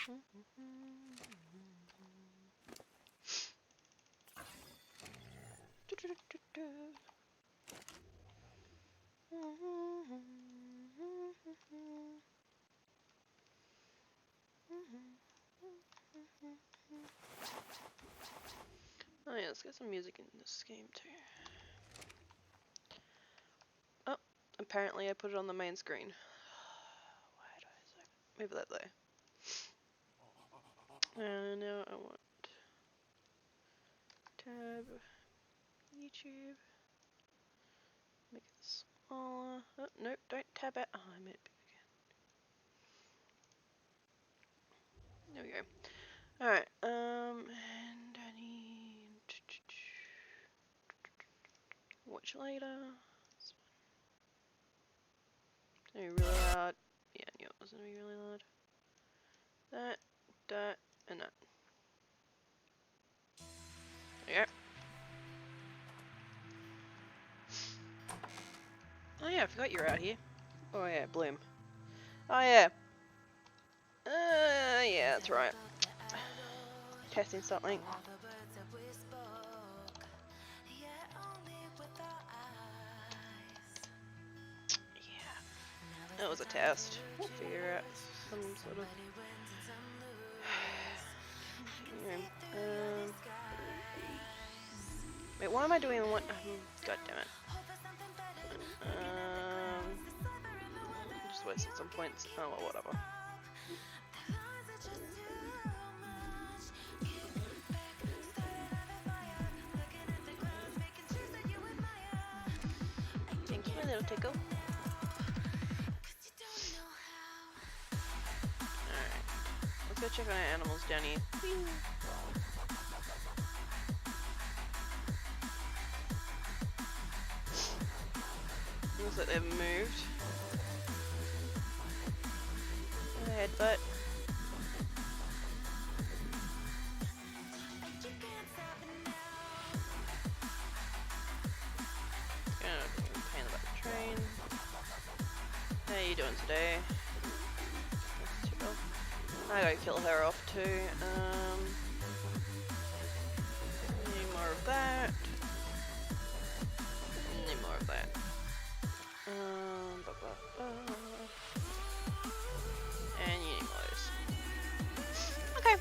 Oh yeah, let's get some music in this game too. Oh, apparently I put it on the main screen. Why did I say? Maybe that there. And now I want tab, YouTube. Make it smaller. Oh, nope, don't tab out. Oh, I made it big again. There we go. Alright, and I need watch later. It's gonna be really loud. Yeah, I knew it was gonna be really loud. That, and that. There you go. Oh yeah, I forgot you're out here. Oh yeah, Bloom. Oh yeah. Yeah, that's right. Testing something. Yeah, that was a test. We'll figure out some sort of. Wait, what am I doing? What? God damn it. Just wasted some points. Oh well, whatever. Thank you, my little tickle. Alright. Let's go check on our animals down here. Whee! Looks like they've moved. Headbutt. Pain about the train. How you doing today? I gotta kill her off too. Need more of that. Need more of that. And you need more of this. Okay.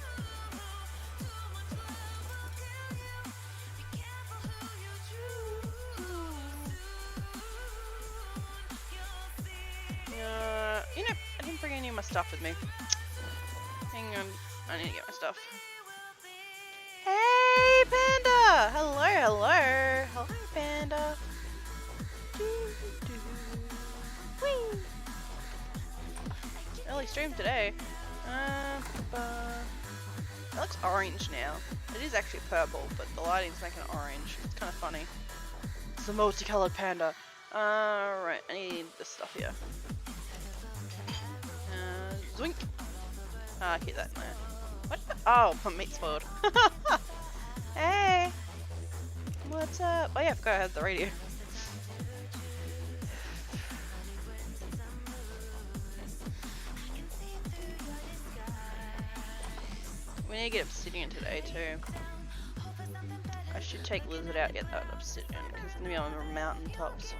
You know, I didn't bring any of my stuff with me. Hang on, I need to get my stuff. Hey, Panda! Hello, hello. Hello, Panda. Whee! Early stream today. It looks orange now. It is actually purple, but the lighting's making it orange. It's kind of funny. It's the multicolored panda. Right, I need this stuff here. Zoink! Keep that in there. What? Oh, my meat spoiled. Hey! What's up? Oh yeah, I forgot I had the radio. We need to get obsidian today too. I should take Lizard out and get that obsidian because it's gonna be on the mountaintops.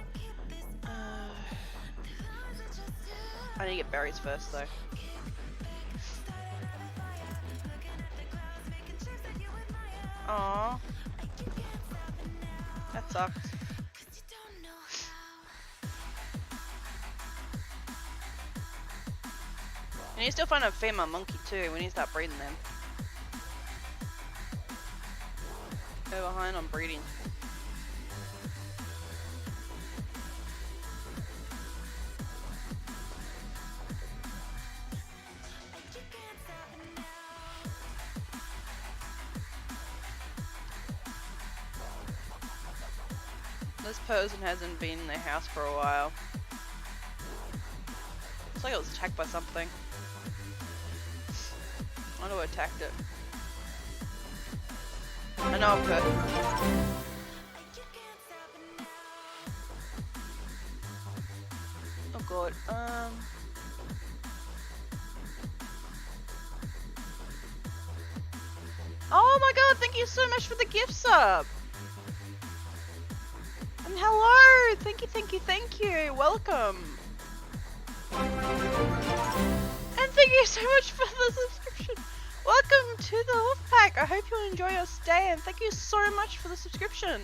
I need to get berries first though. Aww. That sucks. We need to still find a female monkey too. We need to start breeding them. Go behind on breeding. This person hasn't been in their house for a while. Looks like it was attacked by something. I wonder what attacked it. I know I'm good. Oh god, Oh my god, thank you so much for the gift sub. And hello, thank you, thank you, thank you. Welcome. And thank you so much for the subscription. Welcome to the Wolfpack. I hope you enjoy your stay, and thank you so much for the subscription.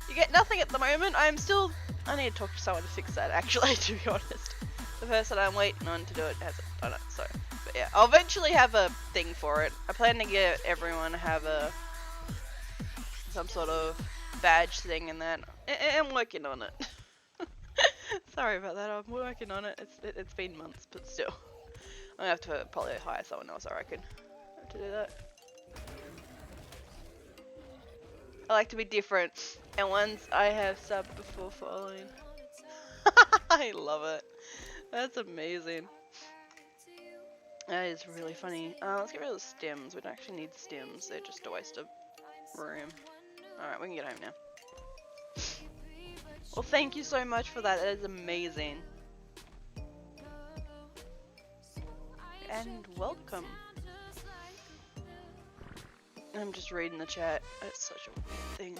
You get nothing at the moment. I need to talk to someone to fix that, actually, to be honest. The person I'm waiting on to do it hasn't done it, so. But yeah, I'll eventually have a thing for it. I plan to get everyone to have some sort of badge thing and that. I'm working on it. Sorry about that, I'm working on it. It's been months, but still. I'm gonna have to probably hire someone else, I reckon, to do that. I like to be different, and once I have subbed before following. I love it. That's amazing. That is really funny. Let's get rid of the stems. We don't actually need stems. They're just a waste of room. Alright, we can get home now. Well, thank you so much for that. That is amazing. And welcome. I'm just reading the chat. It's such a weird thing.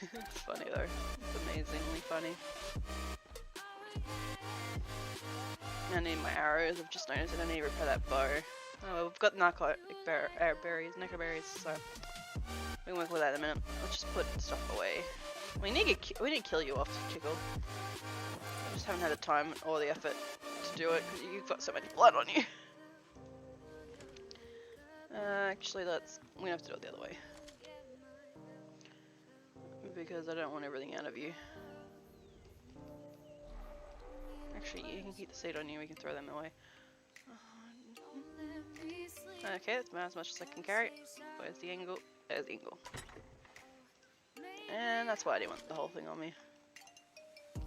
It's funny though. It's amazingly funny. I need my arrows. I've just noticed that I need to repair that bow. Oh, we've got narcotic berries, so we can work with that in a minute. Let's just put stuff away. We need to kill you off, Tickle. I just haven't had the time or the effort to do it because you've got so much blood on you. Actually, we have to do it the other way because I don't want everything out of you. Actually, you can keep the seed on you. We can throw them away. Okay, that's about as much as I can carry. Where's the angle? There's the angle. And that's why I didn't want the whole thing on me.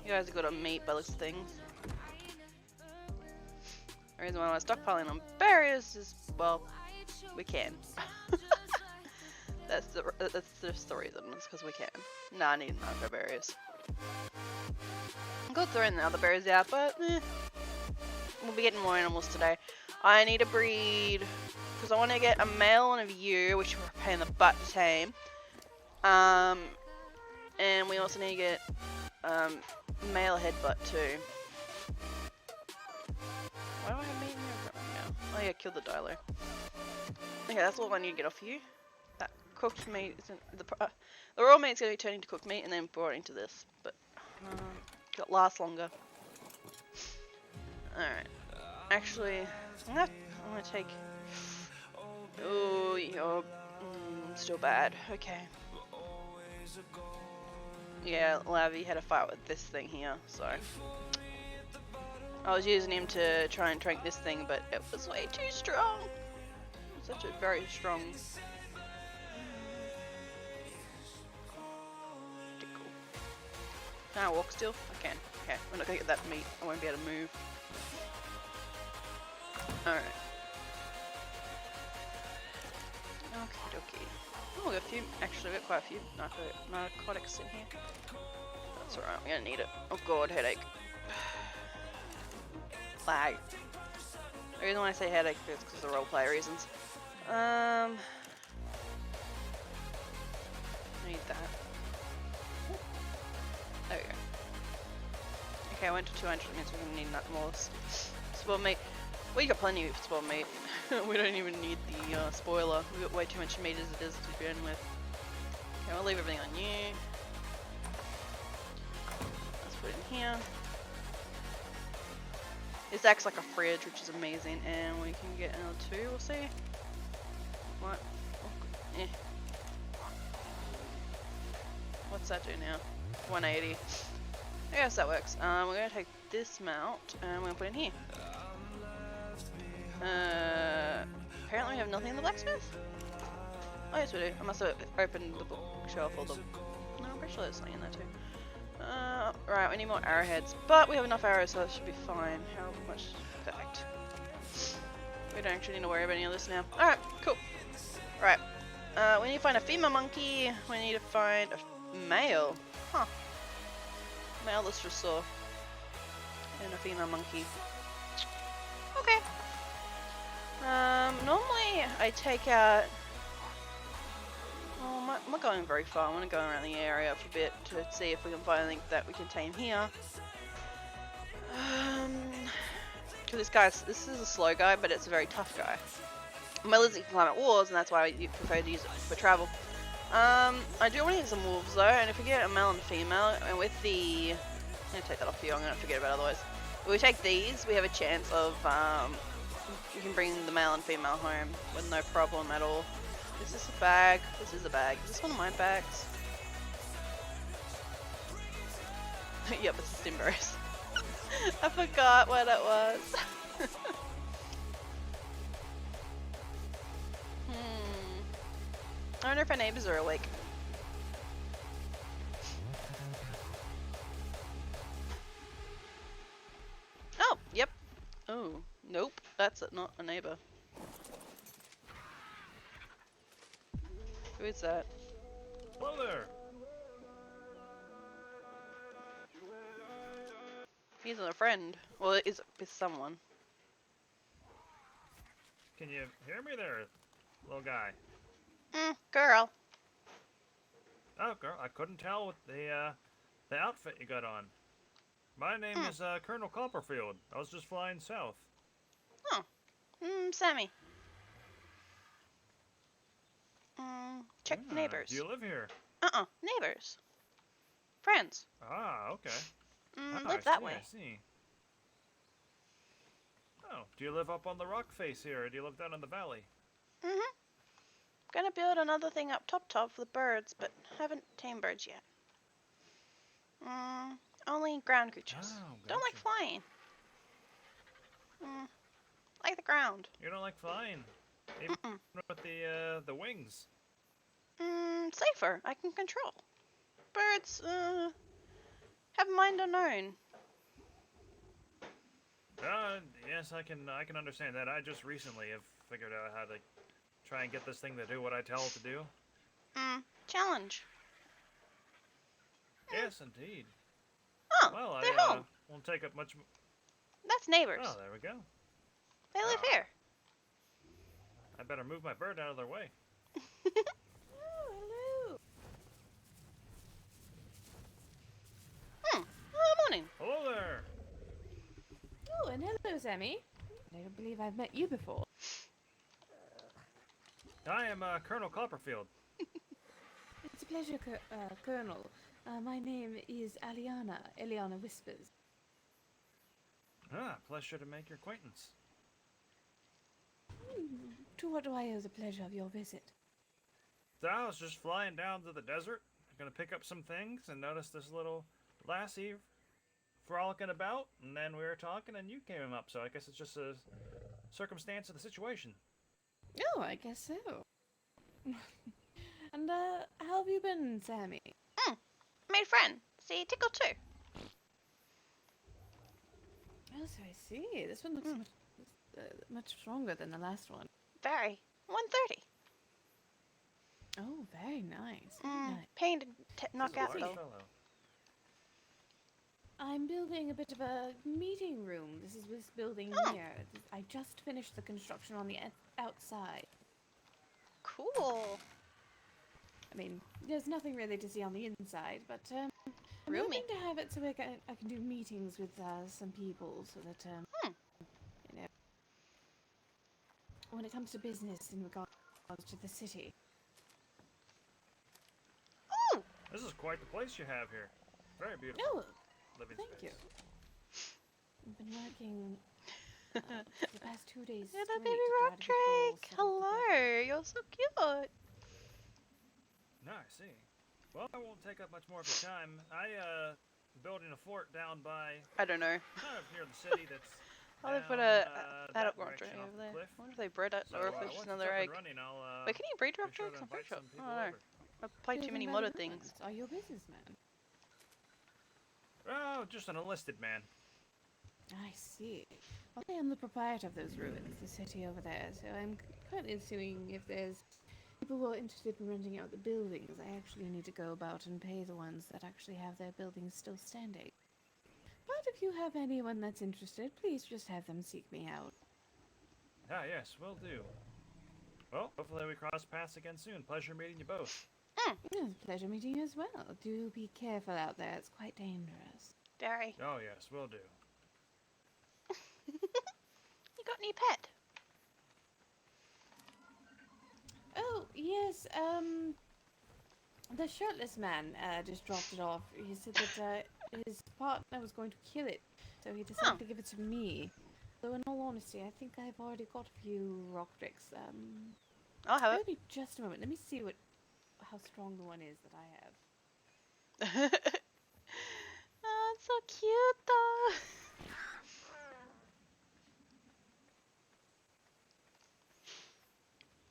You guys are good on meat by the looks of things. The reason why I'm stockpiling on berries is, well, we can. That's just the reason. It's because we can. Nah, I need narco berries. I'm good throwing the other berries out, but we'll be getting more animals today. I need to breed because I want to get a male and a ewe, which we're a pain in the butt to tame. And we also need to get male headbutt too. Why do I have meat in here right now? Oh yeah, kill the dilo. Okay, that's all I need to get off you. That cooked meat isn't the raw meat's going to be turned into cooked meat and then brought into this, but it'll last longer. Alright. Actually, I'm gonna take. Oh, you're still bad. Okay. Yeah, Lavi had a fight with this thing here, so I was using him to try and trank this thing, but it was way too strong. Such a very strong. Can I walk still? I can. Okay, we're not gonna get that meat. I won't be able to move. Alright. Okie dokie. Oh, we got a few. Actually, we got quite a few narcotics in here. That's alright, we're gonna need it. Oh god, headache. Lag. The reason why I say headache is because of roleplay reasons. I need that. There we go. Okay, I went to 200, means we're gonna need more spoiled meat. We got plenty of spoiled meat. We don't even need the spoiler. We got way too much meat as it is to begin with. Okay, we'll leave everything on you. Let's put it in here. This acts like a fridge, which is amazing, and we can get another 2, we'll see. What? Oh, eh. What's that do now? 180. I guess that works. We're gonna take this mount and we're gonna put it in here. Apparently we have nothing in the blacksmith? Oh yes we do. I must have opened the bookshelf or the... No, I'm pretty sure there's something in there too. Right, we need more arrowheads, but we have enough arrows so that should be fine. How much? Perfect. We don't actually need to worry about any of this now. Alright, cool. Right, we need to find a female monkey. We need to find a male. Huh. Male let's just saw. And a female monkey. Okay. Normally I take out. Oh, I'm not going very far. I want to go around the area for a bit to see if we can find anything that we can tame here. This is a slow guy, but it's a very tough guy. My lizard can climb up walls, and that's why I prefer to use it for travel. I do want to get some wolves though, and if we get a male and female, and with the... I'm going to take that off you, I'm going to forget about it otherwise. If we take these, we have a chance of, you can bring the male and female home with no problem at all. Is this a bag? This is a bag. Is this one of my bags? Yep, it's a Stimberus. I forgot what it was. I wonder if our neighbors are awake. Oh, yep. Oh, nope. That's not a neighbor. Who is that? Hello there. He's not a friend. Well, it is with someone. Can you hear me there, little guy? Girl. Oh, girl, I couldn't tell with the outfit you got on. My name is Colonel Copperfield. I was just flying south. Oh. Sammy. Check the neighbors. Do you live here? Neighbors. Friends. Ah, okay. Live that way. I see. Oh, do you live up on the rock face here, or do you live down in the valley? Gonna build another thing up top for the birds, but haven't tamed birds yet. Only ground creatures. Oh, gotcha. Don't like flying. Like the ground. You don't like flying? Even with the wings? Safer. I can control. Birds, have mind unknown. Yes, I can understand that. I just recently have figured out how to try and get this thing to do what I tell it to do. Challenge. Yes, indeed. Oh, Well, they're I home. won't take up much. That's neighbors. Oh, there we go. They live here. I better move my bird out of their way. Hello. Morning. Hello there. Oh, and hello, Sammy. I don't believe I've met you before. I am Colonel Copperfield. It's a pleasure, Colonel. My name is Eliana Whispers. Pleasure to make your acquaintance. To what do I owe the pleasure of your visit? So I was just flying down to the desert, gonna pick up some things, and noticed this little lassie frolicking about, and then we were talking, and you came up, so I guess it's just a circumstance of the situation. Oh, I guess so. And, how have you been, Sammy? Made a friend. See, Tickle too. Oh, so I see. This one looks much stronger than the last one. Very. 130. Oh, very nice. Very nice. Pain to knock He's a out large though. fellow. I'm building a bit of a meeting room. This is this building here. I just finished the construction on the outside. Cool. I mean, there's nothing really to see on the inside, but I'm Roomy. hoping to have it so I can do meetings with some people, so that you know, when it comes to business in regards to the city. Oh, This is quite the place you have here. Very beautiful. Oh, Living thank space. you. I've been working the past 2 days yeah, straight the baby to try rock to get it all drake. settled together. Hello, you're so cute. No, I see. Well, I won't take up much more of your time. I building a fort down by I don't know. kind of near the city. That's Oh, they put down, a that adult rock direction drake off over the there. cliff. I wonder if they bred it So, or if it's once just it's another up egg. and running, I'll Wait, can you breed rock be sure drakes? to I'm pretty invite sure. some people I don't know. over. I've played too many modded things. Are you a businessman? Oh, just an enlisted man. I see. Well, I am the proprietor of those ruins, the city over there, so I'm currently assuming if there's people who are interested in renting out the buildings, I actually need to go about and pay the ones that actually have their buildings still standing. But if you have anyone that's interested, please just have them seek me out. Ah, yes, will do. Well, hopefully we cross paths again soon. Pleasure meeting you both. It's a pleasure meeting you as well. Do be careful out there. It's quite dangerous. Very. Oh, yes, will do. You got any pet? Oh, yes, the shirtless man just dropped it off. He said that his partner was going to kill it, so he decided Oh. to give it to me. Though in all honesty, I think I've already got a few rock bricks. I'll have Give me just a moment. Let me see how strong the one is that I have. it. Oh, it's so cute though.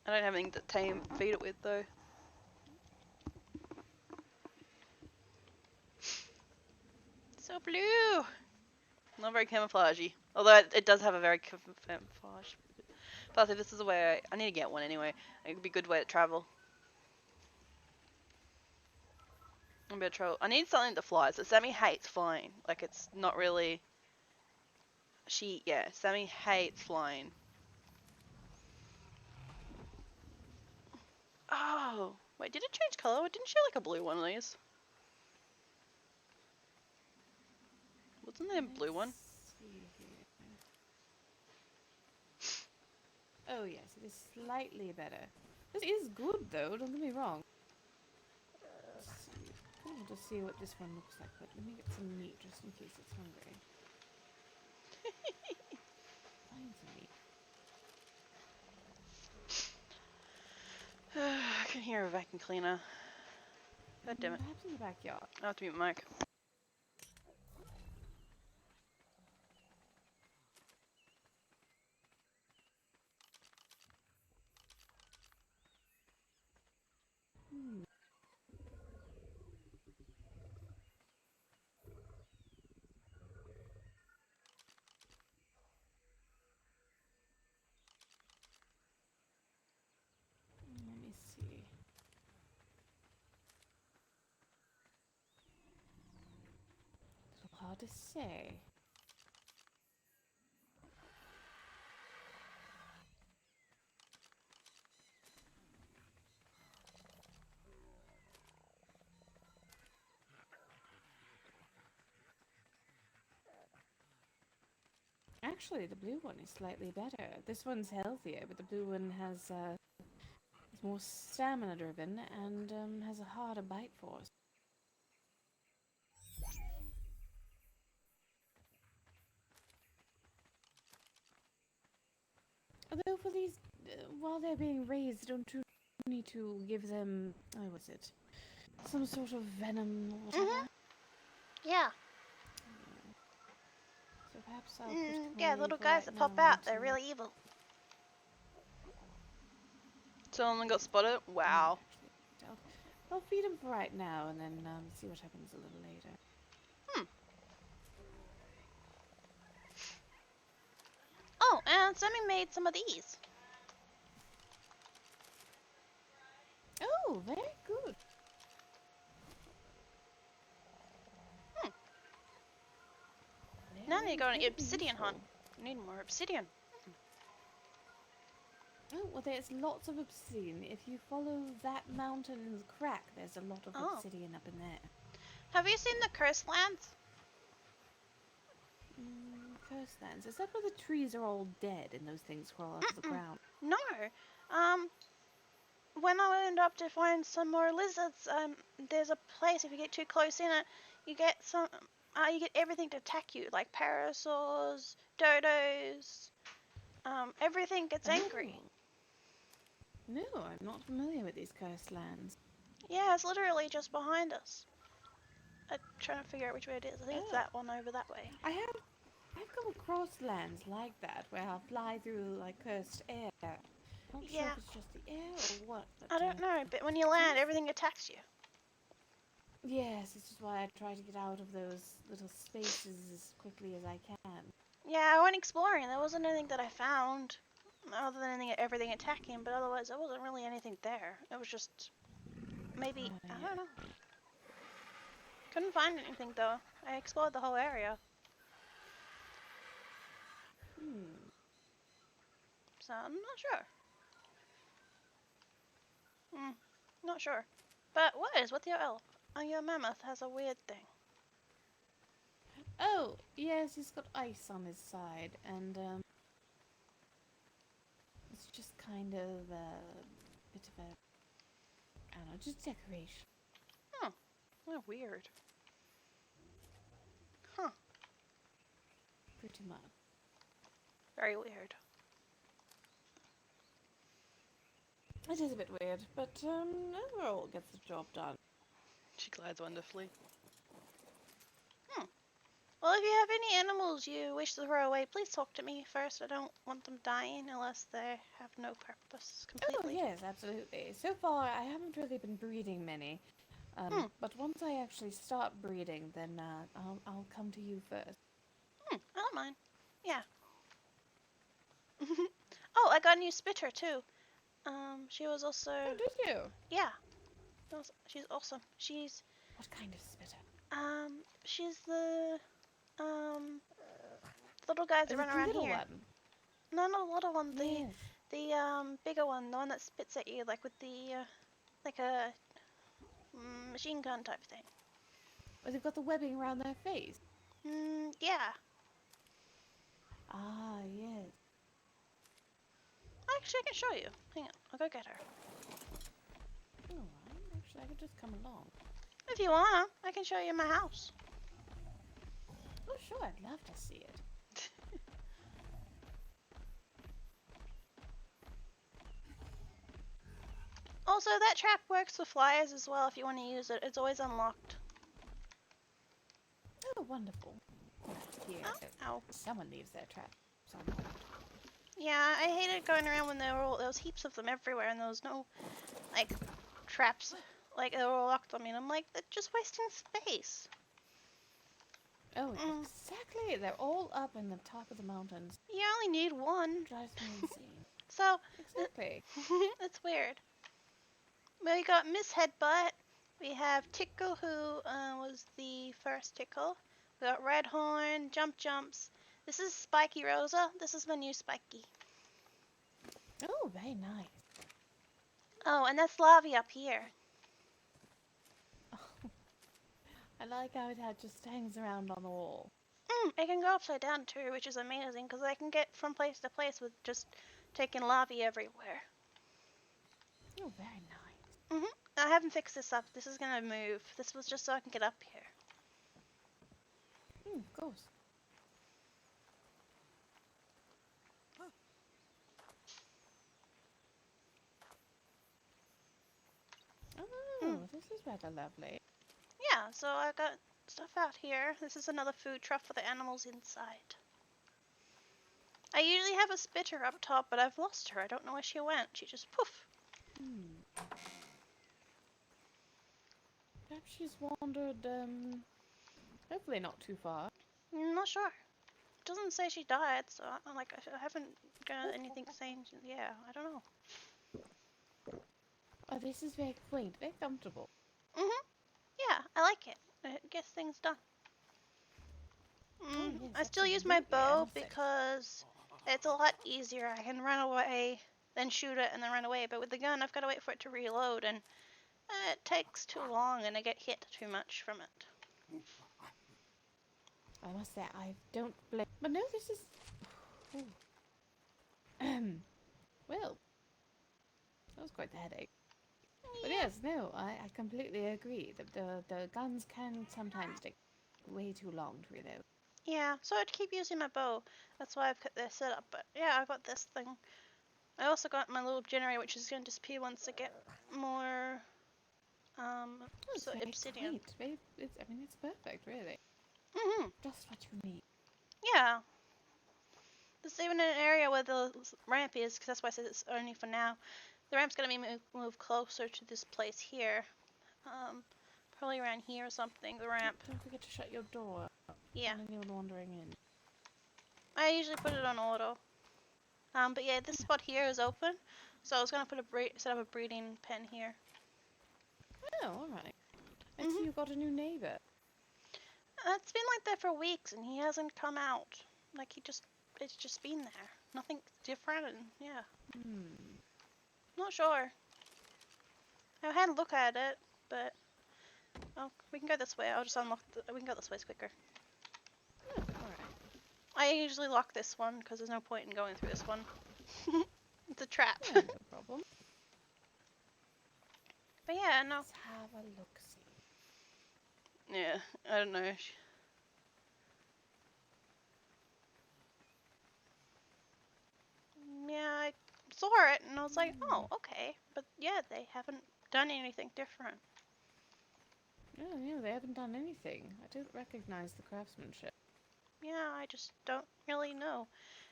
I don't have anything to feed it with though. So blue. Not very camouflagey. Although it does have a very camouflage. Plus, if this is a way I need to get one anyway. It would be a good way to travel. I'm gonna travel. I need something that flies. So Sammy hates flying. Like it's not really. Sammy hates flying. Oh, wait, did it change color? Didn't she have like a blue one of these? Wasn't there a blue one? Let's see here. Oh yes, it is slightly better. This is good though, don't get me wrong. Let's see. I want to see what this one looks like, but let me get some meat just in case it's hungry. Find some meat. I can hear a vacuum cleaner. God damn it. Perhaps in the backyard. I have to mute my mic. Let me see. A little hard to say. Actually, the blue one is slightly better. This one's healthier, but the blue one is more stamina driven and has a harder bite force. Although for these, while they're being raised, don't you need to give them, oh, what's it? Some sort of venom or whatever? Yeah. So perhaps I'll put him Yeah, away little for guys right that pop now out. They're until- really evil. Someone got spotted? Wow. I'll feed him for right now and then see what happens a little later. Oh, and Sammy made some of these. Oh, very good. Now I need to go on an Very obsidian hunt. useful. I need more obsidian. Oh, well, there's lots of obsidian. If you follow that mountain's crack, there's a lot of obsidian up in there. Have you seen the coastlands? Coastlands. Is that where the trees are all dead and those things crawl out of the ground? No. When I went up to find some more lizards, there's a place, if you get too close in it, you get you get everything to attack you, like parasaurs, dodos, everything gets angry. Oh. No, I'm not familiar with these coastlands. Yeah, it's literally just behind us. I'm trying to figure out which way it is. I think it's that one over that way. I've come across lands like that where I'll fly through like cursed air. Not sure if it's just the air or what. But, I don't know, but when you land, everything attacks you. Yes, this is why I try to get out of those little spaces as quickly as I can. Yeah, I went exploring. There wasn't anything that I found other than everything attacking, but otherwise there wasn't really anything there. It was just maybe, I don't know. Couldn't find anything though. I explored the whole area. so I'm not sure. Not sure. But what is with your elk? Oh, your mammoth has a weird thing. Oh, yes, he's got ice on his side, and it's just kind of a bit of a, I don't know, just decoration. Oh, weird. Huh, Pretty much. very weird. It is a bit weird, but overall it gets the job done. She glides wonderfully. Well, if you have any animals you wish to throw away, please talk to me first. I don't want them dying unless they have no purpose completely. Oh, yes, absolutely. So far, I haven't really been breeding many. But once I actually start breeding, then I'll come to you first. I don't mind. Yeah. Oh, I got a new spitter too. She was also. Oh, did you? Yeah. She's awesome. She's What kind of spitter? she's the little guys that Is run it the around little here. one? No, not the little one. Yes. The bigger one, the one that spits at you like with the like a machine gun type thing. Oh, they've got the webbing around their face. Yeah. Ah, yes. Actually, I can show you. Hang on, I'll go get her. Alright, actually, I could just come along. If you wanna, I can show you my house. Oh, sure, I'd love to see it. Also, that trap works with flyers as well if you want to use it. It's always unlocked. Oh, wonderful. Yeah, Ow. someone leaves their trap somewhere. Yeah, I hated going around when there was heaps of them everywhere and there was no, like, traps. Like, they were all locked on me and I'm like, they're just wasting space. Oh, exactly. They're all up in the top of the mountains. You only need one. Drives me insane. So, Exactly. it's weird. We got Miss Headbutt. We have Tickle, who was the first Tickle. We got Red Horn, Jumps. This is Spiky Rosa. This is my new Spiky. Oh, very nice. Oh, and that's Lavi up here. Oh, I like how it just hangs around on the wall. It can go upside down too, which is amazing because I can get from place to place with just taking Lavi everywhere. Oh, very nice. I haven't fixed this up. This is gonna move. This was just so I can get up here. Of course. Oh, this is rather lovely. Yeah, so I got stuff out here. This is another food truck for the animals inside. I usually have a spitter up top, but I've lost her. I don't know where she went. She just poof. Perhaps she's wandered, hopefully not too far. I'm not sure. It doesn't say she died, so I haven't got anything saying. Yeah, I don't know. Oh, this is very quaint, very comfortable. Yeah, I like it. It gets things done. Oh, yes, I still use my absolutely, bow and safe. because it's a lot easier. I can run away, then shoot it, and then run away. But with the gun, I've got to wait for it to reload, and it takes too long, and I get hit too much from it. I must say, I don't blame. But no, this is. Well, that was quite the headache. But yes, no, I completely agree. The guns can sometimes take way too long to reload. Yeah, so I'd keep using my bow. That's why I've got this set up. But yeah, I got this thing. I also got my little generator, which is going to disappear once I get more so Very obsidian. quaint. It's perfect, really. Just what you need. Yeah. There's even an area where the ramp is, because that's why I said it's only for now. The ramp's going to be moved closer to this place here. Probably around here or something, the ramp. Don't forget to shut your door. Yeah. Anyone wandering in. I usually put it on auto. But yeah, this spot here is open, so I was going to set up a breeding pen here. Oh, alright. I see you got a new neighbor. It's been like that for weeks, and he hasn't come out. Like, he just it's just been there. Nothing different, and yeah, Hmm. not sure. I had a look at it, but oh, we can go this way. I'll just unlock. We can go this way. It's quicker. Oh, alright. I usually lock this one because there's no point in going through this one. It's a trap. Yeah, no problem. But yeah, no. Let's have a look-see. Yeah, I don't know. Yeah, I saw it and I was like, oh, okay. But yeah, they haven't done anything different. Oh, yeah, they haven't done anything. I don't recognize the craftsmanship. Yeah, I just don't really know.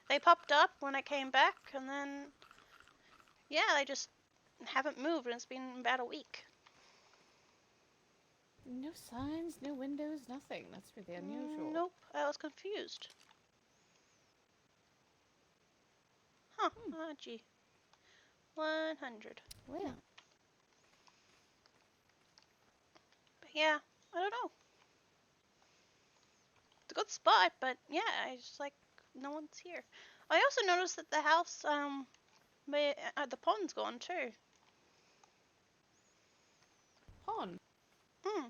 They popped up when I came back, and then yeah, they just haven't moved, and it's been about a week. No signs, no windows, nothing. That's really unusual. Nope, I was confused. Huh? Gee, 100. Well, But yeah, I don't know. It's a good spot, but yeah, I just like no one's here. I also noticed that the house, the pond's gone too. pond. Hmm.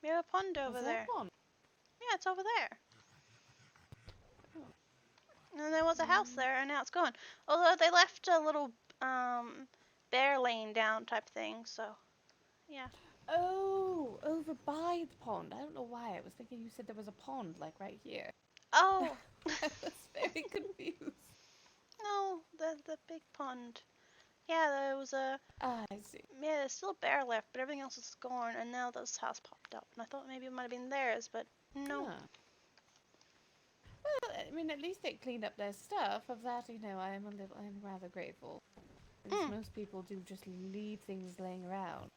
We have a pond over Is there. there a pond? Yeah, it's over there. Oh. And there was a house there, and now it's gone. Although they left a little bear laying down type thing, so yeah. Oh, over by the pond. I don't know why. I was thinking you said there was a pond, like right here. Oh I was very confused. no, the big pond. Yeah, there was a Ah, I see. yeah. There's still a bear left, but everything else is gone. And now this house popped up, and I thought maybe it might have been theirs, but no. Ah. Well, I mean, at least they cleaned up their stuff. Of that, I'm rather grateful. Because most people do just leave things laying around.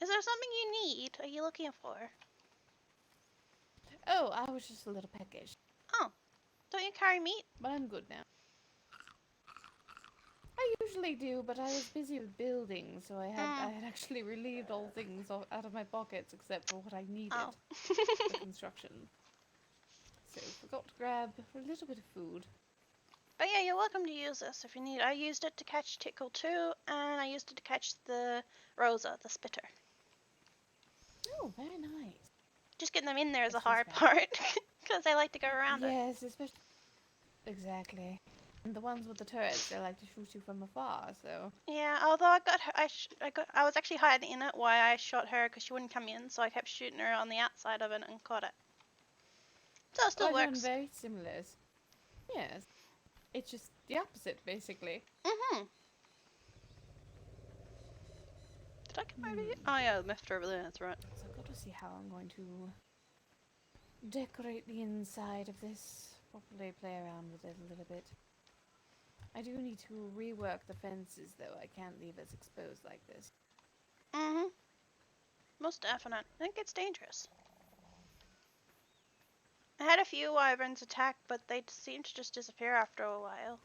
Is there something you need? Are you looking for? Oh, I was just a little peckish. Oh, don't you carry meat? But I'm good now. I usually do, but I was busy with building, so I had actually relieved all things out of my pockets except for what I needed for construction. So forgot to grab a little bit of food. But yeah, you're welcome to use this if you need. I used it to catch Tickle too, and I used it to catch the Rosa, the spitter. Oh, very nice. Just getting them in there is the Excuse hard me. part, because they like to go around it. Yes, especially exactly. And the ones with the turrets, they like to shoot you from afar. So Yeah, although I got her, I was actually hiding in it while I shot her because she wouldn't come in, so I kept shooting her on the outside of it and caught it. So it still I've done works. very similar. Yes, it's just the opposite, basically. Mhm. Did I come over here? Oh yeah, I left her over there. That's right. So I've got to see how I'm going to decorate the inside of this. Probably play around with it a little bit. I do need to rework the fences, though. I can't leave us exposed like this. Mhm. Most definite. I think it's dangerous. I had a few wyverns attack, but they seem to just disappear after a while.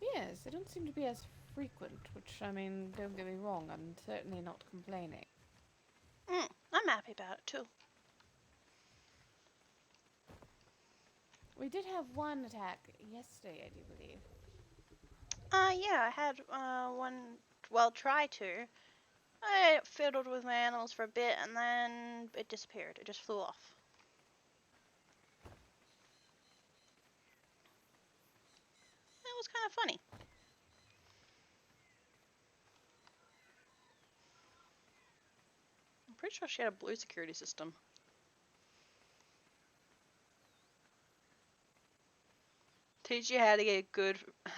Yes, they don't seem to be as frequent, which, I mean, don't get me wrong, I'm certainly not complaining. I'm happy about it too. We did have one attack yesterday, I do believe. Yeah, I had one, well, try to. I fiddled with my animals for a bit and then it disappeared. It just flew off. It was kind of funny. I'm pretty sure she had a blue security system. Teach you how to get good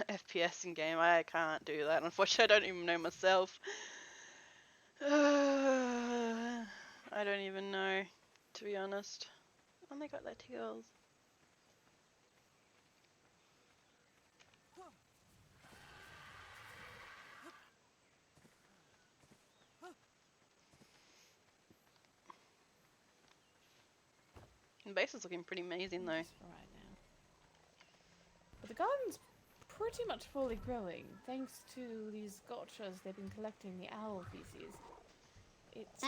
FPS in game. I can't do that. Unfortunately, I don't even know myself. I don't even know, to be honest. Oh my god, that tickles. The base is looking pretty amazing though. Just for right now. But the garden's pretty much fully growing, thanks to these gotchas they've been collecting the owl feces. It's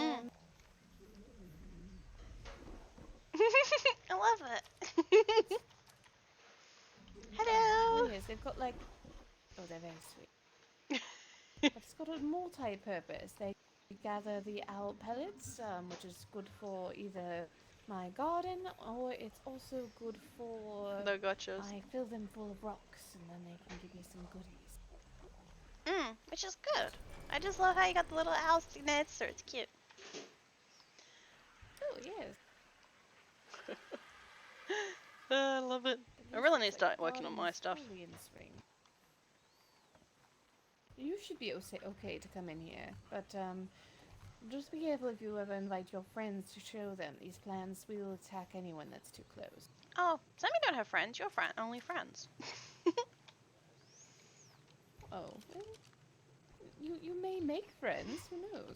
They've got like, oh, they're very sweet. But it's got a multi-purpose. They gather the owl pellets, which is good for either my garden, or it's also good for... No gotchas. I fill them full of rocks, and then they can give me some goodies. Which is good. I just love how you got the little owl signature. It's cute. Oh, yes. I love it. I really need to start working on my stuff. Early in spring. You should be okay to come in here, but just be careful if you ever invite your friends to show them these plants. We will attack anyone that's too close. Oh, Sammy don't have friends. You're only friends. Oh, well, you may make friends. Who knows?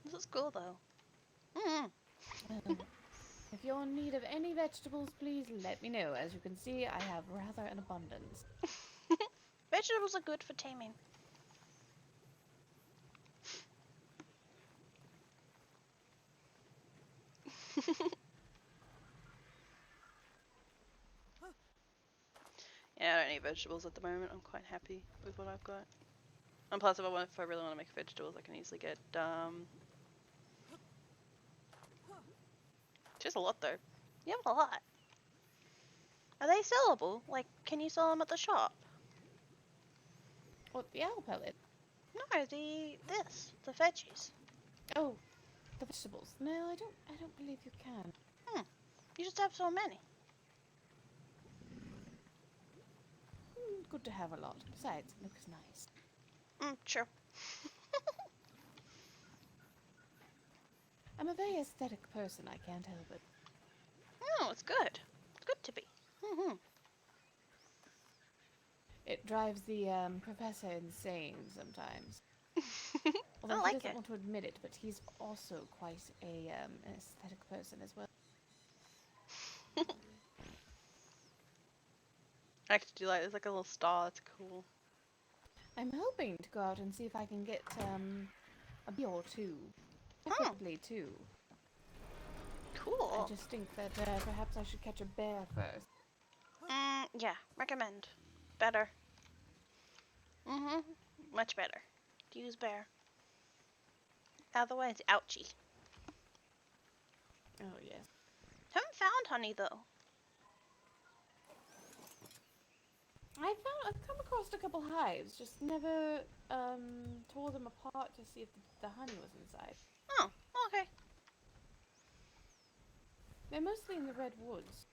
This is cool though. If you're in need of any vegetables, please let me know. As you can see, I have rather an abundance. Vegetables are good for taming. Yeah, I don't need vegetables at the moment. I'm quite happy with what I've got. And plus, if I really want to make vegetables, I can easily get just a lot though. You have a lot. Are they sellable? Like, can you sell them at the shop? What, the owl pellet? No, the veggies. Oh, the vegetables. No, I don't believe you can. You just have so many. Good to have a lot. Besides, it looks nice. Sure. I'm a very aesthetic person, I can't help it. No, it's good. It's good to be. It drives the professor insane sometimes. Although I he like doesn't it. want to admit it, but he's also quite an aesthetic person as well. I actually like there's like a little star. It's cool. I'm hoping to go out and see if I can get a bee or two. Preferably two. Cool. I just think that perhaps I should catch a bear first. Yeah, recommend. Better. Much better. Use bear. Otherwise, ouchie. Oh, yes. Haven't found honey though. I've come across a couple hives, just never tore them apart to see if the honey was inside. Oh, okay. They're mostly in the redwoods.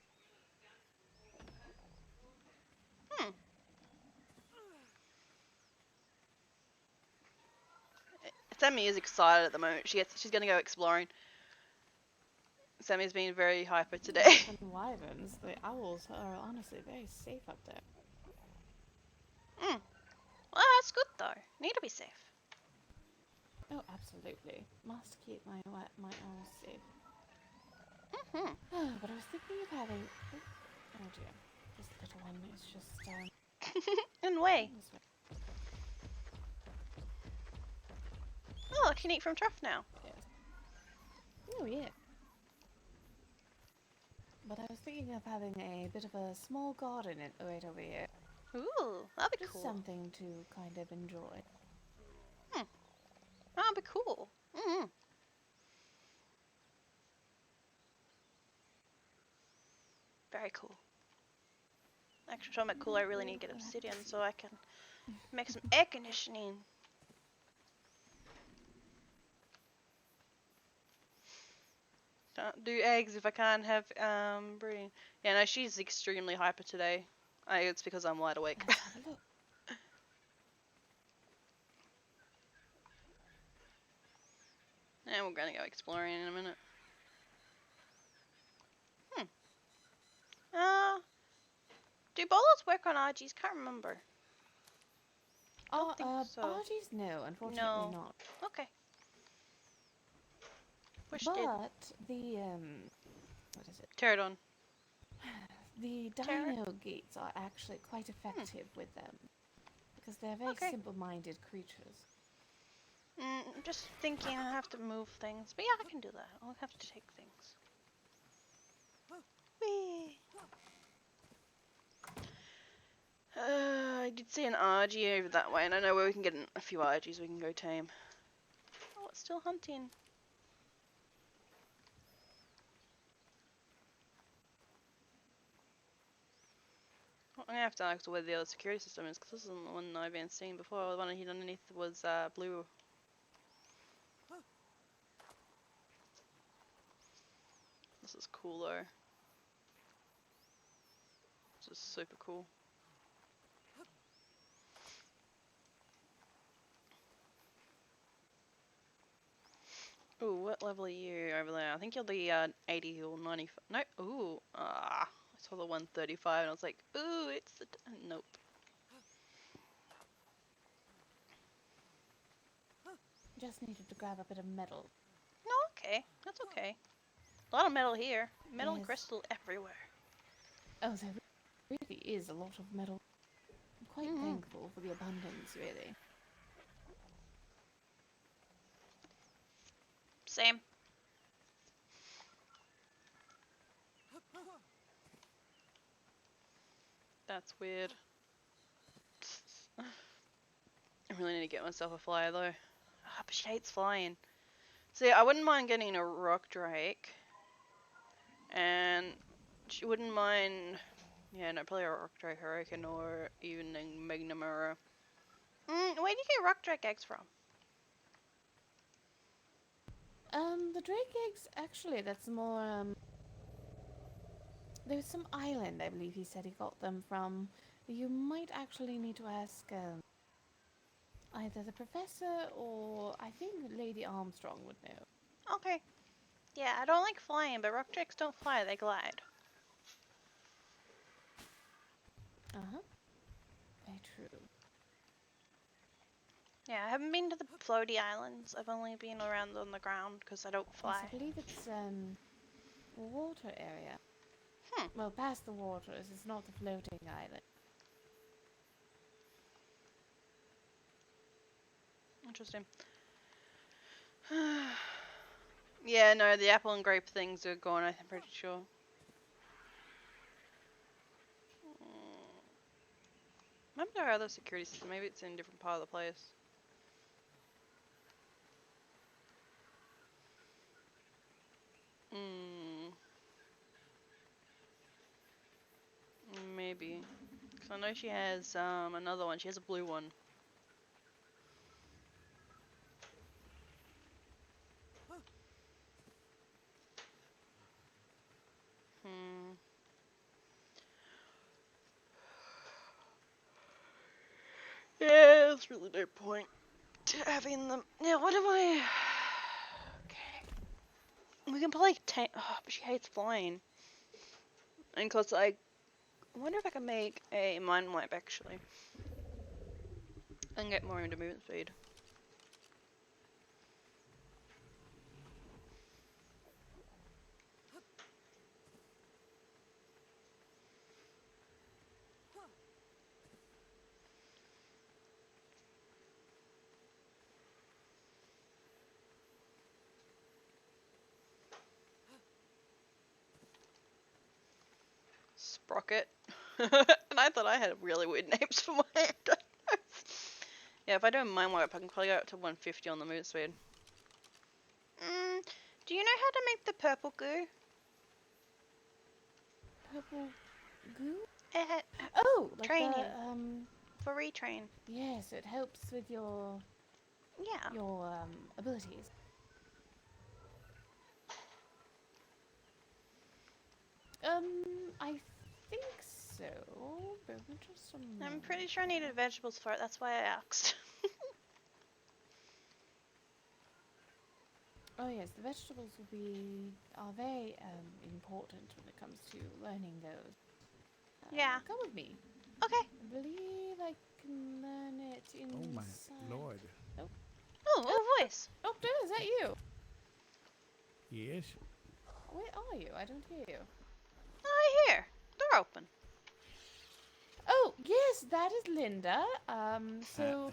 Sammy is excited at the moment. She's gonna go exploring. Sammy's been very hyper today. And wyverns, the owls are honestly very safe up there. Well, that's good though. Need to be safe. Oh, absolutely. Must keep my owls safe. But I was thinking of having... Oh dear. This little one is just... In a way. this way. Oh, I can eat from trough now. Yes. Oh, yeah. But I was thinking of having a bit of a small garden right over here. Ooh, that'd be Just cool. something to kind of enjoy. That'd be cool. Very cool. Actually, to make cool, I really need to get obsidian so I can make some air conditioning. Can't do eggs if I can't have breeding. Yeah, no, she's extremely hyper today. It's because I'm wide awake. Let's have a look. And we're gonna go exploring in a minute. Do bolas work on RGs? Can't remember. Oh, think so. Argies, no, unfortunately No. not. Okay. Wish But did. the what is it? Pterodon. The Terror? dino gates are actually quite effective with them because they're very Okay. simple-minded creatures. I'm just thinking I have to move things. But yeah, I can do that. I'll have to take things. Whee! I did see an RG over that way, and I know where we can get a few RGs we can go tame. Oh, it's still hunting. Well, I'm gonna have to ask where the other security system is, because this isn't the one I've been seeing before. The one I hid underneath was blue. This is cool though. This is super cool. Ooh, what level are you over there? I think you're the 80 or 95. No, ooh, I saw the 135 and I was like, ooh, it's the. Nope. Just needed to grab a bit of metal. No, okay, that's okay. A lot of metal here. Metal and Yes. crystal everywhere. Oh, there really is a lot of metal. I'm quite thankful for the abundance, really. Same. That's weird. I really need to get myself a flyer though. Ah, but she hates flying. See, I wouldn't mind getting a rock drake. And she wouldn't mind. Yeah, no, probably a rock drake, I reckon, or even a magnamura. Where do you get rock drake eggs from? The drake eggs, actually, that's more, there's some island, I believe he said he got them from. You might actually need to ask, either the professor or I think Lady Armstrong would know. Okay. Yeah, I don't like flying, but rock drakes don't fly, they glide. Uh-huh. Very true. Yeah, I haven't been to the floaty islands. I've only been around on the ground because I don't fly. Yes, I believe it's, water area. Hmm. Well, past the waters, it's not the floating island. Interesting. Yeah, no, the apple and grape things are gone, I'm pretty sure. Maybe there are other security systems. Maybe it's in a different part of the place. Maybe. Because I know she has another one. She has a blue one. Yeah, there's really no point to having them. Now, what am I? Okay. We can probably take. Oh, but she hates flying. And cause I wonder if I can make a mind wipe actually. And get more into movement speed. Sprocket. And I thought I had really weird names for my hand. Yeah, if I do a mind wipe, I can probably go up to 150 on the movement speed. Do you know how to make the purple goo? Purple goo? Uh, Oh, like Training. the, For retrain. yes, it helps with your Yeah. abilities. I think so. But just a I'm moment pretty sure I there. needed vegetables for it, that's why I asked. Oh yes, the vegetables are very important when it comes to learning those. Yeah. Come with me. Okay. I believe I can learn it inside. Oh my lord. Oh, Oh, a voice. oh, is that you? Yes. Where are you? I don't hear you. Oh, here. Door open. Oh, yes, that is Linda. So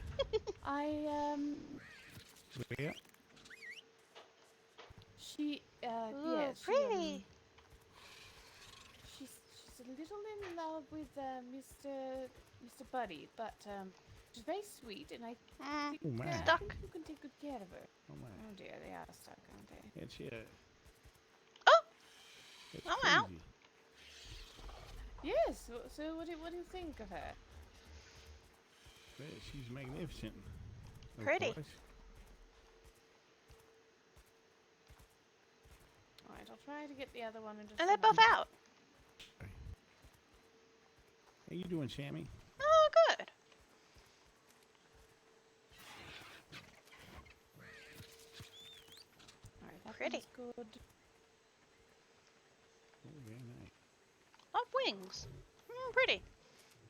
I Yeah. She, Ooh, yeah, pretty. she's a little in love with Mr. Buddy, but she's very sweet, and I Mm, think Oh my. I stuck. think you can take good care of her. Oh my. Oh dear, they are stuck, aren't they? That's Oh, that's I'm crazy. out. Yes. So what do you think of her? Well, she's magnificent. Of Pretty. course. All right, I'll try to get the other one and just. And they're both out. How you doing, Sammy? Oh, good. All right, that Pretty. one's good. Oh, very nice. Love wings. Pretty.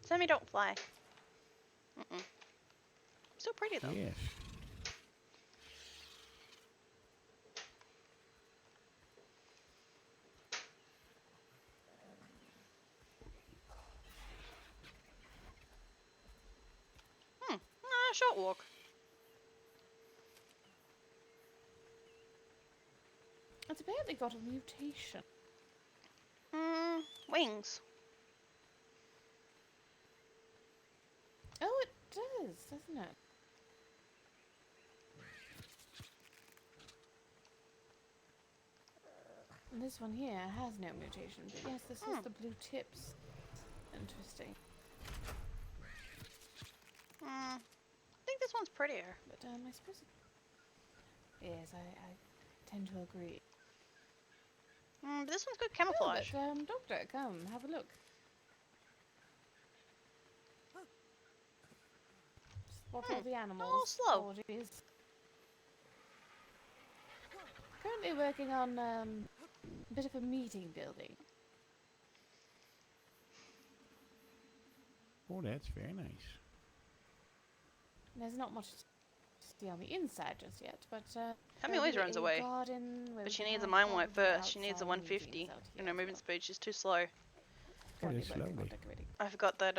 Sammy, don't fly. So pretty though. Yes. Short walk. It's apparently got a mutation. Wings. Oh, it does, doesn't it? And this one here has no mutation, but yes, this is the blue tips. Interesting. I think this one's prettier. But I suppose yes, I tend to agree. But this one's good Oh, camouflage. but, Doctor, come, have a look. Spot all the animals. slow. Bodies. Currently working on a bit of a meeting building. Oh, that's very nice. There's not much to see on the inside just yet, but Tammy always runs away. Garden where But we she can needs a have mind all wipe of the first. She needs a outside 150. meetings out And here her movement as well. speed, she's too slow. Currently it's working on lovely. decorating. I forgot that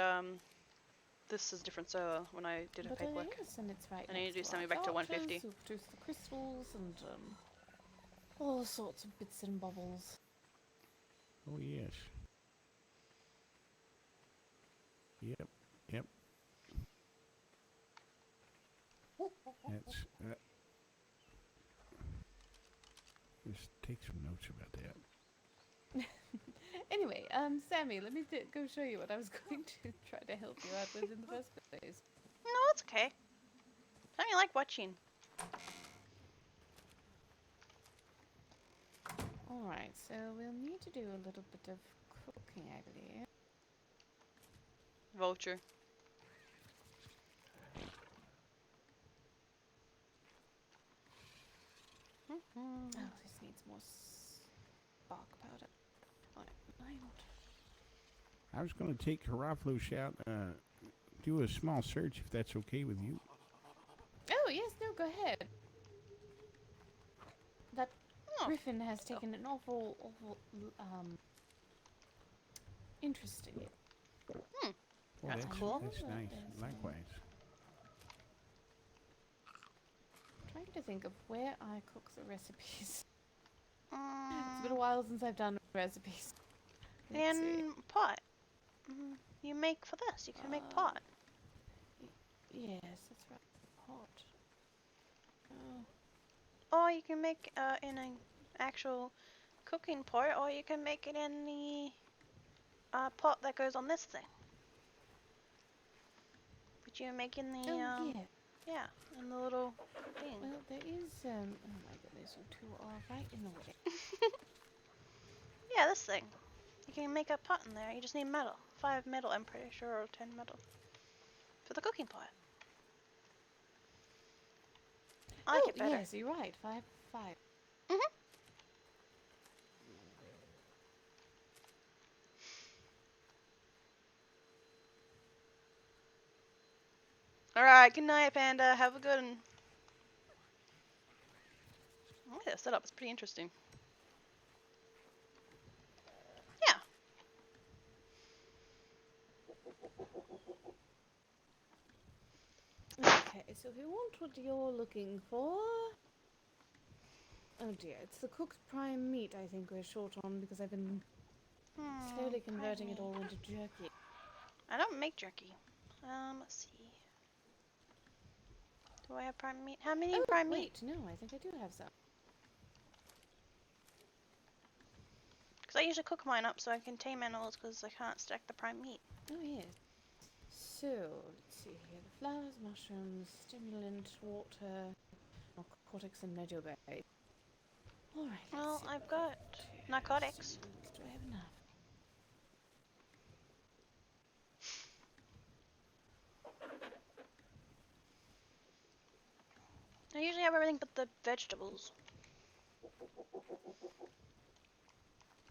this is different server when I did her But paperwork. yes, and it's right I need to next do something our back to archers 150. who produce the crystals and all sorts of bits and bobbles. Oh, yes. Yep. Yep. That's. Just take some notes about that. Anyway, Sammy, let me go show you what I was going to try to help you out with in the first place. No, it's okay. Tammy like watching. Alright, so we'll need to do a little bit of cooking, I believe. Vulture. Oh, this needs more spark powder. Why not? I was going to take Garofalo's out, do a small search if that's okay with you. Oh, yes, no, go ahead. That Oh, griffin has taken an awful interest in you. Oh, That's cool. That's nice. Yes, Likewise. Trying to think of where I cook the recipes. It's Um, been a while since I've done recipes. Let's see. in pot. You make for this. You can make pot. Yes, that's right. Hot. Oh. Or you can make in an actual cooking pot, or you can make it in the pot that goes on this thing. But you make in the Oh, yeah. yeah, in the little thing. Well, there is, oh my goodness, you two are right in the way. Yeah, this thing. You can make a pot in there. You just need metal. 5 metal, I'm pretty sure, or 10 metal. For the cooking pot. I like it better. Yes, you're right. 5. Alright, good night, Panda. Have a good one. Oh, the setup is pretty interesting. Yeah. Okay. so if you want what you're looking for... Oh dear, it's the cooked prime meat I think we're short on because I've been slowly converting it all into jerky. I don't make jerky. Let's see. Do I have prime meat? How many Oh, prime meat? wait, no, I think I do have some. Because I usually cook mine up so I can tame animals because I can't stack the prime meat. Oh, yes. So, let's see here. The flowers, mushrooms, stimulant, water, narcotics, and meadowberry. Alright, Well, I've got narcotics. Do I have enough? I usually have everything but the vegetables.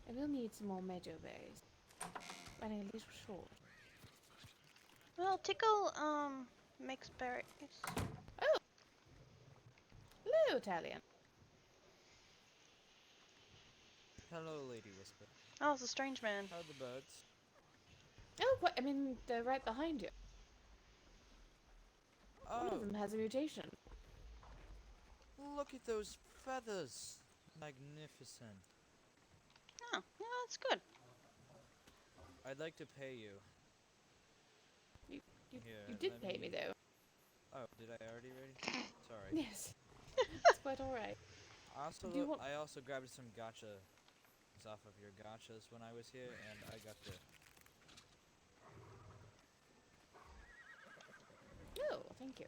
I will need some more meadowberries. Running a little short. Well, Tickle, makes berries. Oh! Hello, Italian. Hello, Lady Whisper. Oh, it's a strange man. How are the birds? Oh, what? I mean, they're right behind you. One Oh, of them has a mutation. look at those feathers. Magnificent. Oh, yeah, that's good. I'd like to pay you. You Here, did let pay me, though. Oh, did I already? Sorry. Yes. It's quite alright. Do you want... I also grabbed some gachas off of your gachas when I was here, and I got the... Oh, thank you.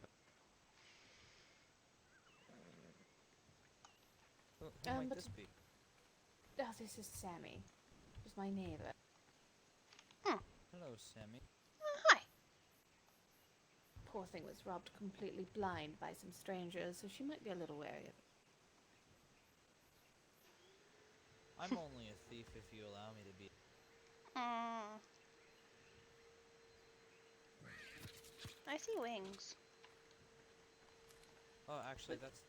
Who might but this be? Oh, this is Sammy. She's my neighbor. Hello, Sammy. Hi. Poor thing was robbed completely blind by some strangers, so she might be a little wary of it. I'm only a thief if you allow me to be. I see wings. Oh, actually, that's...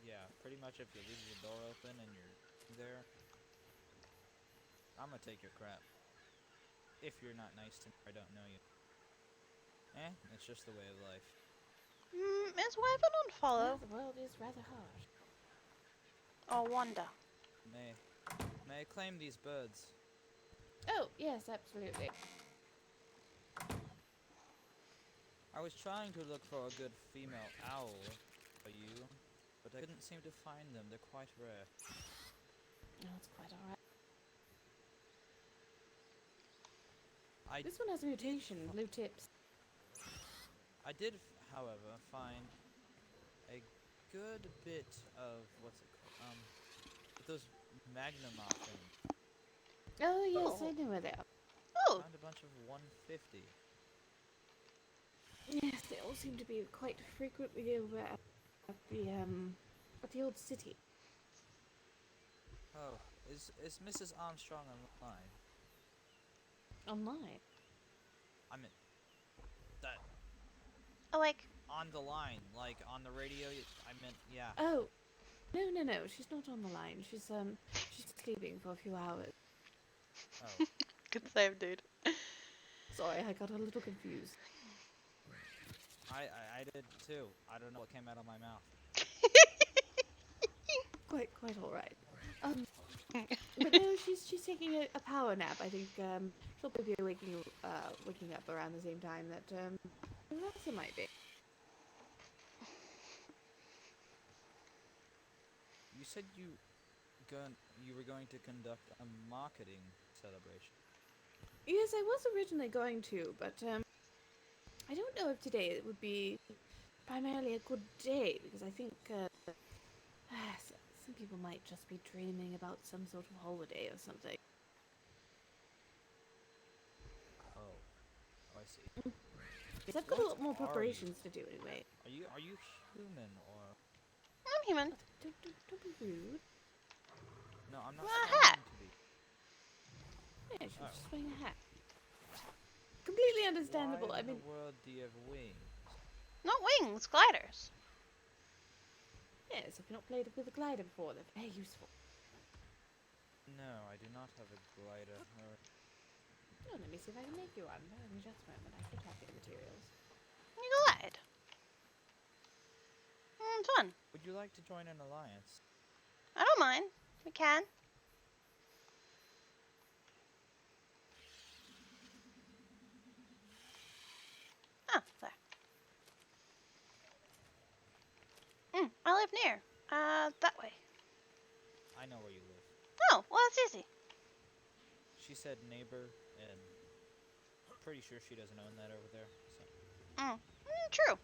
Yeah, pretty much if you leave the door open and you're there, I'm gonna take your crap. If you're not nice to me, I don't know you. It's just the way of life. Is Wyvern on follow? Well, the world is rather harsh. Or Wanda? May I claim these birds? Oh, yes, absolutely. I was trying to look for a good female owl for you, but I couldn't seem to find them. They're quite rare. No, it's quite alright. I This one has a mutation, blue tips. I did, however, find a good bit of what's it called? Those magnum things. Oh, yes, I know where they are. Oh, Found a bunch of 150. Yes, they all seem to be quite frequently over at the old city. Oh, is Mrs. Armstrong online? Online. I mean, that oh, like, on the line, like on the radio. I meant, yeah. Oh, no, she's not on the line. She's sleeping for a few hours. Oh, good save, dude. Sorry, I got a little confused. I did too. I don't know what came out of my mouth. Quite all right. But no, she's taking a power nap. I think she'll be waking up around the same time that Vanessa might be. You said you were going to conduct a marketing celebration. Yes, I was originally going to, but I don't know if today it would be primarily a good day because I think some people might just be dreaming about some sort of holiday or something. Oh, I see. Yes, I've got a What lot more are you? preparations to do anyway. Are you human or? I'm human. Don't be rude. No, I'm not Well, a trying hat. to be. Yeah, she was Oh. just wearing a hat. Completely understandable. Why I in mean, the world do you have wings? Not wings, gliders. yes, if you've not played with a glider before, they're very useful. No, I do not have a glider. Oh, let me see if I can make you one. Bear with me just a moment. I should have the materials. You glide. Sounds fun. Would you like to join an alliance? I don't mind. We can. Ah, there. I live near. That way. I know where you live. Oh, well, that's easy. She said neighbor, and pretty sure she doesn't own that over there. So True.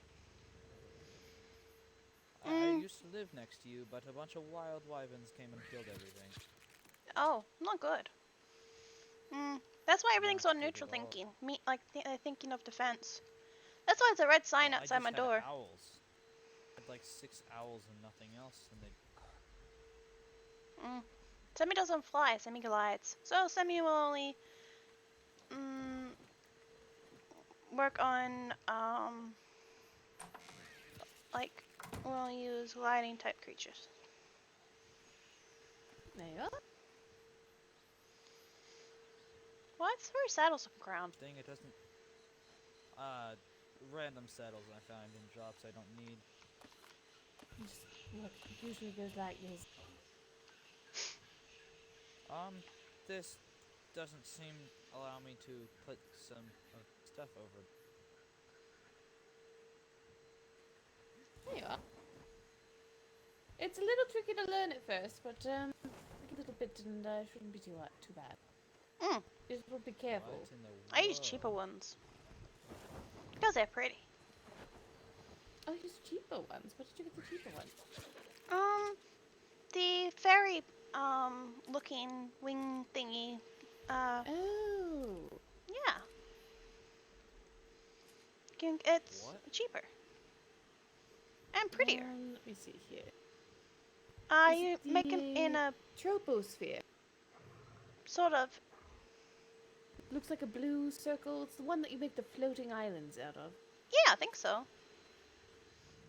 I used to live next to you, but a bunch of wild wyverns came and killed everything. Oh, not good. That's why everything's Not on good neutral at all. thinking. Thinking of defense. That's why it's a red sign Well, I outside just my had door. owls. I had like 6 owls and nothing else, and they. Semi doesn't fly, Semi glides. So Semi will only work on like we'll use gliding type creatures. There you are. What's her saddles on the ground? Thing it doesn't. Random saddles I found in drops I don't need. Just look, it usually goes like this. This doesn't seem allow me to put some stuff over. There you are. It's a little tricky to learn at first, but a little bit and shouldn't be too bad. Just be careful. What in the I use cheaper world? ones. Because they're pretty. Oh, you use cheaper ones. Where did you get the cheaper ones? The fairy looking wing thingy. Oh. Yeah. It's What? cheaper. And prettier. Let me see here. You Is it make it in the a troposphere? sort of. Looks like a blue circle. It's the one that you make the floating islands out of. Yeah, I think so.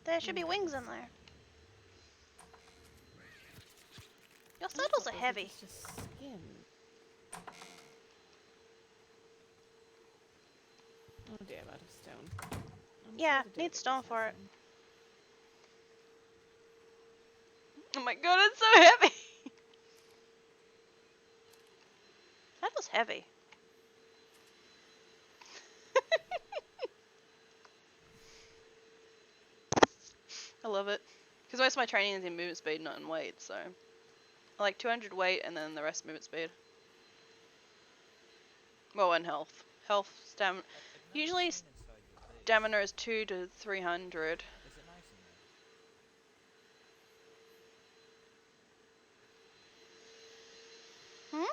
There should be wings in there. Your saddles are heavy. It's just skin. Oh dear, I'm out of stone. Yeah, need stone for it. Oh my god, it's so heavy! That was heavy. I love it. Because most of my training is in movement speed, not in weight, so. I like 200 weight and then the rest movement speed. Well, and health. Health, stamina. I've never Usually seen inside your base. stamina is 2 to 300. Is it nice in there?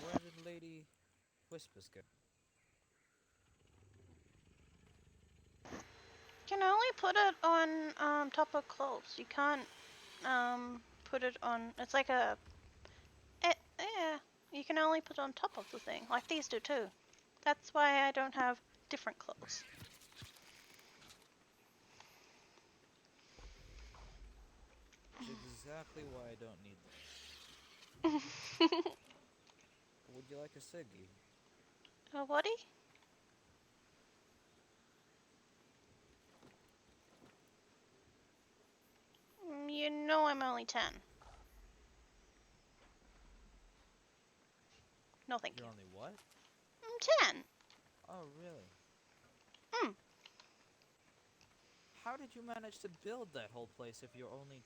Where did Lady Whispers go? You can only put it on top of clothes. You can't put it on. It's like a. Yeah. You can only put it on top of the thing, like these do too. That's why I don't have different clothes. Which is exactly why I don't need them. Would you like a ciggy? A whaty? You know I'm only 10. No, thank You're you. only what? I'm 10. Oh, really? Hmm. How did you manage to build that whole place if you're only...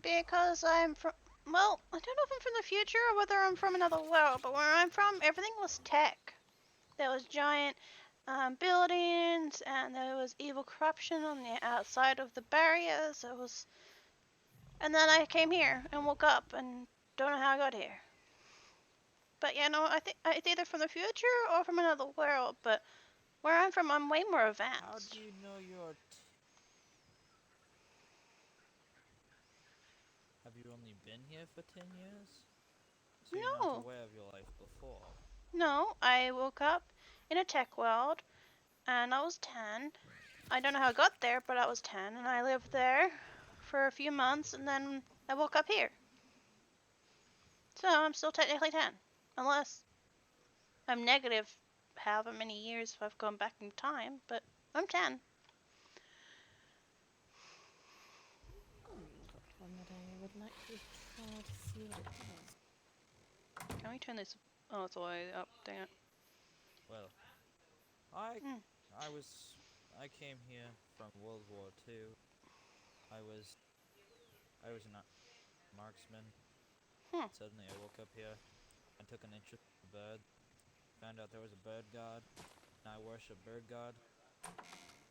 Because I'm from. Well, I don't know if I'm from the future or whether I'm from another world, but where I'm from, everything was tech. There was giant buildings, and there was evil corruption on the outside of the barriers. It was. And then I came here and woke up and don't know how I got here. But yeah, no, I think it's either from the future or from another world. But where I'm from, I'm way more advanced. How do you know you're... Have you only been here for 10 years? So you're No. not aware of your life before. No, I woke up in a tech world, and I was 10. I don't know how I got there, but I was 10, and I lived there for a few months, and then I woke up here. So I'm still technically 10, unless I'm negative however many years I've gone back in time, but I'm 10. would like to try to see what it does. Can we turn this? Oh, it's all the way up. Dang it. Well, I Hmm. I came here from World War II. I was I was a marksman. Hmm. Suddenly I woke up here and took an interest in the bird. Found out there was a bird god, and I worship bird god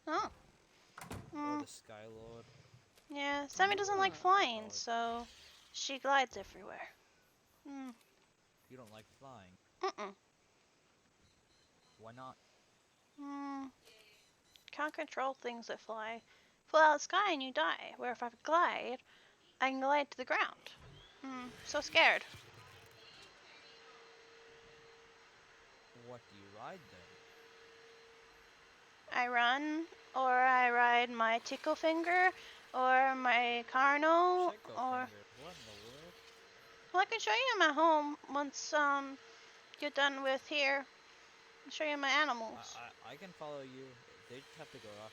Oh. or Hmm. the Sky Lord. Yeah. Sammy doesn't like Ah. flying, Call it. so she glides everywhere. Hmm. You don't like flying. Mm-mm. Why not? Hmm. Can't control things that fly. Fly out of the sky and you die. Where if I glide, I can glide to the ground. Hmm. So scared. What do you ride then? I run, or I ride my tickle finger, or my carno, Chickle or finger. What in the world? well, I can show you my home once you're done with here. I'll show you my animals. I can follow you. They just have to go up.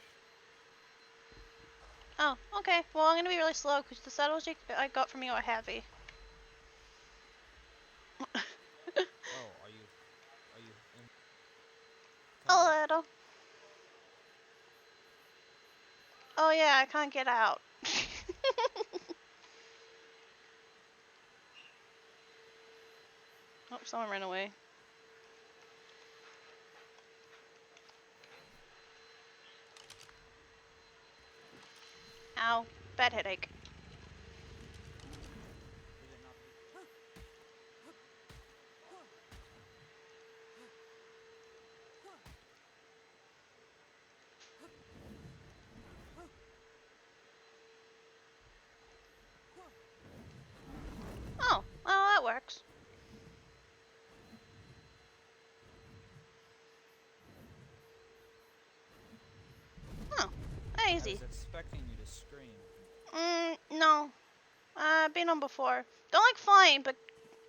Oh, okay. Well, I'm gonna be really slow because the saddles I got from you are heavy. Oh, are you in A kind of little. Oh yeah, I can't get out. Oh, someone ran away. Ow, bad headache. Did it not be? Oh, well that works. Oh, I easy. was expecting you to scream. No. I've been on before. Don't like flying, but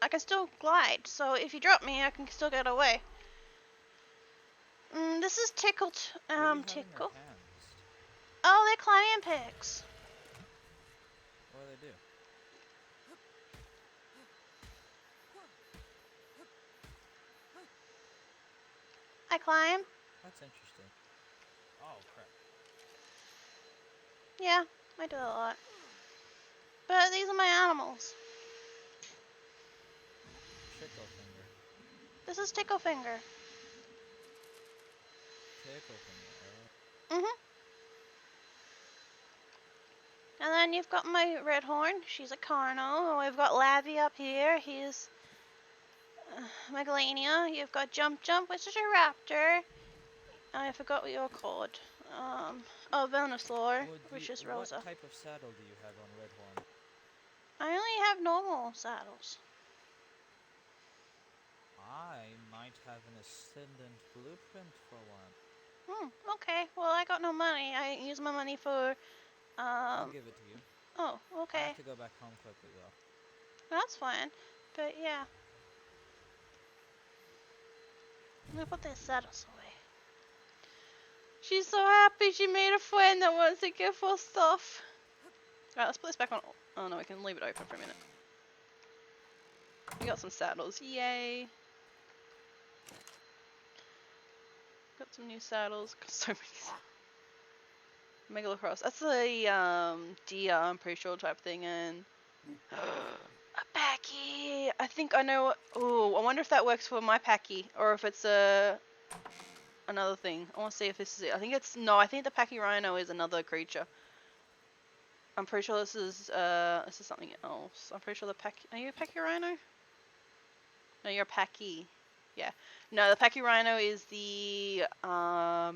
I can still glide. So if you drop me, I can still get away. This is tickled. What do you have in your Tickle. hands? Oh, they're climbing picks. What do they do? I climb. That's interesting. Oh crap! Yeah, I do a lot. But these are my animals. Chickle finger. This is Tickle Finger. Tickle finger. Mhm. And then you've got my red horn. She's a Carno. We've got Lavi up here. He's Megalania. You've got Jump Jump, which is a raptor. I forgot what you're called. Oh, Venusaur, which is What Rosa. type of saddle do you have on Redhorn? I only have normal saddles. I might have an ascendant blueprint for one. Okay. Well, I got no money. I use my money for, I'll give it to you. oh, I okay. have to go back home quickly though. That's fine. But yeah. I'm gonna put their saddles away. She's so happy she made a friend that wants to give her stuff. Alright, let's put this back on. Oh no, we can leave it open for a minute. We got some saddles. Yay. Got some new saddles. Got so many. Megalocross. That's the deer, I'm pretty sure, type thing. And a packy. I think I know. Oh, I wonder if that works for my packy or if it's another thing. I want to see if this is it. I think it's no. I think the packy rhino is another creature. I'm pretty sure this is something else. I'm pretty sure the packy. Are you a packy rhino? No, you're a packy. Yeah. No, the packy rhino is the I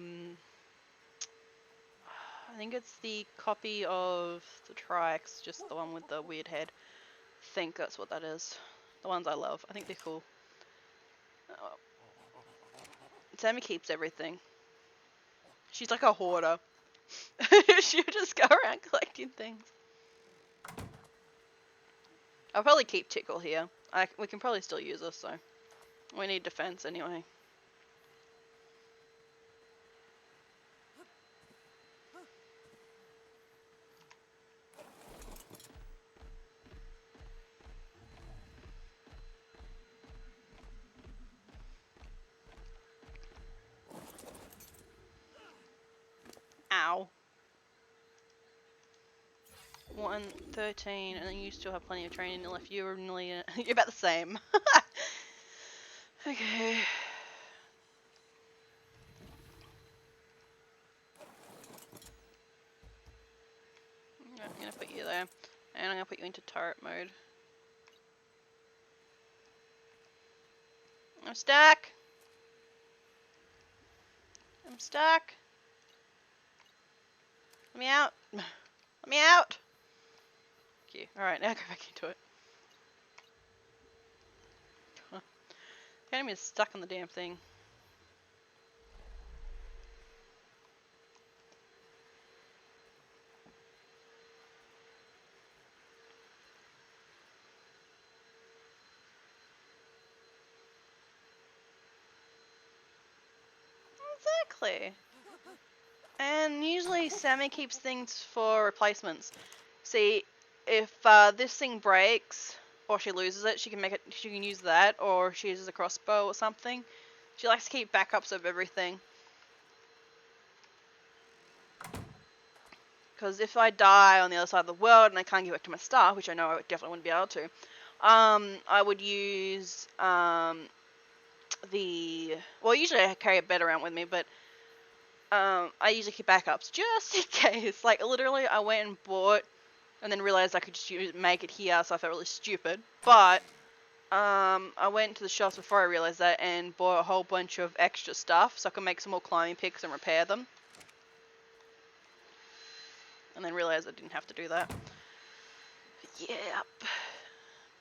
think it's the copy of the Trix, just the one with the weird head. I think that's what that is. The ones I love. I think they're cool. Oh. Sammy keeps everything. She's like a hoarder. She'll just go around collecting things. I'll probably keep Tickle here. We can probably still use her, so we need defense anyway. 1, 13, and then you still have plenty of training left. You're nearly, you're about the same. Okay. Yeah, I'm gonna put you there, and I'm gonna put you into turret mode. I'm stuck. I'm stuck. Let me out. Let me out. Okay. All right, now go back into it. Huh. The enemy is stuck on the damn thing. Exactly. And usually Sammy keeps things for replacements. See, if this thing breaks or she loses it, she can make it. She can use that, or she uses a crossbow or something. She likes to keep backups of everything. Because if I die on the other side of the world and I can't get back to my stuff, which I know I definitely wouldn't be able to, I would use well, usually I carry a bed around with me, but I usually keep backups just in case. Like literally, I went and bought, and then realized I could just make it here, so I felt really stupid. But I went to the shops before I realized that and bought a whole bunch of extra stuff so I could make some more climbing picks and repair them. And then realized I didn't have to do that. Yep.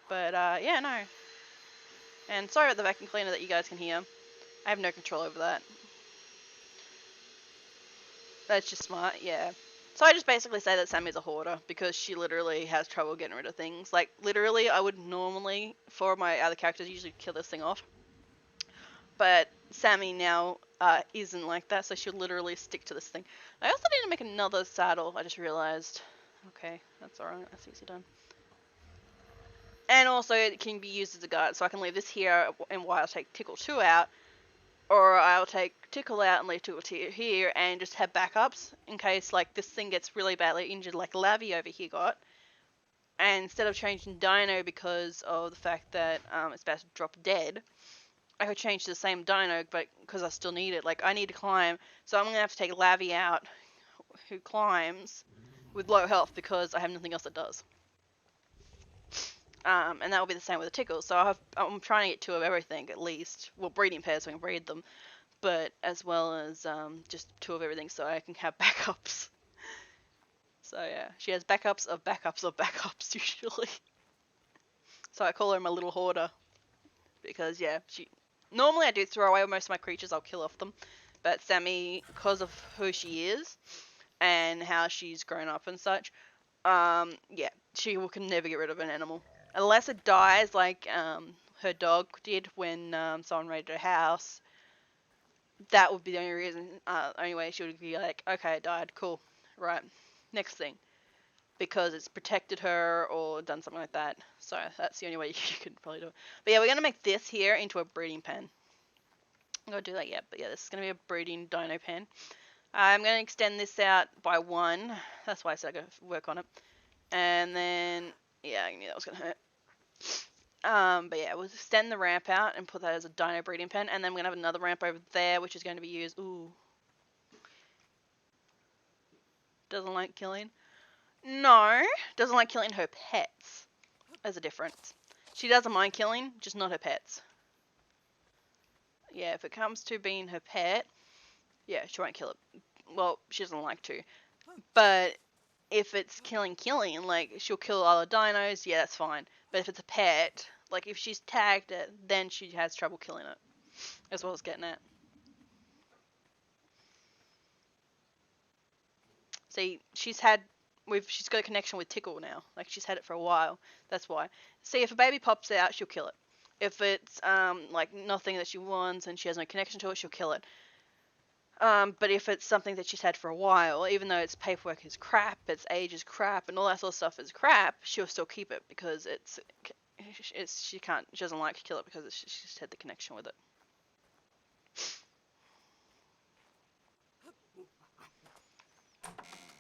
But yeah, no. And sorry about the vacuum cleaner that you guys can hear. I have no control over that. That's just smart, yeah. So I just basically say that Sammy's a hoarder because she literally has trouble getting rid of things. Like, literally, I would normally, for my other characters, usually kill this thing off. But Sammy now isn't like that, so she'll literally stick to this thing. I also need to make another saddle, I just realized. Okay, that's alright, that's easy done. And also, it can be used as a guard, so I can leave this here, and while I'll take Tickle 2 out, or I'll take Tickle out and leave Tickle 2 here, and just have backups, in case, like, this thing gets really badly injured, like Lavi over here got. And instead of changing Dino because of the fact that it's about to drop dead, I could change to the same Dino, but because I still need it. Like, I need to climb, so I'm going to have to take Lavi out, who climbs, with low health, because I have nothing else that does. And that will be the same with the Tickles. So I'm trying to get 2 of everything, at least. Well, breeding pairs, so I can breed them. But as well as just 2 of everything, so I can have backups. So yeah, she has backups of backups of backups, usually. So I call her my little hoarder. Because, yeah, normally I do throw away most of my creatures, I'll kill off them. But Sammy, because of who she is, and how she's grown up and such, yeah, she can never get rid of an animal. Unless it dies, like her dog did when someone raided her house. That would be the only reason, only way she would be like, okay, it died, cool, right, next thing. Because it's protected her or done something like that. So that's the only way you could probably do it. But yeah, we're going to make this here into a breeding pen. I'm going to do that yet, but yeah, this is going to be a breeding dino pen. I'm going to extend this out by 1. That's why I said I got to work on it. And then, yeah, I knew that was going to hurt. But yeah, we'll extend the ramp out and put that as a dino breeding pen. And then we're going to have another ramp over there, which is going to be used... Ooh. Doesn't like killing. No, doesn't like killing her pets. There's a difference. She doesn't mind killing, just not her pets. Yeah, if it comes to being her pet, yeah, she won't kill it. Well, she doesn't like to. But if it's killing, like, she'll kill other dinos, yeah, that's fine. But if it's a pet, like, if she's tagged it, then she has trouble killing it. As well as getting it. See, she's got a connection with Tickle now. Like, she's had it for a while. That's why. See, if a baby pops out, she'll kill it. If it's, like, nothing that she wants and she has no connection to it, she'll kill it. But if it's something that she's had for a while, even though its paperwork is crap, its age is crap, and all that sort of stuff is crap, she'll still keep it because she doesn't like to kill it because she's had the connection with it.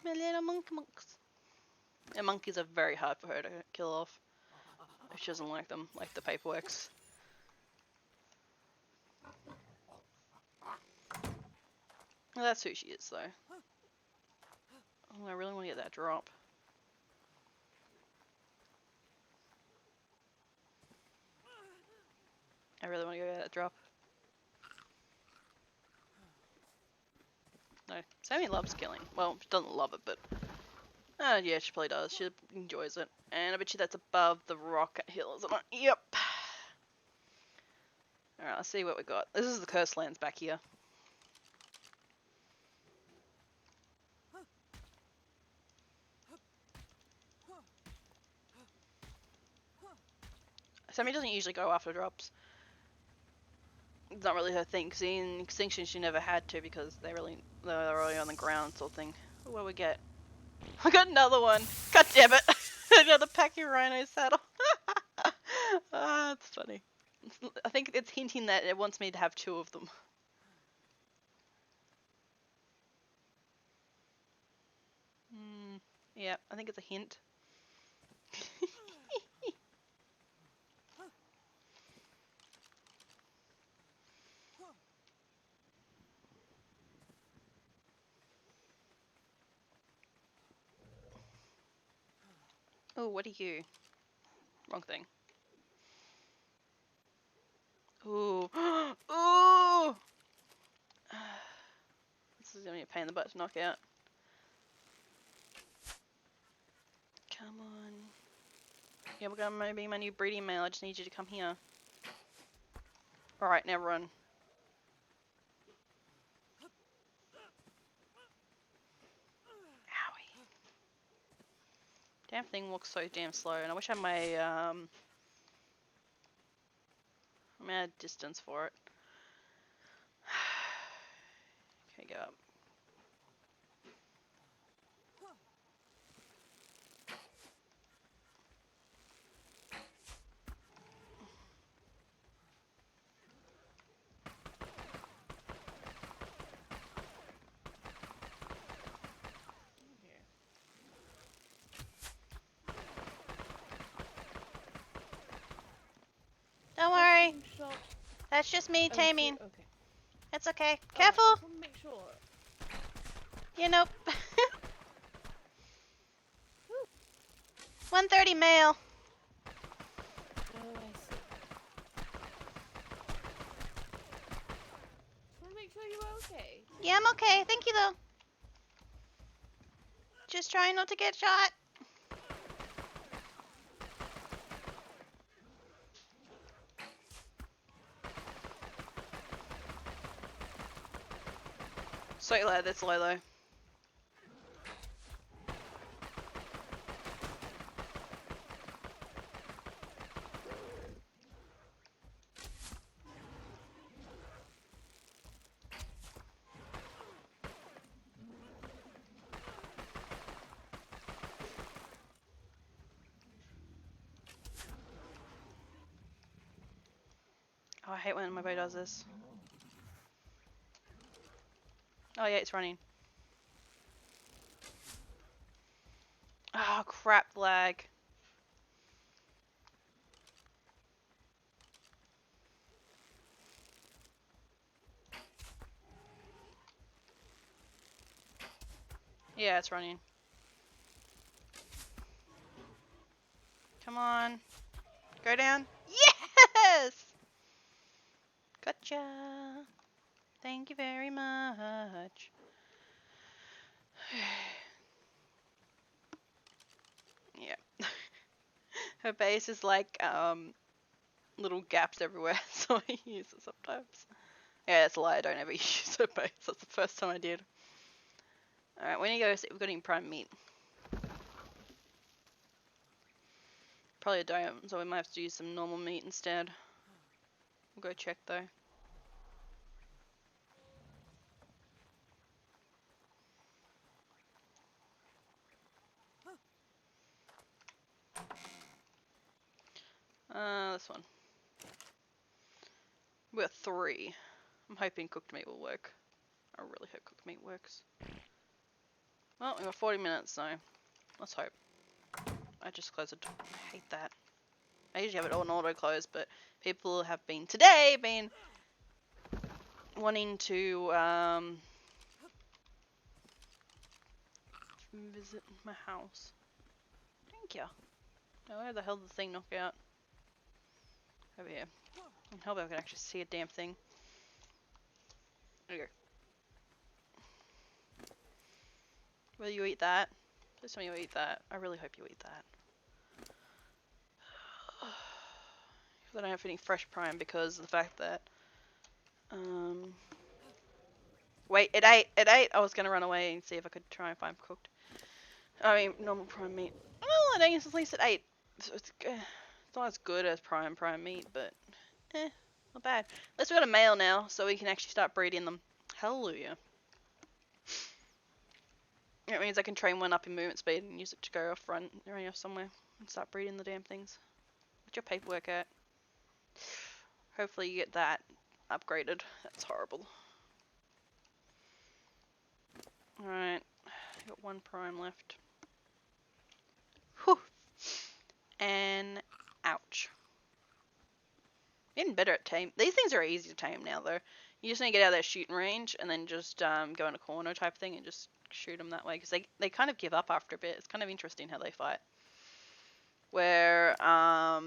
My little monks. And monkeys are very hard for her to kill off. If she doesn't like them, like the paperworks. Well, that's who she is, though. Oh, I really want to get that drop. I really want to get that drop. No, Sammy loves killing. Well, she doesn't love it, but... yeah, she probably does. She enjoys it. And I bet you that's above the rock hill, isn't it? Yep. Alright, let's see what we got. This is the cursed lands back here. Sammy doesn't usually go after drops. It's not really her thing, because in Extinction she never had to because they're really on the ground sort of thing. What do we get? I got another one! God damn it! Another packing rhino saddle. Ah, that's funny. I think it's hinting that it wants me to have 2 of them. Yeah, I think it's a hint. Oh, what are you? Wrong thing. Ooh. Ooh! This is gonna be a pain in the butt to knock out. Come on. Yeah, we're gonna be my new breeding male. I just need you to come here. Alright, now run. Owie. Damn thing walks so damn slow, and I wish I had my, I'm out of distance for it. Okay, go up. Don't worry, Shot. that's just me Oh, taming. Okay. It's okay. Oh, Careful! I just want to make sure. You know. 130 male. Oh, I see. Just want to make sure you were okay. Yeah, I'm okay. Thank you, though. Just trying not to get shot. So low, that's low though. Oh, I hate when my bow does this. Oh yeah, it's running. Oh crap, lag. Yeah, it's running. Come on. Go down. Yes! Gotcha. Thank you very much. Yeah. Her base is like, little gaps everywhere, so I use it sometimes. Yeah, that's a lie, I don't ever use her base. That's the first time I did. Alright, we need to go see if we've got any prime meat. Probably don't, so we might have to use some normal meat instead. We'll go check though. This one. We're 3. I'm hoping cooked meat will work. I really hope cooked meat works. Well, we got 40 minutes, so let's hope. I just closed the door. I hate that. I usually have it on auto close, but people have been today wanting to visit my house. Thank you. Now where the hell did the thing knock out? Over here. I hope I can actually see a damn thing. There you go. Will you eat that? Please tell me you eat that. I really hope you eat that. I don't have any fresh prime because of the fact that wait, it ate. It ate. I was gonna run away and see if I could try and find cooked. I mean, normal prime meat. Well, it ate. At least it ate. So it's not as good as prime meat, but not bad. At least we got a male now, so we can actually start breeding them. Hallelujah. It means I can train one up in movement speed and use it to go off front, running off somewhere, and start breeding the damn things. What's your paperwork at? Hopefully you get that upgraded. That's horrible. Alright, I got one prime left. Whew. And ouch. Getting better at tame. These things are easy to tame now though. You just need to get out of their shooting range and then just go in a corner type thing and just shoot them that way, because they kind of give up after a bit. It's kind of interesting how they fight. Where yeah,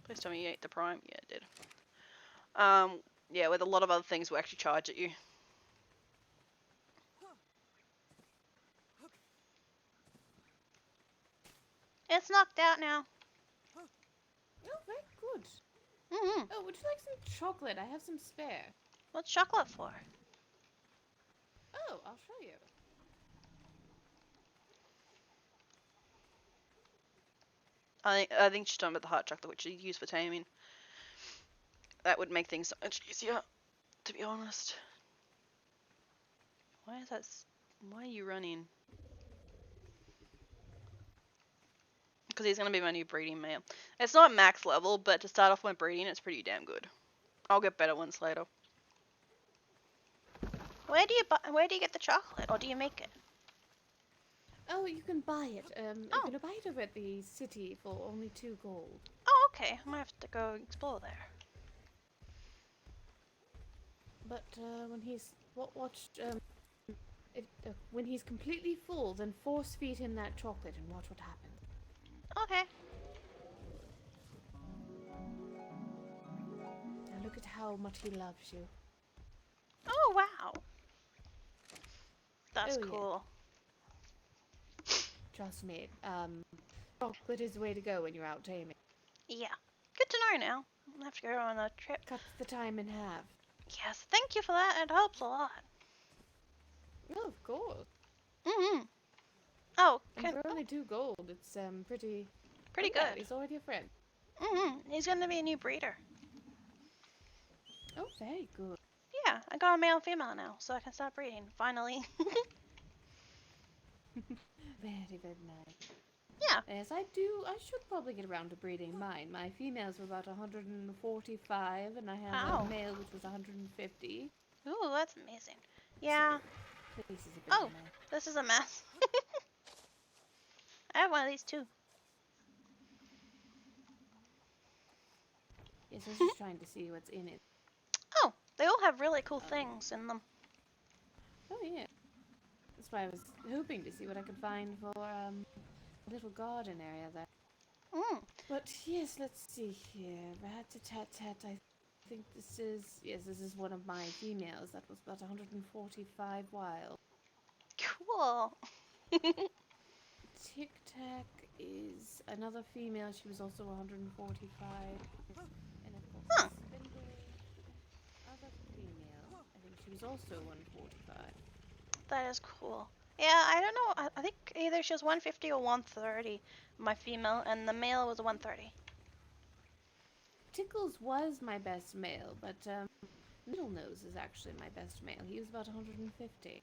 please tell me you ate the prime. Yeah, it did. Yeah, with a lot of other things will actually charge at you. It's knocked out now. Oh, very good. Mm-hmm. Oh, would you like some chocolate? I have some spare. What's chocolate for? Oh, I'll show you. I think she's talking about the hot chocolate, which you use for taming. That would make things so much easier, to be honest. Why is that? Why are you running? Because he's gonna be my new breeding male. It's not max level, but to start off my breeding, it's pretty damn good. I'll get better ones later. Where do you get the chocolate, or do you make it? Oh, you can buy it. You Oh. can buy it over at the city for only 2 gold. Oh, okay. I might have to go explore there. But when he's when he's completely full, then force feed him that chocolate and watch what happens. Okay. Now look at how much he loves you. Oh wow. That's Oh, yeah. cool. Trust me. Chocolate is the way to go when you're out taming. Yeah. Good to know now. I'll have to go on a trip. Cuts the time in half. Yes, thank you for that. It helps a lot. Oh, of course. Mm-hmm. Oh, And for only 2 gold, it's pretty pretty yeah, good. he's already a friend. Mm-hmm. He's gonna be a new breeder. Oh, very good. Yeah, I got a male and female now, so I can start breeding, finally. Very, very nice. Yeah. Yes, I should probably get around to breeding mine. My females were about 145, and I have Wow. a male which was 150. Ooh, that's amazing. Yeah. This is a bit Oh. of a mess. This is a mess. I have one of these too. Yes, I was just trying to see what's in it. Oh, they all have really cool things in them. Oh, yeah. That's why I was hoping to see what I could find for a little garden area there. Mm. But yes, let's see here. Rat-a-tat-tat, I think this is one of my females. That was about 145 wild. Cool. Tic-Tac is another female. She was also 145. And of course, Huh. Spindle, other female. I think she was also 145. That is cool. Yeah, I don't know. I think either she was 150 or 130, my female, and the male was 130. Tickles was my best male, but Middle Nose is actually my best male. He was about 150.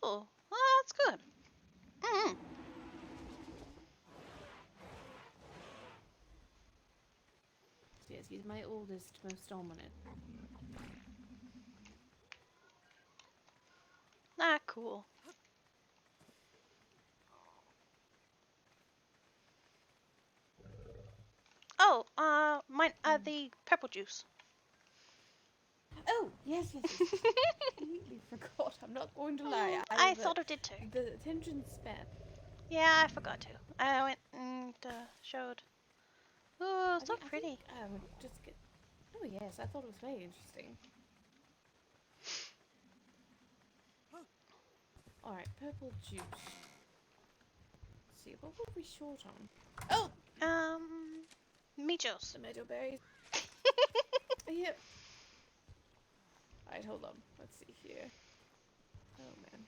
Oh, well, that's good. Mm-hmm. Yes, he's my oldest, most dominant. Ah, cool. Oh, the purple juice. Oh, yes, yes, yes. Completely forgot. I'm not going to lie. I thought I did too. The attention span. Yeah, I forgot to. I went and showed. Oh, so I pretty. think I would just get. Oh yes, I thought it was very interesting. All right, purple juice. Let's see, what were we short on? Oh, Michos. the meadow berries. Yep. All right, hold on. Let's see here. Oh man.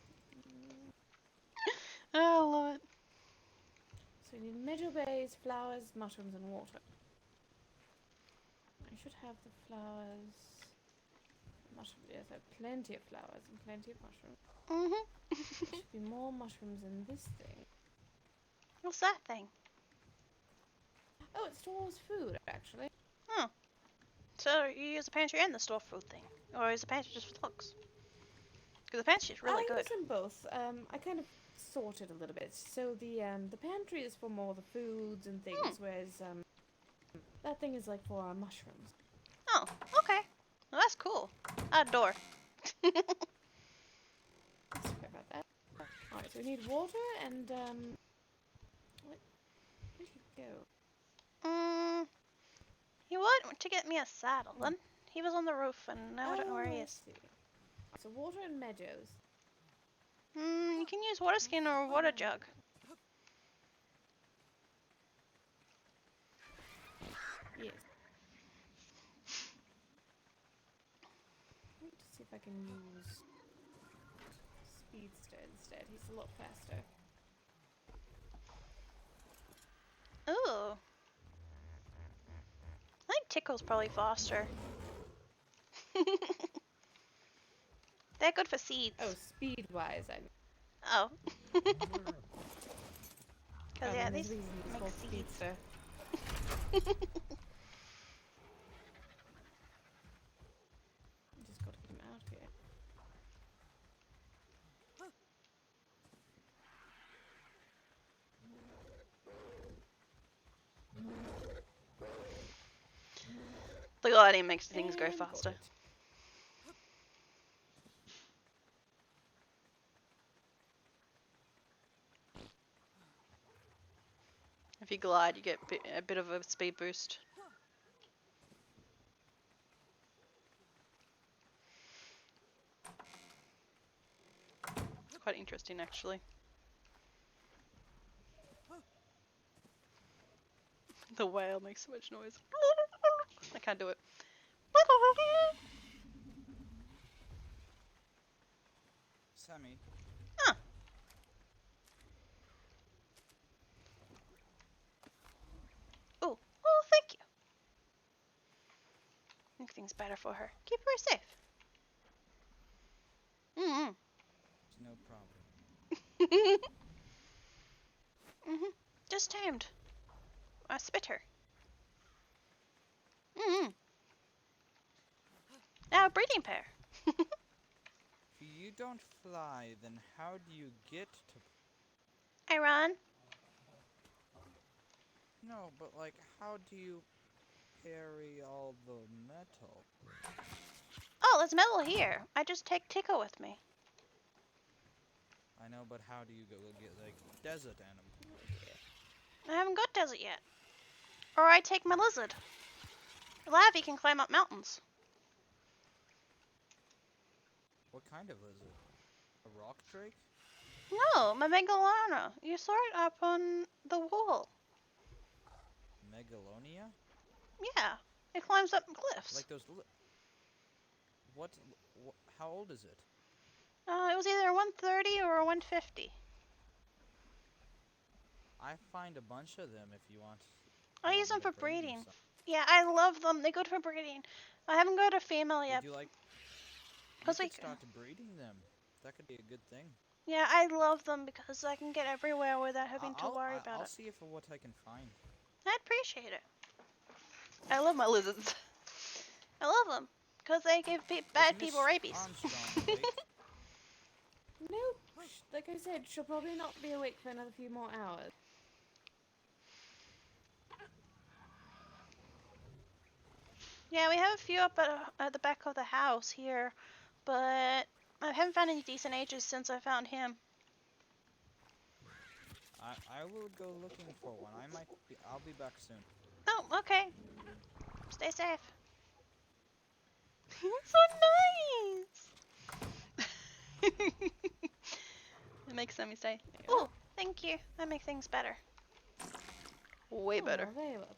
I love it. So we need meadow berries, flowers, mushrooms, and water. I should have the flowers. Mushrooms. Yes, I have plenty of flowers and plenty of mushrooms. Mhm. There should be more mushrooms in this thing. What's that thing? Oh, it stores food actually. Oh. So you use the pantry and the store food thing, or is the pantry just for looks? Because the pantry's really I good. use them both. I kind of sort it a little bit. So the pantry is for more the foods and things, whereas that thing is like for our mushrooms. Oh, okay. Well, that's cool. Outdoor. Sorry about that. Alright, so we need water and where'd he go? He would to get me a saddle, then he was on the roof, and now I don't know where he I is. see. So water and meadows. You can use water skin or water jug. Yes. Let me just see if I can use Speedster instead. He's a lot faster. Ooh. I think Tickle's probably faster. They're good for seeds. Oh, speed-wise, I mean. Oh. Because yeah, there's these a reason it's make called seeds. Speedster. Just gotta get him out here. The gliding makes things go And got faster. it. If you glide, you get a bit of a speed boost. It's quite interesting, actually. The whale makes so much noise. I can't do it. Sammy, Huh. Oh, thank you. Make things better for her. Keep her safe. it's no problem. Just tamed. A spitter. Now a breeding pair. If you don't fly, then how do you get to... I run. No, but like, how do you carry all the metal? Oh, there's metal here. I just take Tickle with me. I know, but how do you go get, like, desert animals? I haven't got desert yet. Or I take my lizard. Lavi can climb up mountains. What kind of lizard? A rock drake? No, my Megalana. You saw it up on the wall. Megalonia? Yeah, it climbs up cliffs. Like those what, how old is it? It was either a 130 or a 150. I find a bunch of them if you want. I you use want them me for to breed you breeding. some. Yeah, I love them. They're good for breeding. I haven't got a female yet. Would you like... You Cause could start breeding them. That could be a good thing. yeah, I love them because I can get everywhere without having to worry about I'll it. see if what I can find. I'd appreciate it. I love my lizards. I love them because they give bad Miss people rabies. Armstrong awake? No, like I said, she'll probably not be awake for another few more hours. Yeah, we have a few up at the back of the house here, but I haven't found any decent ages since I found him. I will go looking for one. I'll be back soon. Oh, okay. Stay safe. So nice! It makes Sammy stay. Oh, thank you. That makes things better. Way better. Oh, very welcome.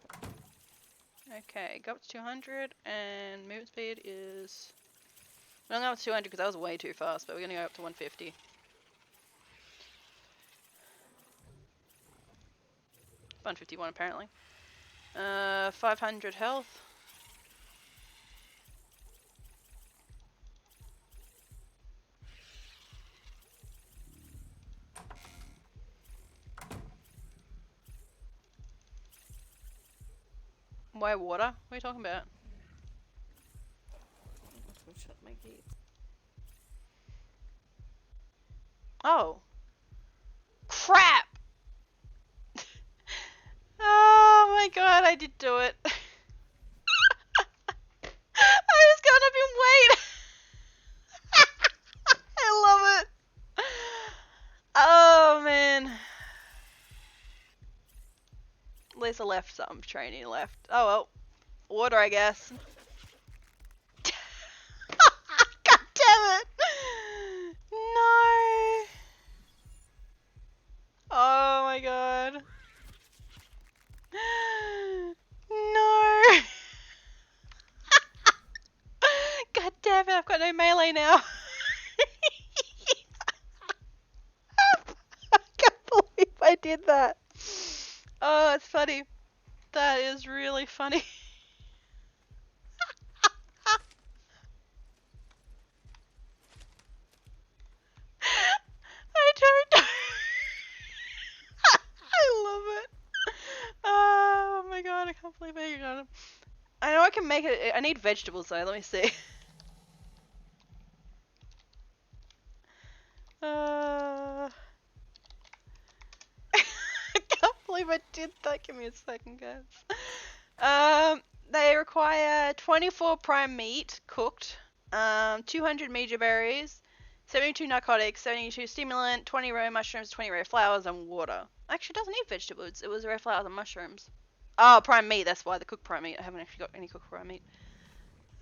Okay, go up to 200, and movement speed is... We don't go up to 200 because that was way too fast, but we're gonna go up to 150. 151 apparently. 500 health. Why water? What are you talking about? I'll shut my gate. Oh. Crap! Oh my god, I did do it. I was going up in weight. I love it. Oh man. Lisa left some training left. Oh well. Water, I guess. God damn it. No. Oh my god. No. God damn it, I've got no melee now. I can't believe I did that. Oh, it's funny. That is really funny. I don't know. I love it. Oh my god, I can't believe I got him. I know I can make it. I need vegetables though, let me see. I can't believe I did that. Give me a second, guys. They require 24 prime meat cooked, 200 meja berries, 72 narcotics, 72 stimulant, 20 rare mushrooms, 20 rare flowers, and water. Actually, it doesn't need vegetables. It was rare flowers and mushrooms. Oh, prime meat. That's why the cooked prime meat. I haven't actually got any cooked prime meat.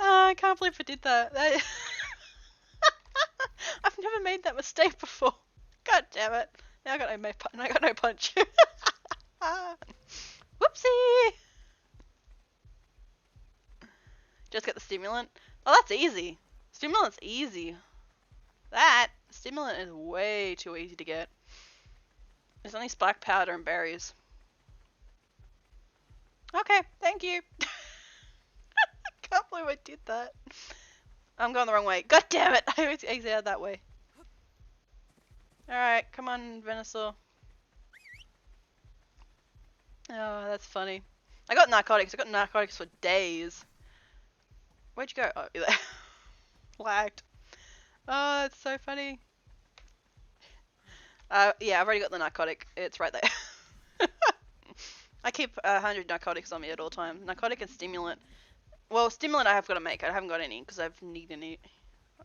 I can't believe I did that. I've never made that mistake before. God damn it. Now I got no punch. Whoopsie. Just get the stimulant. Oh, that's easy. Stimulant's easy. Stimulant is way too easy to get. There's only spark powder and berries. Okay, thank you. Can't believe I did that. I'm going the wrong way. God damn it! I always exit out that way. Alright, come on, Venusaur. Oh, that's funny. I got narcotics. I got narcotics for days. Where'd you go? Oh, you're there. Lagged. Oh, that's so funny. Yeah, I've already got the narcotic. It's right there. I keep 100 narcotics on me at all times. Narcotic and stimulant. Well, stimulant I have got to make. I haven't got any because I've need any.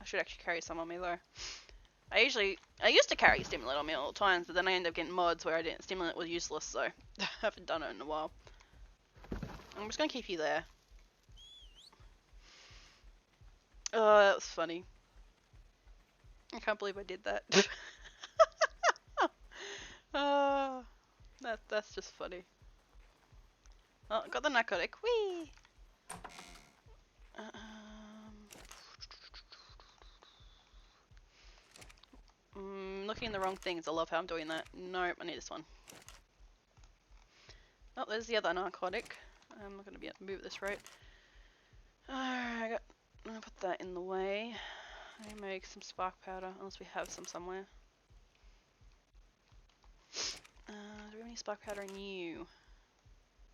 I should actually carry some on me though. I used to carry stimulant on me all the times, but then I ended up getting mods where stimulant was useless, so I haven't done it in a while. I'm just gonna keep you there. Oh, that was funny. I can't believe I did that. Oh, that's just funny. Oh, got the narcotic. Whee! Looking in the wrong things. I love how I'm doing that. Nope, I need this one. Oh, there's the other narcotic. I'm not going to be able to move at this rate. Alright, I'm going to put that in the way. I need to make some spark powder, unless we have some somewhere. Do we have any spark powder in you?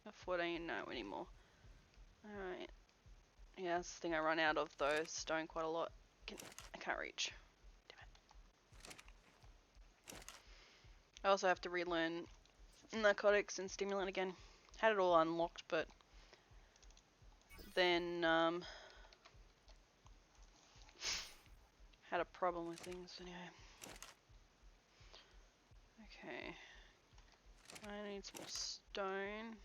Got 14, no anymore. Alright. Yeah, that's the thing I run out of though, stone quite a lot. I can't reach. I also have to relearn narcotics and stimulant again. Had it all unlocked, but then had a problem with things anyway. Okay. I need some more stone.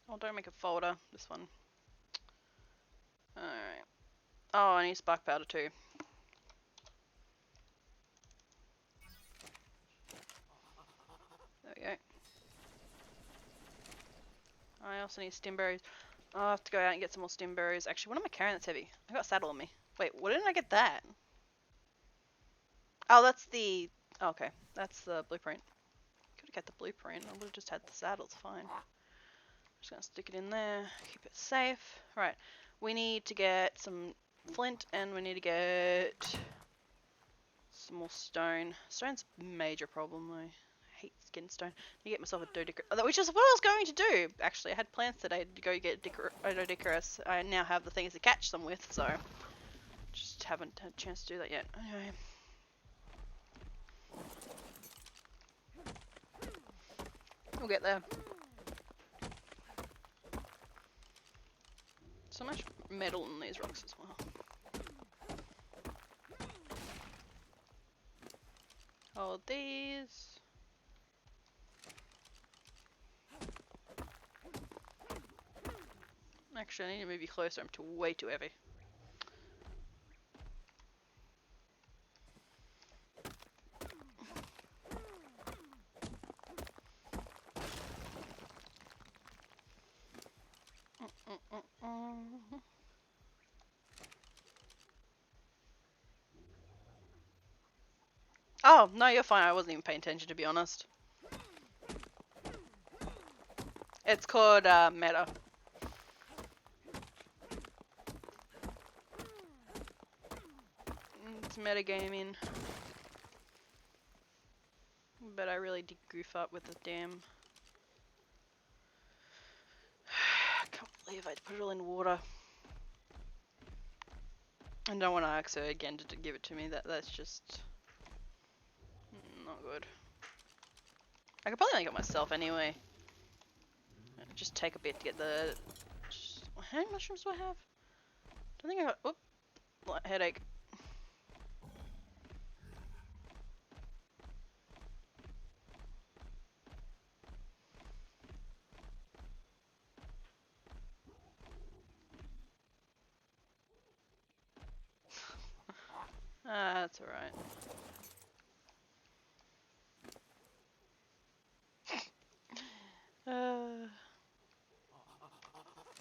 Oh, don't make a folder. This one. Alright. Oh, I need spark powder too. There we go. I also need stimberries. I'll have to go out and get some more stimberries. Actually, what am I carrying that's heavy? I got a saddle on me. Wait, why didn't I get that? Oh, that's the... Oh, okay, that's the blueprint. Could have got the blueprint. I would have just had the saddle. It's fine. Just gonna stick it in there. Keep it safe. Right. We need to get some flint and we need to get some more stone. Stone's a major problem though. I hate getting stone. I get myself a doedicurus, which is what I was going to do. Actually, I had plans today to go get a doedicurus. I now have the things to catch them with, so just haven't had a chance to do that yet. Anyway. We'll get there. So much metal in these rocks as well. Hold these. Actually, I need to move you closer. I'm way too heavy. Oh, no, you're fine. I wasn't even paying attention, to be honest. It's called meta. It's metagaming. But I really did goof up with the damn... I can't believe I put it all in water. I don't want to ask her again to give it to me. That's just... not good. I could probably make it myself anyway. It'd just take a bit to get the... How many mushrooms do I have? I think I got... Oop! Headache. That's alright.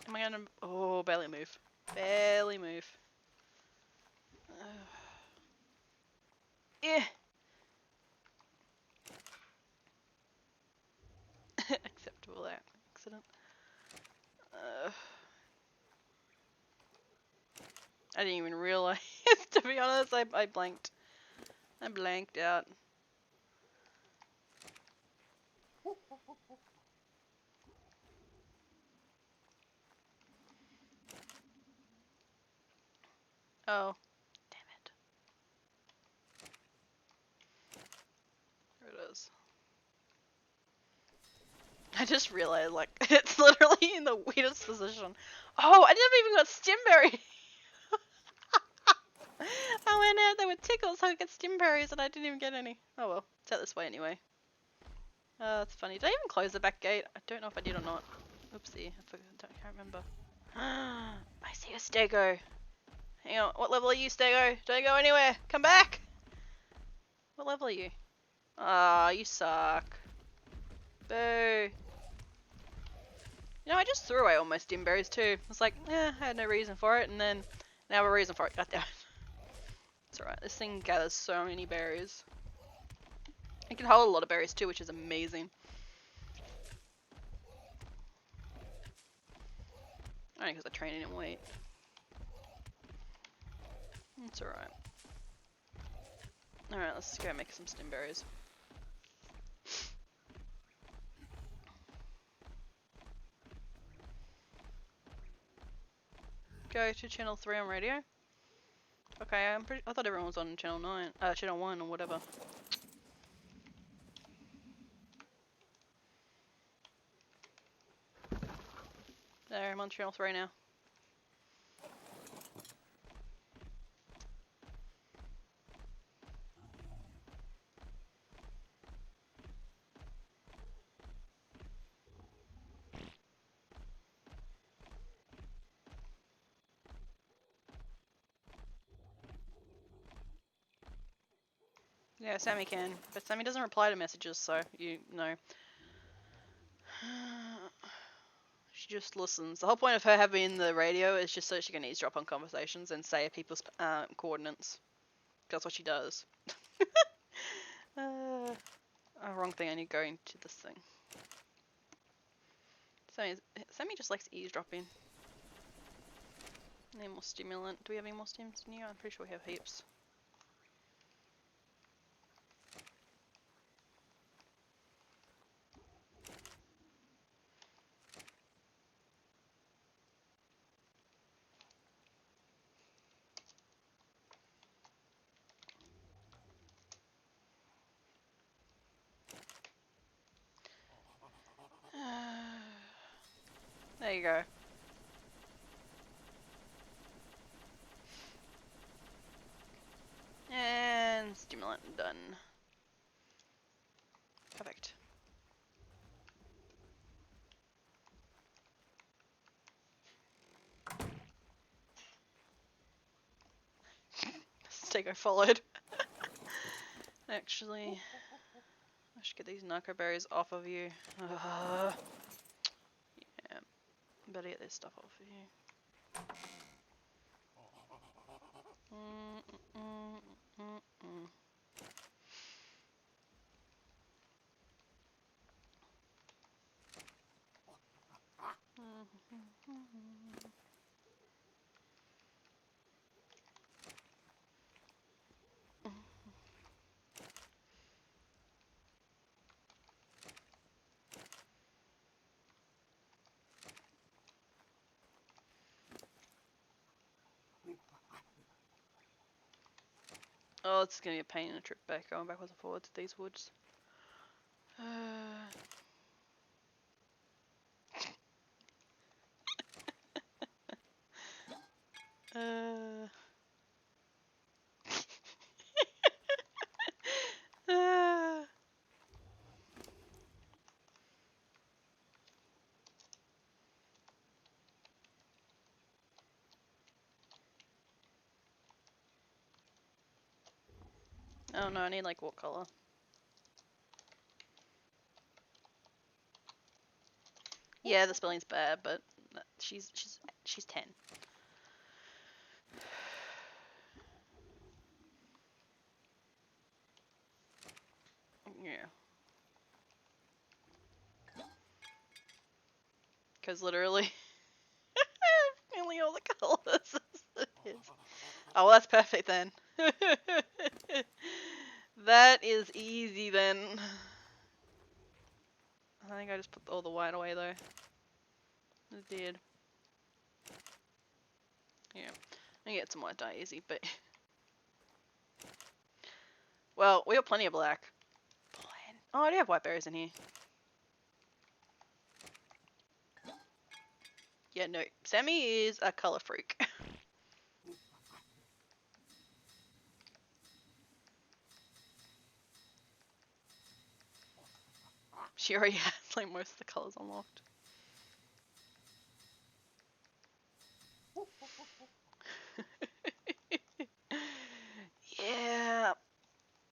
Am I gonna... Oh, barely move. Barely move. Yeah. Acceptable accident. I didn't even realize, to be honest, I blanked. I blanked out. Oh, damn it. There it is. I just realized, like, it's literally in the weirdest position. Oh, I never even got stimberry! I went out there with tickles so I could get stimberries and I didn't even get any. Oh well, it's out this way anyway. That's funny. Did I even close the back gate? I don't know if I did or not. Oopsie, I can't remember. I see a stego. Hang on, what level are you, stego? Don't go anywhere. Come back! What level are you? Ah, you suck. Boo. You know, I just threw away all my stimberries too. I was like, I had no reason for it, and then now I have a reason for it. God damn it. It's alright, this thing gathers so many berries. It can hold a lot of berries too, which is amazing. Only because I train in weight. It's alright. Alright, let's go make some stimberries. Go to channel 3 on radio. Okay, I thought everyone was on channel 9, channel 1 or whatever. There, I'm on channel 3 now. Yeah, Sammy can, but Sammy doesn't reply to messages, so you know. She just listens. The whole point of her having the radio is just so she can eavesdrop on conversations and say people's coordinates. That's what she does. Oh, wrong thing. I need to go into this thing. Sammy just likes eavesdropping. Need more stimulant. Do we have any more stims in here? I'm pretty sure we have heaps. There you go. And stimulant done. Perfect. Mistake I followed. Actually, I should get these narco berries off of you. Yeah, better get this stuff off of you. Oh, it's gonna be a pain in a trip back, going backwards and forwards to these woods. Oh no, I need like what color? Yeah, the spelling's bad, but she's 10. Yeah. Because literally, nearly all the colors. Oh, well, that's perfect then. That is easy then. I think I just put all the white away though. I did. Yeah. I can get some white dye easy, but... Well, we got plenty of black. Oh, I do have white berries in here. Yeah, no. Sammy is a color freak. She already has like most of the colors unlocked. Yeah,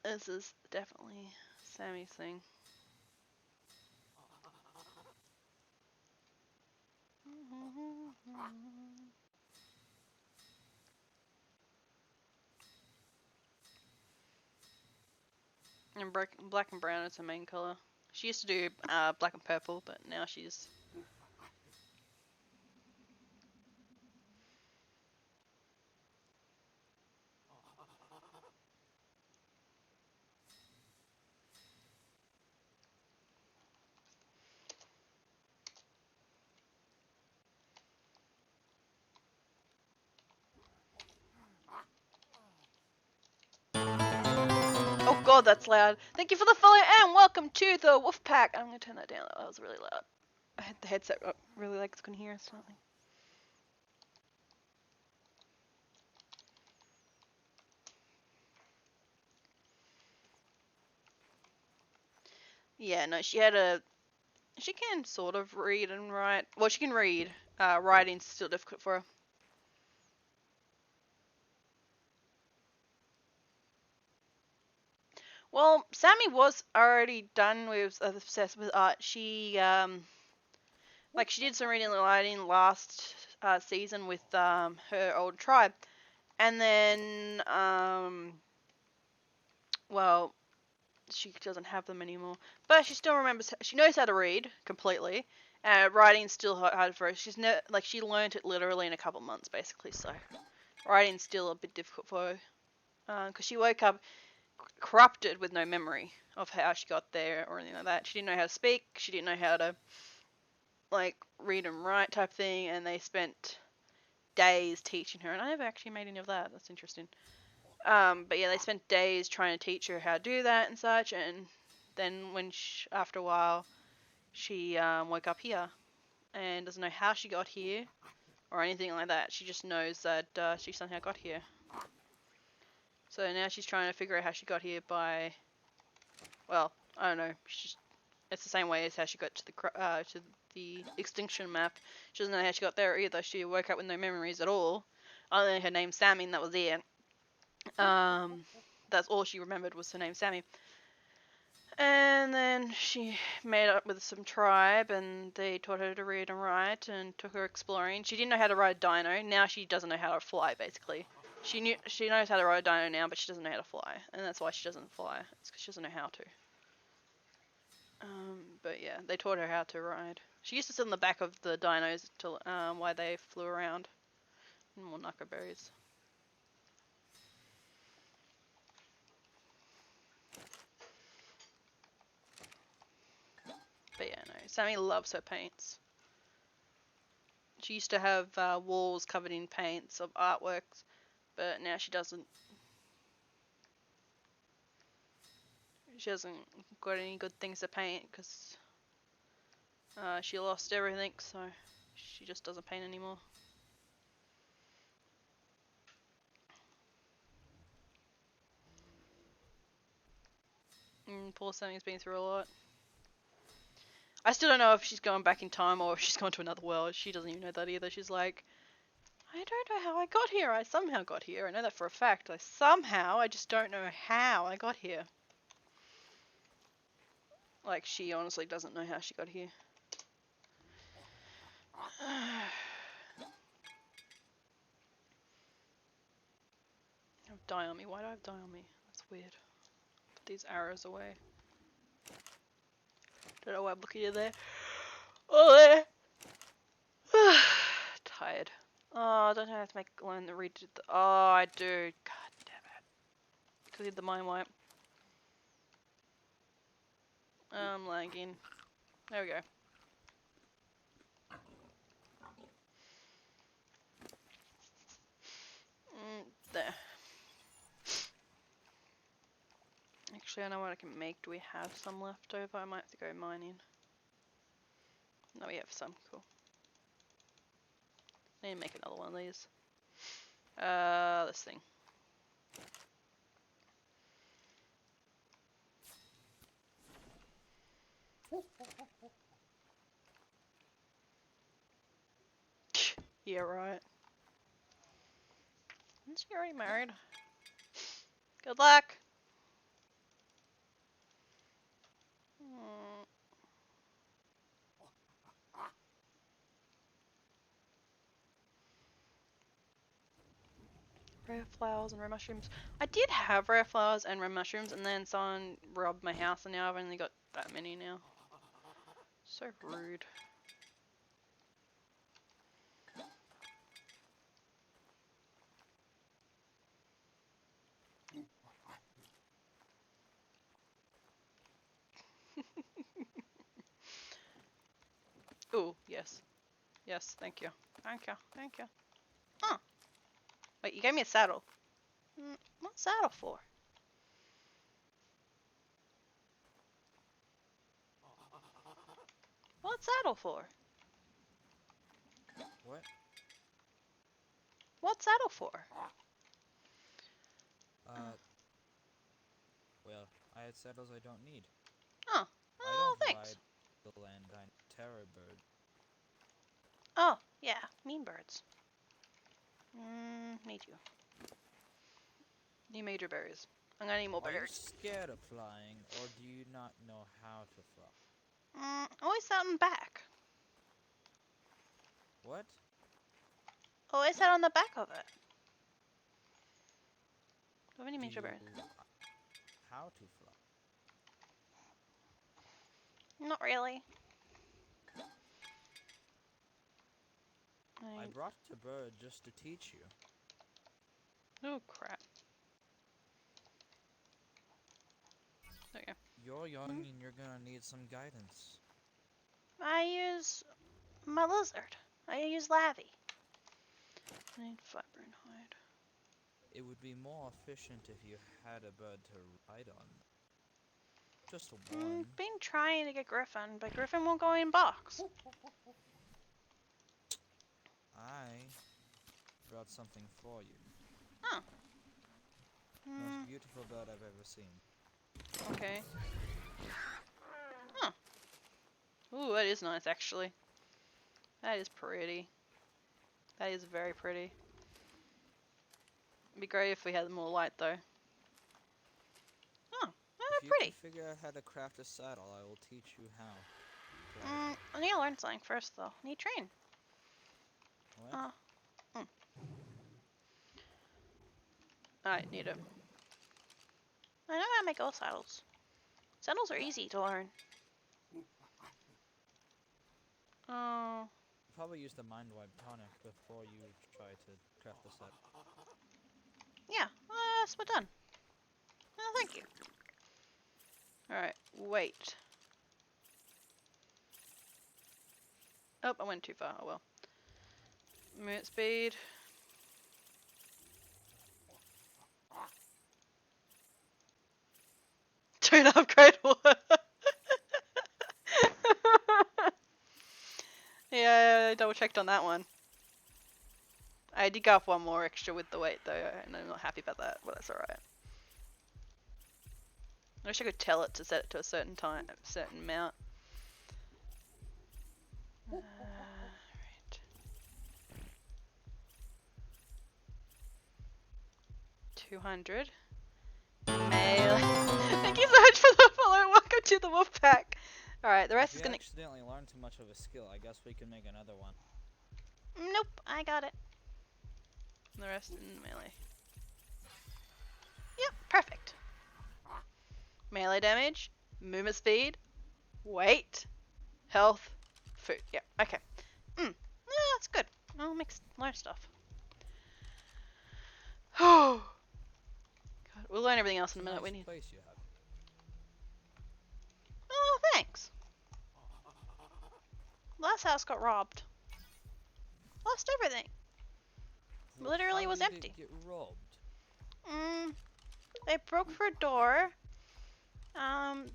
this is definitely Sammy's thing. And black and brown is her main color. She used to do black and purple, but now she's... Oh god, that's loud. Thank you for the follow and welcome to the wolf pack. I'm gonna turn that down. That was really loud. I had the headset up really like I couldn't hear something. Yeah, no, she can sort of read and write. Well, she can read. Writing's still difficult for her. Well, Sammy was already done with obsessed with art. She did some reading and writing last season with her old tribe, and then well, she doesn't have them anymore. But she still remembers. She knows how to read completely. Writing's still hard for her. She learned it literally in a couple months, basically. So writing's still a bit difficult for her because she woke up corrupted with no memory of how she got there or anything like that. She didn't know how to speak. She didn't know how to read and write type thing. And they spent days teaching her. And I never actually made any of that. That's interesting. But yeah, they spent days trying to teach her how to do that and such. And then after a while, she woke up here and doesn't know how she got here or anything like that. She just knows that she somehow got here. So now she's trying to figure out how she got here by, well, I don't know. It's the same way as how she got to the extinction map. She doesn't know how she got there either. She woke up with no memories at all. Other than her name Sammy, and that was it. That's all she remembered was her name Sammy. And then she made up with some tribe, and they taught her to read and write, and took her exploring. She didn't know how to ride a dino. Now she doesn't know how to fly, basically. She knows how to ride a dino now, but she doesn't know how to fly, and that's why she doesn't fly. It's because she doesn't know how to. But yeah, they taught her how to ride. She used to sit on the back of the dinos while they flew around. More knuckleberries. But yeah, no. Sammy loves her paints. She used to have walls covered in paints of artworks, but now she doesn't. She hasn't got any good things to paint because she lost everything, so she just doesn't paint anymore. Poor Sammy's been through a lot. I still don't know if she's going back in time or if she's gone to another world. She doesn't even know that either. She's like, I don't know how I got here. I somehow got here. I know that for a fact. I just don't know how I got here. Like, she honestly doesn't know how she got here. I have dye on me. Why do I have dye on me? That's weird. Put these arrows away. Don't know why I'm looking in there. Oh, there. Tired. Oh, don't I have to learn the read? Oh, I do. God damn it. Because of the mind wipe. I'm lagging. There we go. There. Actually, I know what I can make. Do we have some left over? I might have to go mining. No, we have some. Cool. I need to make another one of these. This thing. Yeah, right. Isn't she already married? Good luck! Rare flowers and rare mushrooms. I did have rare flowers and rare mushrooms, and then someone robbed my house, and now I've only got that many now. So rude. Ooh, yes. Yes, thank you. Thank you. Thank you. Huh. Wait, you gave me a saddle. What's saddle for? What's saddle for? What? What's saddle for? Well, I had saddles I don't need. Oh. I Oh, don't thanks. ride the Landine Terror Bird. Oh, yeah. Mean birds. Need you. Need major berries. I'm gonna need more Are you berries. scared of flying, or do you not know how to fly? Always out and back. What? Always out on the back of it. Do I have any Do major you berries? how to fly? Not really. I brought a bird just to teach you. Oh, crap. Okay. You're young and you're gonna need some guidance. I use my lizard. I use Lavi. I need fiber and hide. It would be more efficient if you had a bird to ride on. Just one. Been trying to get Griffin, but Griffin won't go in box. I brought something for you. Oh. Most beautiful bird I've ever seen. Okay. Huh. Ooh, that is nice, actually. That is pretty. That is very pretty. It'd be great if we had more light, though. Oh, If you pretty. can figure out how to craft a saddle, I will teach you how. I need to learn something first, though. I need to train. What? I need it. I know how to make all saddles. Saddles are easy to learn. Oh. Probably use the mind wipe tonic before you try to craft the set. Yeah, that's what done. Oh, thank you. Alright, wait. Oh, I went too far. Oh well. Movement speed. Don't upgrade one. Yeah, I double checked on that one. I did go up one more extra with the weight though, and I'm not happy about that, but that's alright. I wish I could tell it to set it to a certain time, certain amount. Right. 200. Mail. Thank you so much for the follow. Welcome to the wolf pack. Alright, the rest If is you gonna. accidentally learn too much of a skill, I guess we can make another one. Nope, I got it. The rest in melee. Yep, perfect. Melee damage, movement speed, weight, health, food. Yep, okay. Yeah, that's good. I'll learn stuff. Oh, God, we'll learn everything else It's in a a minute. nice We need. place you have. Oh, thanks. Last house got robbed. Lost everything. Literally How was did empty. It get robbed? They broke through a door.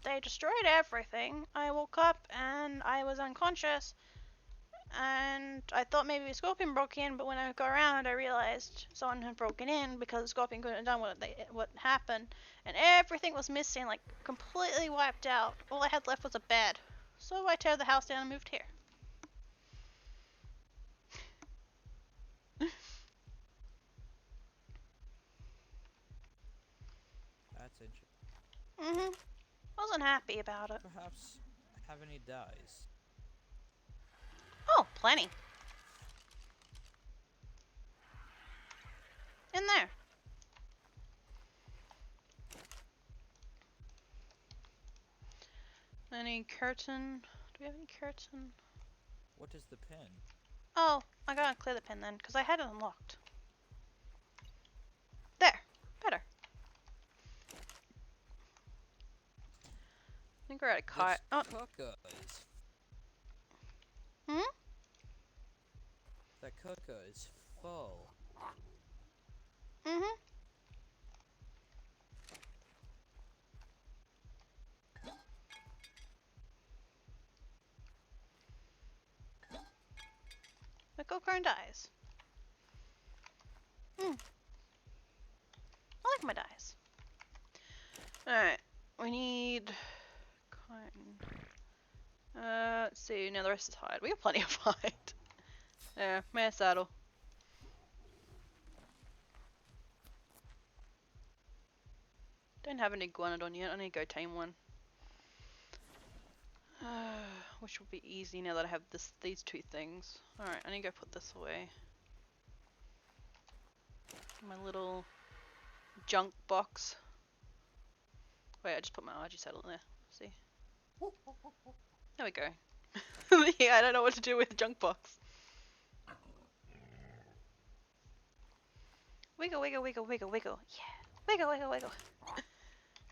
They destroyed everything. I woke up and I was unconscious. And I thought maybe a scorpion broke in, but when I got around, I realized someone had broken in because the scorpion couldn't have done what happened, and everything was missing, like completely wiped out. All I had left was a bed, so I tear the house down and moved here. That's interesting. Wasn't happy about it. Perhaps have any dyes? Oh, plenty. In there. Any curtain? Do we have any curtain? What is the pin? Oh, I gotta clear the pin then, because I had it unlocked. There. Better. I think we're at a cart. Oh. Cookies. That cooker is full. Gold cone dies. I like my dies. Alright, we need cone. Let's see, now the rest is hide. We have plenty of hide. Yeah, mare saddle. Don't have an iguanodon yet, I need to go tame one. Which will be easy now that I have these two things. Alright, I need to go put this away. My little junk box. Wait, I just put my RG saddle in there. See? There we go. Yeah, I don't know what to do with the junk box. Wiggle, wiggle, wiggle, wiggle, wiggle. Yeah. Wiggle, wiggle, wiggle.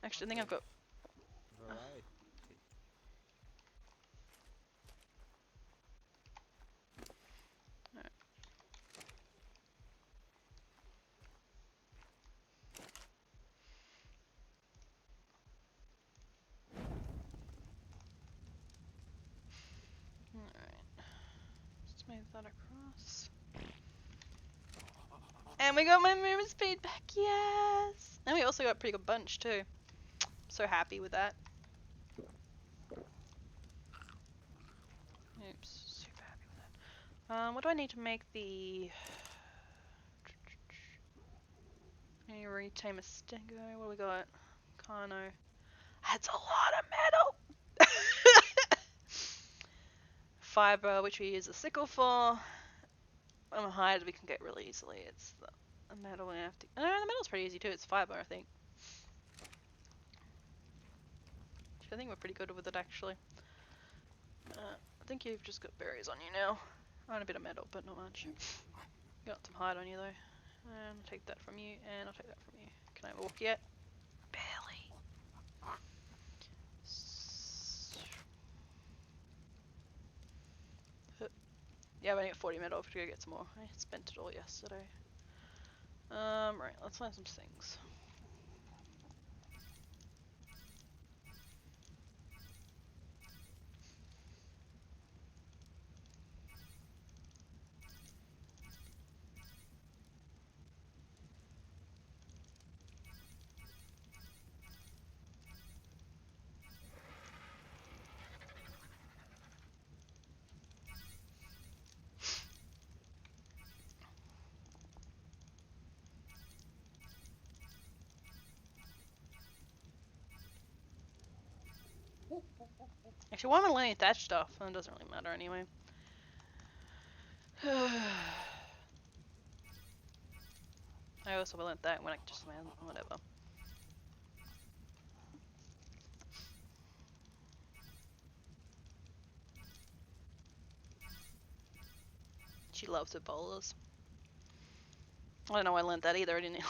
Actually, I think I've got... Variety. Alright. Let's move that across. And we got my movement speed back, yes! And we also got a pretty good bunch too. So happy with that. Oops, super happy with that. What do I need to make the... I need to retame a Stingo. What do we got? Kano. That's a lot of metal! Fiber, which we use a sickle for. And hide we can get really easily. It's the metal we have to... No, the metal's pretty easy too. It's fiber, I think. I think we're pretty good with it actually. I think you've just got berries on you now. And a bit of metal, but not much. Got some hide on you though. And I'll take that from you, and I'll take that from you. Can I walk yet? Barely. Yeah, I only got 40 metal to go get some more. I spent it all yesterday. Right, let's find some things. Actually, why am I learning that stuff? That doesn't really matter anyway. I also learned that when I just man, whatever. She loves Ebolas. I don't know why I learned that either, I didn't know.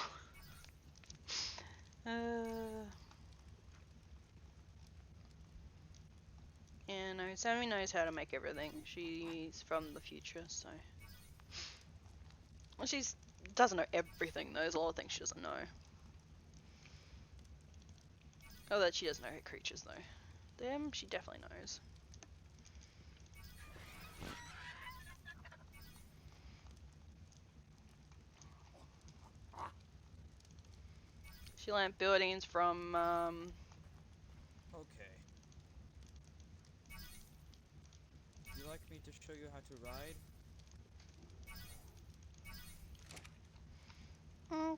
Yeah, no, Sammy knows how to make everything. She's from the future, so... Well, she's doesn't know everything, though. There's a lot of things she doesn't know. Oh, that she doesn't know her creatures, though. Them, she definitely knows. She learned buildings from, Okay. Would you like me to show you how to ride?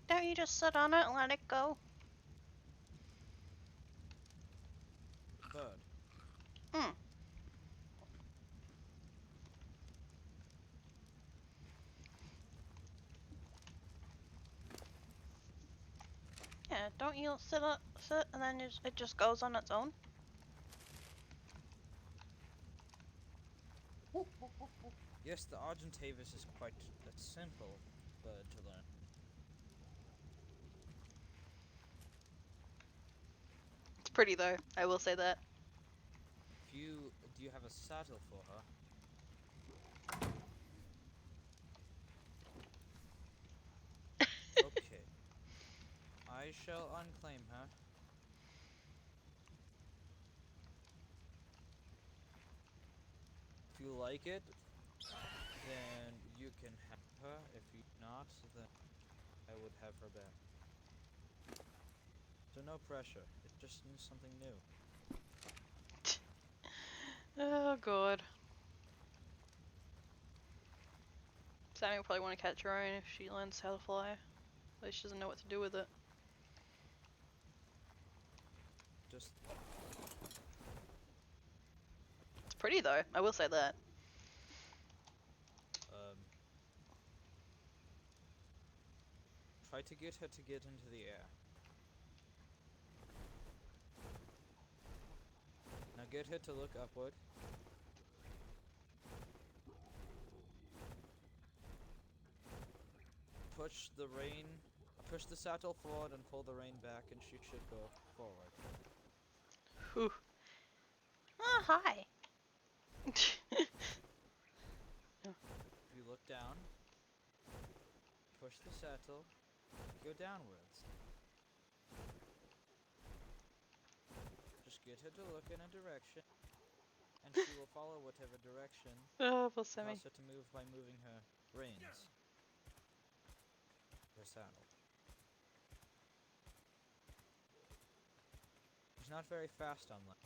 don't you just sit on it and let it go? Bird. Yeah, don't you sit and then it just goes on its own? Yes, the Argentavis is quite a simple bird to learn. It's pretty, though. I will say that. Do you have a saddle for her? Okay. I shall unclaim her. If you like it, then You can have her. If you not, then I would have her back. So no pressure. It's just something new. Oh god. Sammy will probably want to catch her own if she learns how to fly. At least she doesn't know what to do with it. Just It's pretty though, I will say that. try to get her to get into the air. Now get her to look upward. Push the saddle forward and pull the rein back, and she should go forward. Whew. Oh, hi. If you look down, push the saddle, go downwards. Just get her to look in a direction, and she will follow whatever direction Oh, poor Sammy. cause her to move by moving her reins. Her saddle. She's not very fast on land.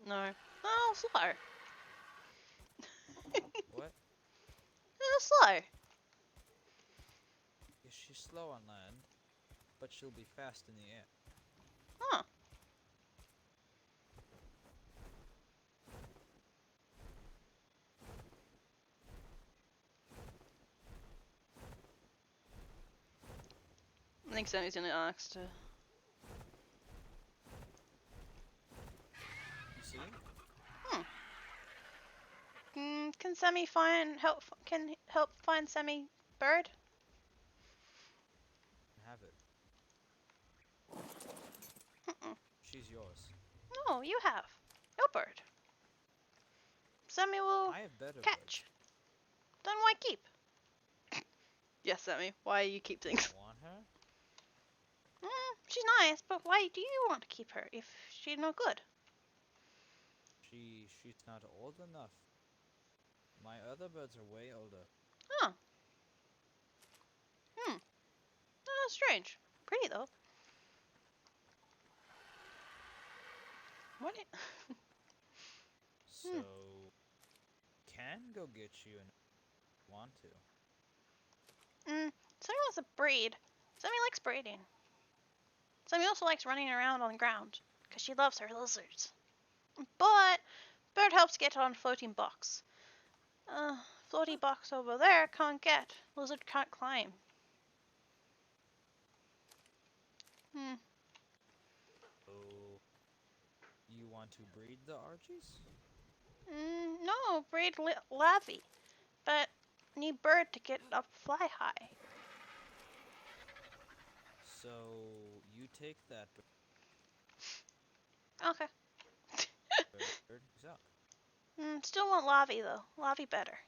No. Oh, slow. What? Slow. Yes, she's slow on land, but she'll be fast in the air. Huh. I think Sammy's gonna ask to. You see? Can Sammy can help find Sammy bird? Have it. Mm-mm. She's yours. No, you have. Your bird. Sammy will I have better catch. Then why keep? Yes, Sammy. Why you keep things? birds. Want her? She's nice, but why do you want to keep her if she's no good? She's not old enough. My other birds are way older. Oh. Oh, strange. Pretty though. What? So can go get you and want to. Sammy wants to breed. Sammy likes breeding. Sammy also likes running around on the ground because she loves her lizards. But bird helps get on floating box. Floaty box over there can't get. Lizard can't climb. So you want to breed the Archies? No, breed Lavy. But need bird to get up fly high. So you take that Okay. bird. He's up. Still want Lavi though. Lavi better.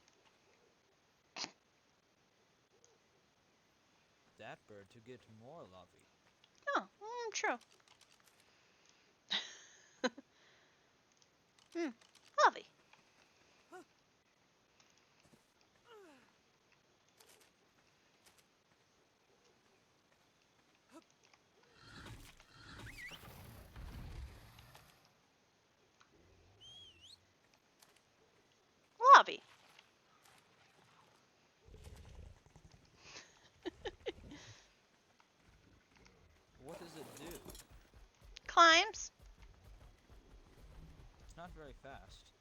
That bird to get more lovey. Oh, true. Lavi. Lavi. What does it do? Climbs. It's not very fast.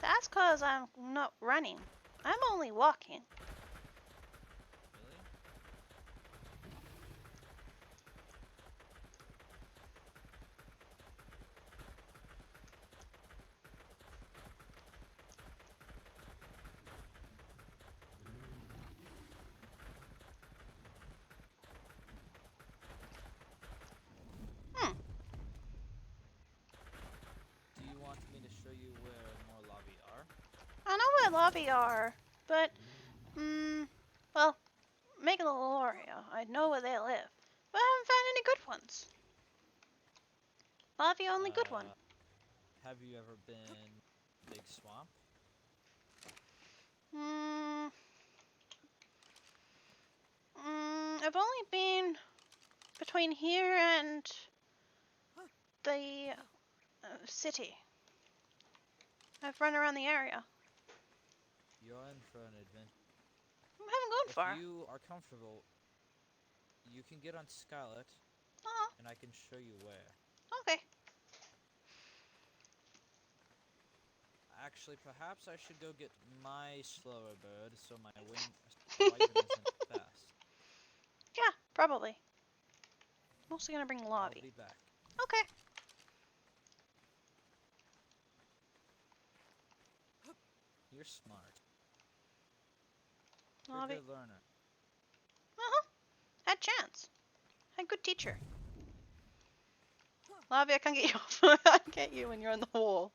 That's cause I'm not running. I'm only walking. Really? Do you want me to show you where more lovey are? I know where Lavi are, but well, Megaloria. I know where they live, but I haven't found any good ones. Lavi only good one. have you ever been Big Swamp? Mm, I've only been between here and the city. I've run around the area. You're in for an adventure. I haven't gone If far. you are comfortable, you can get on Scarlet, Oh, and I can show you where. okay. Actually, perhaps I should go get my slower bird so my wyvern isn't fast. Yeah, probably. I'm also gonna bring I'll Lobby. be back. Okay. You're smart. You're a Lobby. good learner. Uh-huh. Had chance. Had good teacher. Lobby, I can't get you off. I can't get you when you're on the wall.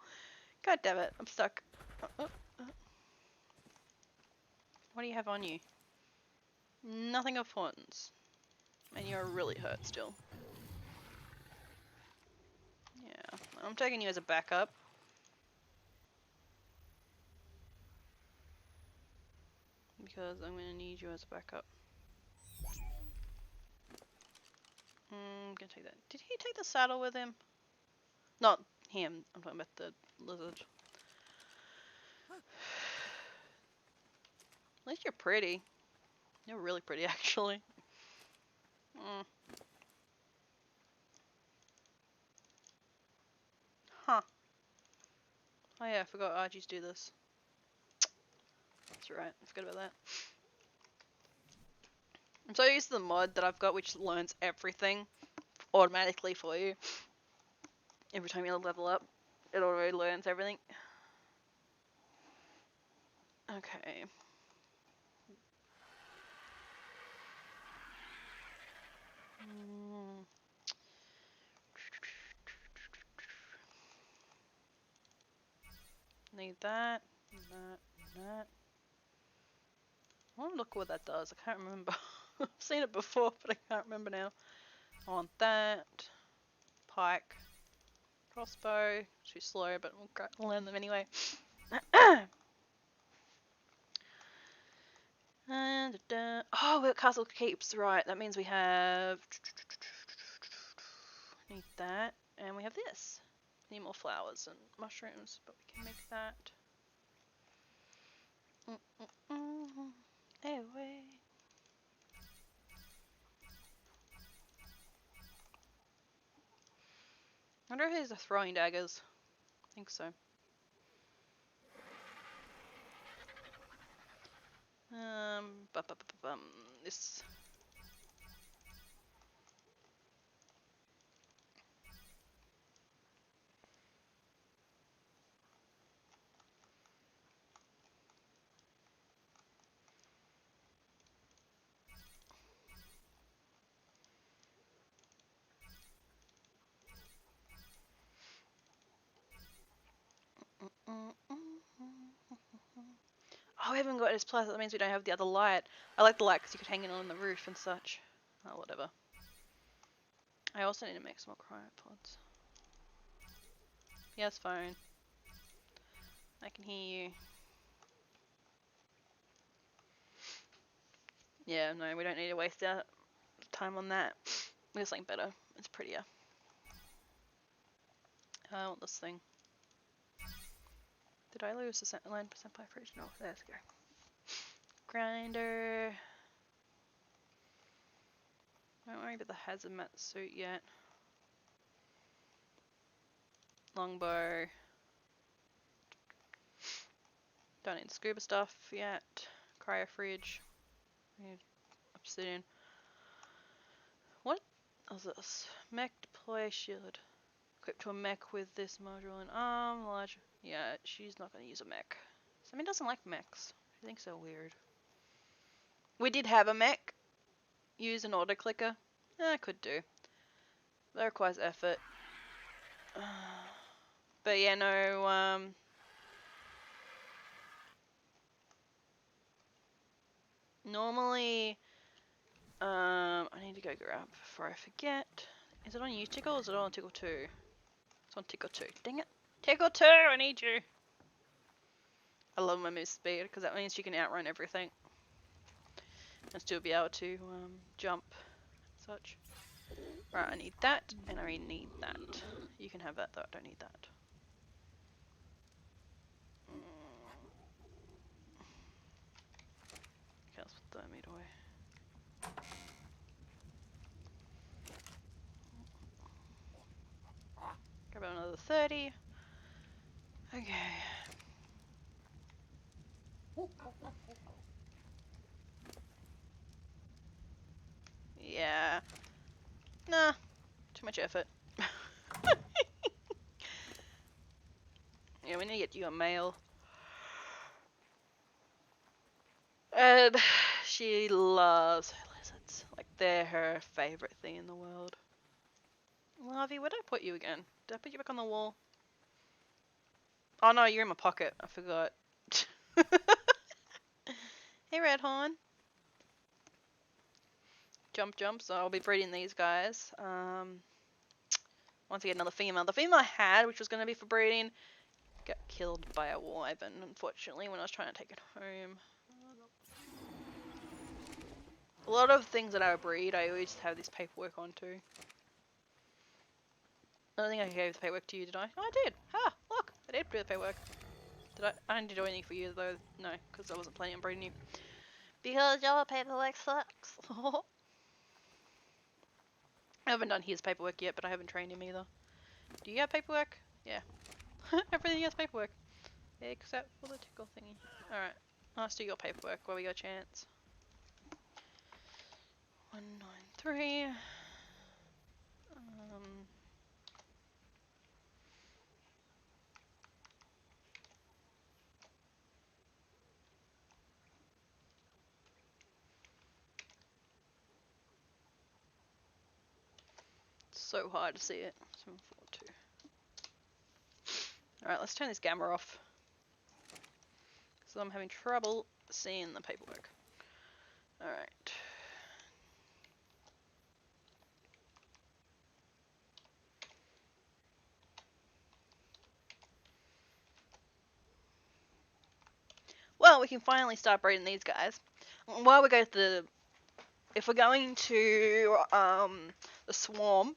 God damn it, I'm stuck. What do you have on you? Nothing of importance. And you're really hurt still. Yeah, I'm taking you as a backup. Because I'm gonna need you as a backup. Gonna take that. Did he take the saddle with him? Not him, I'm talking about the lizard. At least you're pretty. You're really pretty, actually. Huh. Oh yeah, I forgot Argies do this. That's right, I forgot about that. I'm so used to the mod that I've got which learns everything automatically for you. Every time you level up, it already learns everything. Okay. Need that, that. I want to look what that does. I can't remember. I've seen it before, but I can't remember now. I want that. Pike. Crossbow. Too slow, but we'll learn them anyway. And oh, we're at Castle Keeps. Right, that means we have. Need that, and we have this. Need more flowers and mushrooms, but we can make that. Anyway. I wonder if these are throwing daggers. I think so. This. Oh, we haven't got his plus. That means we don't have the other light. I like the light because you could hang it on the roof and such. Oh, whatever. I also need to make some more cryopods. Yes, phone. I can hear you. Yeah, no, we don't need to waste our time on that. We have something better. It's prettier. I want this thing. Did I lose the line percent by fridge? No, there we go. Grinder. Don't worry about the hazmat suit yet. Longbow. Don't need scuba stuff yet. Cryo fridge. Need obsidian. What is this? Mech deploy shield. Equipped to a mech with this module and arm. Large. Yeah, she's not going to use a mech. Sammy doesn't like mechs. She thinks they're weird. We did have a mech. Use an auto clicker. I could do. That requires effort. But yeah, no, normally, I need to go grab before I forget. Is it on U tickle or is it on tickle 2? It's on tickle 2. Dang it. Tickle 2, I need you. I love my move speed because that means you can outrun everything and still be able to jump and such. Right, I need that and I need that. You can have that though, I don't need that. Okay, let's put the meat away. Grab another 30. Okay. Yeah. Nah. Too much effort. Yeah, we need to get you a male. And she loves her lizards. Like, they're her favorite thing in the world. Larvae, where did I put you again? Did I put you back on the wall? Oh no, you're in my pocket. I forgot. Hey, Redhorn. Jump, jump. So I'll be breeding these guys. Once I get another female. The female I had, which was going to be for breeding, got killed by a wyvern, unfortunately, when I was trying to take it home. A lot of things that I breed, I always have this paperwork on too. I don't think I gave the paperwork to you, did I? Oh, I did. Ah, look, I did do the paperwork. Did I? I didn't do anything for you though. No, because I wasn't planning on breeding you. Because your paperwork sucks. I haven't done his paperwork yet, but I haven't trained him either. Do you have paperwork? Yeah. Everything has paperwork. Except for the tickle thingy. Alright. Let's do your paperwork while we got a chance. 193. It's so hard to see it. 742. Alright, let's turn this camera off. So I'm having trouble seeing the paperwork. Alright. Well, we can finally start breeding these guys. While we go to the... If we're going to the swamp,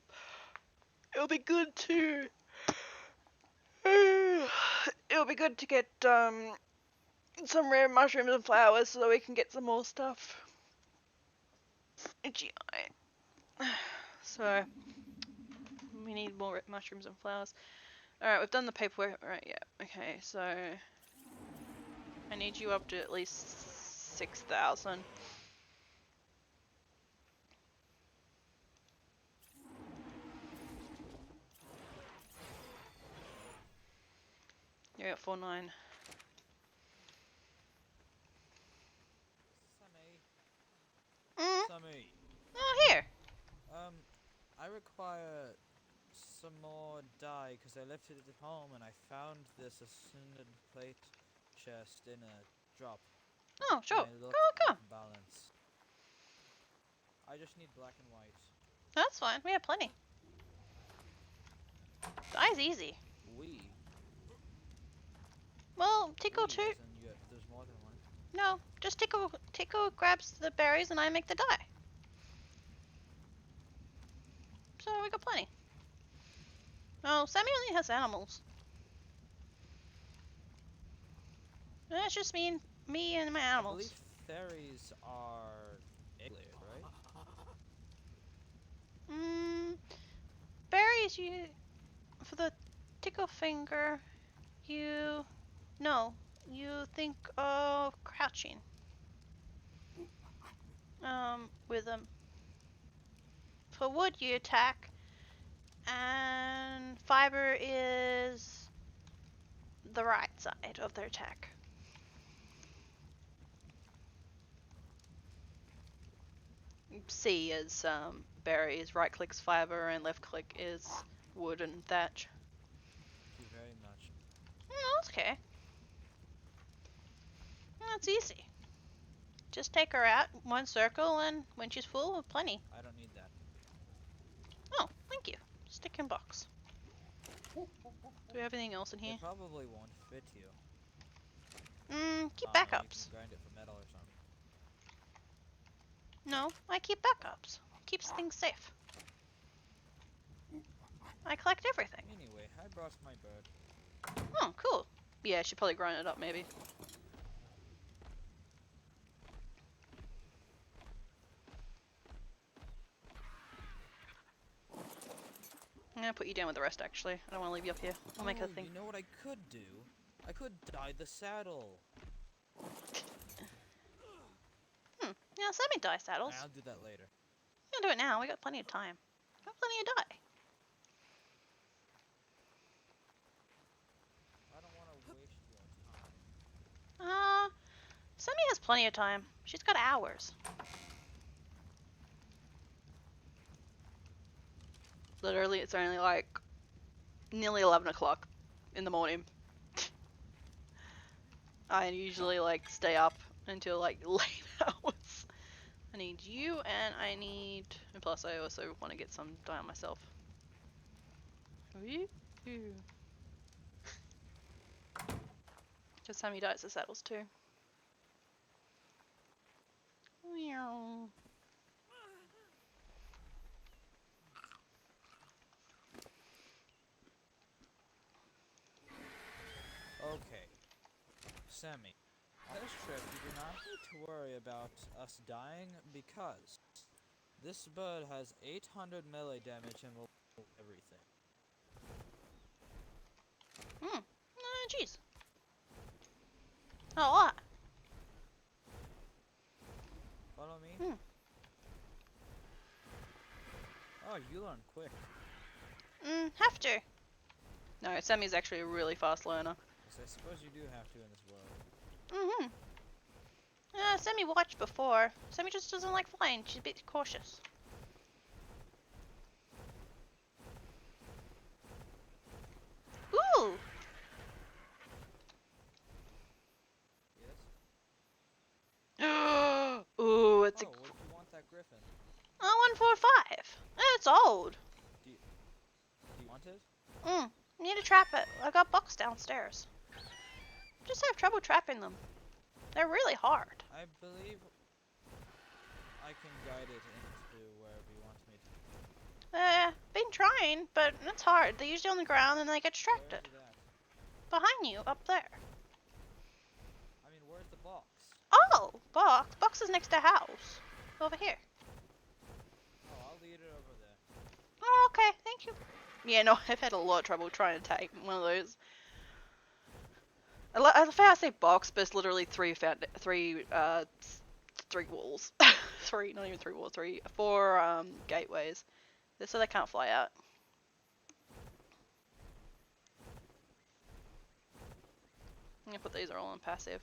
it'll be good to... It'll be good to get some rare mushrooms and flowers so that we can get some more stuff. Itchy eye. So, we need more mushrooms and flowers. Alright, we've done the paperwork. Alright, yeah. Okay, so... I need you up to at least 6,000. You're at 4.9. Sammy. Sammy. Oh, here! I require some more dye because I left it at home and I found this ascended plate chest in a drop. Oh, sure. And I look Go. off balance. I just need black and white. That's fine. We have plenty. Dye's easy. We. Well, Tickle too. There's more than one. No, just Tickle grabs the berries and I make the dye. So we got plenty. Oh, Sammy only has animals. That's just me and my I animals. believe fairies are egg-layered, right? Berries, for the Tickle finger, you think of crouching. With them. For wood, you attack, and fiber is the right side of their attack. C is berries, right click's fiber, and left click is wood and thatch. Thank you very much. No, that's okay. That's easy. Just take her out one circle, and when she's full, plenty. I don't need that. Oh, thank you. Stick in box. Do we have anything else in here? It probably won't fit you. Keep Maybe you backups. can grind it for metal or something. No, I keep backups. Keeps things safe. I collect everything. Anyway, I brought my bird. Oh, cool. Yeah, I should probably grind it up, maybe. I'm gonna put you down with the rest, actually. I don't want to leave you up here. I'll make a thing. You know what I could do? I could dye the saddle. Yeah, send me dye saddles. I'll do that later. We can do it now. We got plenty of time. Got plenty of dye. I don't want to waste your time. Sammy has plenty of time. She's got hours. Literally, it's only like nearly 11 o'clock in the morning. I usually like stay up until like late hours. I need you, and I need. And plus, I also want to get some dye on myself. Just Sammy dyes the saddles too. Meow. Okay. Sammy, on this trip you do not need to worry about us dying because this bird has 800 melee damage and will kill everything. Jeez. A lot. Follow me? Hmm. Oh, you learn quick. Have to. No, Sammy's actually a really fast learner. Yes, I suppose you do have to in this world. Sammy watched before. Sammy just doesn't like flying. She's a bit cautious. Ooh! Yes? Ooh, it's Oh, would you want that griffin? a 145. It's old. Do you want it? Need to trap it. I got bucks downstairs. Just have trouble trapping them. They're really hard. I believe I can guide it into wherever you want me to. Been trying, but it's hard. They're usually on the ground and they get Where distracted. is it at? Behind you, up there. I mean, where's the box? Oh, box. Box is next to house. Over here. Oh, I'll lead it over there. Oh, okay. Thank you. Yeah, no, I've had a lot of trouble trying to take one of those. I love how I say box, but it's literally three walls. Three, not even three walls, four gateways. So they can't fly out. I'm gonna put these are all on passive.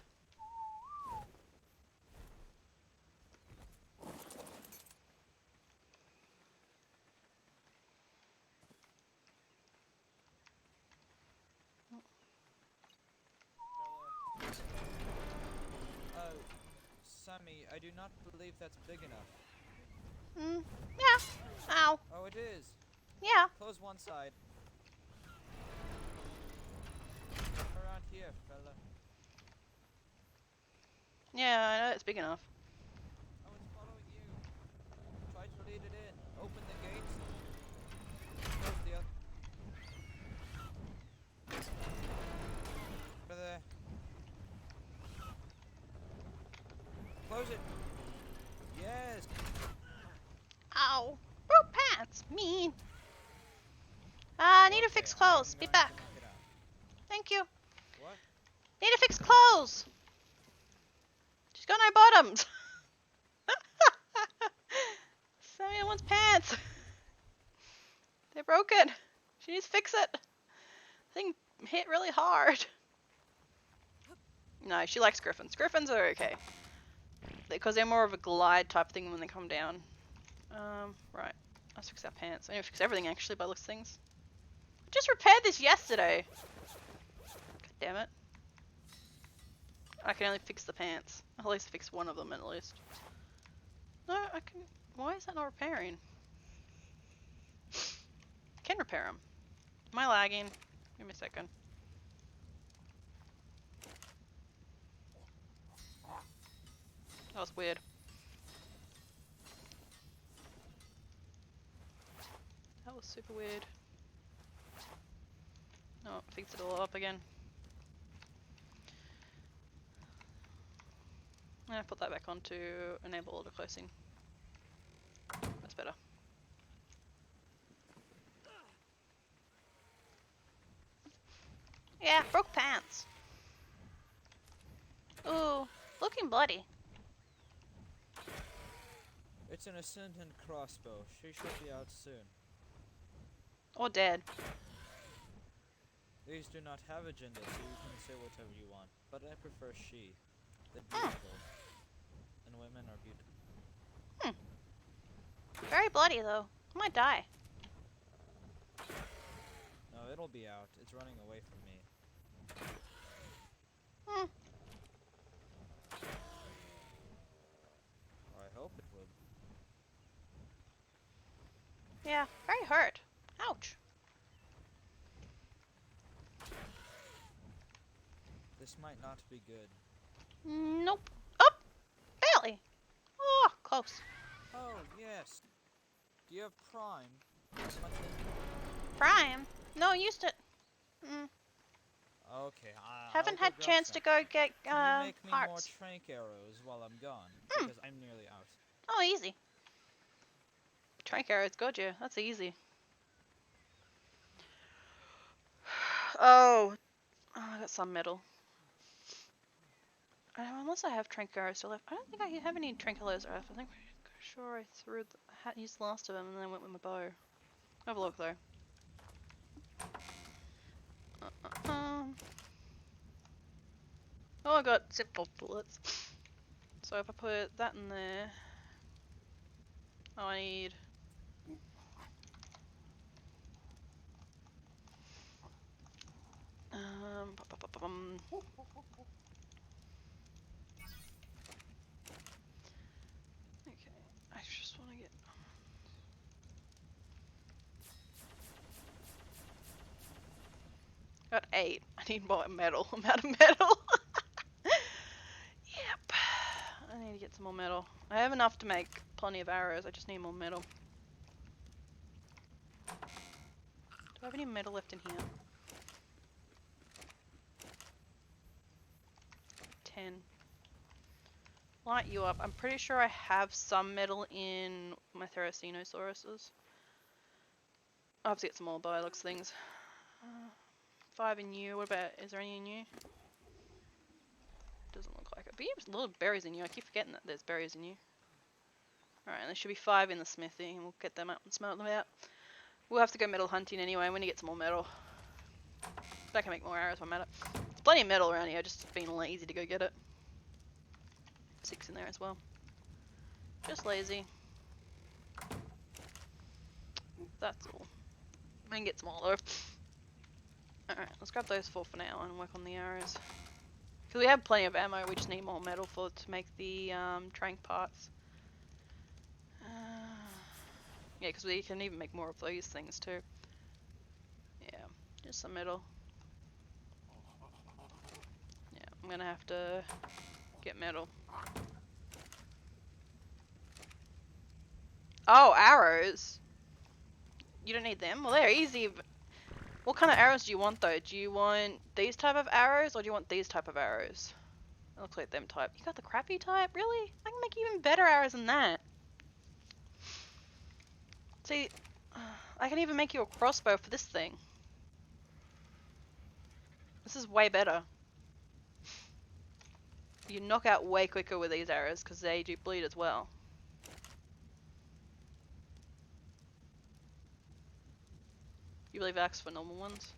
Sammy, I do not believe that's big enough. Yeah. Ow. Oh, it is. Yeah. Close one side. Come around here, fella. Yeah, I know it's big enough. Oh, it's following you. Try to lead it in. Open the gates. Close the other. Over there. Close it. Yes. Ow. Broke pants. Mean. Need to fix Okay, clothes. I'm Be going to back. knock it out. Thank you. What? Need to fix clothes. She's got no bottoms. Sammy wants pants. They're broken. She needs to fix it. Thing hit really hard. No, she likes griffins. Griffins are okay. Because they're more of a glide type thing when they come down. Right. Let's fix our pants. I need to fix everything actually by looks of things. I just repaired this yesterday. God damn it. I can only fix the pants. At least fix one of them at least. No, I can. Why is that not repairing? Can repair them. Am I lagging? Give me a second. That was weird. That was super weird. Oh, fix it all up again. I'm gonna put that back on to enable auto closing. That's better. Yeah, broke pants. Ooh, looking bloody. It's an ascendant crossbow. She should be out soon. Or dead. These do not have a gender, so you can say whatever you want. But I prefer she. The beautiful. And women are beautiful. Very bloody though. I might die. No, it'll be out. It's running away from me. Hmm. Or I hope it would. Yeah, very hurt. Ouch. This might not be good. Nope. Oh! Barely. Oh, close. Oh, yes. Do you have Prime? Much Prime? No, used it. Mm. Okay, Haven't I'll had go grab chance some. to go get Can you make me more hearts. trank arrows while I'm gone? Hmm. Because I'm nearly out. Oh, easy. Trank arrows, got you. That's easy. Oh. Oh, I got some metal. Unless I have trank arrows still left. I don't think I have any trank arrows left. I think sure I threw used the last of them and then went with my bow. Have a look though. Oh, I got simple bullets. So if I put that in there, oh, I need. Okay, I just want to get. Got 8. I need more metal. I'm out of metal. Yep. I need to get some more metal. I have enough to make plenty of arrows. I just need more metal. Do I have any metal left in here? 10. Light you up. I'm pretty sure I have some metal in my Theracinosauruses. I'll have to get some more by looks things. 5 in you. What about, is there any in you? Doesn't look like it. But you have little berries in you. I keep forgetting that there's berries in you. Alright, there should be 5 in the smithy, and we'll get them up and smelt them out. We'll have to go metal hunting anyway. I'm gonna get some more metal. But I can make more arrows when I'm at it. There's plenty of metal around here. Just being lazy to go get it. 6 in there as well. Just lazy. That's all. I can get some more though. Alright, let's grab those 4 for now and work on the arrows. Because we have plenty of ammo, we just need more metal to make the trank parts. Yeah, because we can even make more of these things too. Yeah, just some metal. Yeah, I'm gonna have to get metal. Oh, arrows! You don't need them? Well, they're easy. What kind of arrows do you want though? Do you want these type of arrows or do you want these type of arrows? It looks like them type. You got the crappy type? Really? I can make even better arrows than that. See, I can even make you a crossbow for this thing. This is way better. You knock out way quicker with these arrows because they do bleed as well. You believe axe for normal ones?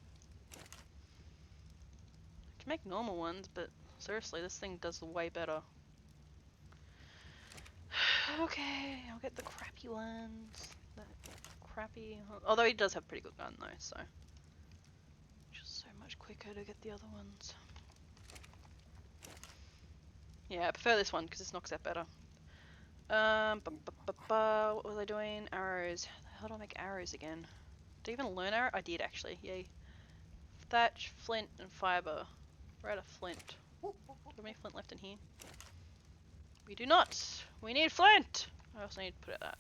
I can make normal ones, but seriously, this thing does way better. Okay, I'll get the crappy ones. The crappy... Although he does have a pretty good gun though, so... Just so much quicker to get the other ones. Yeah, I prefer this one because this knocks out better. What was I doing? Arrows. How do I make arrows again? Did I even learn arrow? I did actually, yay. Thatch, flint, and fiber. We're out of flint. Do we have any flint left in here? We do not! We need flint! I also need to put it that.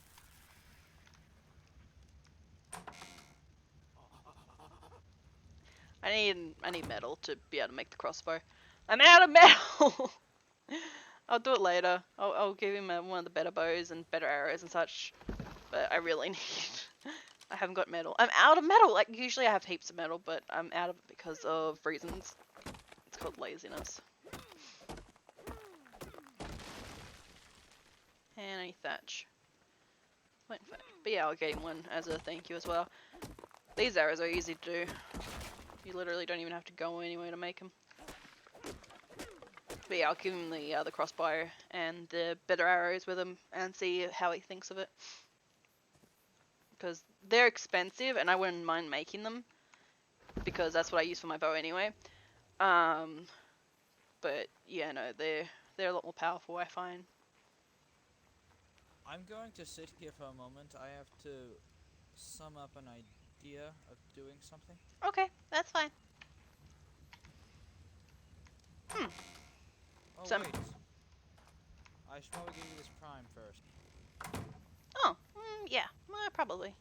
I need metal to be able to make the crossbow. I'm out of metal! I'll do it later. I'll give him one of the better bows and better arrows and such. But I really need... I haven't got metal. I'm out of metal! Like, usually I have heaps of metal, but I'm out of it because of reasons. It's called laziness. And I need thatch. But yeah, I'll get him one as a thank you as well. These arrows are easy to do. You literally don't even have to go anywhere to make them. But yeah, I'll give him the crossbow and the better arrows with him and see how he thinks of it. Because they're expensive and I wouldn't mind making them. Because that's what I use for my bow anyway. But yeah, no, they're a lot more powerful, I find. I'm going to sit here for a moment. I have to sum up an idea of doing something. Okay, that's fine. Oh, Some- wait. I should probably give you this prime first. Oh, yeah, probably.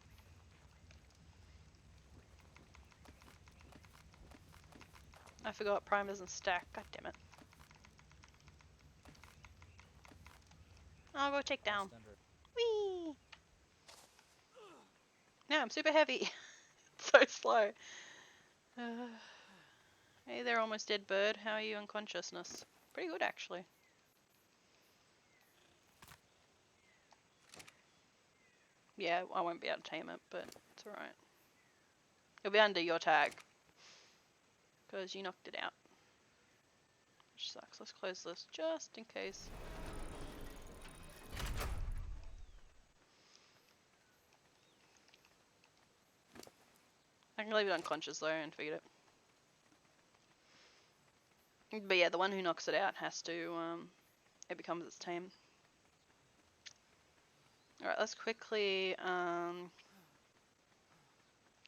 I forgot prime doesn't stack. God damn it. I'll go take down. Standard. Whee! No, I'm super heavy. So slow. Hey there, almost dead bird. How are you in consciousness? Pretty good, actually. Yeah, I won't be able to tame it, but it's alright. It'll be under your tag. Because you knocked it out. Which sucks. Let's close this just in case. I can leave it unconscious though and feed it. But yeah, the one who knocks it out has to, it becomes its tame. Alright, let's quickly,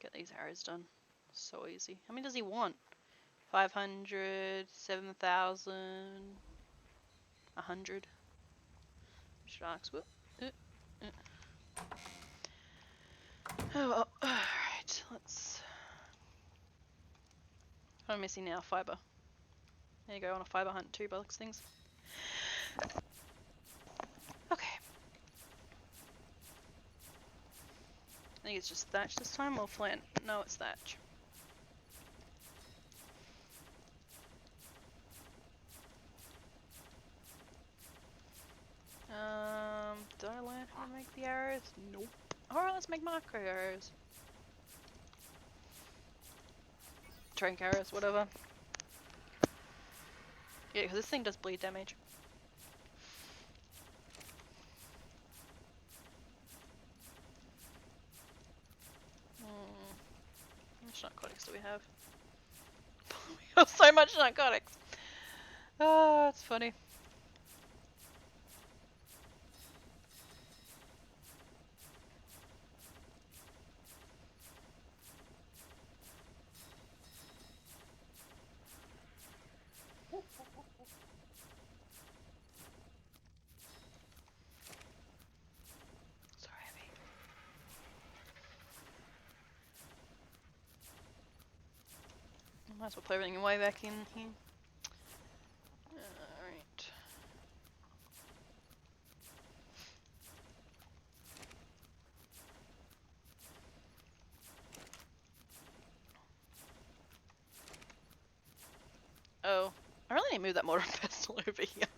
get these arrows done. So easy. How many does he want? 500, 7,000, 100. Should ask. Whoop. Oh, well. Alright, let's... What am I missing now? Fiber. There you go, on a fiber hunt too, by the looks of things. Okay. I think it's just thatch this time, or flint? No, it's thatch. Did I learn how to make the arrows? Nope. Alright, let's make micro arrows. Trank arrows, whatever. Yeah, because this thing does bleed damage. How much narcotics do we have? We have so much narcotics! Oh, that's funny. So heavy. Might as well put everything way back in here. Alright. Oh, I really need to move that mortar and pestle over here.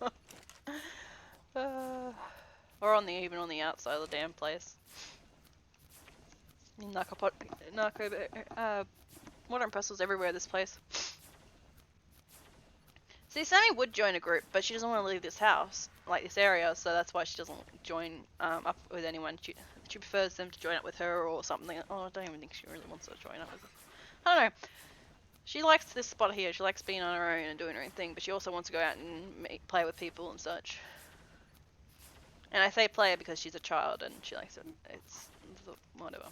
Or even on the outside of the damn place. Mortar and pestles everywhere this place. See, Sammy would join a group, but she doesn't want to leave this house, like this area, so that's why she doesn't join up with anyone. She prefers them to join up with her or something. Oh, I don't even think she really wants to join up with them. I don't know. She likes this spot here. She likes being on her own and doing her own thing, but she also wants to go out and play with people and such. And I say play because she's a child and she likes it. It's whatever.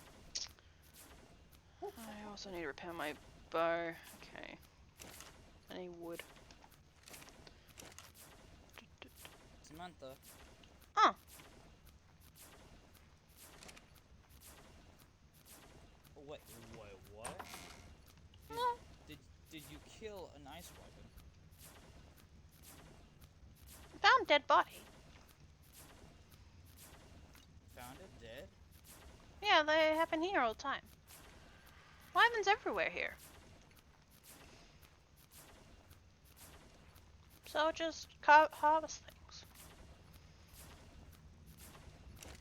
I also need to repair my bow. Okay. I need wood. Samantha, Oh, wait, what? Did, well, did, did you kill an ice weapon? found dead body. Found it dead? Yeah, they happen here all the time. Wyverns everywhere here. So just harvest things.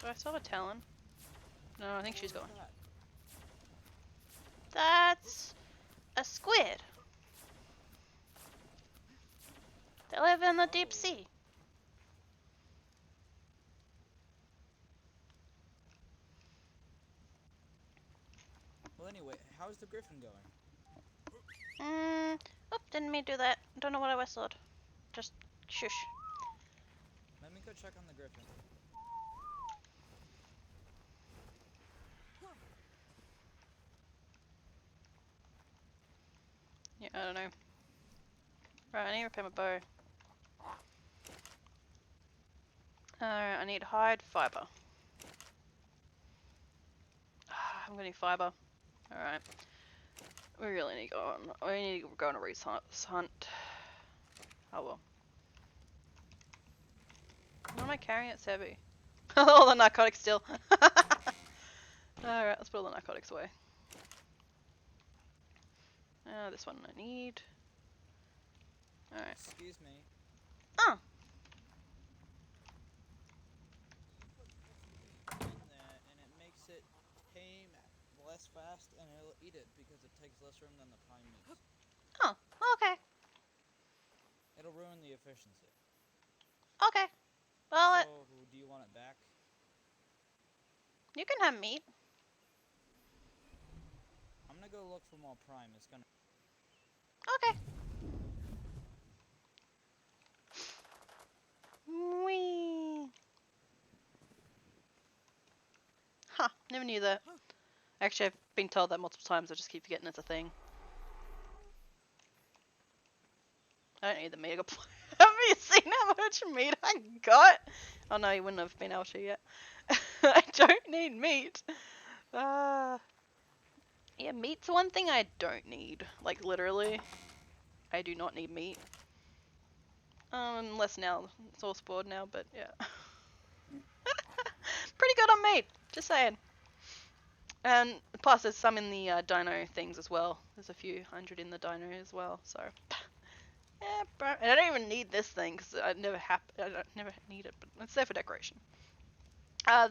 Do I saw a Talon? No, I think What she's was gone. that? That's a squid. They live in the deep Oh. sea. Well, anyway, how's the griffin going? Oop, didn't mean to do that. Don't know what I whistled. Just shush. Let me go check on the griffin. Yeah, I don't know. Right, I need to repair my bow. Alright, I need hide fiber. I'm gonna need fiber. Alright. We really need to go on. We need to go on a race hunt. Oh well. Why am I carrying it so heavy? All the narcotics still. Alright, let's put all the narcotics away. This one I need. Alright. Excuse me. Oh! In that, and it makes it tame less fast, and it'll eat it because it takes less room than the prime meat. Oh, okay. It'll ruin the efficiency. Okay. Well, So, do you want it back? you can have meat. I'm gonna go look for more prime. It's gonna. Okay. Whee! Huh, never knew that. Actually, I've been told that multiple times, I just keep forgetting it's a thing. I don't need the meat I got. Have you seen how much meat I got? Oh no, you wouldn't have been able to yet. I don't need meat. Yeah, meat's one thing I don't need. Like, literally. I do not need meat. Unless now, it's all spoiled now, but yeah. Pretty good on meat, just saying. And plus there's some in the dino things as well. There's a few hundred in the dino as well, so. Yeah, bro. And I don't even need this thing, because I never need it, but it's there for decoration.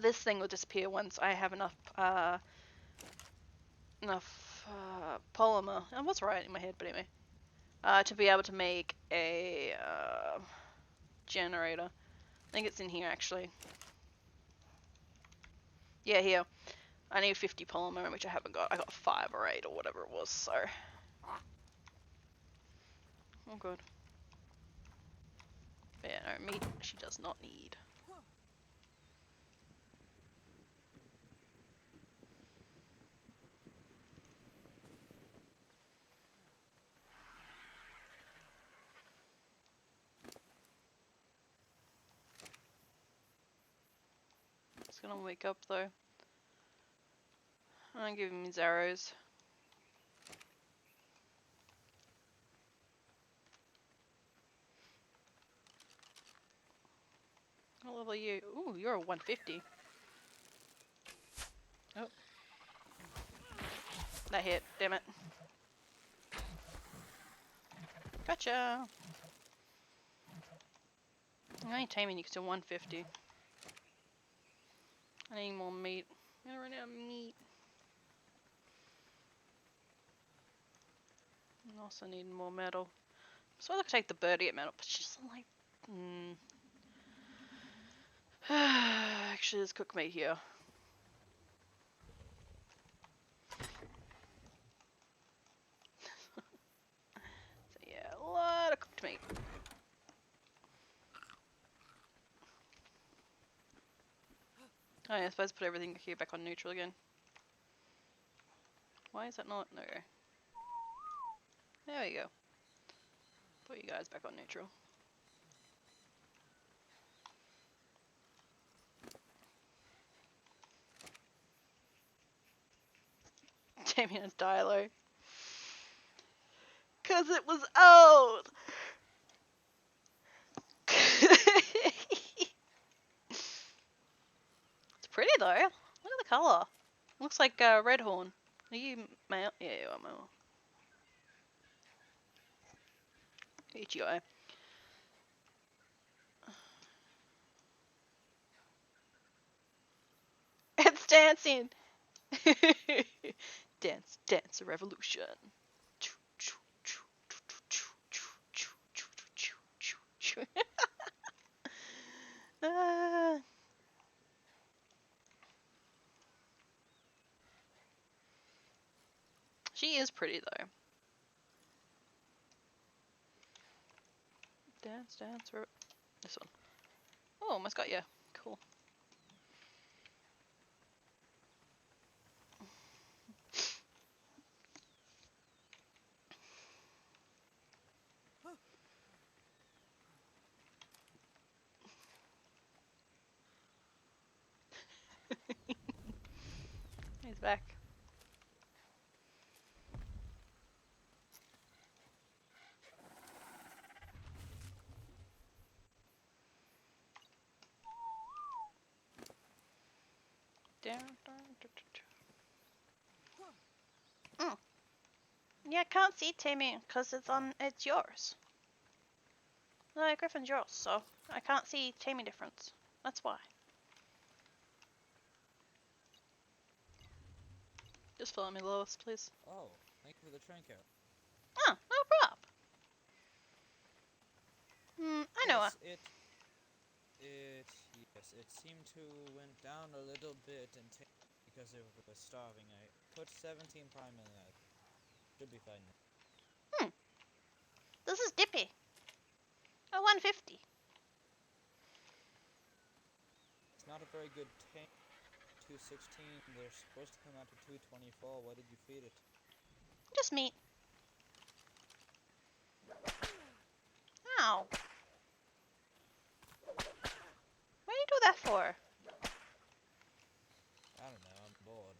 This thing will disappear once I have enough polymer. I was right in my head, but anyway. To be able to make a generator. I think it's in here actually. Yeah, here. I need 50 polymer, which I haven't got. I got 5 or 8 or whatever it was, so. Oh, good. But yeah, no, meat she does not need. It's gonna wake up though. I'm gonna give him his arrows. What level are you? Ooh, you're a 150. Oh. That hit, damn it. Gotcha! I'm only taming you to 150. I need more meat. I'm gonna run out of meat. I also need more metal. So I could take the bird to get metal, but she's like, Actually, there's cook meat here. So yeah, a lot of cooked meat. Oh yeah, I suppose put everything here back on neutral again. Why is that not? No. There we go. Put you guys back on neutral. Damien's dialogue. Cause it was old! It's pretty though. Look at the colour. Looks like red horn. Are you male? Yeah, you are male. HUI. It's dancing! Dance, dance, a revolution. uh, she is pretty though. Dance, dance, this one. Oh, almost got you. Cool. He's back. Mm. Yeah, I can't see Tammy because it's yours. No, Griffin's yours, so I can't see Tammy difference. That's why. Just follow me, Lois, please. Oh, thank you for the trinket. Oh, no prob. I know her. Yes, it seemed to went down a little bit and because it was starving. I put 17 prime in that. Should be fine now. This is Dippy. A 150. It's not a very good tank. 216. They're supposed to come out to 224. What did you feed it? Just meat. Ow. What do you do that for? I don't know. I'm bored.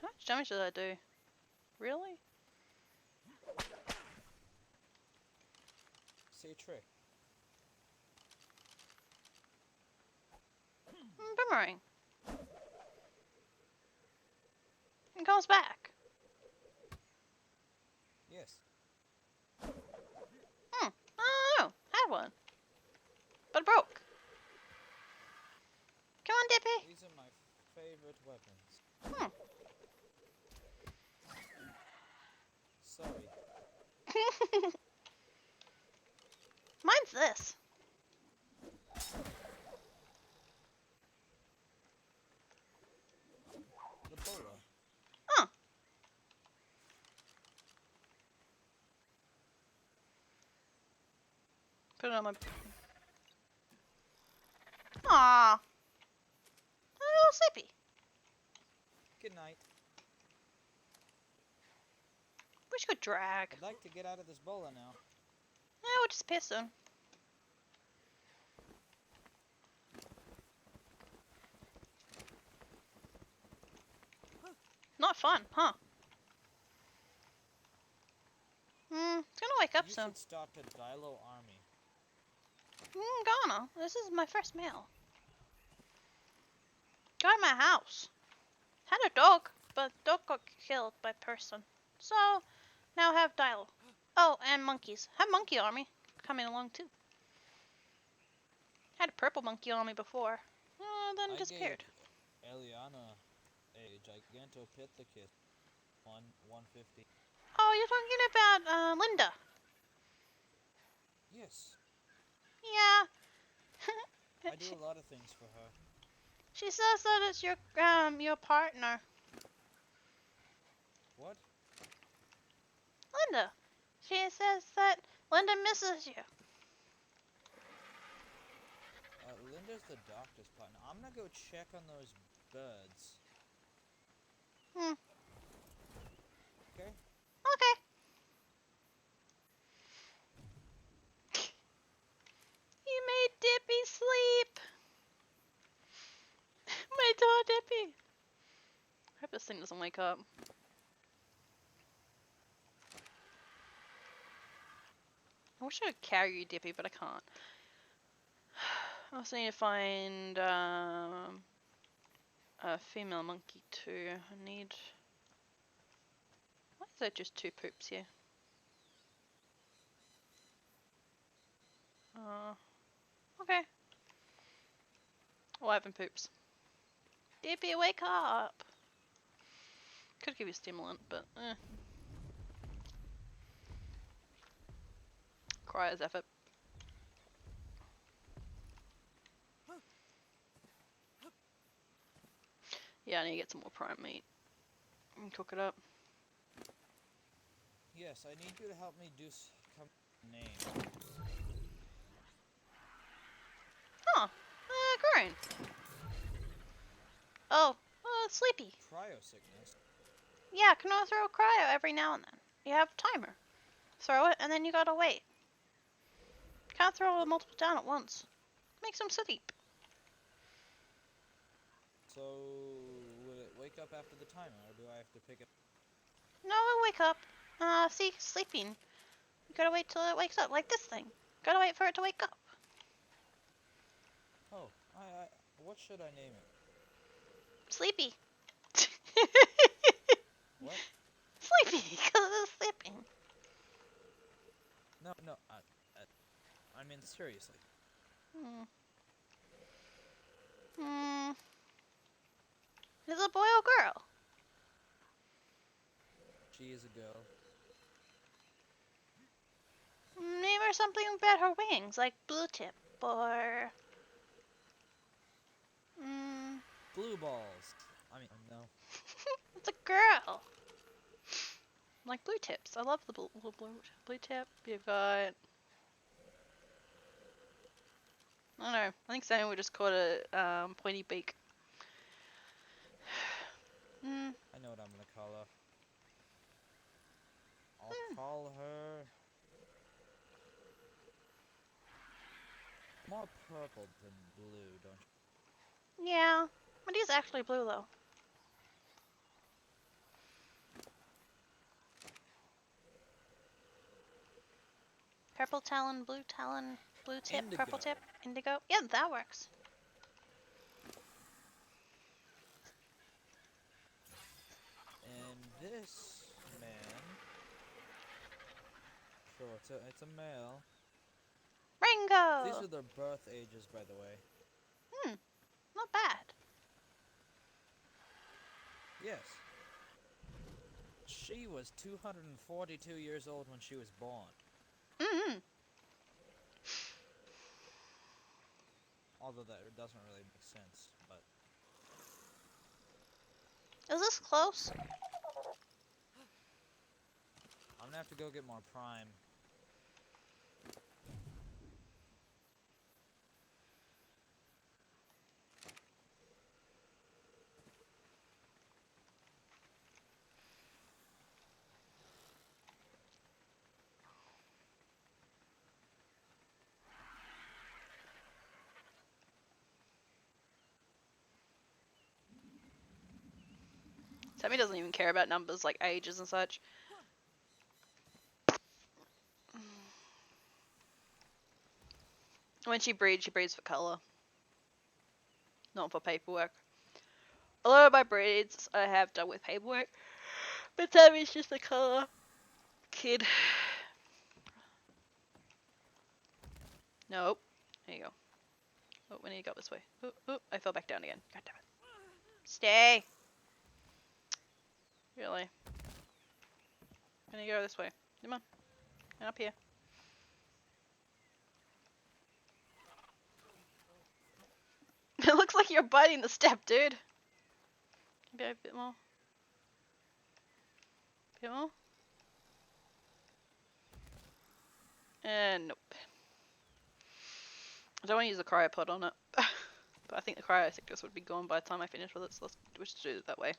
How much damage did I do? Really? See a trick. Boomerang. It comes back. Yes. Oh, had one. But it broke. Come on, Dippy. These are my favorite weapons. Sorry. Mine's this. The bowler. Oh. Put it on my... Aww. A little sippy. Good night. Wish you could drag. I'd like to get out of this bowler now. We'll just piss him. Not fun, huh? It's gonna wake up You soon. should start a Dilo army. Gonna. This is my first meal. Got in my house. Had a dog, but dog got killed by person. So, now I have Dilo. Oh, and monkeys. Have monkey army coming along too. Had a purple monkey army before. Then I disappeared. gave Eliana a Gigantopithecus 150. Oh, you're talking about Linda. Yes. Yeah. I do a lot of things for her. She says that it's your partner, What? Linda. She says that Linda misses you. Linda's the doctor's partner. I'm gonna go check on those birds. Hmm. Okay? Okay. You made Dippy sleep. My dog Dippy. I hope this thing doesn't wake up. I wish I could carry you, Dippy, but I can't. I also need to find a female monkey too. I need. Why is there just 2 poops here? Okay. 11 poops. Dippy, wake up! Could give you a stimulant, but Requires effort. Yeah, I need to get some more prime meat and cook it up. Yes, I need you to help me do come name. Huh. Grown. Oh, sleepy. Cryo sickness. Yeah, can I throw a cryo every now and then? You have a timer. Throw it, and then you gotta wait. Can't throw multiple down at once. Makes them sleep. So, will it wake up after the timer, or do I have to pick it? No, it'll wake up. See, sleeping. You gotta wait till it wakes up, like this thing. Gotta wait for it to wake up. Oh, what should I name it? Sleepy. What? Sleepy, because it's sleeping. No, I mean seriously. Is it a boy or girl? She is a girl. Name her something about her wings, like Blue Tip, or... Blue balls. I mean, no. It's a girl. Like Blue Tips. I love the blue tip. You've got... I don't know. I think Sammy would just call it Pointy Beak. I know what I'm gonna call her. I'll call her... more purple than blue, don't you? Yeah. But he's actually blue, though. Purple talon, blue tip, Indigo. purple tip, indigo. Yeah, that works. And this man... Sure, it's a male. Ringo! These are their birth ages, by the way. Not bad. Yes. She was 242 years old when she was born. Although that doesn't really make sense, but... Is this close? I'm gonna have to go get more prime. Sammy doesn't even care about numbers like ages and such. When she breeds for colour. Not for paperwork. A lot of my breeds I have done with paperwork. But Sammy's just a colour kid. Nope. There you go. Oh, we need to go this way. Oh, I fell back down again. God damn it. Stay! Really? I'm gonna go this way. Come on. And up here. It looks like you're biting the step, dude. Maybe a bit more. Bit more. Nope. I don't want to use the cryopod on it. But I think the cryosickness would be gone by the time I finish with it, so let's just do it that way.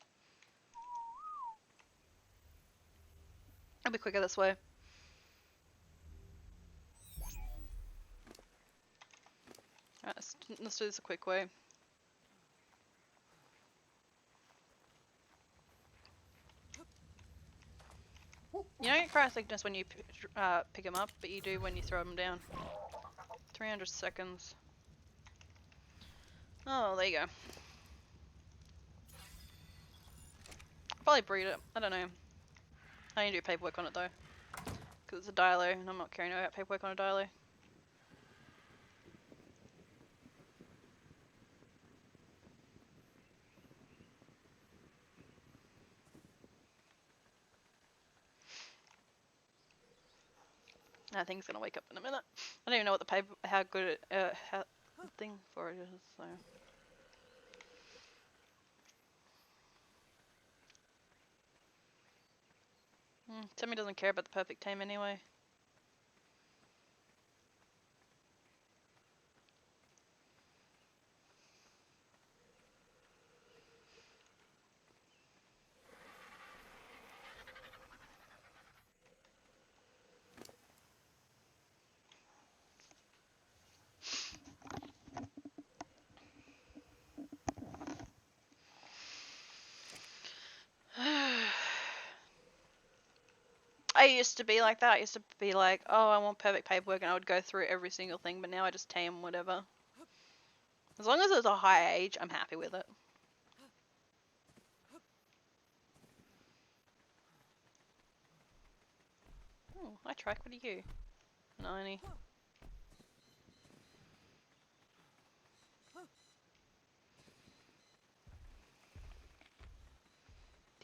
It'll be quicker this way. Alright, let's do this a quick way. You don't get cryosickness when you pick them up, but you do when you throw them down. 300 seconds. Oh, there you go. Probably breed it. I don't know. I need to do paperwork on it though. Because it's a dialo, and I'm not caring about paperwork on a dialo. That thing's gonna wake up in a minute. I don't even know what the paper, how good it, how the thing for it is, so. Timmy doesn't care about the perfect team anyway. I used to be like that. I used to be like, oh, I want perfect paperwork, and I would go through every single thing, but now I just tame whatever. As long as it's a high age, I'm happy with it. Oh, hi Trike, what are you? 90.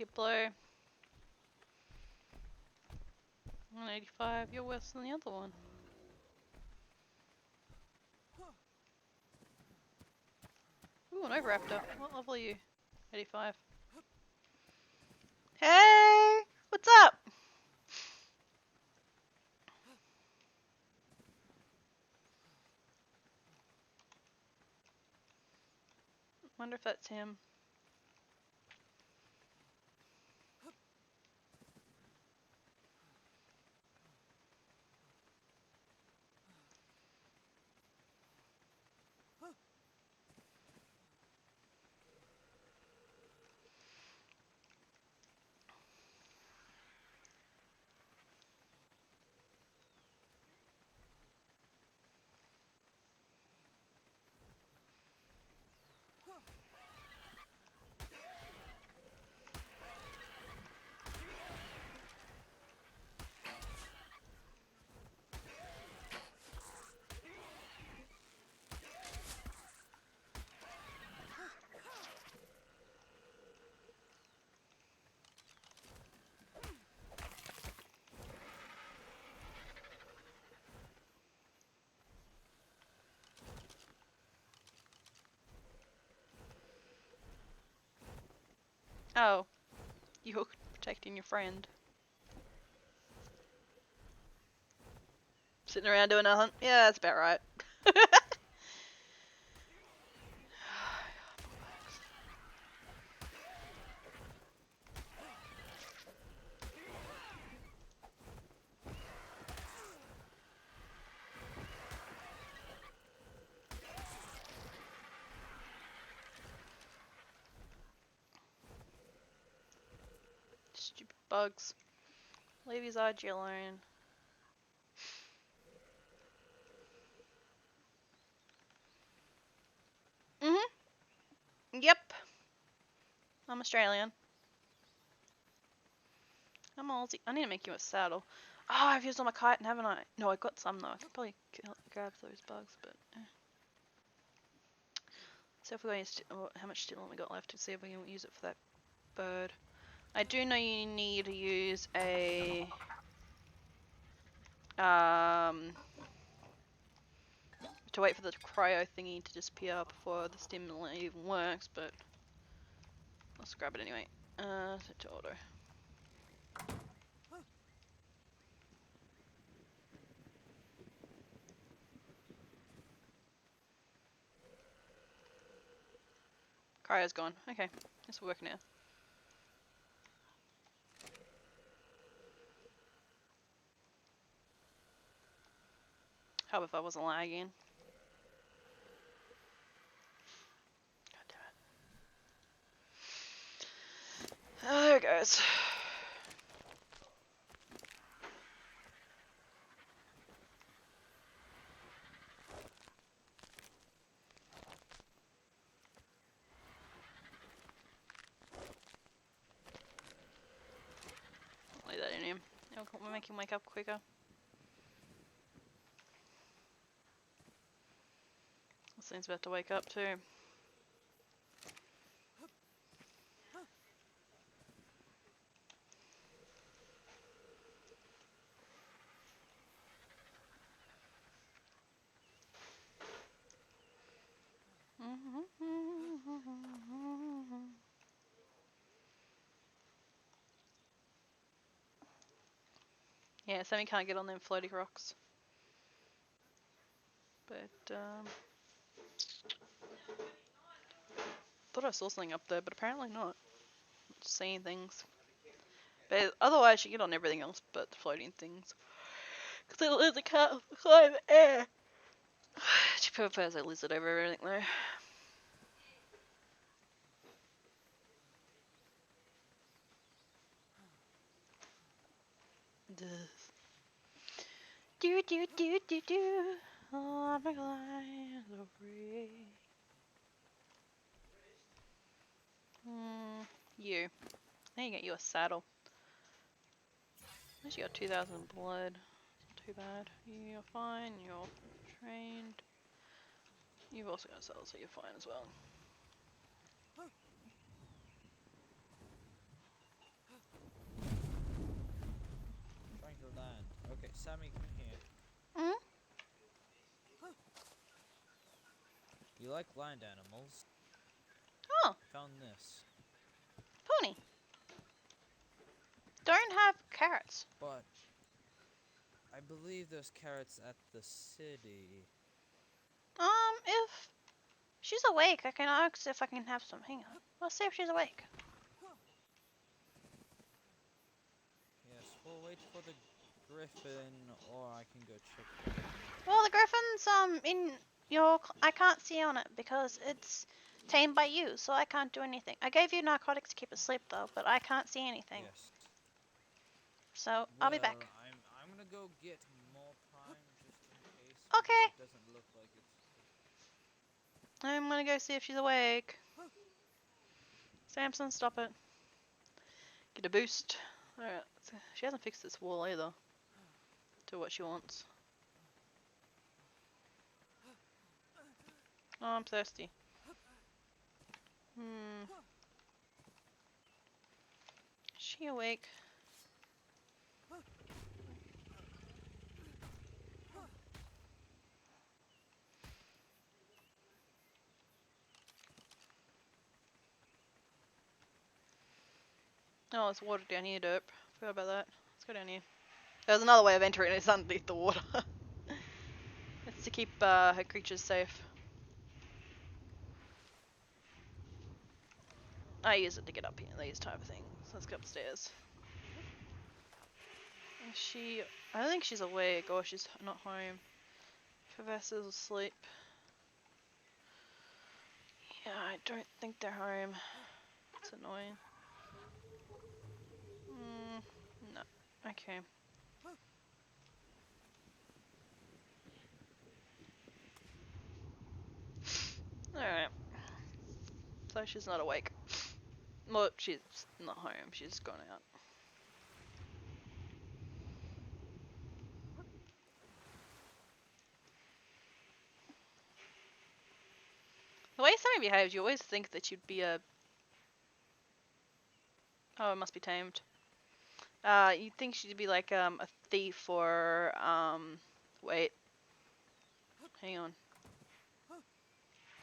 Diplo. 185, you're worse than the other one. Ooh, an Oviraptor. What level are you? 85. Hey! What's up? Wonder if that's him. Oh, you're protecting your friend. Sitting around doing nothing? Yeah, that's about right. Stupid bugs. Leave his IG alone. Yep. I'm Australian. I'm Aussie. I need to make you a saddle. Oh, I've used all my chitin, haven't I? No, I got some though. I could probably grab those bugs, but. So if we're going to how much steel we got left to see if we can use it for that bird. I do know you need to use a to wait for the cryo thingy to disappear before the stimulant even works, but let's grab it anyway. Set to auto. Cryo's gone. Okay, it's working now. Hope if I wasn't lagging. God damn it. Oh, there it goes. Leave that in him. It'll make him wake up quicker. This thing's about to wake up too. Yeah, Sammy can't get on them floaty rocks. But, thought I saw something up there, but apparently not. Just seeing things. But otherwise, she can get on everything else but the floating things. Because the lizard can't fly in the air. She prefers a lizard over everything though. Do do do do do. Oh, my life is free. You. I need to get you a saddle. At least you got 2,000 blood. Not too bad. You're fine. You're trained. You've also got a saddle, so you're fine as well. Trying to land. Okay, Sammy, come here. Hmm? You like land animals? Oh, Found this. pony. Don't have carrots. But I believe there's carrots at the city. If she's awake, I can ask if I can have some. Hang on. Let's see if she's awake. Yes, we'll wait for the griffin, or I can go check for it. Well, the griffin's in your. I can't see on it because it's tamed by you, so I can't do anything. I gave you narcotics to keep asleep though, but I can't see anything. Yes. So I'll be back. I'm gonna go get more prime just in case. Okay. Because it doesn't look like it's. I'm gonna go see if she's awake. Samson, stop it. Get a boost. Alright, she hasn't fixed this wall either. To what she wants. Oh, I'm thirsty. Is she awake? Oh, there's water down here, dope. Forgot about that. Let's go down here. There's another way of entering, it's underneath the water. It's to keep her creatures safe. I use it to get up here, these type of things. So let's go upstairs. Is she... I don't think she's awake or she's not home. Professor's asleep. Yeah, I don't think they're home. It's annoying. No. Okay. Alright. So she's not awake. Well, she's not home. She's gone out. The way Sammy behaves, you always think that she'd be a... Oh, it must be tamed. You'd think she'd be like a thief or wait. Hang on.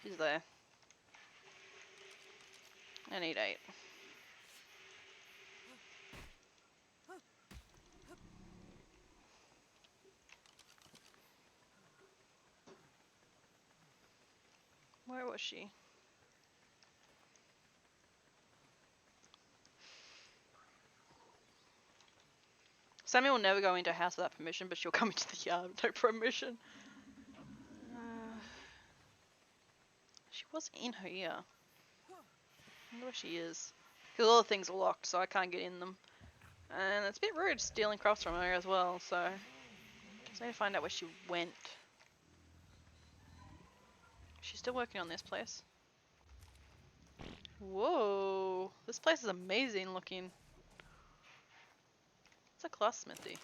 She's there. I need 8. Where was she? Sammy will never go into a house without permission, but she'll come into the yard with no permission. She was in here. I wonder where she is. Because all the things are locked, so I can't get in them. And it's a bit rude stealing crafts from her as well, so... Just need to find out where she went. She's still working on this place. Whoa! This place is amazing looking. It's a class smithy.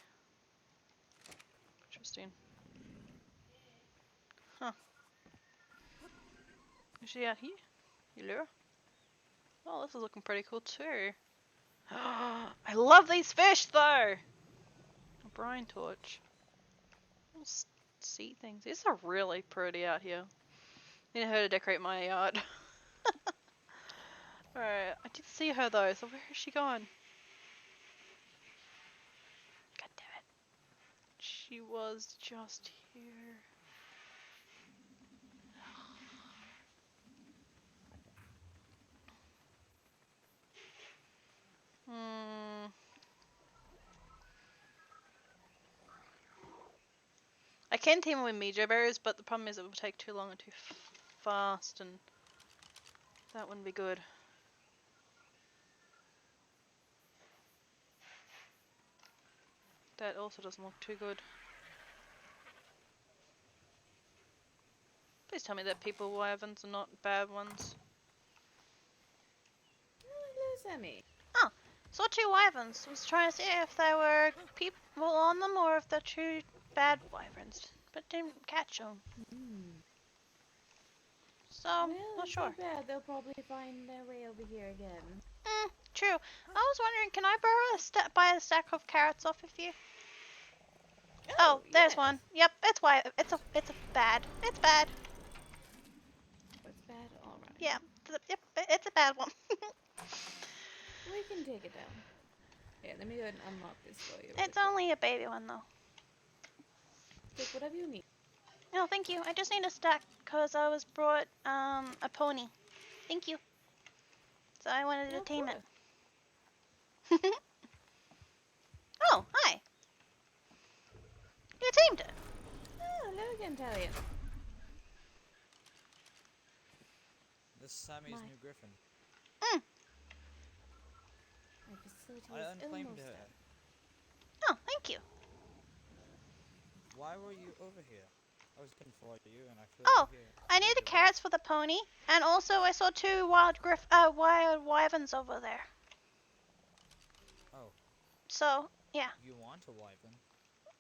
Interesting. Huh. Is she out here? Hello? Oh, this is looking pretty cool too. I love these fish though! A brine torch. Little sea things. These are really pretty out here. Need her to decorate my yard. Alright, I did see her though, so where is she gone? God damn it. She was just here. I can team with Mejo berries, but the problem is it will take too long and too fast, and that wouldn't be good. That also doesn't look too good. Please tell me that people wyverns are not bad ones. Oh, hello, Sammy. Saw two wyverns. Was trying to see if there were people on them or if they're two bad wyverns, but didn't catch them. So, Well, not sure. too bad. They'll probably find their way over here again. True. I was wondering, can I borrow buy a stack of carrots off of you? Oh, there's yes. one. Yep, it's it's a bad. It's bad. What's bad? All right. Yeah. Yep, it's a bad one. We can take it down. Yeah, let me go ahead and unlock this for you. It's only a baby one though. Take whatever you need. No, thank you. I just need a stack because I was brought a pony. Thank you. So I wanted to tame it. Oh, hi. You tamed it. Oh, hello again, Talia. This is Sammy's My- new griffin. My facility I is unclaimed almost her. done. Oh, thank you. Why were you over here? I was looking for you and I flew Oh, over here. I needed carrots for the pony, and also I saw two wild wyverns over there. Oh. So, yeah. You want a wyvern?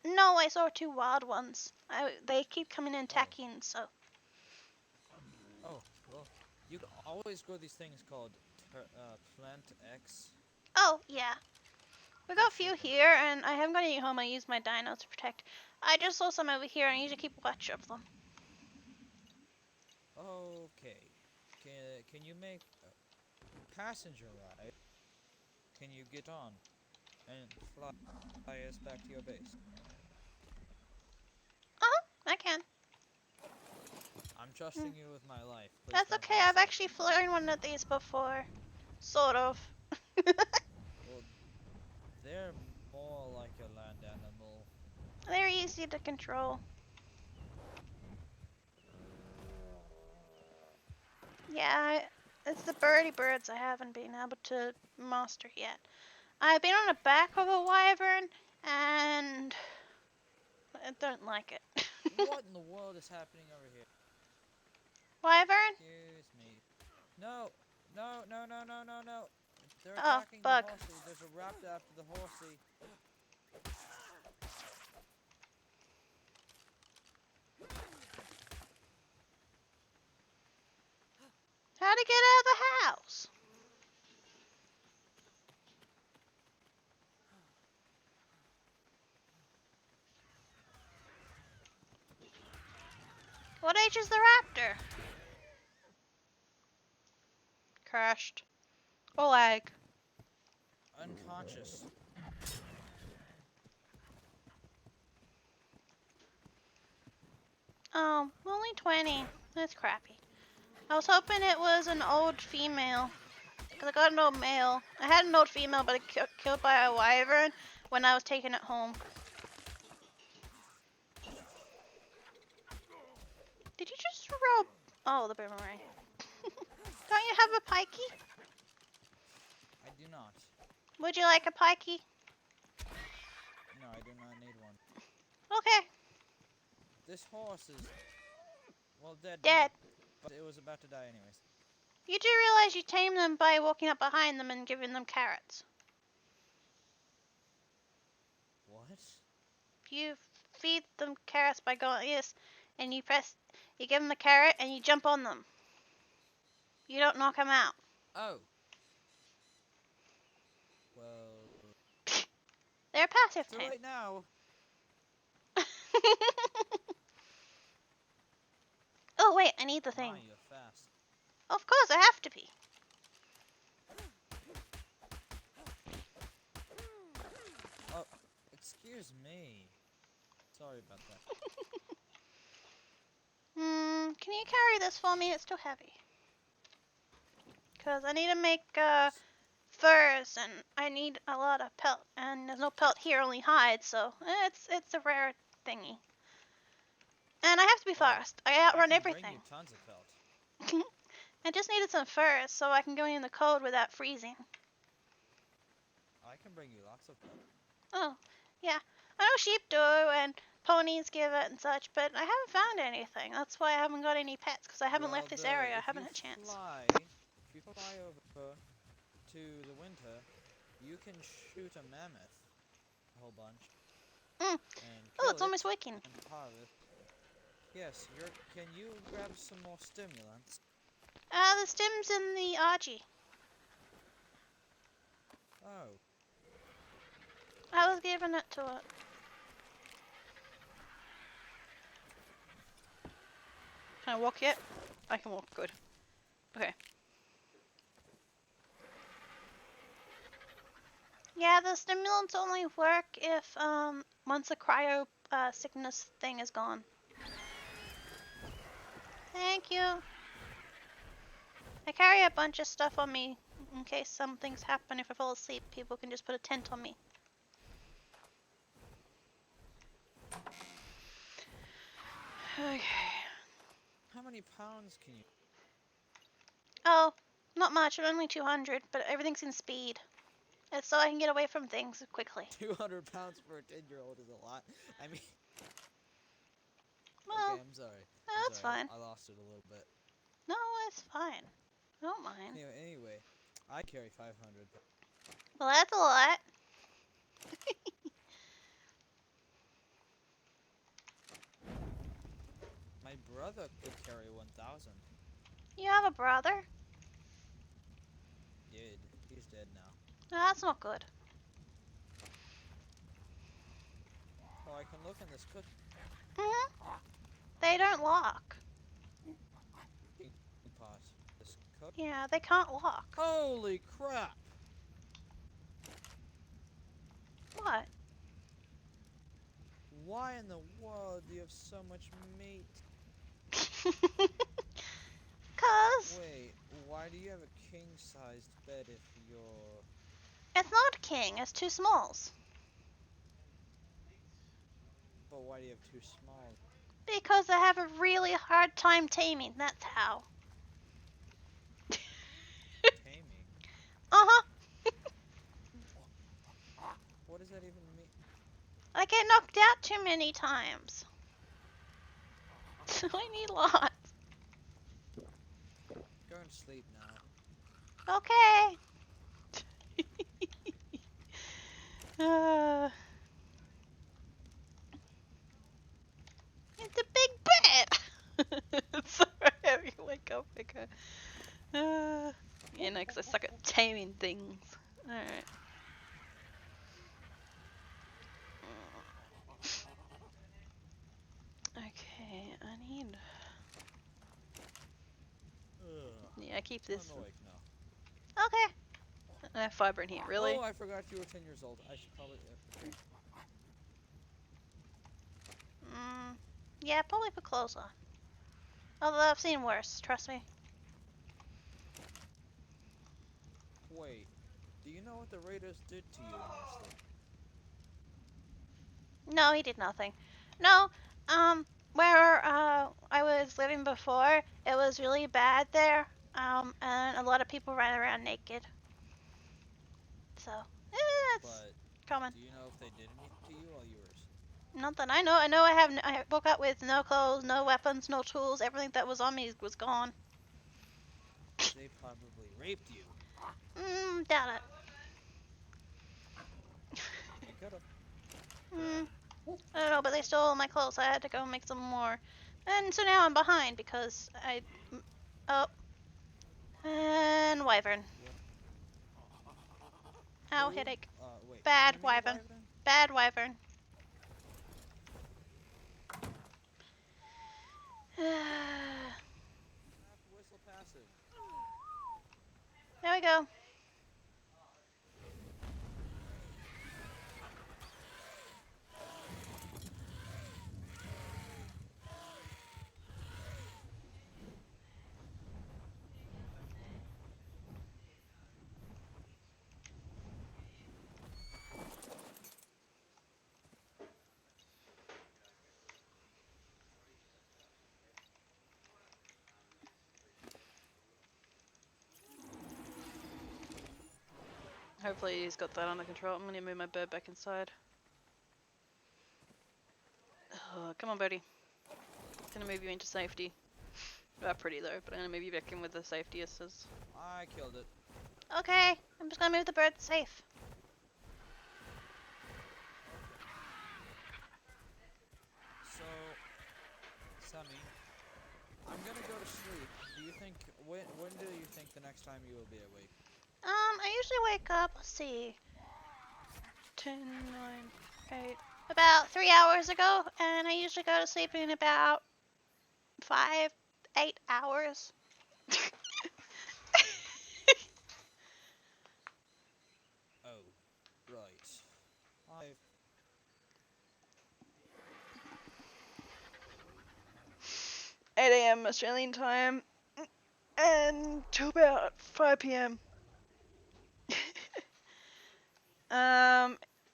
No, I saw two wild ones. They keep coming and attacking, so. Oh, well, you can always grow these things called Plant X. Oh, yeah. We got a few here, and I haven't got any home. I use my dino to protect. I just saw some over here, and I need to keep watch of them. Okay. Can you make a passenger ride? Can you get on and fly us back to your base? I can. I'm trusting you with my life. Please That's don't okay. mess I've up. actually flown one of these before. Sort of. Well, they're more like a land animal. They're easy to control. Yeah, it's the birdie birds I haven't been able to master yet. I've been on the back of a wyvern, and I don't like it. What in the world is happening over here? Wyvern? Excuse me. No, no, no, no, no, no, no. They're Oh, attacking bug. the horsey. There's a raptor after the horsey. How to get out of the house? What age is the raptor? Crashed. Or lag. Unconscious. Oh, only 20. That's crappy. I was hoping it was an old female. Because I got an old male. I had an old female, but it got killed by a wyvern when I was taking it home. Did you just rob? Oh, the boomerang. Don't you have a pikey? I do not. Would you like a pikey? No, I do not need one. Okay. This horse is, well, dead Dead. now, but it was about to die anyways. You do realize you tame them by walking up behind them and giving them carrots. What? You feed them carrots by going yes, and you give them a carrot and you jump on them. You don't knock them out. Oh. Well, They're passive too tame. late now. Oh wait, I need the thing. My, you're fast. Of course, I have to be. Oh, excuse me. Sorry about that. Can you carry this for me? It's too heavy. Cause I need to make furs, and I need a lot of pelt, and there's no pelt here, only hide. So it's a rare thingy. And I have to be fast. I outrun I can bring everything. you tons of felt. I just needed some furs so I can go in the cold without freezing. I can bring you lots of felt. Oh, yeah. I know sheep do and ponies give it and such, but I haven't found anything. That's why I haven't got any pets, because I haven't left this area. I haven't had a chance. If you fly over to the winter, you can shoot a mammoth, a whole bunch, and Oh, kill it's almost it waking. and harvest. Yes, can you grab some more stimulants? The stem's in the RG. Oh, I was giving it to it. Can I walk yet? I can walk, good. Okay. Yeah, the stimulants only work if, once the cryo, sickness thing is gone. Thank you. I carry a bunch of stuff on me in case some things happen. If I fall asleep, people can just put a tent on me. Okay. how many pounds can you? Oh, not much. I'm only 200, but everything's in speed. It's so I can get away from things quickly. 200 pounds for a 10-year-old is a lot. I mean, Well, okay, I'm sorry. no, I'm that's sorry. fine. I lost it a little bit. No, it's fine. I don't mind. Anyway, I carry 500. Well, that's a lot. My brother could carry 1,000. You have a brother? Did. He's dead now. No, that's not good. Oh, I can look in this cookie They don't lock. pot. This cook. Yeah, they can't lock. Holy crap! What? Why in the world do you have so much meat? Cause Wait, why do you have a king-sized bed if you're... it's not king, it's two smalls. But why do you have two small? Because I have a really hard time taming, that's how. Taming? Uh-huh. What does that even mean? I get knocked out too many times. So I need lots. Go and sleep now. Okay. It's a big bed. It's so heavy. Wake up, wake up. Yeah, no, 'cause I suck at taming things. Alright. Okay, I need... Yeah, keep this. I'm awake now. Okay. I have fiber in here, really? Oh, I forgot you were 10 years old. I should probably... okay. Yeah, probably put clothes on. Although I've seen worse, trust me. Wait, do you know what the raiders did to you in your sleep? No, he did nothing. No, where I was living before, it was really bad there. And a lot of people ran around naked. So, it's But common. do you know if they did anything to you while you were? Not that I know. I know I woke up with no clothes, no weapons, no tools. Everything that was on me was gone. They probably raped you. Doubt it. They could have. Mm, I don't know, but they stole all my clothes. I had to go make some more. And so now I'm behind because oh, and wyvern. What? Ow, Who? headache. Wait. Bad Enemy wyvern. wyvern? Bad wyvern. Snap whistle passive. There we go. Hopefully he's got that under control. I'm gonna move my bird back inside. Come on, birdie. Gonna move you into safety. Not pretty though, but I'm gonna move you back in with the safety assist. I killed it. Okay, I'm just gonna move the bird safe. So, Sammy, I'm gonna go to sleep. Do you think when do you think the next time you will be awake? I usually wake up, let's see, 10, 9, 8, about 3 hours ago, and I usually go to sleep in about 5, 8 hours. Oh, right. I 8 a.m. Australian time, and till about 5 p.m.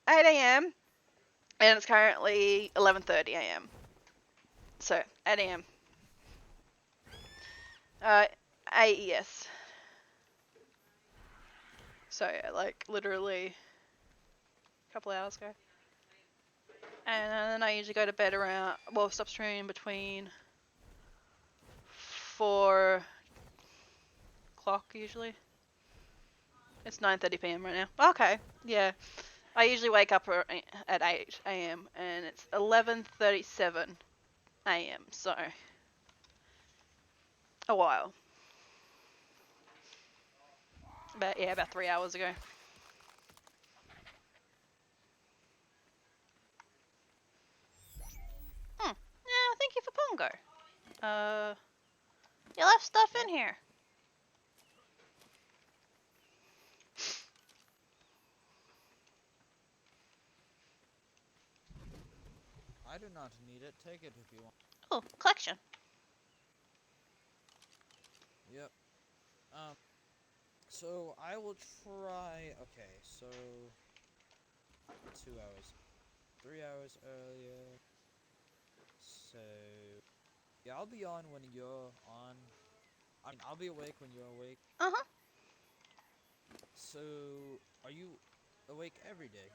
8 a.m. and it's currently 11:30 a.m. So 8 a.m. AES. So yeah, like literally a couple hours ago. And then I usually go to bed around, well, stop streaming between 4 o'clock usually. It's 9:30 p.m. right now. Okay, yeah. I usually wake up at 8 a.m. and it's 11:37 a.m. So a while. About 3 hours ago. Yeah, thank you for Pongo. You left stuff in here. do not need it. Take it if you want. Oh, collection. Yep. So I will try. Okay, so 2 hours, 3 hours earlier. So yeah, I'll be on when you're on. I mean, I'll be awake when you're awake. Uh-huh. So are you awake every day?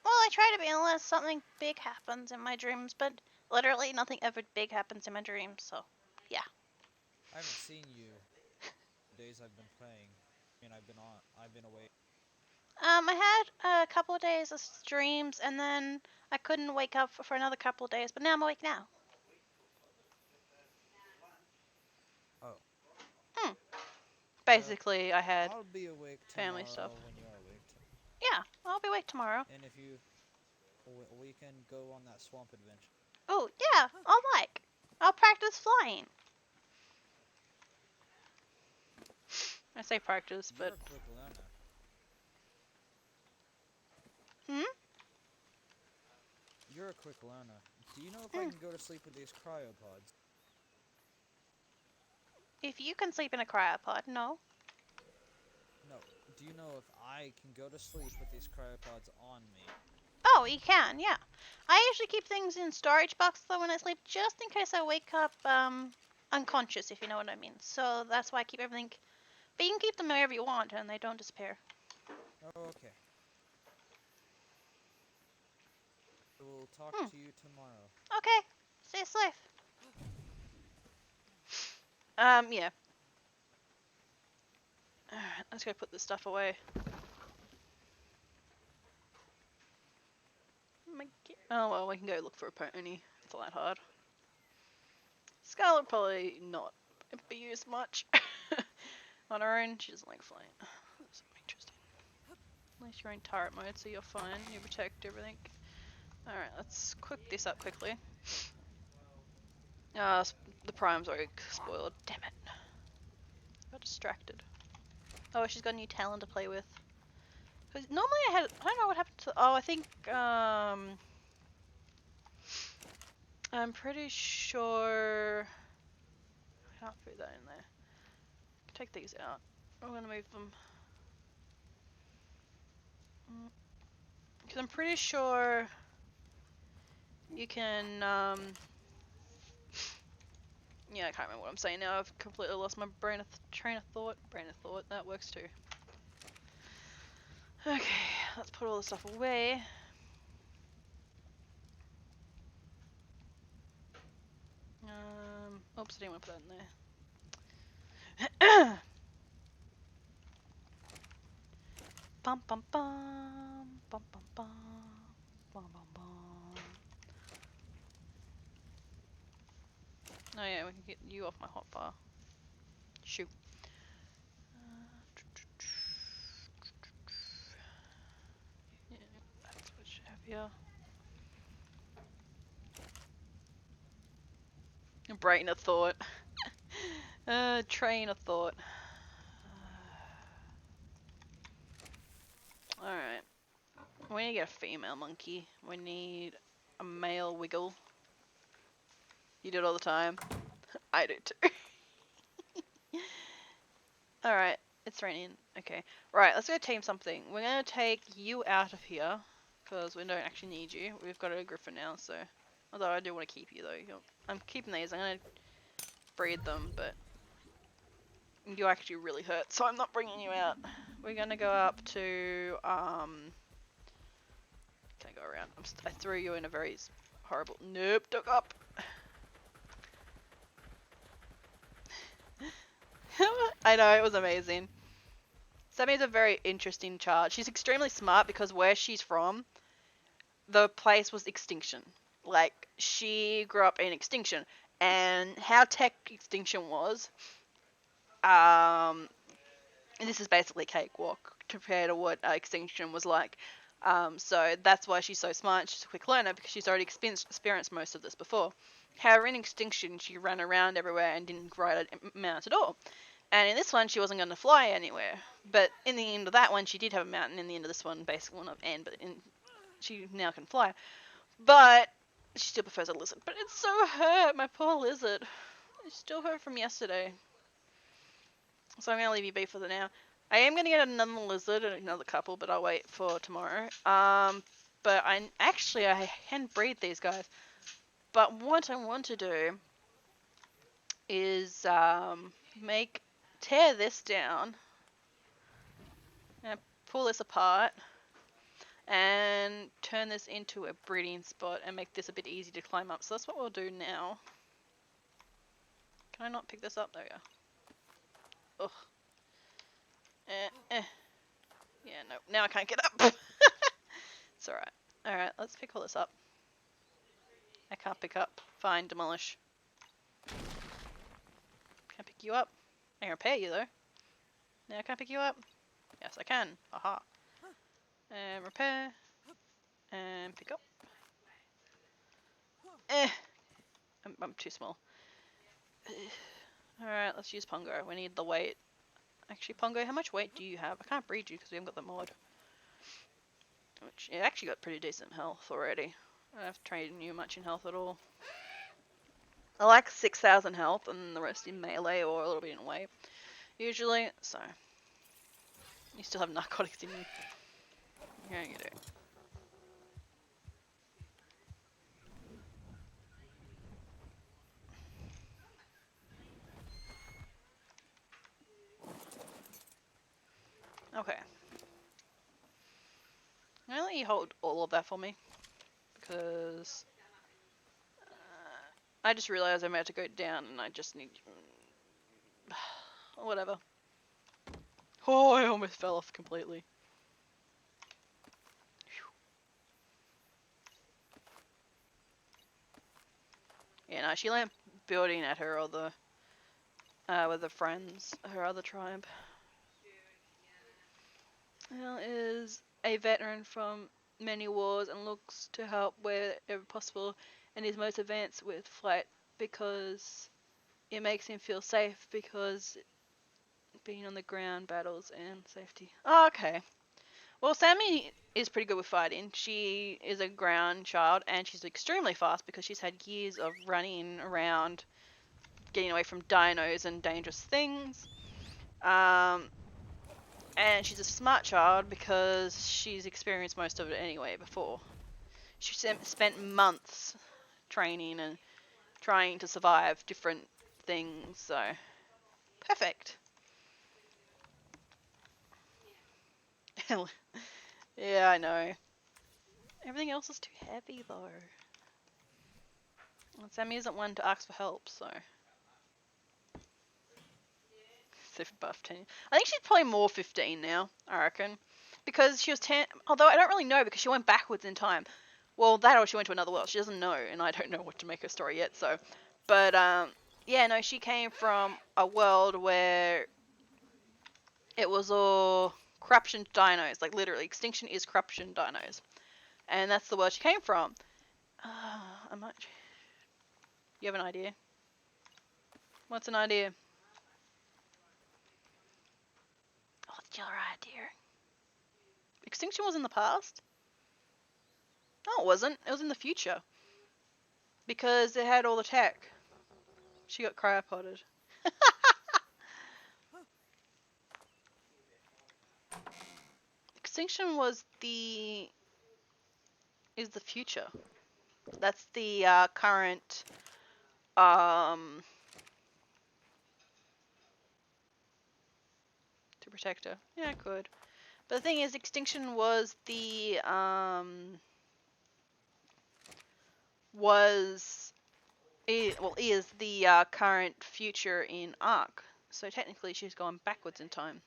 Well, I try to be unless something big happens in my dreams, but literally nothing ever big happens in my dreams, so yeah. I haven't seen you the days I've been playing. I mean, I've been awake. I had a couple of days of streams, and then I couldn't wake up for another couple of days, but now I'm awake now. Oh. Hmm. Basically, I had I'll be awake family tomorrow stuff. when you're awake. Yeah, I'll be awake tomorrow. And if you, we can go on that swamp adventure. Oh, yeah, I'll practice flying. I say practice, You're but... a quick learner. Hmm? You're a quick learner. Do you know if I can go to sleep with these cryopods? If you can sleep in a cryopod, no. No. Do you know if I can go to sleep with these cryopods on me? Oh, you can, yeah. I usually keep things in storage boxes though when I sleep, just in case I wake up unconscious, if you know what I mean. So that's why I keep everything. But you can keep them wherever you want, and they don't disappear. Okay. We'll talk Hmm. to you tomorrow. Okay. Stay safe. Yeah. Alright, let's go put this stuff away. Oh well, we can go look for a pony. It's not that hard. Scarlet probably not be used much. On her own, she doesn't like flying. That's interesting. At least you're in turret mode, so you're fine. You protect everything. Alright, let's cook this up quickly. The prime's already spoiled. Damn it. Got distracted. Oh, she's got a new talent to play with. Cause normally I don't know what happened to. Oh, I think I'm pretty sure. I can't put that in there. Take these out. I'm gonna move them. Because I'm pretty sure you can. Yeah, I can't remember what I'm saying now. I've completely lost my train of thought. Brain of thought. That works too. Okay, let's put all this stuff away. Oops, I didn't want to put that in there. Bum bum bum bum bum bum bum bum bum. Oh yeah, we can get you off my hotbar. Shoot. Yeah, that's what you have here. Brain of thought. Train of thought. Alright. We need to get a female monkey. We need a male wiggle. You do it all the time. I do too. Alright, it's raining. Okay. Right, let's go tame something. We're gonna take you out of here. Because we don't actually need you. We've got a griffin now, so. Although I do want to keep you though. I'm keeping these. I'm gonna breed them, but you actually really hurt, so I'm not bringing you out. We're gonna go up to can I go around? I threw you in a very horrible. Nope, duck up. I know, it was amazing. Sammy's a very interesting child. She's extremely smart because where she's from, the place was extinction. Like, she grew up in extinction. And how tech extinction was, and this is basically cakewalk compared to what extinction was like. So that's why she's so smart. She's a quick learner because she's already experienced most of this before. However, in extinction, she ran around everywhere and didn't ride a mount at all. And in this one, she wasn't going to fly anywhere. But in the end of that one, she did have a mount. And in the end of this one, basically, well, not end, but she now can fly. But she still prefers a lizard. But it's so hurt, my poor lizard. It's still hurt from yesterday. So I'm going to leave you be for the now. I am going to get another lizard and another couple, but I'll wait for tomorrow. But I can breed these guys. But what I want to do is tear this down and pull this apart and turn this into a breeding spot and make this a bit easy to climb up. So that's what we'll do now. Can I not pick this up? There we go. Ugh. Yeah, no. Now I can't get up. It's alright. Alright, let's pick all this up. I can't pick up. Fine, demolish. Can I pick you up? I can repair you though. Now can I pick you up? Yes, I can. Aha. And repair. And pick up. I'm too small. Alright, let's use Pongo. We need the weight. Actually, Pongo, how much weight do you have? I can't breed you because we haven't got the mod. Which, it actually got pretty decent health already. I don't have to train you much in health at all. I like 6,000 health and the rest in melee or a little bit in weight. Usually, so. You still have narcotics in you. Yeah, you do. Okay. Can you let you hold all of that for me? Because I just realized I'm about to go down and I just need... Whatever. Oh, I almost fell off completely. Yeah, no, she went building at her other... with her friends, her other tribe. Hal is a veteran from many wars and looks to help wherever possible and is most advanced with flight because it makes him feel safe because being on the ground, battles, and safety. Oh, okay. Well, Sammy is pretty good with fighting. She is a ground child and she's extremely fast because she's had years of running around, getting away from dinos and dangerous things. And she's a smart child because she's experienced most of it anyway before. She spent months training and trying to survive different things, so perfect. Yeah, I know. Everything else is too heavy though. Well, Sammy isn't one to ask for help, so. So buff 10. I think she's probably more 15 now, I reckon. Because she was 10, although I don't really know because she went backwards in time. Well, that or she went to another world. She doesn't know, and I don't know what to make her story yet, so. But, yeah, no, she came from a world where it was all corruption dinos. Like, literally, extinction is corruption dinos. And that's the world she came from. I'm not... You have an idea? What's an idea? What's your idea? Extinction was in the past? No, it wasn't. It was in the future. Because it had all the tech. She got cryopoded. Extinction is the future. That's the current to protect her. Yeah, I could. But the thing is, extinction was is the current future in Ark. So technically, she's gone backwards in time.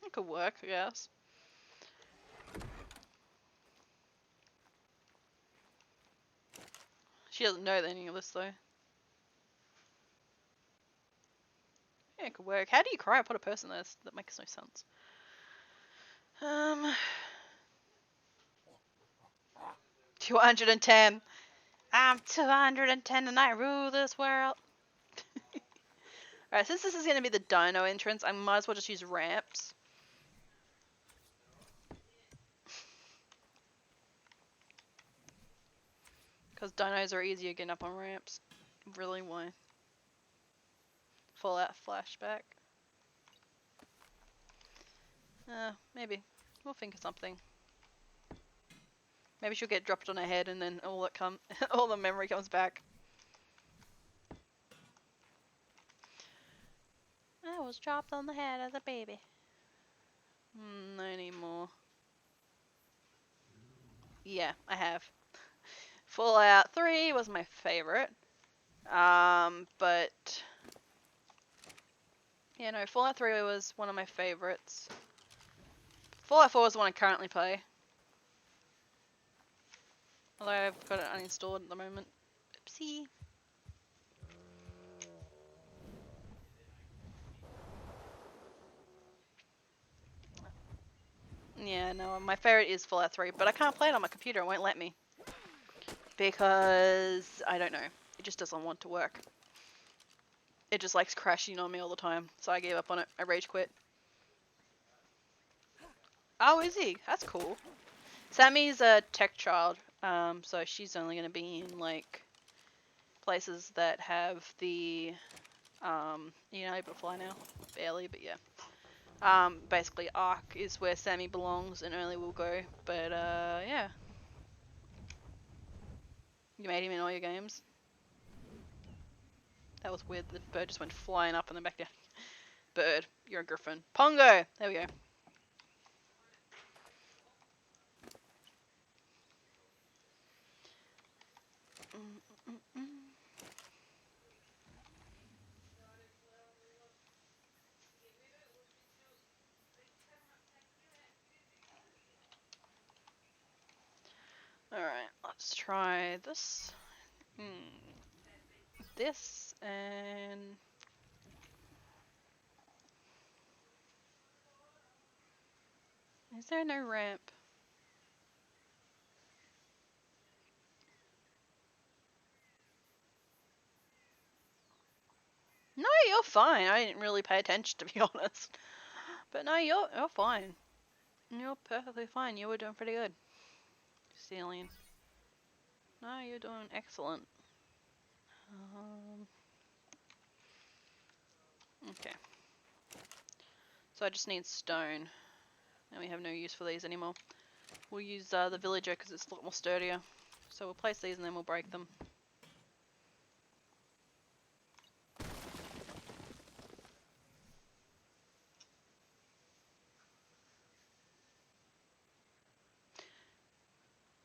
It could work, I guess. She doesn't know any of this though. Yeah, it could work. How do you cryopod a person? That makes no sense. 210. I'm 210 and I rule this world. Alright, since this is going to be the dino entrance, I might as well just use ramps. Because dinos are easier getting up on ramps. Really, why? Fallout flashback. Maybe. We'll think of something. Maybe she'll get dropped on her head and then all the memory comes back. I was dropped on the head as a baby. No anymore. Yeah, I have. Fallout 3 was my favorite. But yeah, no, Fallout 3 was one of my favorites. Fallout 4 is the one I currently play. Although I've got it uninstalled at the moment. Oopsie. Yeah, no, my favorite is Fallout 3, but I can't play it on my computer, it won't let me. Because, I don't know, it just doesn't want to work. It just likes crashing on me all the time, so I gave up on it, I rage quit. Oh, is he? That's cool. Sammy's a tech child, so she's only going to be in, like, places that have the, you're not able to fly now? Barely, but yeah. Basically Ark is where Sammy belongs and only will go, but, yeah. You made him in all your games? That was weird. The bird just went flying up and then back down. Bird, you're a griffin. Pongo! There we go. Alright, let's try this. This and... Is there no ramp? No, you're fine. I didn't really pay attention, to be honest. But no, you're fine. You're perfectly fine. You were doing pretty good. Stealing. No, you're doing excellent. Okay. So I just need stone. And we have no use for these anymore. We'll use the villager because it's a lot more sturdier. So we'll place these and then we'll break them.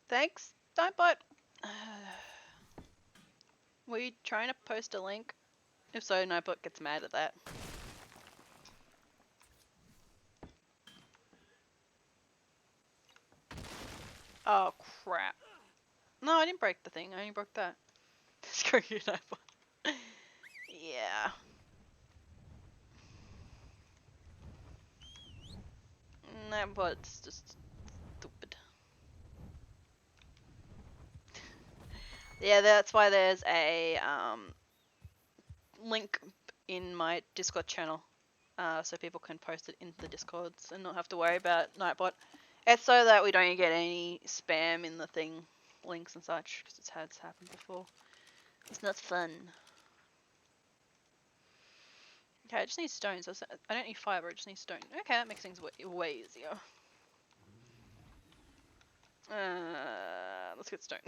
Thanks, Nightbot. Were you trying to post a link? If so, Nightbot gets mad at that. Oh crap. No, I didn't break the thing. I only broke that. Screw you, Nightbot. Yeah. Nightbot's just stupid. Yeah, that's why there's a link in my Discord channel, so people can post it into the Discords and not have to worry about Nightbot. It's so that we don't get any spam in the thing, links and such, because it's happened before. It's not fun. Okay, I just need stones. I don't need fiber. I just need stone. Okay, that makes things way easier. Let's get stone.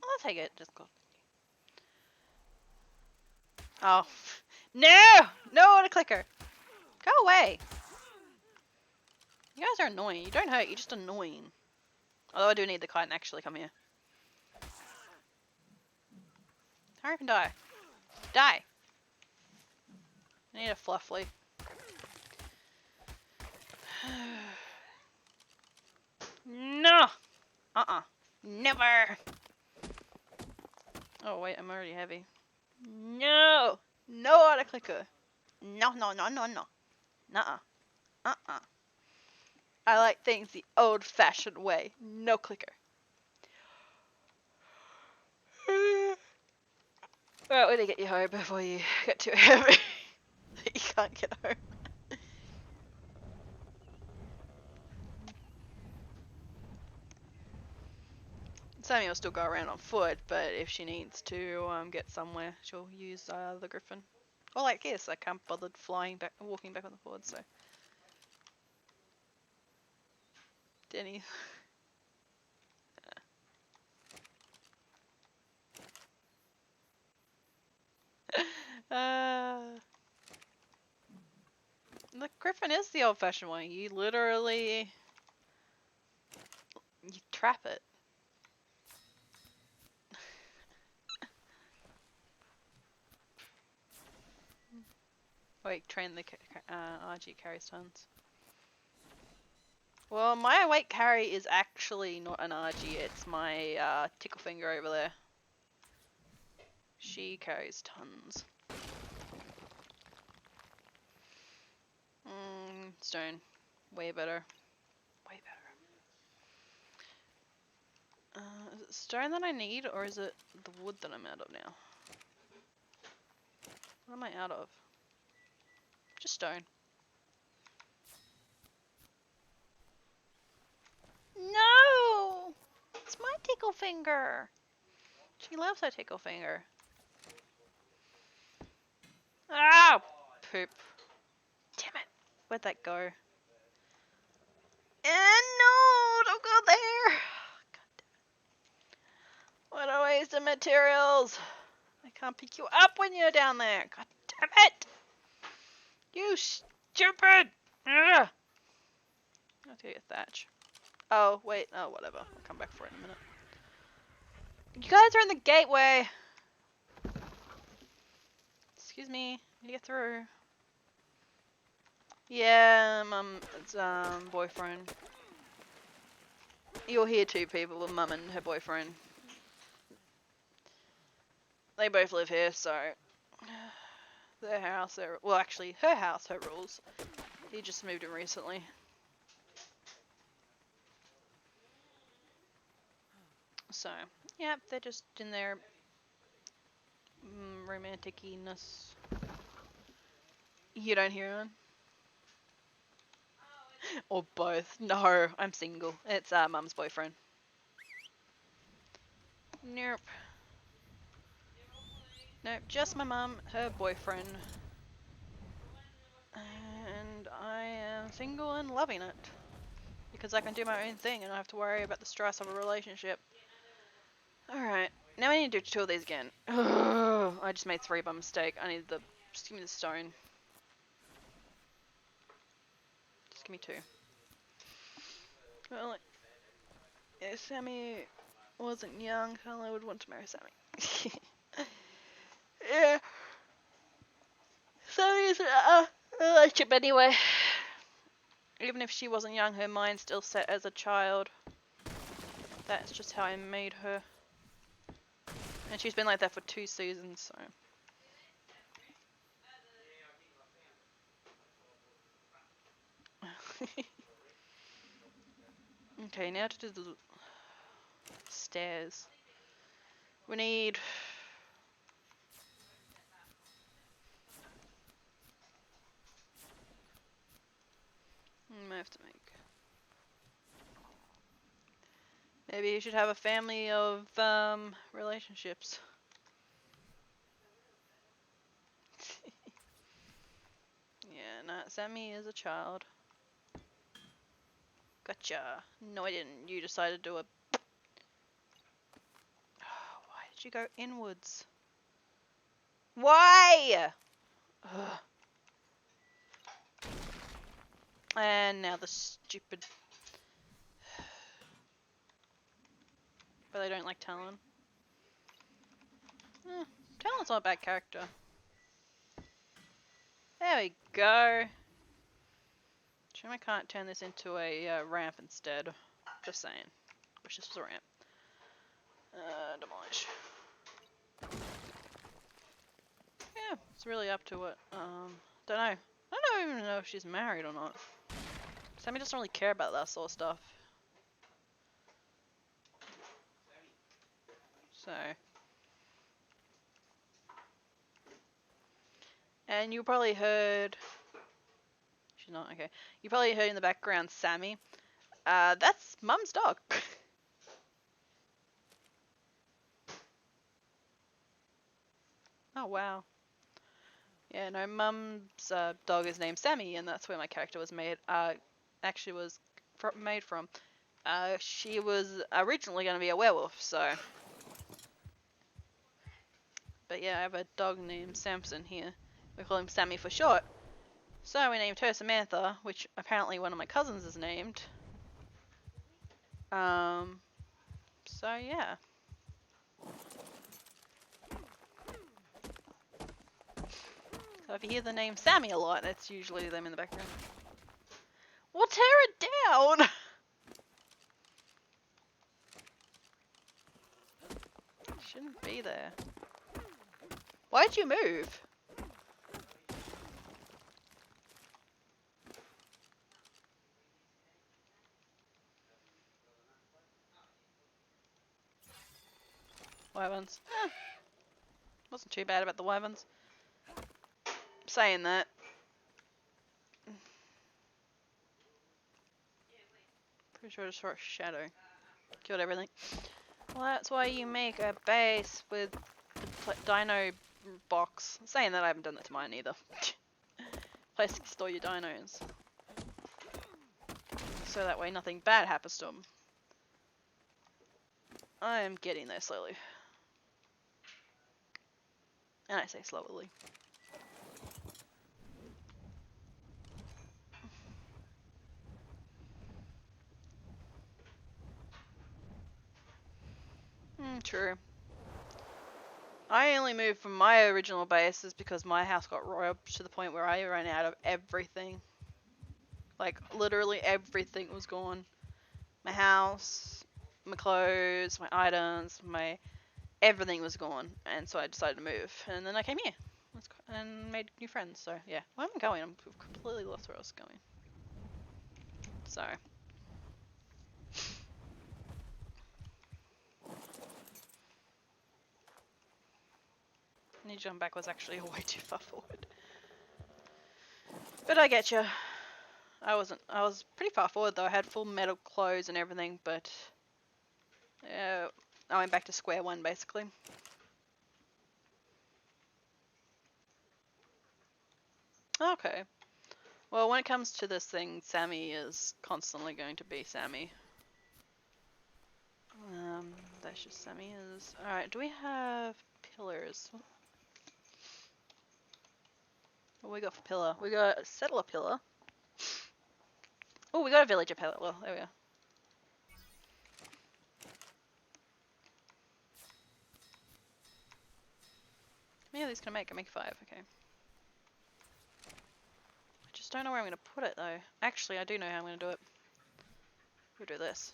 I'll take it. Just go. Oh. No! No auto clicker! Go away! You guys are annoying. You don't hurt, you're just annoying. Although I do need the kite and actually come here. Hurry up and die. Die! I need a fluffly. No! Never! Oh wait, I'm already heavy. No! No auto clicker! No. Nuh-uh. I like things the old fashioned way. No clicker. Well, we need to get you home before you get too heavy. You can't get home. Sammy will still go around on foot, but if she needs to get somewhere, she'll use the griffin. Or like this, I can't bother walking back on the board, so. Denny. The griffin is the old-fashioned way. You literally trap it. Wait, train the RG carries tons. Well, my awake carry is actually not an RG, it's my tickle finger over there. She carries tons. Stone. Way better. Way better. Is it stone that I need, or is it the wood that I'm out of now? What am I out of? Just stone. No! It's my tickle finger! She loves her tickle finger. Ah! Poop. Damn it. Where'd that go? No! Don't go there! God damn it. What a waste of materials! I can't pick you up when you're down there. God damn it! You stupid! Ugh. I have to get your thatch. Oh, wait. Oh, whatever. I'll come back for it in a minute. You guys are in the gateway! Excuse me. Need to get through. Yeah, it's boyfriend. You'll hear two people, a mum and her boyfriend. They both live here, so their house, well, actually, her house, her rules. He just moved in recently. So, yeah, they're just in their romantic-ness. You don't hear one? Or both. No, I'm single. It's mum's boyfriend. Nope. Nope, just my mum, her boyfriend. And I am single and loving it. Because I can do my own thing and I don't have to worry about the stress of a relationship. Alright, now I need to do 2 of these again. Ugh, I just made 3 by mistake. I need just give me the stone. Just give me 2. Well, if Sammy wasn't young, I would want to marry Sammy. Yeah. Sammy's a relationship anyway. Even if she wasn't young, her mind's still set as a child. That's just how I made her. And she's been like that for 2 seasons, so. Okay, now to do the stairs. We need... I have to make... Maybe you should have a family of relationships. Yeah, no, Sammy is a child. Gotcha. No, I didn't. You decided to do a... Why did you go inwards? Why? Ugh. And now the stupid... But I don't like Talon. Talon's not a bad character. There we go. Shame I can't turn this into a ramp instead. Just saying. Wish this was a ramp. Demolish. Yeah, it's really up to it. Don't know. I don't even know if she's married or not. Sammy doesn't really care about that sort of stuff. So. And you probably heard... She's not, okay. You probably heard in the background Sammy. That's Mum's dog. Oh, wow. Yeah, no, Mum's dog is named Sammy, and that's where my character was made. Actually was made from. She was originally going to be a werewolf, so... But yeah, I have a dog named Samson here. We call him Sammy for short. So we named her Samantha, which apparently one of my cousins is named. So yeah. So if you hear the name Sammy a lot, that's usually them in the background. Well, tear it down! Shouldn't be there. Why'd you move? Wyverns. Wasn't too bad about the wyverns. Saying that. Pretty sure I just saw a shadow. Killed everything. Well, that's why you make a base with the dino box. Saying that, I haven't done that to mine either. Place to store your dinos. So that way nothing bad happens to them. I am getting there slowly. And I say slowly. True. I only moved from my original bases because my house got robbed to the point where I ran out of everything. Like, literally everything was gone. My house, my clothes, my items, everything was gone. And so I decided to move. And then I came here. And made new friends. So, yeah. Where am I going? I'm completely lost where I was going. Sorry. Need to jump back was actually way too far forward. But I get you. I was pretty far forward though. I had full metal clothes and everything, but I went back to square one basically. Okay. Well, when it comes to this thing, Sammy is constantly going to be Sammy. That's just Sammy is. Alright, do we have pillars? What we got for pillar? We got a settler pillar. Oh, we got a villager pillar. Well, there we go. How many of these can I make? I make 5, okay. I just don't know where I'm going to put it though. Actually, I do know how I'm going to do it. We'll do this.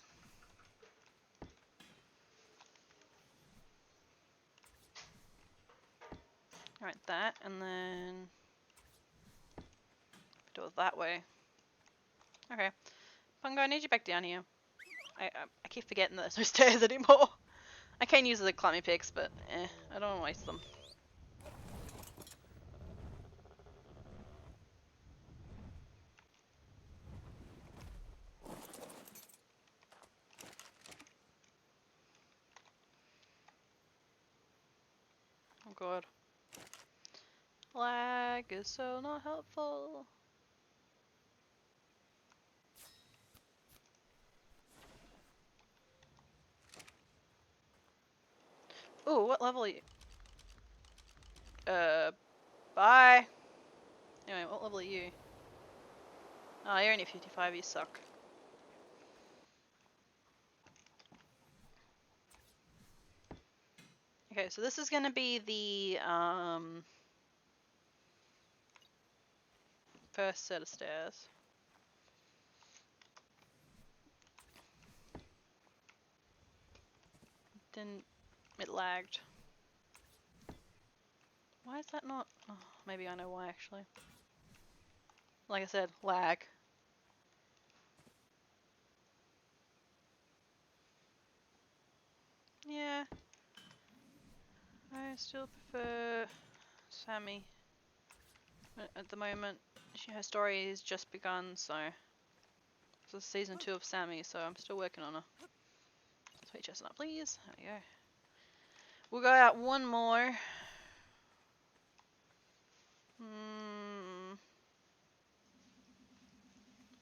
Alright, that, and then do it that way. Okay. Pungo, I need you back down here. I keep forgetting that there's no stairs anymore. I can use the climbing picks, but I don't want to waste them. Oh god. Lag is so not helpful. Ooh, what level are you? Bye. Anyway, what level are you? Oh, you're only 55, you suck. Okay, so this is gonna be the, first set of stairs. It lagged. Why is that not? Oh, maybe I know why actually. Like I said, lag. Yeah. I still prefer Sammy. At the moment, her story has just begun, so this is season 2 of Sammy, so I'm still working on her. Sweet chestnut, please. There we go. We'll go out one more.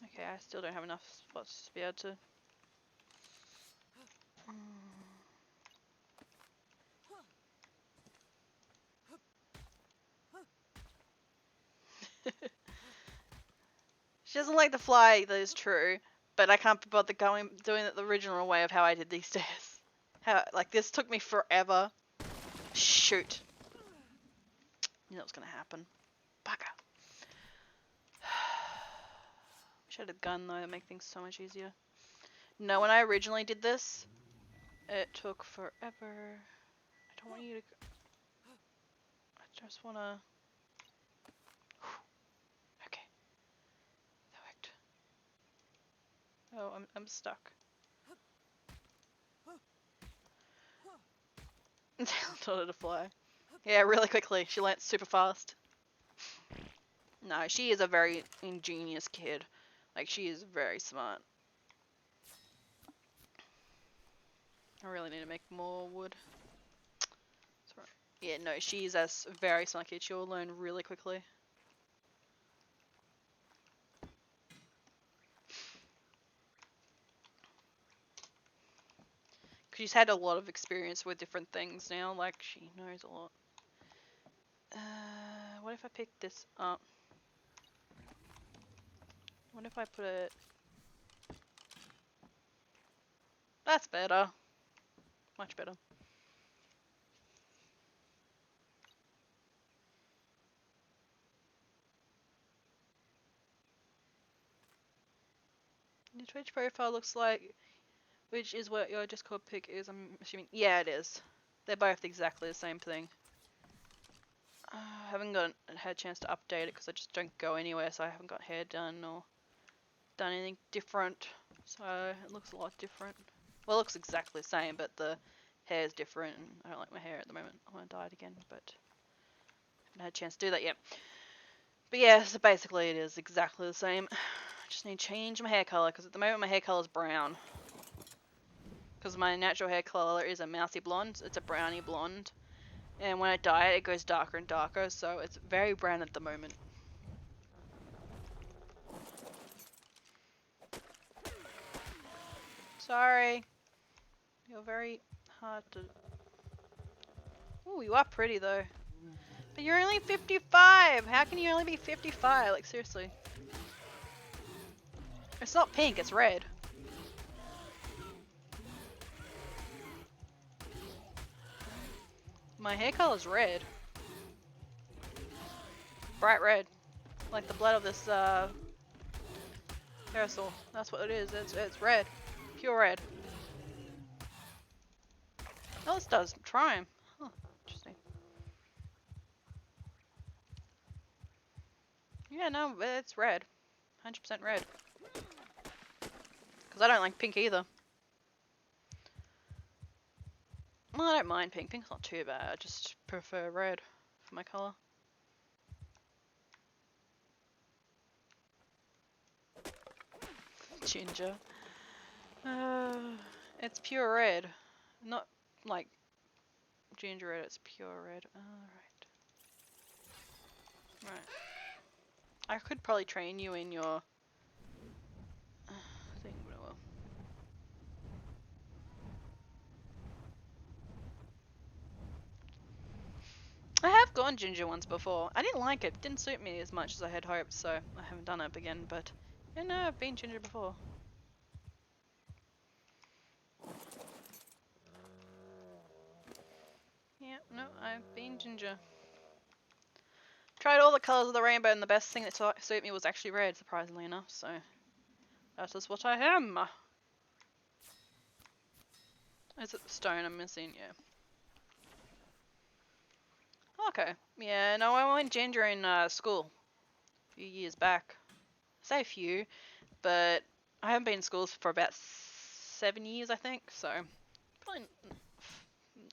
Okay, I still don't have enough spots to be able to. She doesn't like to fly, that is true, but I can't be bothered doing it the original way of how I did these stairs. Like, this took me forever. Shoot. Knew that was gonna happen. Bugger. Wish I had a gun though, that'd make things so much easier. No, when I originally did this, it took forever. I don't want you to... I just wanna... Okay. That worked. Oh, I'm stuck. Told her to fly. Yeah, really quickly. She learnt super fast. No, she is a very ingenious kid. Like, she is very smart. I really need to make more wood. Sorry. Yeah, no, she's a very smart kid. She'll learn really quickly. She's had a lot of experience with different things now. Like, she knows a lot. What if I pick this up? What if I put it... That's better. Much better. Your Twitch profile looks like... Which is what your Discord pic is, I'm assuming. Yeah, it is. They're both exactly the same thing. I haven't had a chance to update it because I just don't go anywhere, so I haven't got hair done or done anything different. So it looks a lot different. Well, it looks exactly the same, but the hair's different. And I don't like my hair at the moment. I want to dye it again, but haven't had a chance to do that yet. But yeah, so basically it is exactly the same. I just need to change my hair color because at the moment my hair color is brown. Because my natural hair color is a mousy blonde. It's a brownie blonde. And when I dye it, it goes darker and darker, so it's very brown at the moment. Sorry. You're very hard to... Ooh, you are pretty though. But you're only 55! How can you only be 55? Like, seriously. It's not pink, it's red. My hair color's red. Bright red. Like the blood of this, pterosaur. That's what it is. It's red. Pure red. Oh, this does. Try 'em. Huh. Interesting. Yeah, no, it's red. 100% red. Because I don't like pink either. Well, I don't mind pink. Pink's not too bad. I just prefer red for my colour. Ginger. It's pure red. Not like ginger red, it's pure red. Alright. Right. I could probably train you in your thing, but I will. I have gone ginger once before. I didn't like it. It didn't suit me as much as I had hoped, so I haven't done it again, but yeah, no, I've been ginger before. Yeah, no, I've been ginger. Tried all the colours of the rainbow, and the best thing that suited me was actually red, surprisingly enough, so that is what I am. Is it the stone I'm missing? Yeah. Okay. Yeah, no, I went ginger in school a few years back. I say a few, but I haven't been in schools for about 7 years, I think, so probably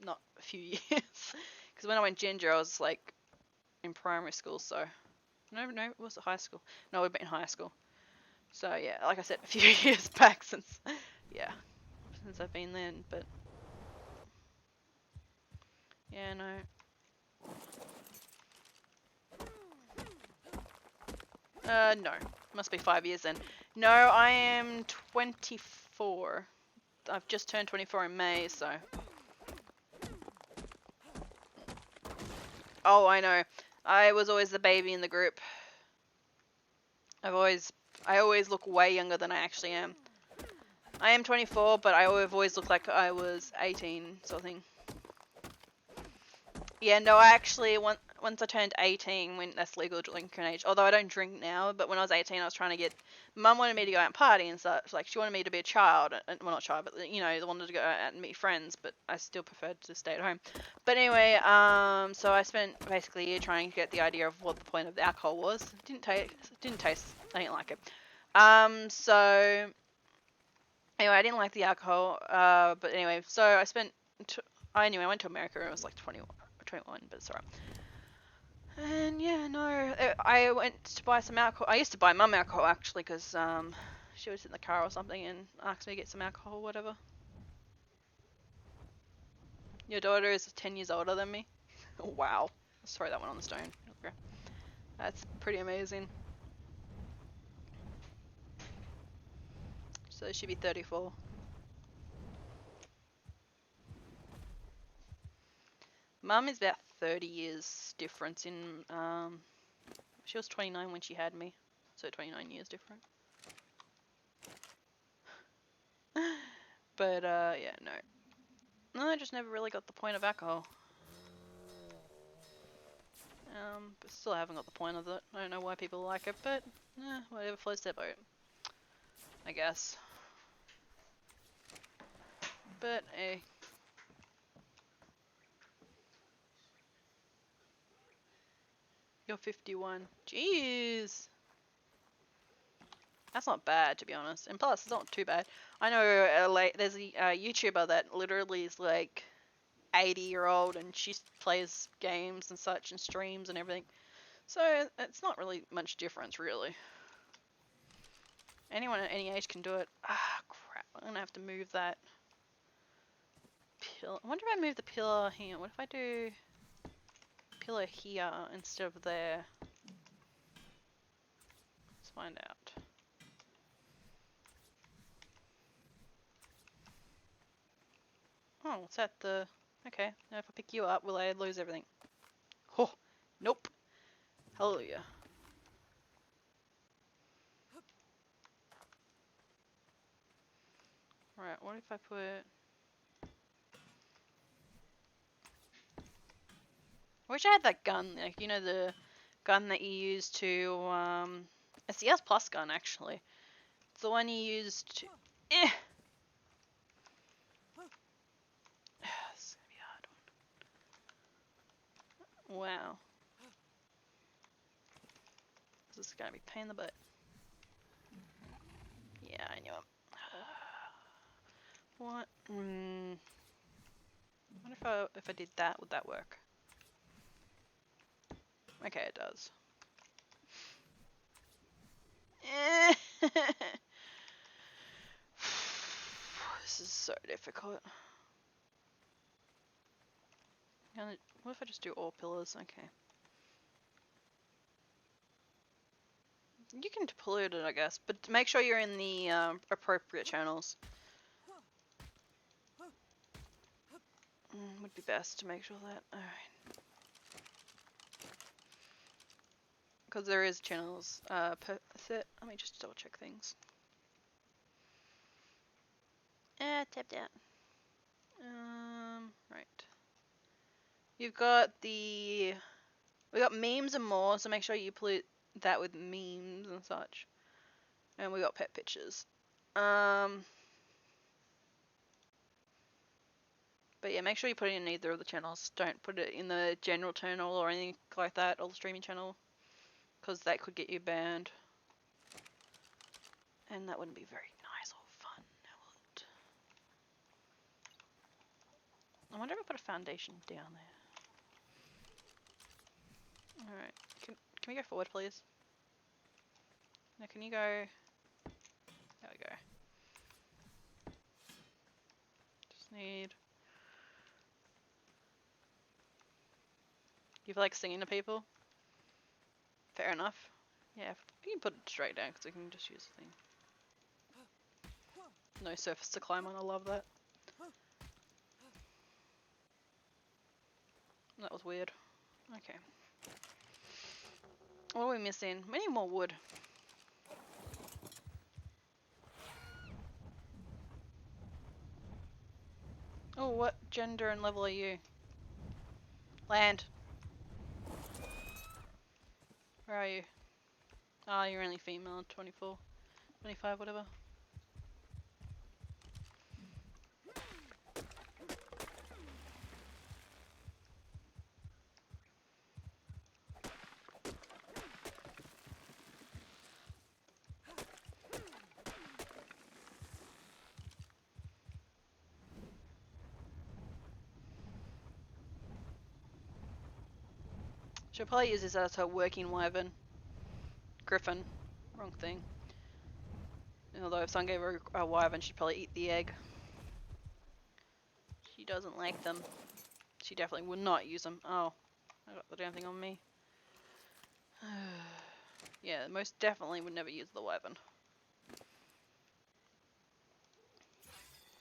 not a few years. Because when I went ginger, I was like in primary school, so no, it was high school. No, we've been in high school. So yeah, like I said, a few years back since I've been then, but yeah, no. No. Must be 5 years then. No, I am 24. I've just turned 24 in May, so. Oh, I know. I was always the baby in the group. I always look way younger than I actually am. I am 24, but I always look like I was 18, sort of thing. Yeah, no, I actually, once I turned 18, when that's legal drinking age. Although I don't drink now, but when I was 18, I was trying to get. Mum wanted me to go out and party and such. Like she wanted me to be a child, and well, not child, but you know, they wanted to go out and meet friends. But I still preferred to stay at home. But anyway, so I spent basically a year trying to get the idea of what the point of the alcohol was. Didn't taste. I didn't like it. So anyway, I didn't like the alcohol. But anyway, so I spent. I went to America. I was like 21, but it's alright. And yeah, no, I went to buy some alcohol. I used to buy Mum alcohol actually, because she was in the car or something and asked me to get some alcohol or whatever. Your daughter is 10 years older than me. Wow. Let's throw that one on the stone. Okay. That's pretty amazing. So she'd be 34. Mum is about 30 years difference in, she was 29 when she had me. So 29 years different. But, yeah, no. No, I just never really got the point of alcohol. But still haven't got the point of it. I don't know why people like it, but, whatever floats their boat. I guess. But, eh. You're 51. Jeez! That's not bad, to be honest. And plus, it's not too bad. I know there's a YouTuber that literally is like 80-year-old and she plays games and such and streams and everything. So it's not really much difference, really. Anyone at any age can do it. Ah, crap. I'm going to have to move that pillar. I wonder if I move the pillar here. What if I do pillar here instead of there? Let's find out. Oh, it's at the... Okay, now if I pick you up, will I lose everything? Oh, nope. Hallelujah. Alright, what if I put... I wish I had that gun, like, you know, the gun that you use to, it's the S Plus gun, actually. It's the one you used to... Eh! This is gonna be a hard one. Wow. This is gonna be a pain in the butt. Yeah, I knew it. What? I wonder if I did that, would that work? Okay, it does. This is so difficult. What if I just do all pillars? Okay. You can pollute it, I guess, but make sure you're in the appropriate channels. Would be best to make sure that. Alright. Because there is channels per set. Let me just double check things. Tapped out. Right. You've got we got memes and more, so make sure you pollute that with memes and such. And we got pet pictures. But yeah, make sure you put it in either of the channels. Don't put it in the general channel or anything like that, or the streaming channel, because that could get you banned. And that wouldn't be very nice or fun, now will it? I wonder if I put a foundation down there. Alright, can we go forward, please? Now, can you go... There we go. Just need... You feel like singing to people? Fair enough. Yeah, you can put it straight down because we can just use the thing. No surface to climb on, I love that. That was weird. Okay. What are we missing? We need more wood. Oh, what gender and level are you? Land. Where are you? Ah, you're only female, 24, 25, whatever. She'll probably use this as her working wyvern. Griffin. Wrong thing. Although if someone gave her a wyvern, she'd probably eat the egg. She doesn't like them. She definitely would not use them. Oh, I got the damn thing on me. Yeah, most definitely would never use the wyvern.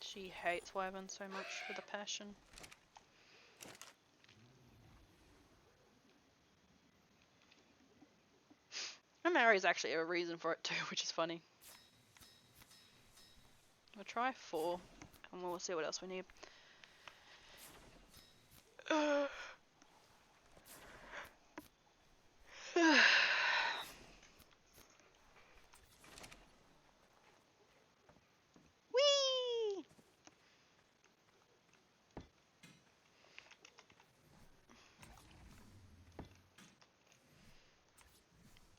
She hates wyvern so much with a passion. And Mary's actually a reason for it too, which is funny. We'll try 4, and we'll see what else we need. Whee!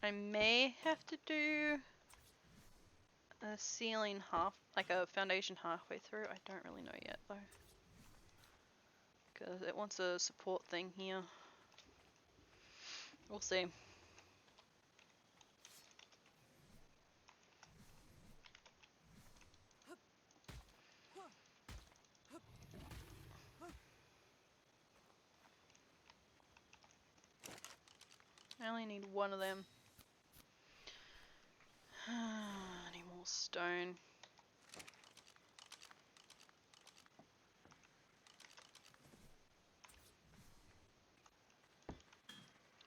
I may have to do a ceiling like a foundation halfway through. I don't really know yet though. Because it wants a support thing here. We'll see. I only need one of them. I need more stone.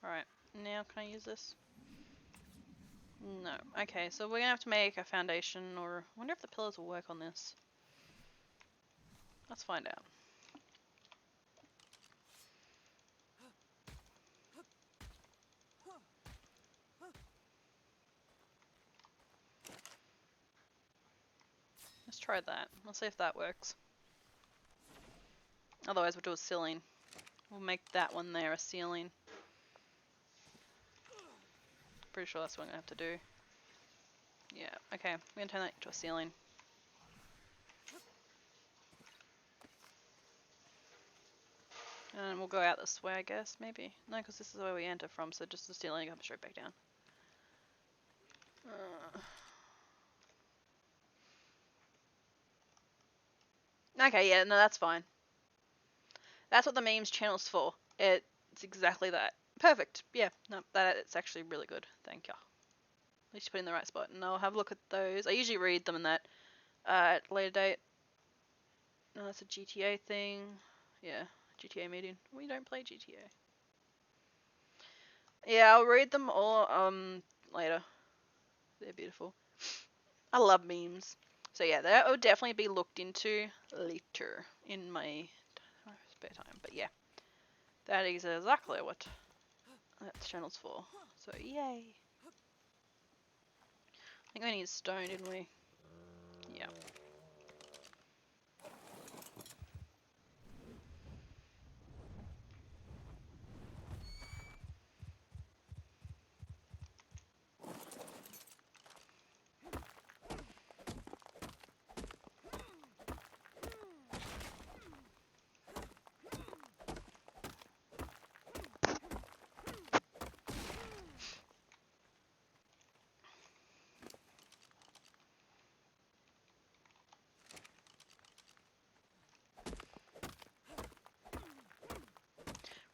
Alright, now can I use this? No. Okay, so we're gonna have to make a foundation, or I wonder if the pillars will work on this. Let's find out. Let's try that. Let's see if that works. Otherwise we'll do a ceiling. We'll make that one there a ceiling. Pretty sure that's what I'm gonna have to do. Yeah, okay. We're gonna turn that into a ceiling. And we'll go out this way, I guess, maybe. No, because this is where we enter from, so just the ceiling comes straight back down. Okay, yeah, no, that's fine. That's what the memes channel's for. It's exactly that. Perfect. Yeah, no, it's actually really good. Thank you. At least you put it in the right spot. And I'll have a look at those. I usually read them in that at a later date. No, that's a GTA thing. Yeah, GTA meeting. We don't play GTA. Yeah, I'll read them all later. They're beautiful. I love memes. So yeah, that will definitely be looked into later in my spare time. But yeah, that is exactly what that channel's for. So yay. I think we need stone, didn't we? Yeah.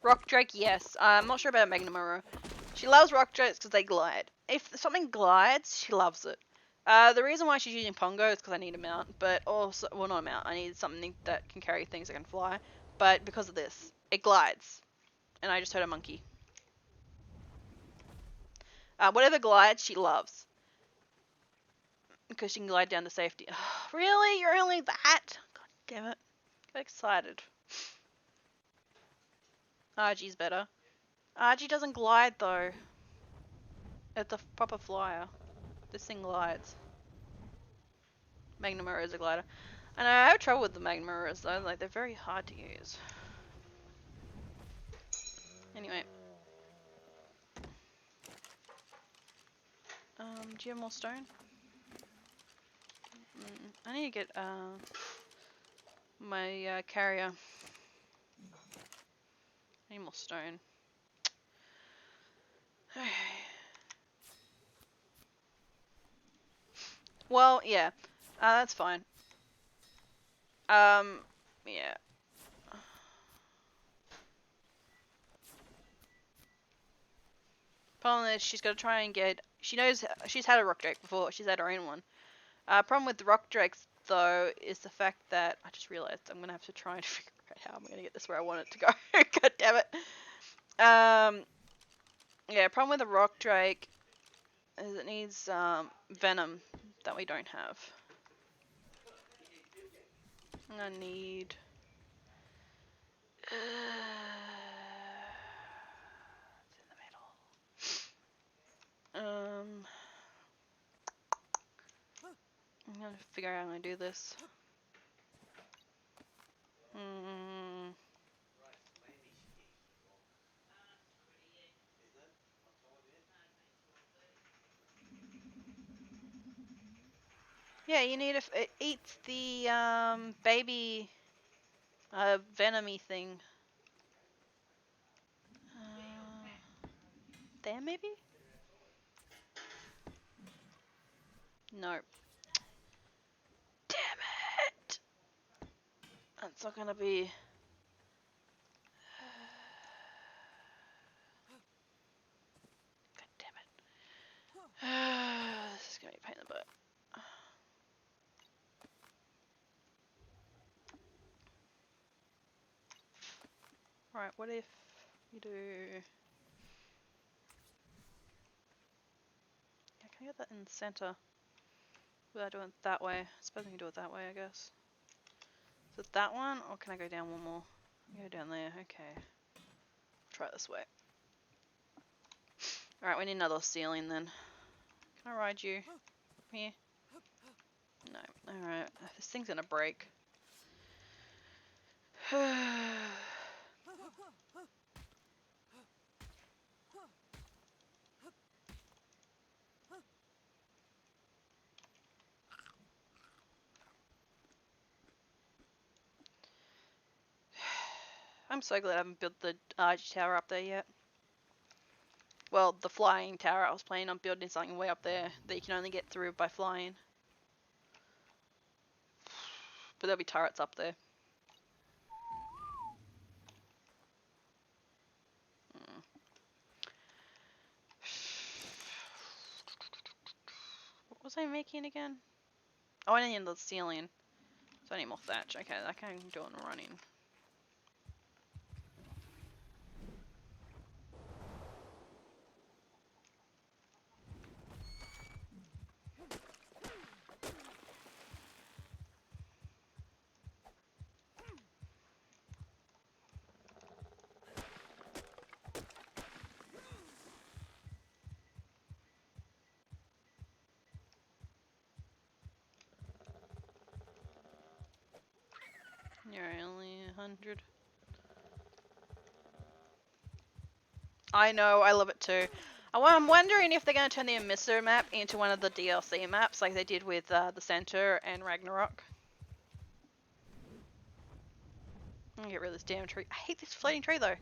Rock Drake, yes. I'm not sure about Magnamora. She loves rock drakes because they glide. If something glides, she loves it. The reason why she's using Pongo is because I need a mount, but also, well, not a mount. I need something that can carry things that can fly. But because of this, it glides, and I just heard a monkey. Whatever glides, she loves because she can glide down to safety. Really? You're only that? God damn it! Get excited. Argie's better. Argie doesn't glide though. It's a proper flyer. This thing glides. Magnum Mirror is a glider. And I have trouble with the Magnum Mirrors though, like they're very hard to use. Anyway. Do you have more stone? I need to get my carrier. I need more stone. Well, yeah. That's fine. Yeah. Problem is, she's got to try and get. She knows she's had a rock drake before. She's had her own one. Problem with the rock drakes though is the fact that I just realized I'm gonna have to try and figure out how I'm gonna get this where I want it to go. God damn it. Yeah. Problem with the rock drake is it needs venom that we don't have. I need. It's in the middle. I'm gonna figure out how I'm gonna do this. Yeah, you need it eats the baby venomy thing. There maybe? No. Damn it! That's not gonna be. God damn it. This is gonna be a pain in the butt. Right, what if you do. Yeah, can I get that in the center? Without doing it that way. I suppose I can do it that way, I guess. Is it that one, or can I go down one more? Go down there, okay. Try it this way. Alright, we need another ceiling then. Can I ride you? Here? No. Alright, this thing's gonna break. I'm so glad I haven't built the tower up there yet. Well, the flying tower. I was planning on building something way up there that you can only get through by flying. But there'll be turrets up there. What was I making again? Oh, I need the ceiling. So I need more thatch. Okay, that can do it running. You're only 100. I know, I love it too. I'm wondering if they're going to turn the Emisso map into one of the DLC maps like they did with the Center and Ragnarok. I'm gonna get rid of this damn tree. I hate this floating tree though.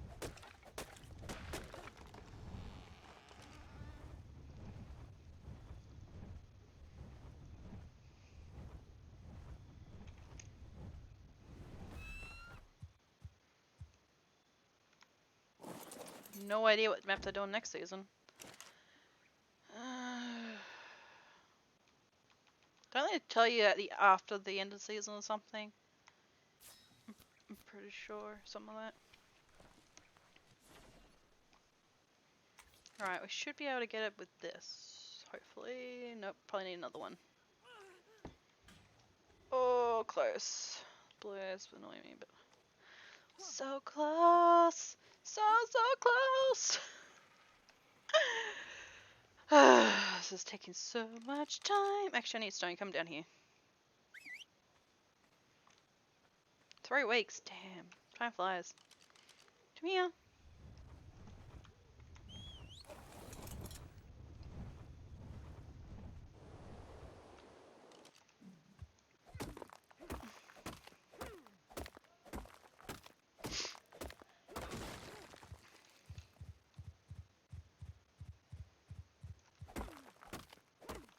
No idea what maps they're doing next season. Don't they tell you at the after the end of the season or something? I'm pretty sure, something like that. Alright, we should be able to get it with this. Hopefully. Nope, probably need another one. Oh, close. Blue is annoying me, but so close, so close. This is taking so much time. Actually, I need stone. Come down here. 3 weeks. Damn. Time flies. Come here.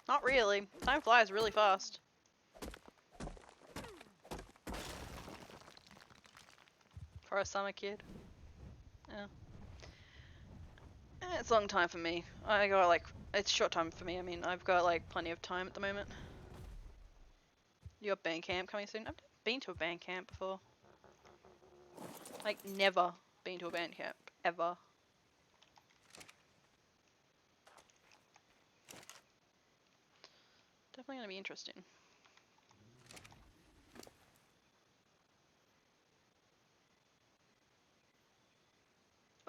Not really. Time flies really fast. For a summer kid. Yeah. It's a long time for me. I got like, it's short time for me. I mean, I've got like plenty of time at the moment. You got band camp coming soon? I've never been to a band camp before. Like, never been to a band camp. Ever. Definitely gonna be interesting.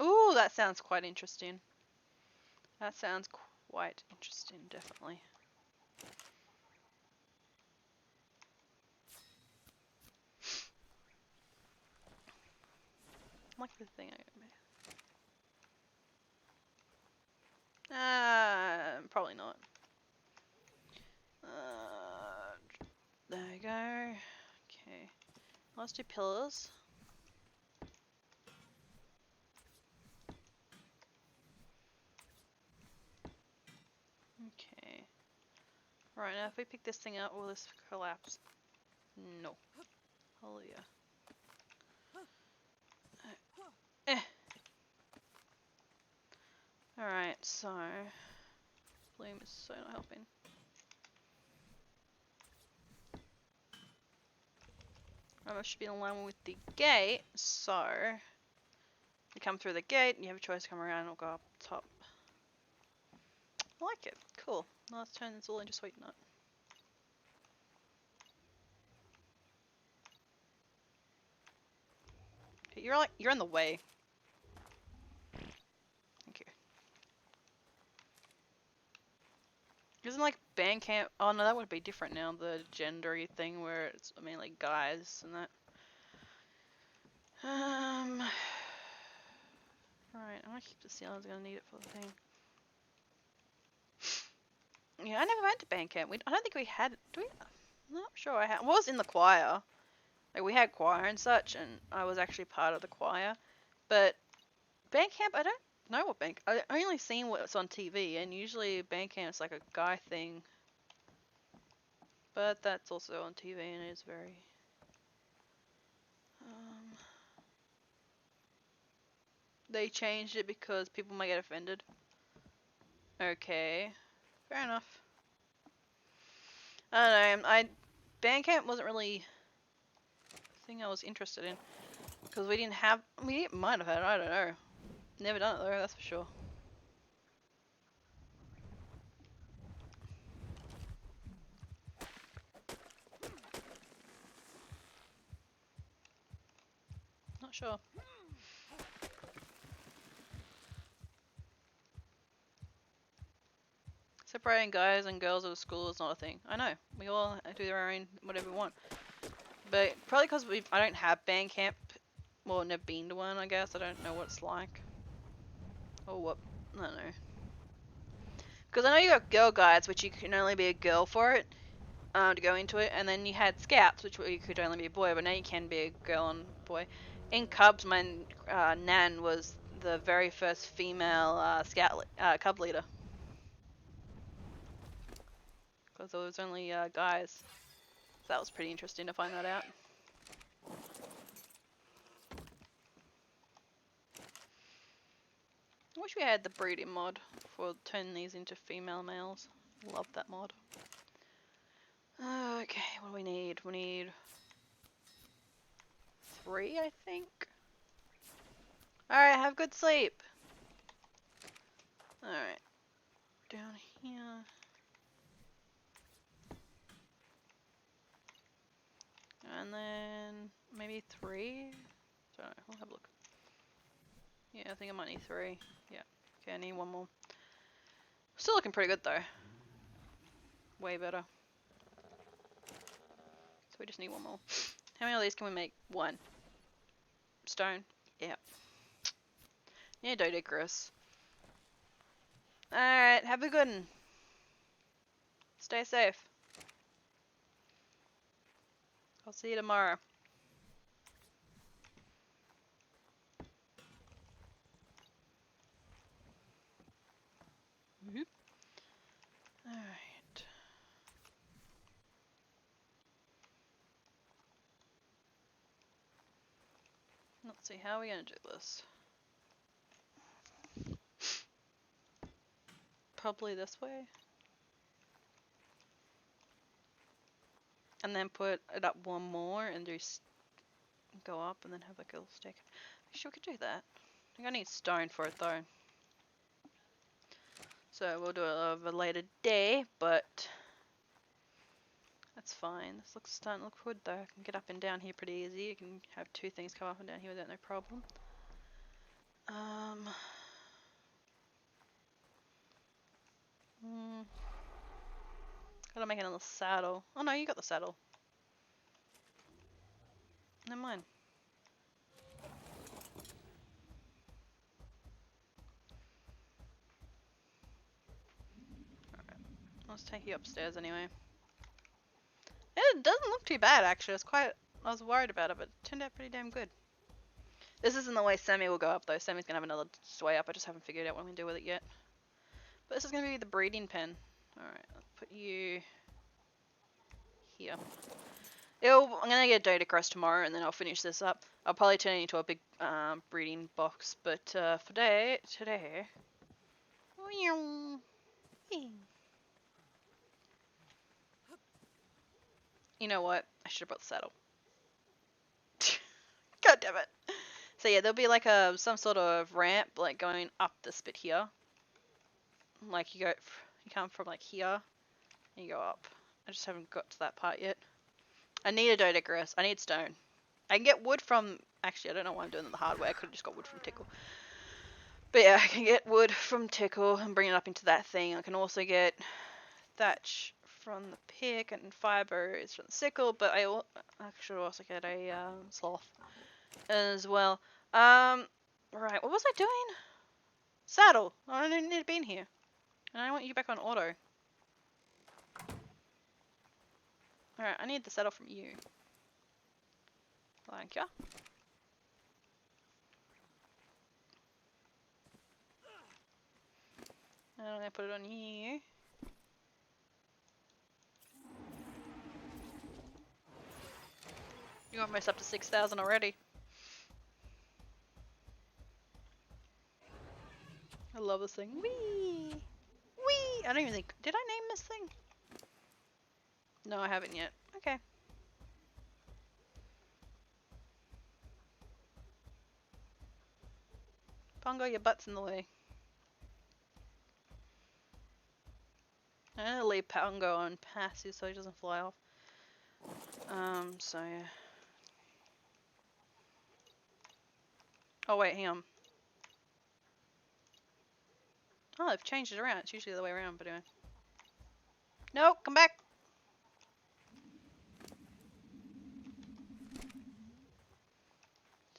Ooh, that sounds quite interesting. That sounds quite interesting, definitely. I like the thing I made. Probably not. There we go. Okay. Let's do pillars. Okay. Right, now if we pick this thing up, will this collapse? No. Oh yeah. Alright, so Bloom is so not helping. I should be in line with the gate, so you come through the gate, you have a choice to come around or go up top. I like it. Cool. Now let's turn this all into sweet nut. You're in the way. Thank you. Isn't like Bandcamp? Oh no, that would be different now. The gendery thing where it's mainly guys and that. Right, I'm gonna keep the seal. I was gonna need it for the thing. Yeah, I never went to Bandcamp. I don't think we had. Do we? I'm not sure I had. I was in the choir. Like we had choir and such, and I was actually part of the choir. But Bandcamp, I don't know what band. I only seen what's on TV, and usually Bandcamp's like a guy thing. But that's also on TV, and it is very. They changed it because people might get offended. Okay, fair enough. I don't know. Bandcamp wasn't really a thing I was interested in because we didn't have. We might have had it. I don't know. Never done it though. That's for sure. Not sure. Separating guys and girls at school is not a thing. I know. We all do our own whatever we want. But probably because I don't have band camp. Well, never been to one, I guess. I don't know what it's like. Or what. I don't know. Because I know you got girl guides, which you can only be a girl for it. To go into it. And then you had scouts, which you could only be a boy. But now you can be a girl and boy. In Cubs, my Nan was the very first female Cub leader. Because there was only guys. So that was pretty interesting to find that out. I wish we had the breeding mod for turning these into female males. Love that mod. Okay, what do we need? We need 3, I think. Alright, have good sleep. Alright. Down here. And then maybe 3? Don't know, I'll have a look. Yeah, I think I might need 3. Yeah. Okay, I need 1 more. Still looking pretty good though. Way better. So we just need one more. How many of these can we make? One. Stone. Yep. Yeah, Dodicrus. Alright, have a good one. Stay safe. I'll see you tomorrow. Alright. Let's see, how are we gonna do this? Probably this way. And then put it up one more and do go up and then have like a little stick. Sure, we could do that. I think I need stone for it though. So we'll do it of a later day, but that's fine. This looks starting to look good though. I can get up and down here pretty easy. You can have two things come up and down here without no problem. Gotta make another saddle. Oh no, you got the saddle. Never mind. Alright. Let's take you upstairs anyway. It doesn't look too bad actually. It's quite. I was worried about it, but it turned out pretty damn good. This isn't the way Sammy will go up though. Sammy's gonna have another way up. I just haven't figured out what I'm gonna do with it yet. But this is gonna be the breeding pen. Alright, let's put you here. I'm gonna get Dodicrus tomorrow and then I'll finish this up. I'll probably turn it into a big breeding box, but for today, you know what? I should have brought the saddle. God damn it. So yeah, there'll be like some sort of ramp like going up this bit here. Like you come from like here and you go up. I just haven't got to that part yet. I need a Dodicrus. I need stone. I can get wood from... Actually, I don't know why I'm doing it the hard way. I could have just got wood from Tickle. But yeah, I can get wood from Tickle and bring it up into that thing. I can also get thatch from the pick and fiber is from the sickle. But I should also get a sloth as well. Right, what was I doing? Saddle. I don't need to be in here. And I want you back on auto. Alright, I need the saddle from you. Thank ya. And I'm gonna put it on you. You're almost up to 6,000 already. I love this thing. Whee! Whee! I don't even think... Did I name this thing? No, I haven't yet. Okay. Pongo, your butt's in the way. I'm gonna leave Pongo on passive so he doesn't fly off. So yeah. Oh wait, hang on. Oh, they've changed it around. It's usually the other way around, but anyway. No, come back!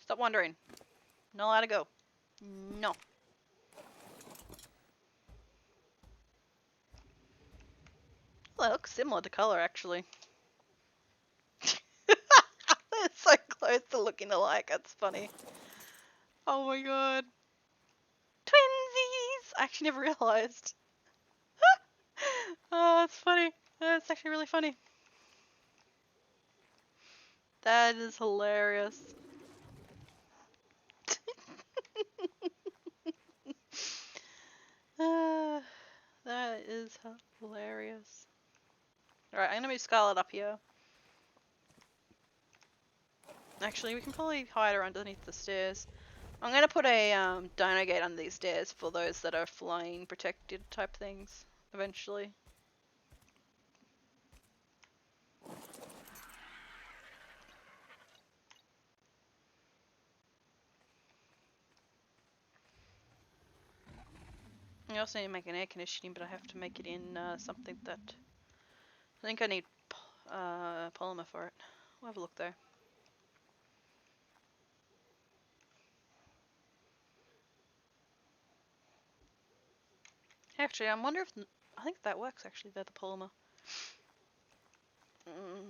Stop wandering. Not allowed to go. No. Well, they look similar to color, actually. They're so close to looking alike. That's funny. Oh my god. Twinsies! I actually never realized. Oh, that's funny. That's actually really funny. That is hilarious. That is hilarious. Alright, I'm gonna move Scarlet up here. Actually, we can probably hide her underneath the stairs. I'm gonna put a dino gate under these stairs for those that are flying protected type things eventually. I also need to make an air conditioning, but I have to make it in something that I think I need polymer for it. We'll have a look though. Actually, I wonder if I think that works. Actually, they're the polymer.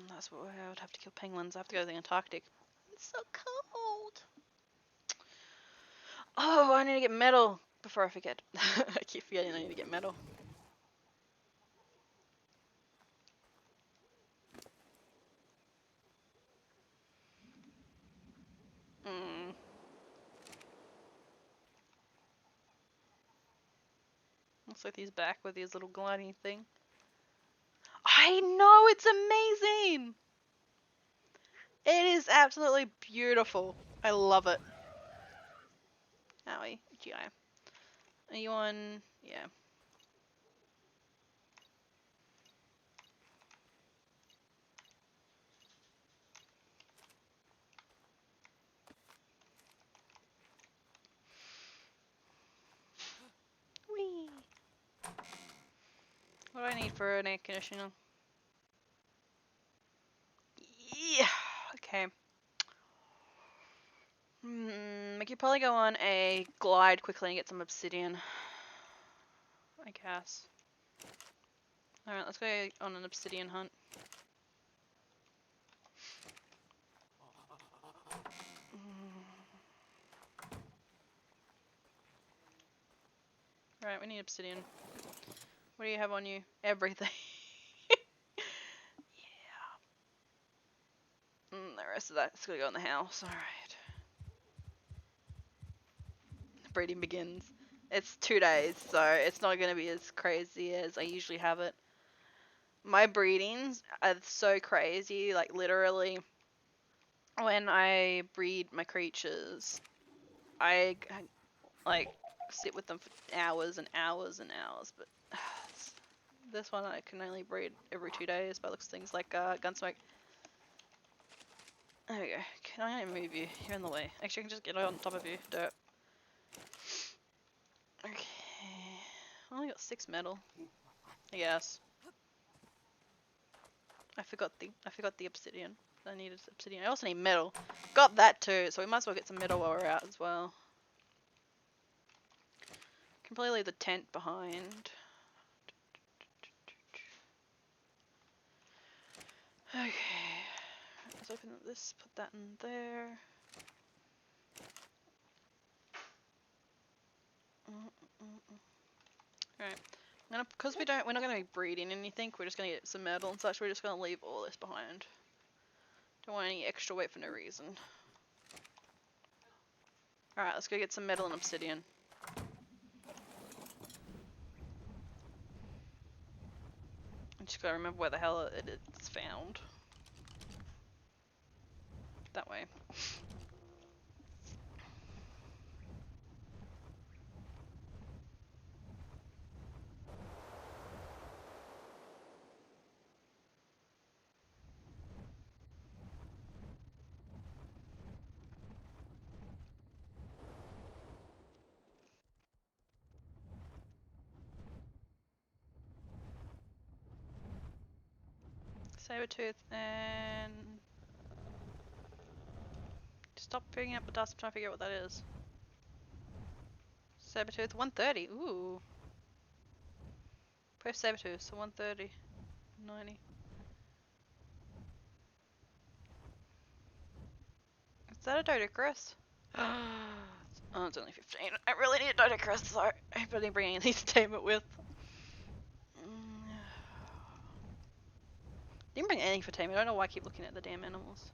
That's what I would have to kill penguins. I have to go to the Antarctic. It's so cold. Oh, I need to get metal before I forget. I keep forgetting I need to get metal. Mm. Looks like he's back with his little gliding thing. I know, it's amazing! It is absolutely beautiful. I love it. Owie, GI. Are you on? Yeah. Whee! What do I need for an air conditioner? Yeah. Okay. I could probably go on a glide quickly and get some obsidian. I guess. Alright, let's go on an obsidian hunt. Alright, we need obsidian. What do you have on you? Everything. Yeah. The rest of that's gonna go in the house. Alright. Breeding begins. It's 2 days, so it's not gonna be as crazy as I usually have it. My breedings are so crazy, like literally when I breed my creatures, I like sit with them for hours and hours and hours, but this one I can only breed every 2 days by looks of things like Gunsmoke. There we go. Can I move you? You're in the way. Actually, I can just get on top of you. Dirt. Okay. I only got 6 metal. I guess. I forgot the obsidian. I needed obsidian. I also need metal. Got that too, so we might as well get some metal while we're out as well. Can probably leave the tent behind. Okay. Let's open up this, put that in there. Alright. Because we're not gonna be breeding anything, we're just gonna get some metal and such, we're just gonna leave all this behind. Don't want any extra weight for no reason. Alright, let's go get some metal and obsidian. I just gotta remember where the hell it's found. That way. Sabertooth and... Stop picking up the dust, I'm trying to figure out what that is. Sabertooth, 130, ooh. Press Sabertooth, so 130, 90. Is that a Dodocrus? Oh, it's only 15. I really need a Dodocrus, so I better bring any of these to tame it with. Didn't bring any for taming. I don't know why I keep looking at the damn animals.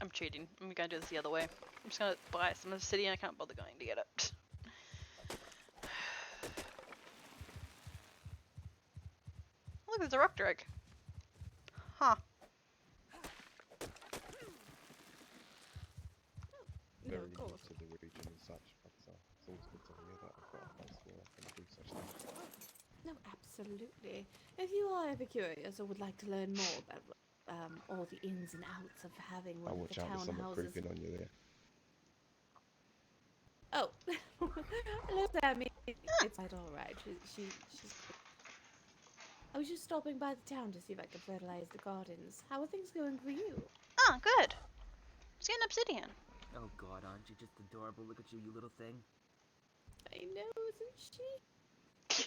I'm cheating. I'm gonna do this the other way. I'm just gonna buy some obsidian. I can't bother going to get it. Look, there's a rock drake. Huh. No, Very of new course. to the region and such, but it's always good to hear that I've got a place where I can do such things. No, absolutely. If you are ever curious or would like to learn more about all the ins and outs of having one I'll of the watch out, there's someone townhouses. creeping on you there. Oh, hello, Sammy. It's quite all right. She's. I was just stopping by the town to see if I could fertilize the gardens. How are things going for you? Oh, good. Let's get an obsidian. Oh god, aren't you just adorable? Look at you, you little thing. I know, isn't she?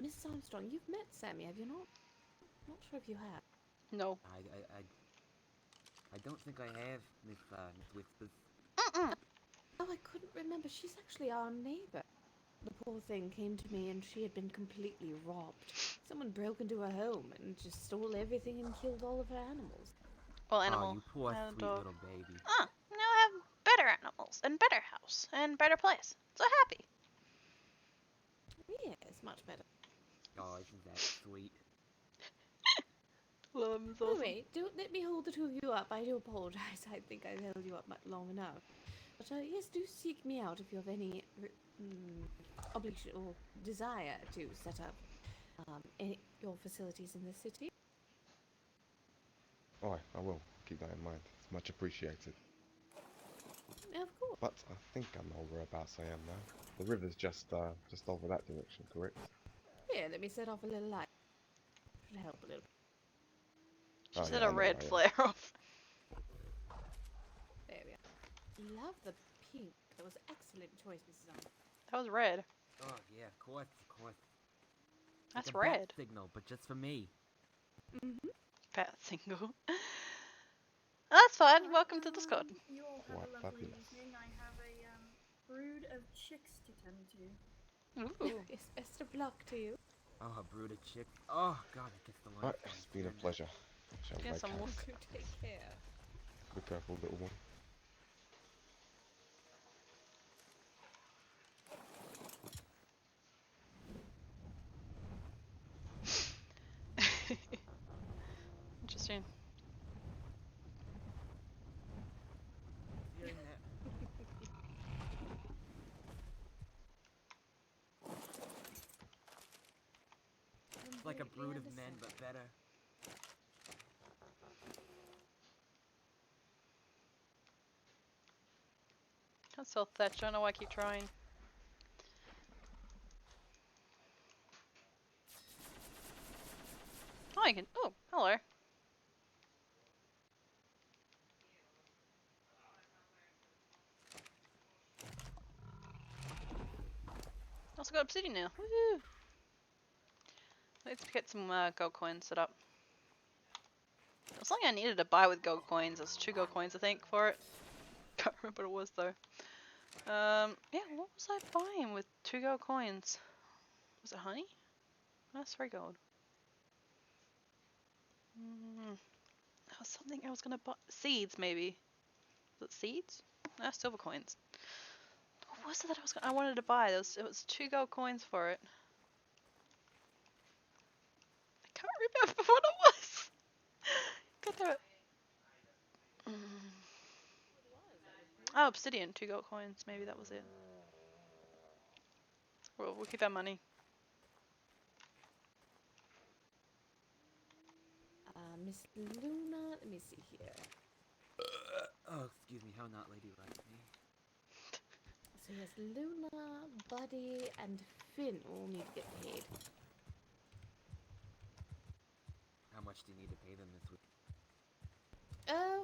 Mrs. Armstrong, you've met Sammy, have you not? Not sure if you have. No. I don't think I have, Miss Whispers. Mm-mm. Oh, I couldn't remember. She's actually our neighbor. The poor thing came to me and she had been completely robbed. Someone broke into her home and just stole everything and killed all of her animals. Well, Oh, animal. you poor and sweet dog. little baby. Oh, now I have better animals and better house and better place. So happy. Yes, much better. Oh, isn't that sweet? Love him, is Oh, awesome. wait, don't let me hold the two of you up. I do apologize. I think I've held you up long enough. But yes, do seek me out if you have any obligation or desire to set up your facilities in the city. Alright, I will keep that in mind. It's much appreciated. Of course. But I think I know whereabouts I am now. The river's just over that direction, correct? Here, let me set off a little light. Should help a little. She Oh, said yeah, I a know red where I am. flare off. There we are. Love the pink. That was excellent choice, Mrs. Armstrong. That was red. Oh, yeah, of course, of course. That's like a bat red. signal, but just for me. Mm-hmm. Bat single. That's fine. Welcome to Discord. You all have Quite a lovely fabulous. evening. I have a brood of chicks to tend to. Ooh. Yes, best of luck to you. Oh, a brooded chick. Oh, god, it gets the line. Alright, it's been a pleasure. Shall Get we some catch? wolf. Take care. Be careful, little one. Interesting. Feeling that. It's like a brood of men, but better. Can't sell thatch. I don't know why I keep trying. Oh, you can. Oh, hello. Also got obsidian now. Woohoo! Let's get some gold coins set up. It was something I needed to buy with gold coins. There's 2 gold coins, I think, for it. Can't remember what it was though. Yeah, what was I buying with 2 gold coins? Was it honey? That's 3 gold. That was something I was gonna buy. Seeds, maybe. Was it seeds? No, silver coins. What was it that I wanted to buy? It was 2 gold coins for it. I can't remember what it was. God damn it. Oh, obsidian, 2 gold coins. Maybe that was it. Well, we'll keep our money. Miss Luna, let me see here. Oh, excuse me, how not ladylike of me. So yes, Luna, Buddy, and Finn all need to get paid. How much do you need to pay them this week?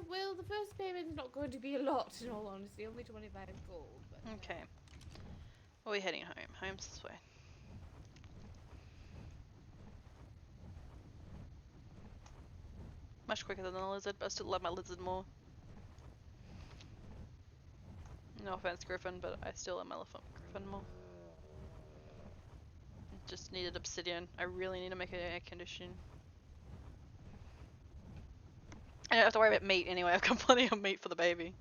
Well, the first payment's not going to be a lot, in all honesty, only 25 gold. But, Okay. Well, we're heading home. Home's this way. Much quicker than the lizard, but I still love my lizard more. No offense, Griffin, but I still love my Griffin more. Just needed obsidian. I really need to make an air condition. I don't have to worry about meat anyway. I've got plenty of meat for the baby.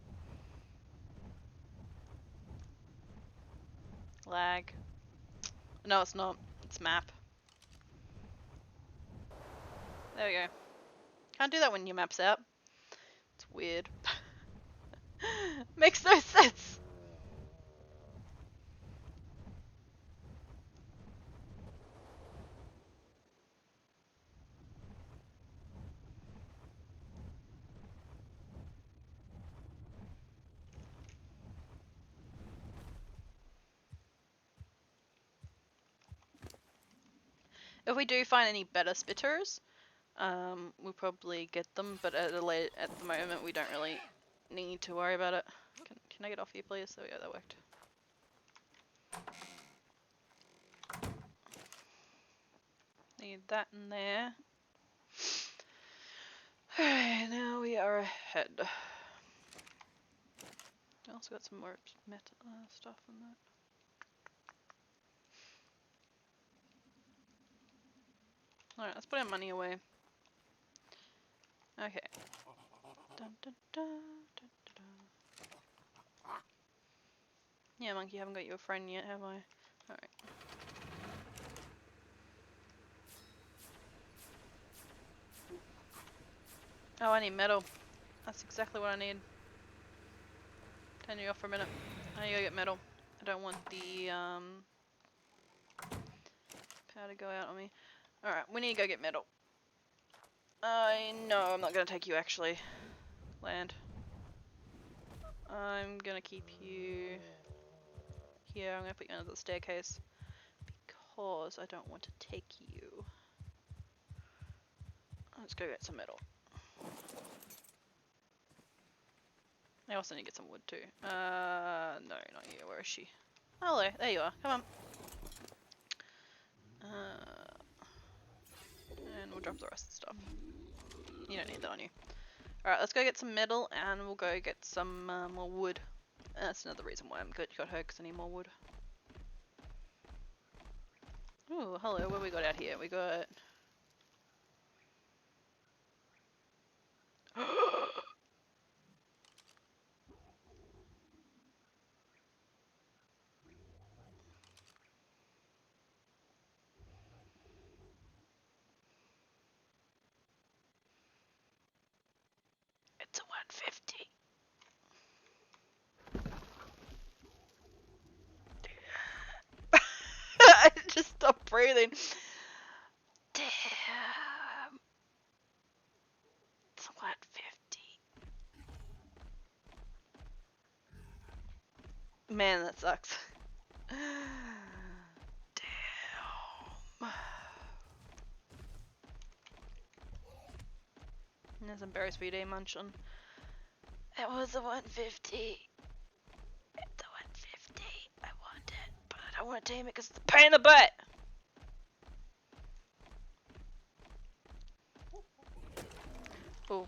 Lag. No, it's not. It's map. There we go. Can't do that when your map's out. It's weird. Makes no sense. If we do find any better spitters, we'll probably get them, but at the moment we don't really need to worry about it. Can I get off you, please? There we go, that worked. Need that in there. Alright, now we are ahead. I also got some more stuff in that. Alright, let's put our money away. Okay. Dun, dun, dun, dun, dun, dun. Yeah, Monkey, haven't got you a friend yet, have I? Alright. Oh, I need metal. That's exactly what I need. Turn you off for a minute. I need to go get metal. I don't want the power to go out on me. Alright, we need to go get metal. No, I'm not gonna take you actually. Land. I'm gonna keep you here. I'm gonna put you under the staircase because I don't want to take you. Let's go get some metal. I also need to get some wood too. No, not you. Where is she? Hello, there you are. Come on. And we'll drop the rest of the stuff. You don't need that on you. Alright, let's go get some metal and we'll go get some more wood. That's another reason why I'm got her, because I need more wood. Ooh, hello, what we got out here? We got... It's a 150. I just stopped breathing. Damn. It's a 150. Man, that sucks. Damn. There's some berries for you to munch on. It was a 150. It's a 150. I want it, but I don't want to tame it because it's a pain in the butt. Oh.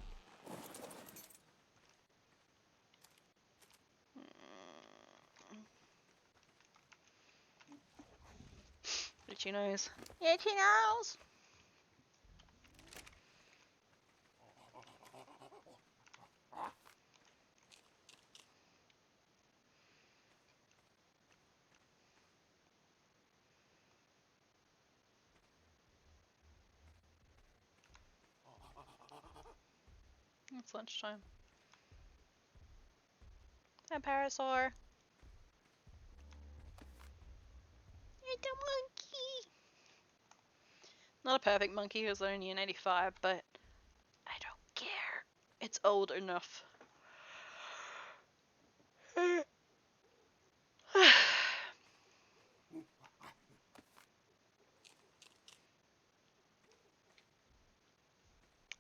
Itchy nose. Itchy nose. It's lunchtime. Hi, Parasaur. It's a monkey. Not a perfect monkey, it was only an 85, but I don't care. It's old enough.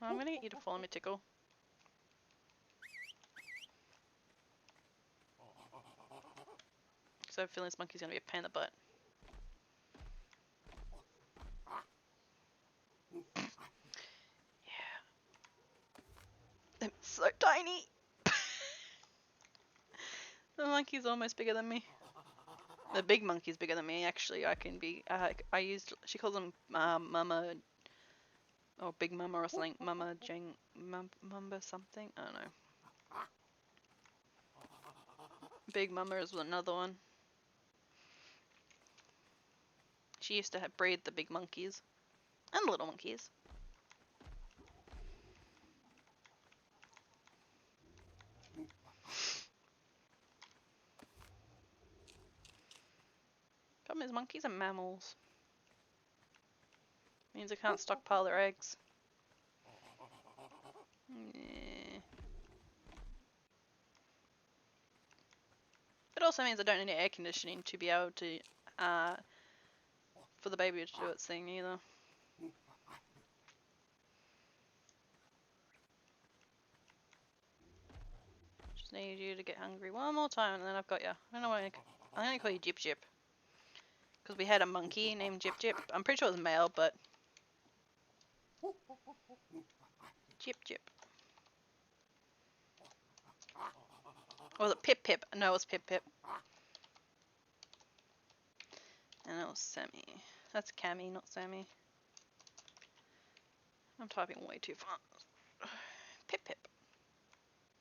I'm gonna get you to follow me, Tickle. Because I have a feeling this monkey's gonna be a pain in the butt. Yeah. It's so tiny. The monkey's almost bigger than me. The big monkey's bigger than me, actually. I can be. She calls him Mama. Or Big Mama or something. Mama Jang. Mamba something? I don't know. Big Mama is another one. She used to breed the big monkeys. And little monkeys. Problem is monkeys are mammals. Means I can't stockpile their eggs. Yeah. It also means I don't need air conditioning to be able to, for the baby to do its thing either. Just need you to get hungry one more time and then I've got you. I don't know why I'm gonna call you Jip Jip. Because we had a monkey named Jip Jip. I'm pretty sure it was male, but... Jip Jip. Or was it Pip Pip? No, it was Pip Pip. And it was Sammy. That's Cammy, not Sammy. I'm typing way too fast. Pip Pip.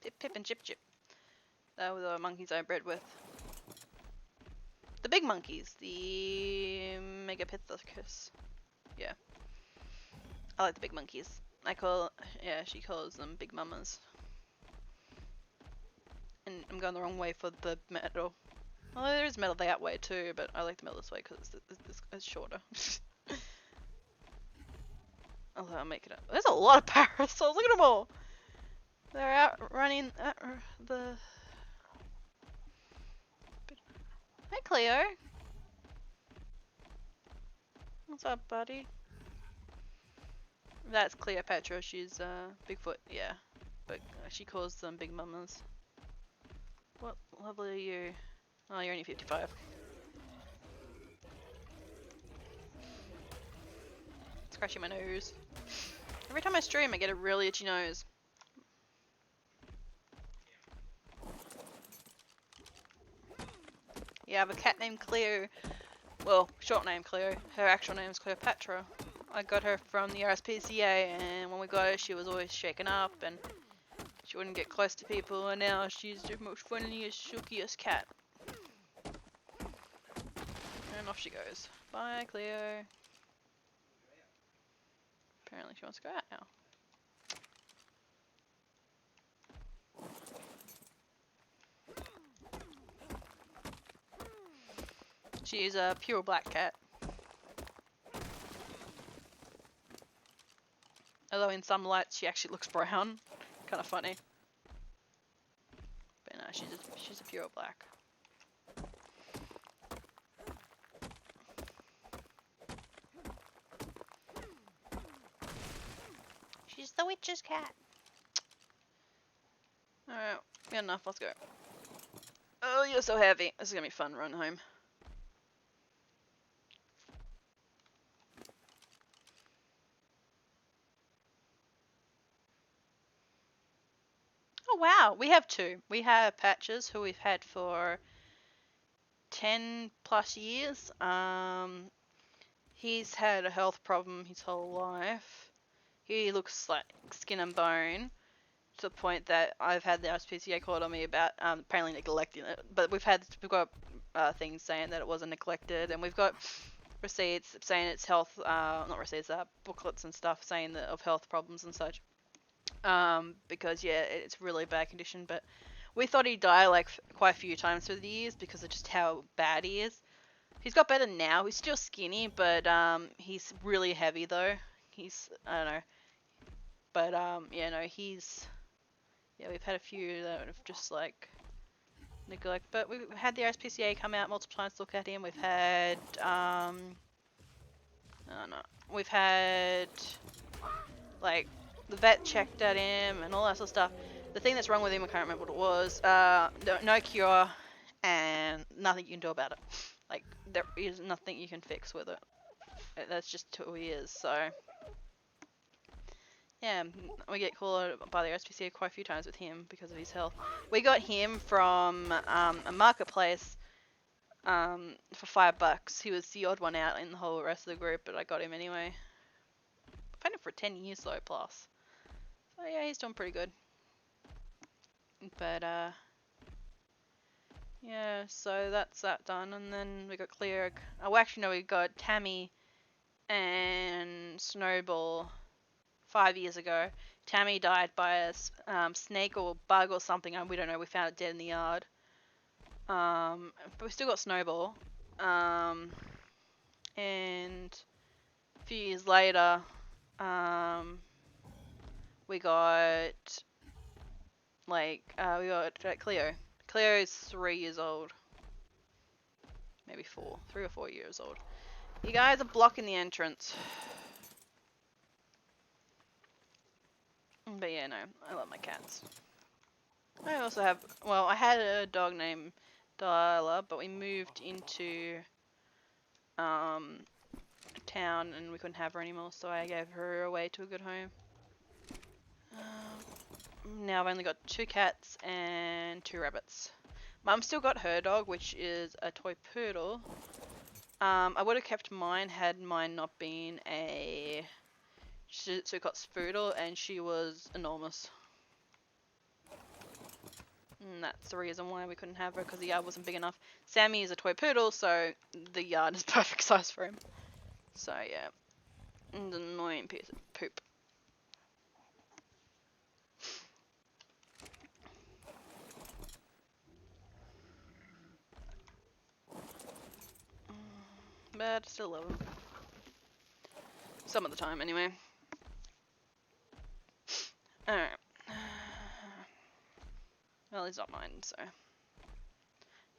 Pip Pip and Jip Jip. They were the monkeys I bred with. The big monkeys. The Megapithecus. Yeah. I like the big monkeys. Yeah, she calls them big mamas. And I'm going the wrong way for the metal. Well, there is metal that way too, but I like the metal this way because it's shorter. Although I'll make it up. There's a lot of parasols. Look at them all. They're out running at the... Hey, Cleo. What's up, buddy? That's Cleopatra. She's Bigfoot, yeah. But she calls them big mamas. What level are you? Oh, you're only 55. Scratching my nose. Every time I stream, I get a really itchy nose. Yeah, I have a cat named Cleo. Well, short name Cleo. Her actual name is Cleopatra. I got her from the RSPCA, and when we got her, she was always shaken up, and she wouldn't get close to people, and now she's the most friendliest, silkiest cat. And off she goes. Bye, Cleo. Apparently she wants to go out now. She's a pure black cat. Although in some lights she actually looks brown. Kind of funny. But no, she's a pure black. She's the witch's cat. Alright, we got enough, let's go. Oh, you're so heavy. This is gonna be fun run home. Oh wow, we have two. We have Patches, who we've had for 10 plus years. He's had a health problem his whole life. He looks like skin and bone, to the point that I've had the RSPCA called on me about apparently neglecting it. But we've got things saying that it wasn't neglected, and we've got receipts saying it's health, not receipts, booklets and stuff saying that of health problems and such. Because yeah, it's really bad condition. But we thought he'd die like quite a few times through the years because of just how bad he is. He's got better now. He's still skinny, but he's really heavy though. I don't know. But yeah, no, we've had a few that have just like neglect. But we've had the RSPCA come out multiple times to look at him. We've had I don't know. We've had like the vet checked at him and all that sort of stuff. The thing that's wrong with him, I can't remember what it was. No cure and nothing you can do about it. Like there is nothing you can fix with it. That's just who he is. So yeah, we get called by the RSPCA quite a few times with him because of his health. We got him from a marketplace for $5. He was the odd one out in the whole rest of the group, but I got him anyway. I've had him for 10 years though, plus. So yeah, he's doing pretty good. But yeah, so that's that done, and then we got Clear. Oh, actually no, we got Tammy and Snowball 5 years ago. Tammy died by a snake or bug or something, and we don't know. We found it dead in the yard. But we still got Snowball. And a few years later, we got Cleo. Cleo's 3 years old, maybe 4, 3 or 4 years old. You guys are blocking the entrance. But yeah, no, I love my cats. I also have, well, I had a dog named Delilah, but we moved into town and we couldn't have her anymore, so I gave her away to a good home. Now I've only got 2 cats and 2 rabbits. Mum still got her dog, which is a toy poodle. I would have kept mine had mine not been a Shih Tzu Spoodle, and she was enormous. And that's the reason why we couldn't have her, because the yard wasn't big enough. Sammy is a toy poodle, so the yard is perfect size for him. So yeah, an annoying piece of poop. But I still love him. Some of the time, anyway. Alright. Well, he's not mine, so.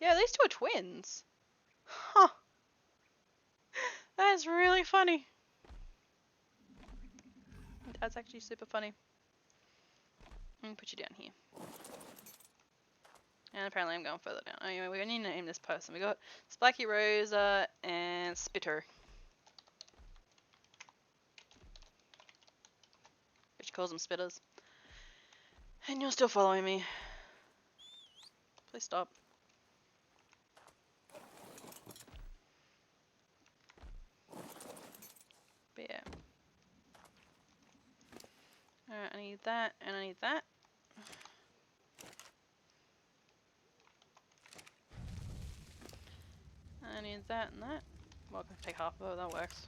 Yeah, these 2 are twins. Huh. That is really funny. That's actually super funny. I'm gonna put you down here. And apparently I'm going further down. Anyway, we need to name this person. We got Spiky Rosa and Spitter. Which calls them spitters. And you're still following me. Please stop. But yeah. Alright, I need that, and I need that. I need that and that. Well, I can take half of it, that works.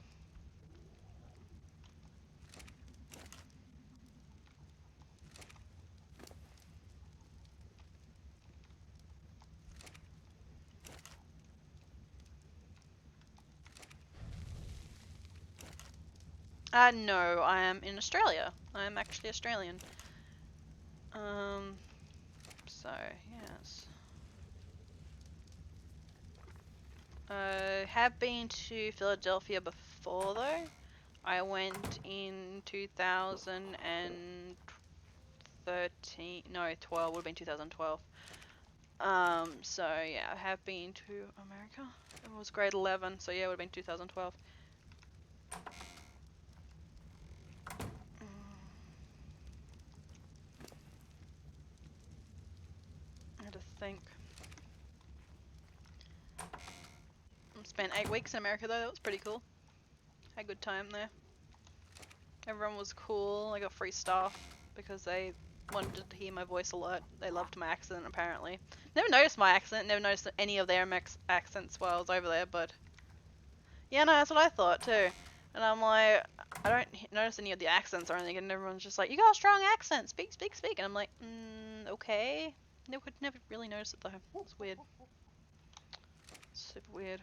No, I am in Australia. I am actually Australian. So, yes. I have been to Philadelphia before, though. I went in 2013, no, 12, would have been 2012. So yeah, I have been to America. It was grade 11, so yeah, it would have been 2012. I had to think. I spent 8 weeks in America though, that was pretty cool. Had a good time there. Everyone was cool, I got free stuff because they wanted to hear my voice a lot. They loved my accent apparently. Never noticed my accent, never noticed any of their accents while I was over there, but yeah, no, that's what I thought too. And I'm like, I don't notice any of the accents or anything, and everyone's just like, you got a strong accent, speak, speak, speak. And I'm like, okay. Never really noticed it though. It's weird. Super weird.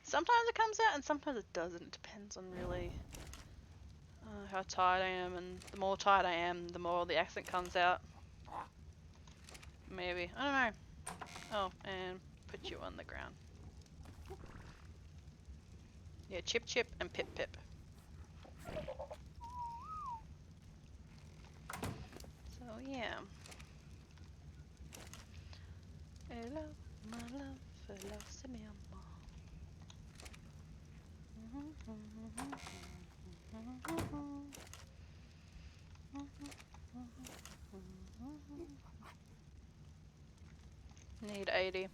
Sometimes it comes out and sometimes it doesn't. It depends on really how tired I am, and the more tired I am, the more the accent comes out. Maybe. I don't know. Oh, and put you on the ground. Yeah, Chip Chip and Pip Pip. So yeah. Hello, my love, hello, Samantha. Need 80.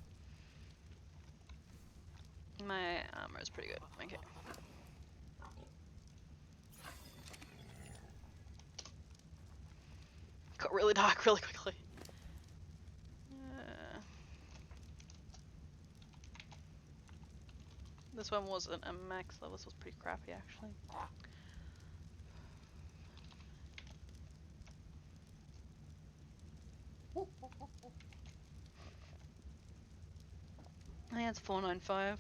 My armor is pretty good. Okay. Got really dark really quickly. This one wasn't a max level, this was pretty crappy actually. it's 495.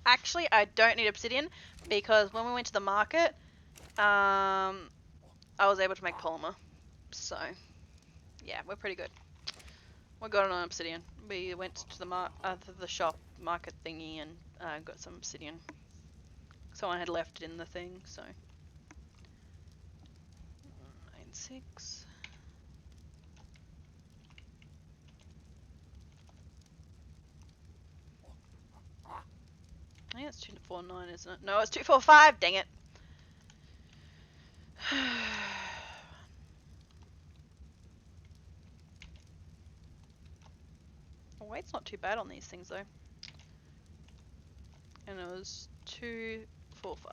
Actually, I don't need obsidian because when we went to the market, I was able to make polymer. So, yeah, we're pretty good. We got it on obsidian. We went to the shop market thingy and got some obsidian. Someone had left it in the thing, so 96. I think it's 249, isn't it? No, it's 245. Dang it. The weight's not too bad on these things though. And it was 245.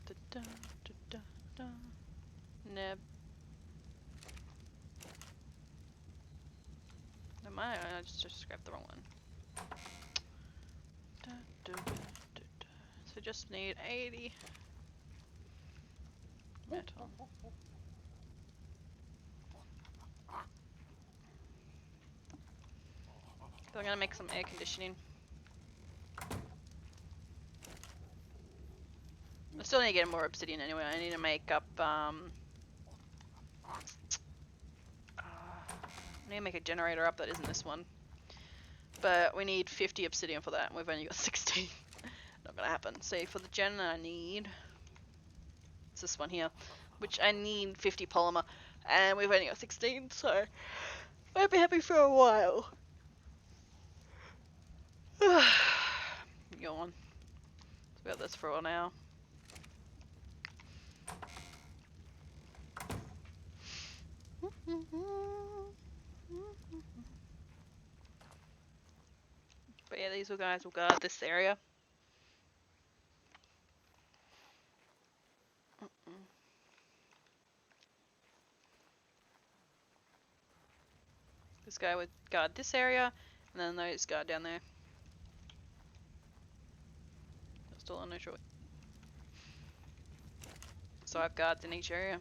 Da, da, da, da, da. Neb. Never mind, I just grabbed the wrong one. Da, da, da, da, da. So just need 80 metal. So I'm gonna make some air conditioning. I still need to get more obsidian anyway. I need to make up I need to make a generator up that isn't this one. But we need 50 obsidian for that, and we've only got 16. Not gonna happen. So for the gen I need... It's this one here. Which I need 50 polymer, and we've only got 16, so... I'll be happy for a while. Go on. So we got this for a while now. But yeah, these guys will guard this area. This guy would guard this area, and then those guard down there. Still on no choice. So I have guards in each area.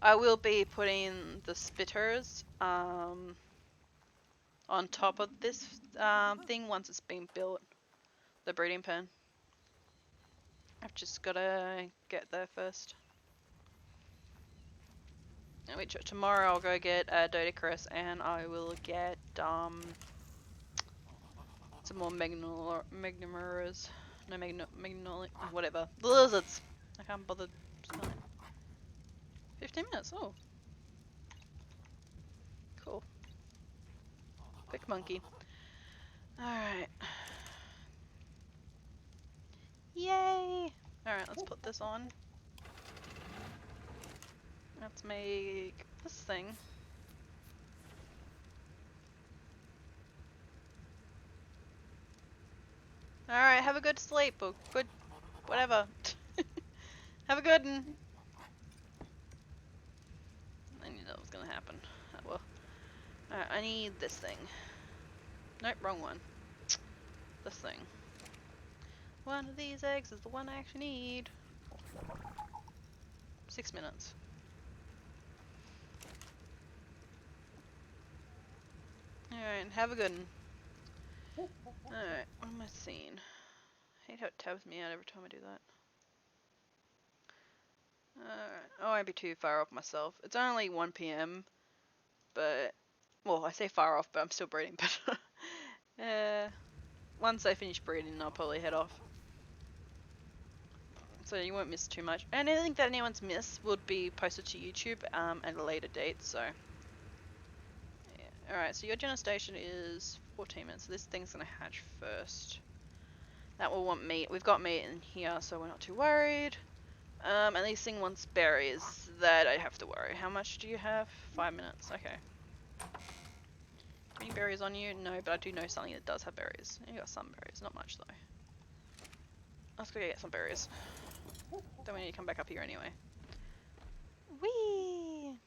I will be putting the spitters on top of this thing once it's been built. The breeding pen. I've just gotta get there first. Which tomorrow I'll go get a Dodicrus and I will get some more Magnomeras. No, Magnoli, whatever. The lizards. I can't bother spelling it. 15 minutes, oh. Cool. Quick monkey. Alright. Yay! Alright, let's put this on. Let's make this thing. Alright, have a good sleep, or good whatever. Have a good one. I knew that was gonna happen. Oh, well. Alright, I need this thing. Nope, wrong one. This thing. One of these eggs is the one I actually need. 6 minutes. Alright, have a good one. Alright, what am I seeing? I hate how it tabs me out every time I do that. Alright, I won't be too far off myself. It's only 1 PM, but, well, I say far off, but I'm still breeding, but once I finish breeding, I'll probably head off. So you won't miss too much. And anything that anyone's missed would be posted to YouTube at a later date, so. Yeah. Alright, so your general station is 14 minutes, so this thing's gonna hatch first. That will want meat. We've got meat in here, so we're not too worried. And this thing wants berries. That I have to worry. How much do you have? 5 minutes. Okay. Any berries on you? No, but I do know something that does have berries. You got some berries, not much though. Let's go get some berries. Then we need to come back up here anyway. Whee!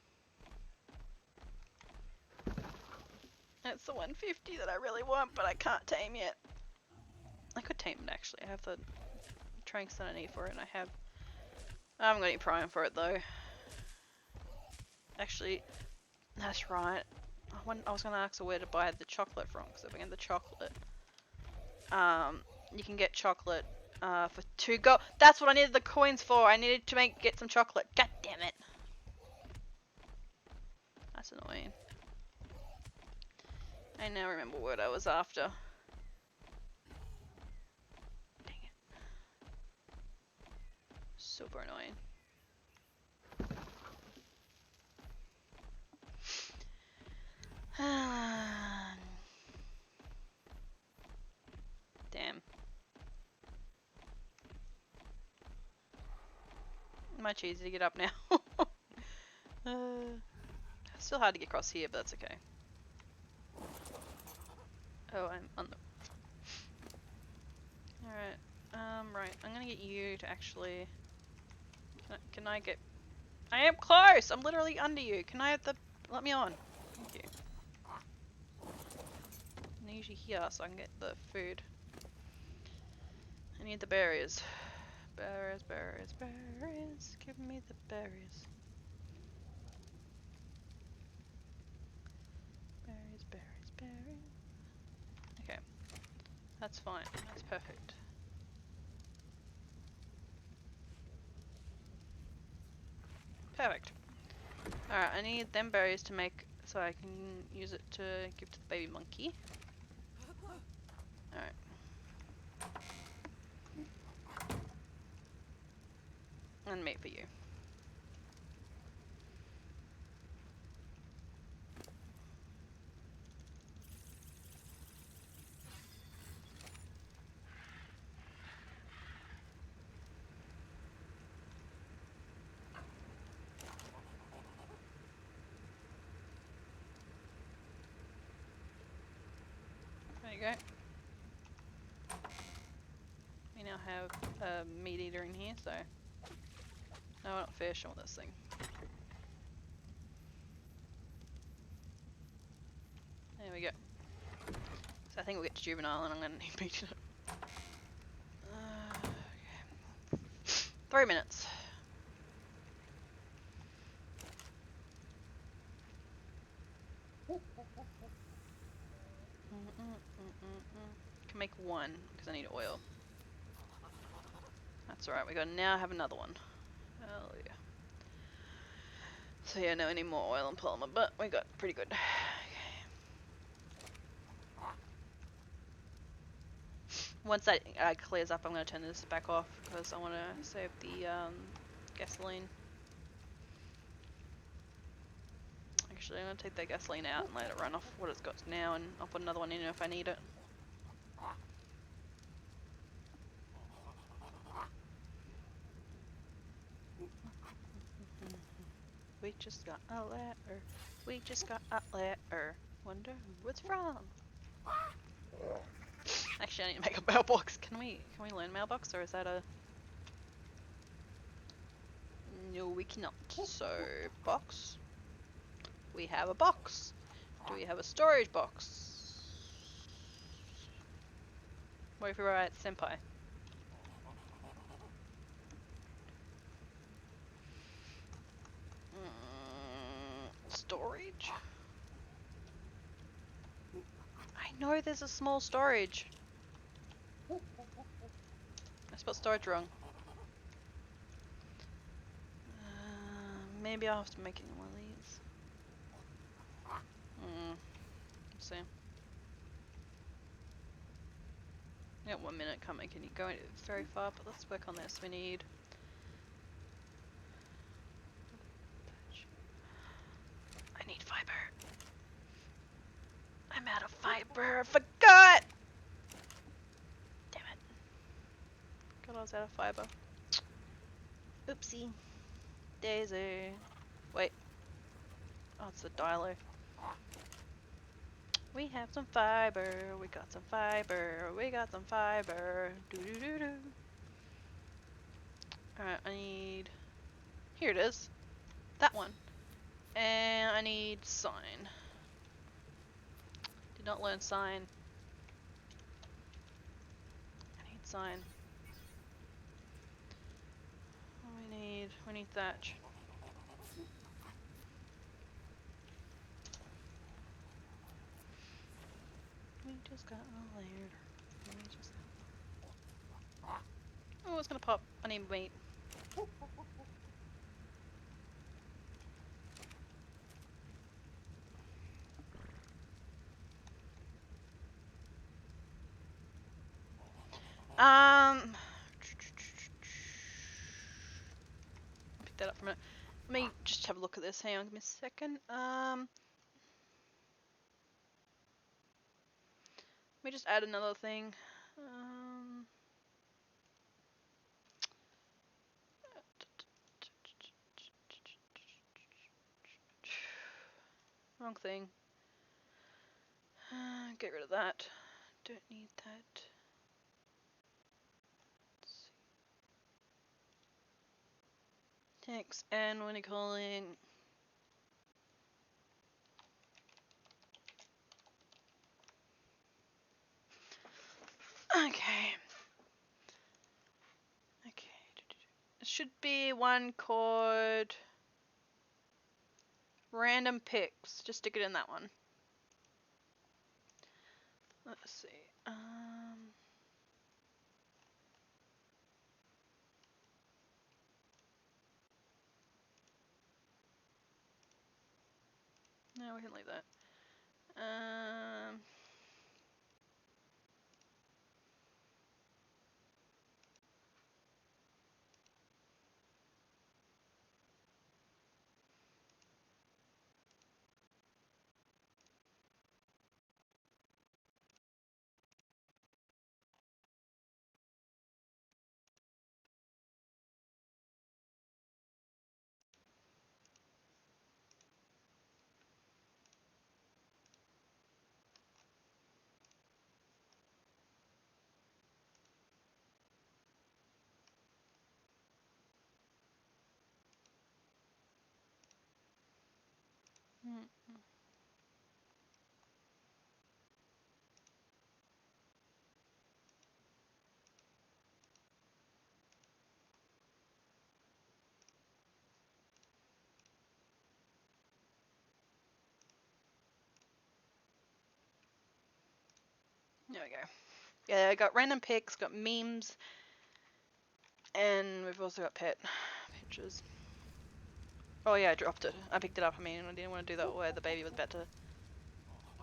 It's the 150 that I really want, but I can't tame yet. I could tame it actually. I have the tranks that I need for it, and I haven't got any prime for it though. Actually, that's right. I was gonna ask her where to buy the chocolate from, because if I get the chocolate, you can get chocolate for 2 gold. That's what I needed the coins for. I needed to get some chocolate. God damn it. That's annoying. I now remember what I was after. Dang it. Super annoying. Damn. Much easier to get up now. Still hard to get across here, but that's okay. Oh, I'm on the... Alright, right. I'm gonna get you to actually... Can I get... I am close! I'm literally under you. Can I have the... Let me on. Thank you. I need you here so I can get the food. I need the berries. Berries, berries, berries. Give me the berries. Berries, berries, berries. Okay. That's fine. That's perfect. Perfect. Alright, I need them berries to make so I can use it to give to the baby monkey. Alright. And meat for you. There you go. We now have a meat eater in here, so no, we're not fish on this thing. There we go. So I think we'll get to juvenile and I'm gonna need meat in it. Okay. 3 minutes. Can make 1 because I need oil. That's alright, we gotta now have another one. Hell yeah. So yeah, no, I need more oil and polymer, but we got pretty good. Okay. Once that clears up, I'm gonna turn this back off because I want to save the gasoline. Actually, I'm gonna take that gasoline out and let it run off what it's got now, and I'll put another one in if I need it. We just got a letter. We just got a letter. Wonder who it's from. Actually, I need to make a mailbox. Can we learn mailbox, or is that a... No, we cannot. So, box. We have a box. Do we have a storage box? What if we write senpai? Storage? I know there's a small storage. I spelled storage wrong. Maybe I'll have to make it in one of these. Let's see. I got 1 minute, can't make any go very far, but let's work on this. We need... I need fiber. I'm out of fiber. I forgot! Damn it. God, I was out of fiber. Oopsie. Daisy. Wait. Oh, it's the dialer. We have some fiber. We got some fiber. We got some fiber. Doo doo doo doo. Alright, I need... Here it is. That one. And I need sign. Did not learn sign. I need sign. We need thatch. We just got a layered. We just... Oh, it's gonna pop. I need meat. Pick that up from it. Let me just have a look at this. Hang on, give me a second. Let me just add another thing. Wrong thing. Get rid of that. Don't need that. Text and when you call in. Okay. Okay. It should be one called random picks. Just stick it in that one. Let's see. No, we can leave that. There we go. Yeah, I got random pics, got memes, and we've also got pet pictures. Oh yeah, I dropped it. I picked it up. I mean, I didn't want to do that where the baby was about to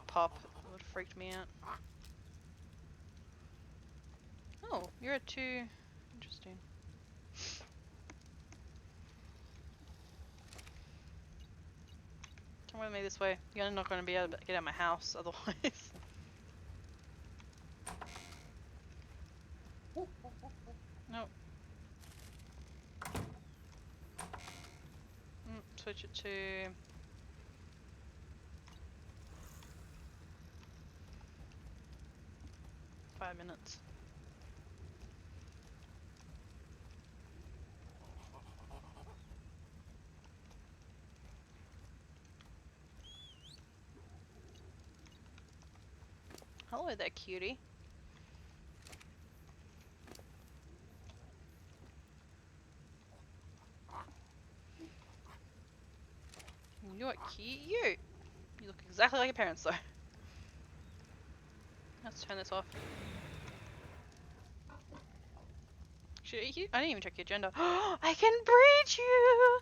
pop. It would have freaked me out. Oh, you're at 2. Interesting. Come with me this way. You're not going to be able to get out of my house otherwise. Nope. Switch it to... five minutes. Hello there, cutie. You are cute. You look exactly like your parents, though. Let's turn this off. I didn't even check your gender. I can breed you!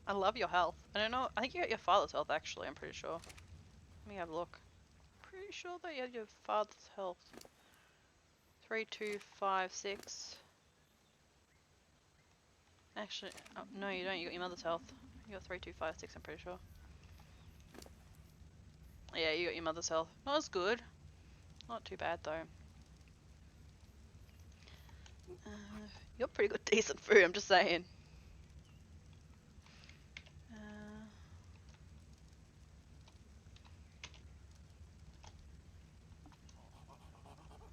I love your health. I don't know. I think you got your father's health actually. I'm pretty sure. Let me have a look. Pretty sure that you had your father's health. 3, 2, 5, 6. Actually, oh, no, you don't. You got your mother's health. You got 3, 2, 5, 6. I'm pretty sure. Yeah, you got your mother's health. Not as good. Not too bad though. Uh, you're pretty good, decent food. I'm just saying.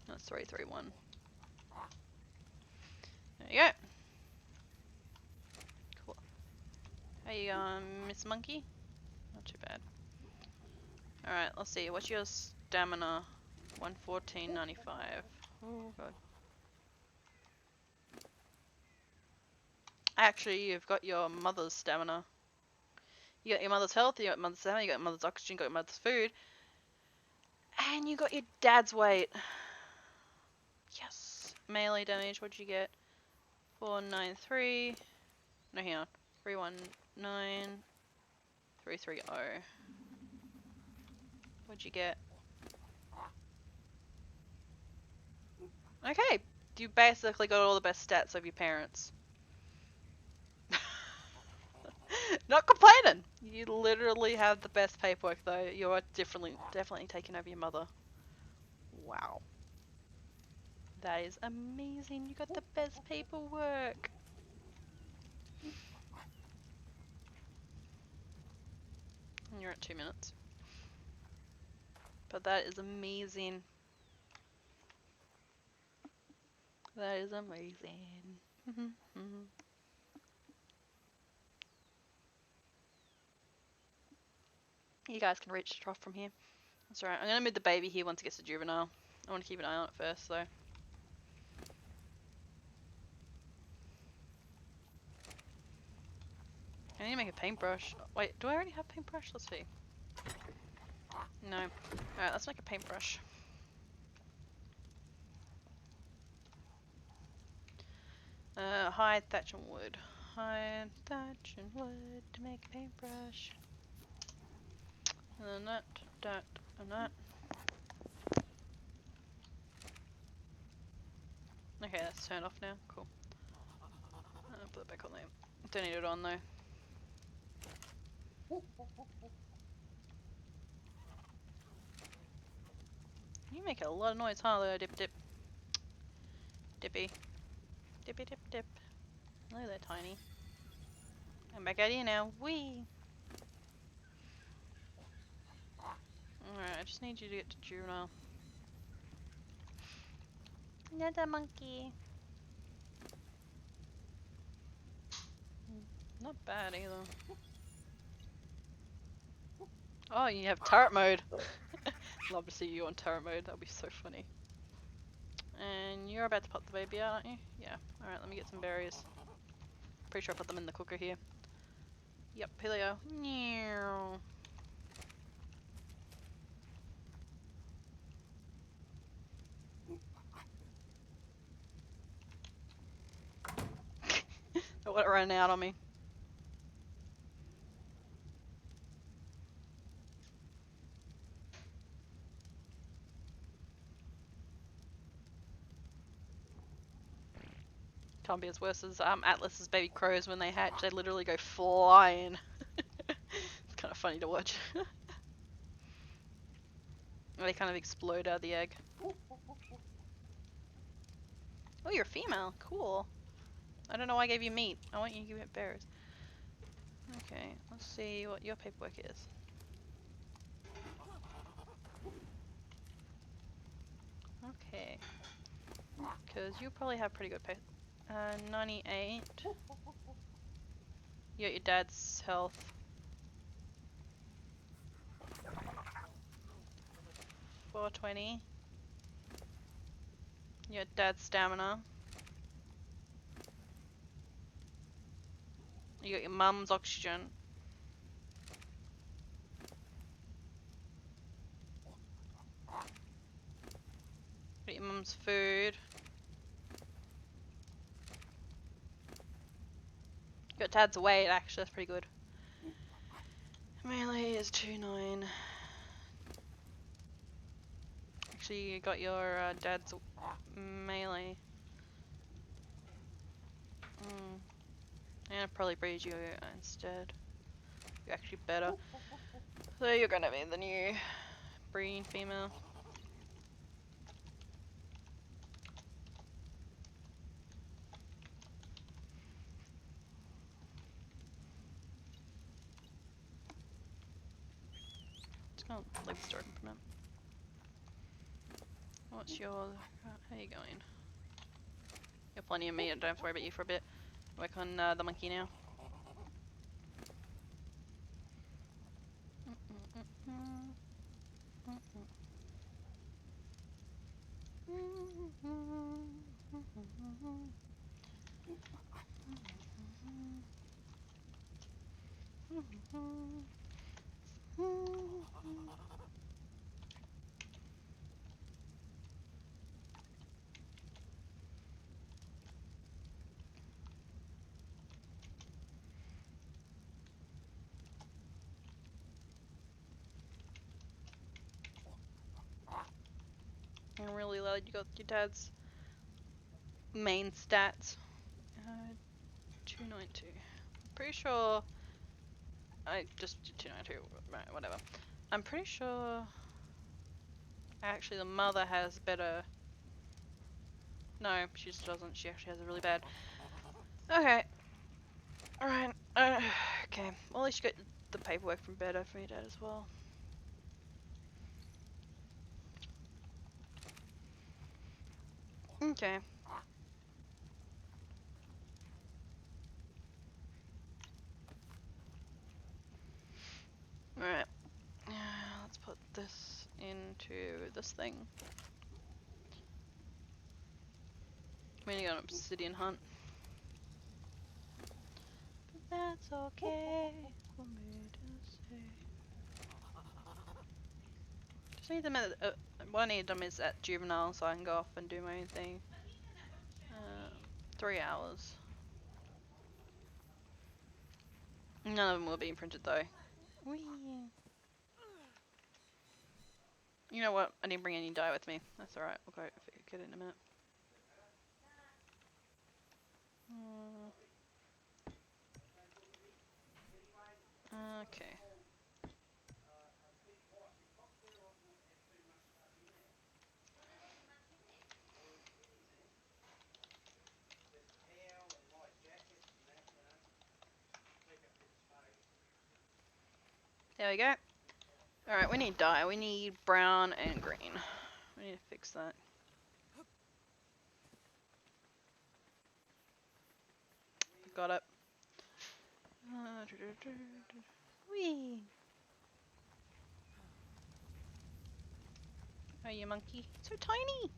That's 3, 3, 1. There you go. Cool. How you going, Miss Monkey? Not too bad. Alright, let's see. What's your stamina? 114.95. Oh god. Actually, you've got your mother's stamina. You got your mother's health, you got mother's stamina, you got mother's oxygen, you got your mother's food. And you got your dad's weight. Yes. Melee damage, what'd you get? 493. No, hang on. 319. 330. What'd you get? Okay. You basically got all the best stats of your parents. Not complaining. You literally have the best paperwork though. You are definitely taking over your mother. Wow. That is amazing. You got the best paperwork. And you're at 2 minutes. But that is amazing. That is amazing. You guys can reach the trough from here. That's alright. I'm gonna move the baby here once it gets to juvenile. I want to keep an eye on it first though. I need to make a paintbrush. Wait, do I already have paintbrush? Let's see. No. Alright, let's make a paintbrush. Hide, thatch and wood. Hide, thatch and wood to make a paintbrush. And then that, and that. Okay, that's turned off now. Cool. Put it back on there. Don't need it on though. You make a lot of noise, huh? Little dip dip. Dippy. Dippy dip dip. Look at that tiny. I'm back out here now. Whee! Alright, I just need you to get to juvenile. Another monkey. Not bad either. Oh, you have turret mode. Love to see you on turret mode. That'll be so funny. And you're about to pop the baby out, aren't you? Yeah. Alright, let me get some berries. Pretty sure I put them in the cooker here. Yep, here they go. Meow. Don't let it run out on me. Can't be as worse as Atlas's baby crows when they hatch. They literally go flying. It's kind of funny to watch. They kind of explode out of the egg. Oh, you're a female. Cool. I don't know why I gave you meat. I want you to give it berries. Okay, let's see what your paperwork is. Okay. Because you probably have pretty good pay. 98. You got your dad's health. 420. Your dad's stamina. You got your mum's oxygen. Got your mum's food. Got dad's weight, actually, that's pretty good. Melee is 2-9. Actually, you got your dad's melee. Yeah, probably breed you instead. You're actually better. So you're gonna be the new breeding female. Just gonna leave the store open for now. What's your... how you going? You have plenty of meat, I don't have to worry about you for a bit. Work on the monkey now. I'm really glad you got your dad's main stats. 292. I'm pretty sure I just did 292, right, whatever. I'm pretty sure actually the mother has better. No, she just doesn't. She actually has a really bad. Okay. Alright. Okay. Well, at least you got the paperwork from better for your dad as well. Okay. Alright. Let's put this into this thing. We need to go on an obsidian hunt. But that's okay for me to say. Just need them at, what I need them is at juvenile so I can go off and do my own thing. 3 hours. None of them will be imprinted though. Whee. You know what? I didn't bring any dye with me. That's alright. We'll go get it in a minute. Okay. There we go. Alright, we need dye. We need brown and green. We need to fix that. Got it. Whee! Oh, you monkey. So tiny!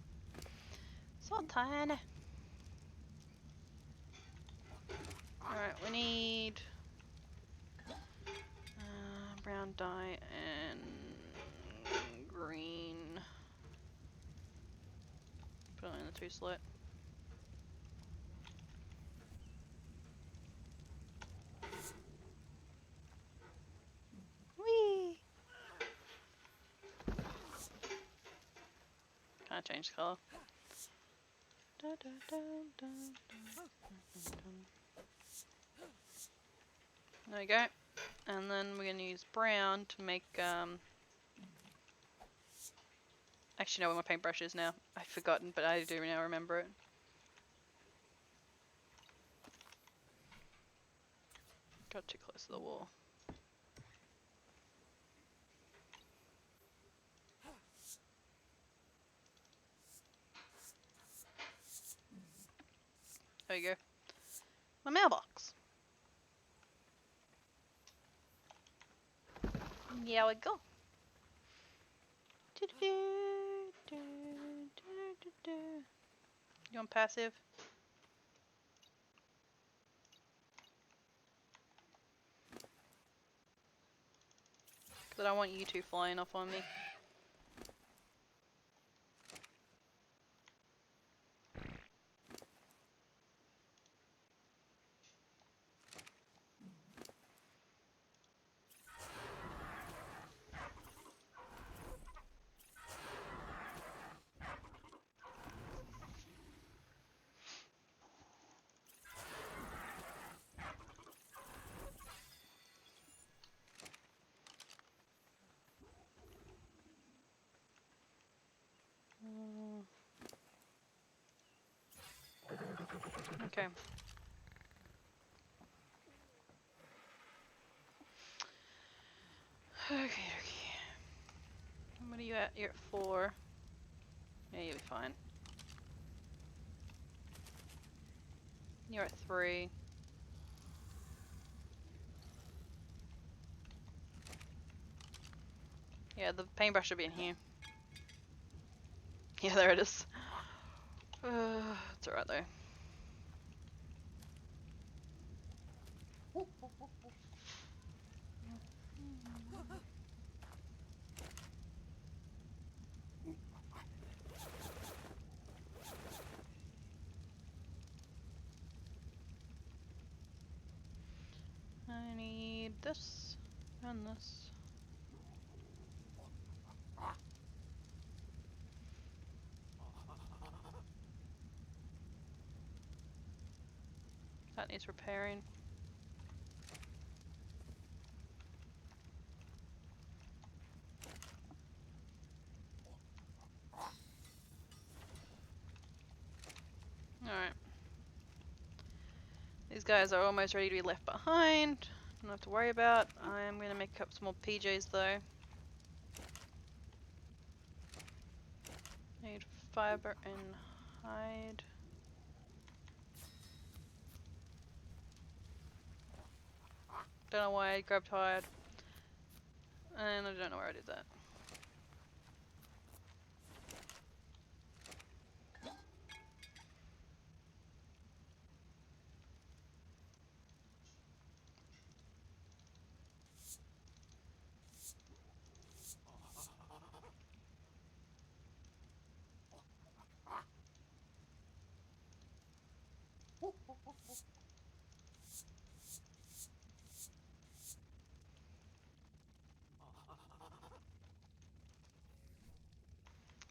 So tiny. Alright, we need brown dye and green. Put it in the 2 slot. Whee! Can I change colour? Da, da, da, da, da, da. There we go. And then we're gonna use brown to make actually know where my paintbrush is now. I've forgotten, but I do now remember it. Got too close to the wall. There you go. My mailbox. Yeah, we go. You want passive? Because I don't want you two flying off on me. Okay, okay. What are you at? You're at 4. Yeah, you'll be fine. You're at 3. Yeah, the paintbrush should be in here. Yeah, there it is. It's alright though. I need this and this. That needs repairing. Alright. These guys are almost ready to be left behind. Don't have to worry about. I am going to make up some more PJs though. Need fiber and hide. Don't know why I grabbed hide. And I don't know where I did that.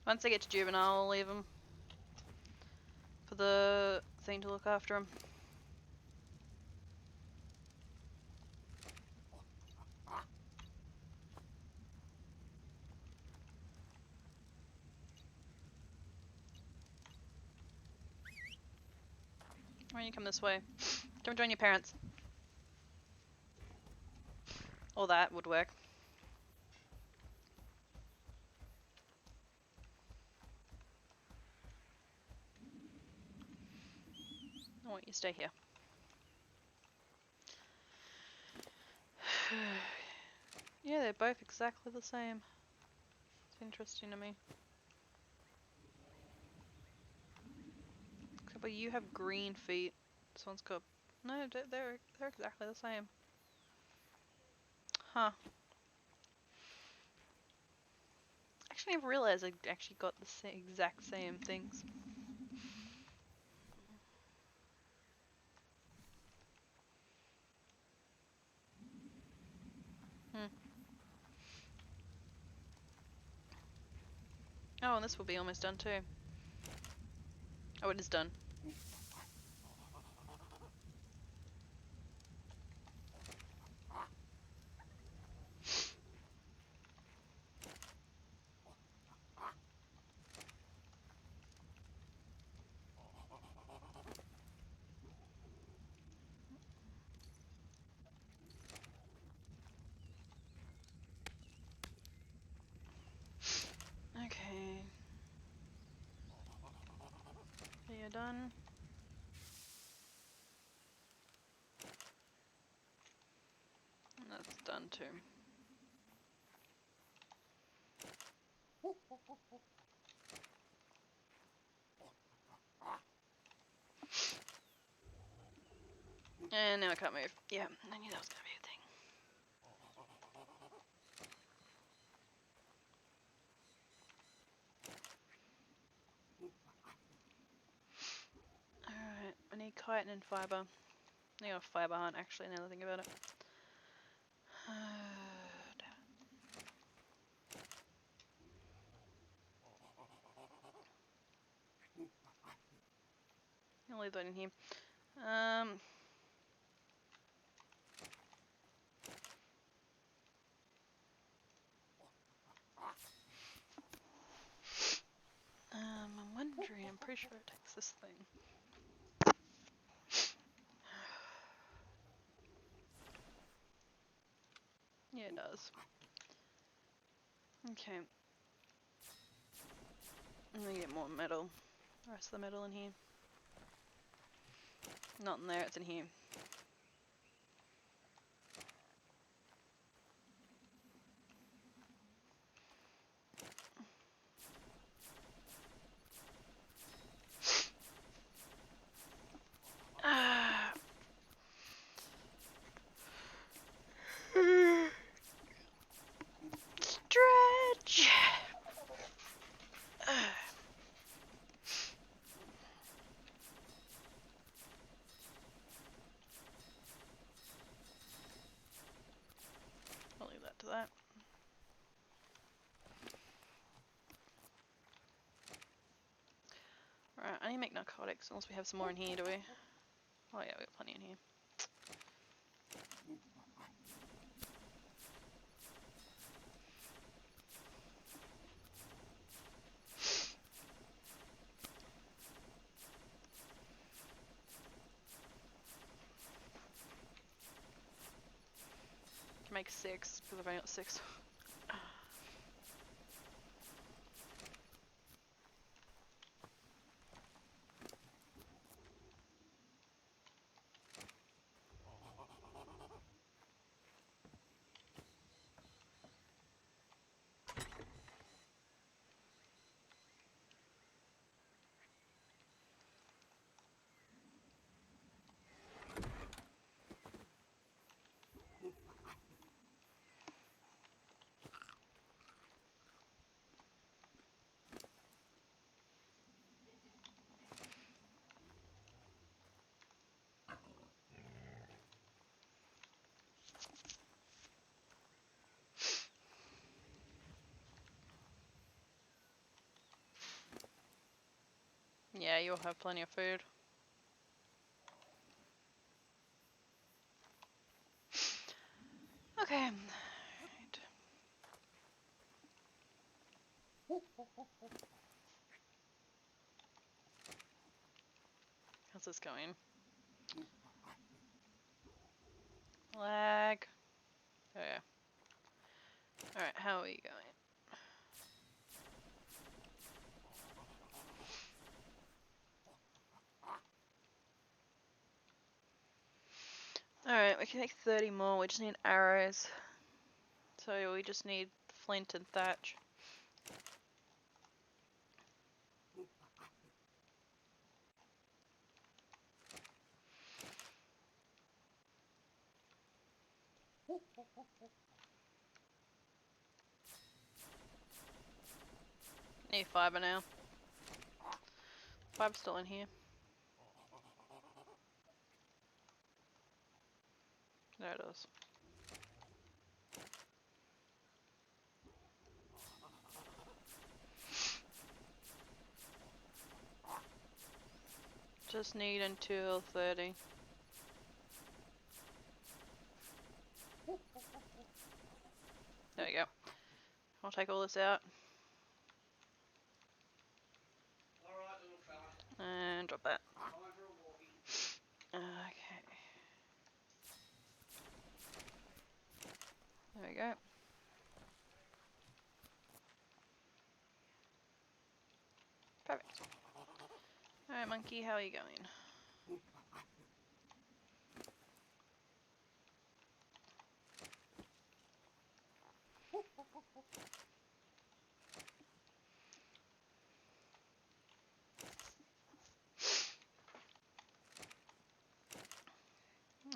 Once I get to juvenile, I'll leave them for the thing to look after them. Why don't you come this way? Come join your parents. Or that would work. I want you to stay here. Yeah, they're both exactly the same. It's interesting to me. Except for you have green feet. This one's got... No, they're exactly the same. Huh. Actually, I never realized I actually got the exact same things. Hmm. Oh, and this will be almost done too. Oh, it is done. Okay. So you're done. And that's done too. And now I can't move. Yeah, I knew that was gonna be a thing. Alright, I need chitin and fiber. I need fiber hunt actually, now that I think about it. I'll leave that in here. I'm wondering, I'm pretty sure it takes this thing. it does. Okay. I'm gonna get more metal. The rest of the metal in here. Not in there, it's in here. Stretch! I'll leave that to that. Right, I need to make narcotics unless we have some more in here, do we? Oh yeah, we got plenty in here. Can make 6 because I've only got 6. Yeah, you'll have plenty of food. Okay. Right. How's this going? Lag. Oh yeah. Alright, how are you going? Alright, we can make 30 more. We just need arrows. So we just need flint and thatch. Need fiber now. Fiber's still in here. There it is. Just need until 30. There we go. I'll take all this out. And drop that. Okay. There we go. Perfect. Alright, monkey, how are you going?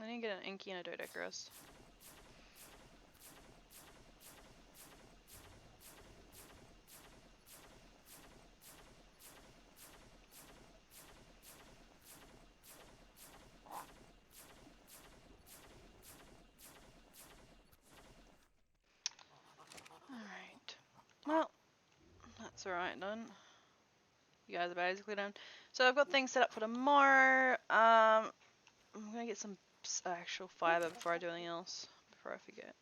I need to get an inky and a dodecarus. Alright. Well, that's alright done. You guys are basically done. So I've got things set up for tomorrow. I'm gonna get some actual fiber before I do anything else. Before I forget.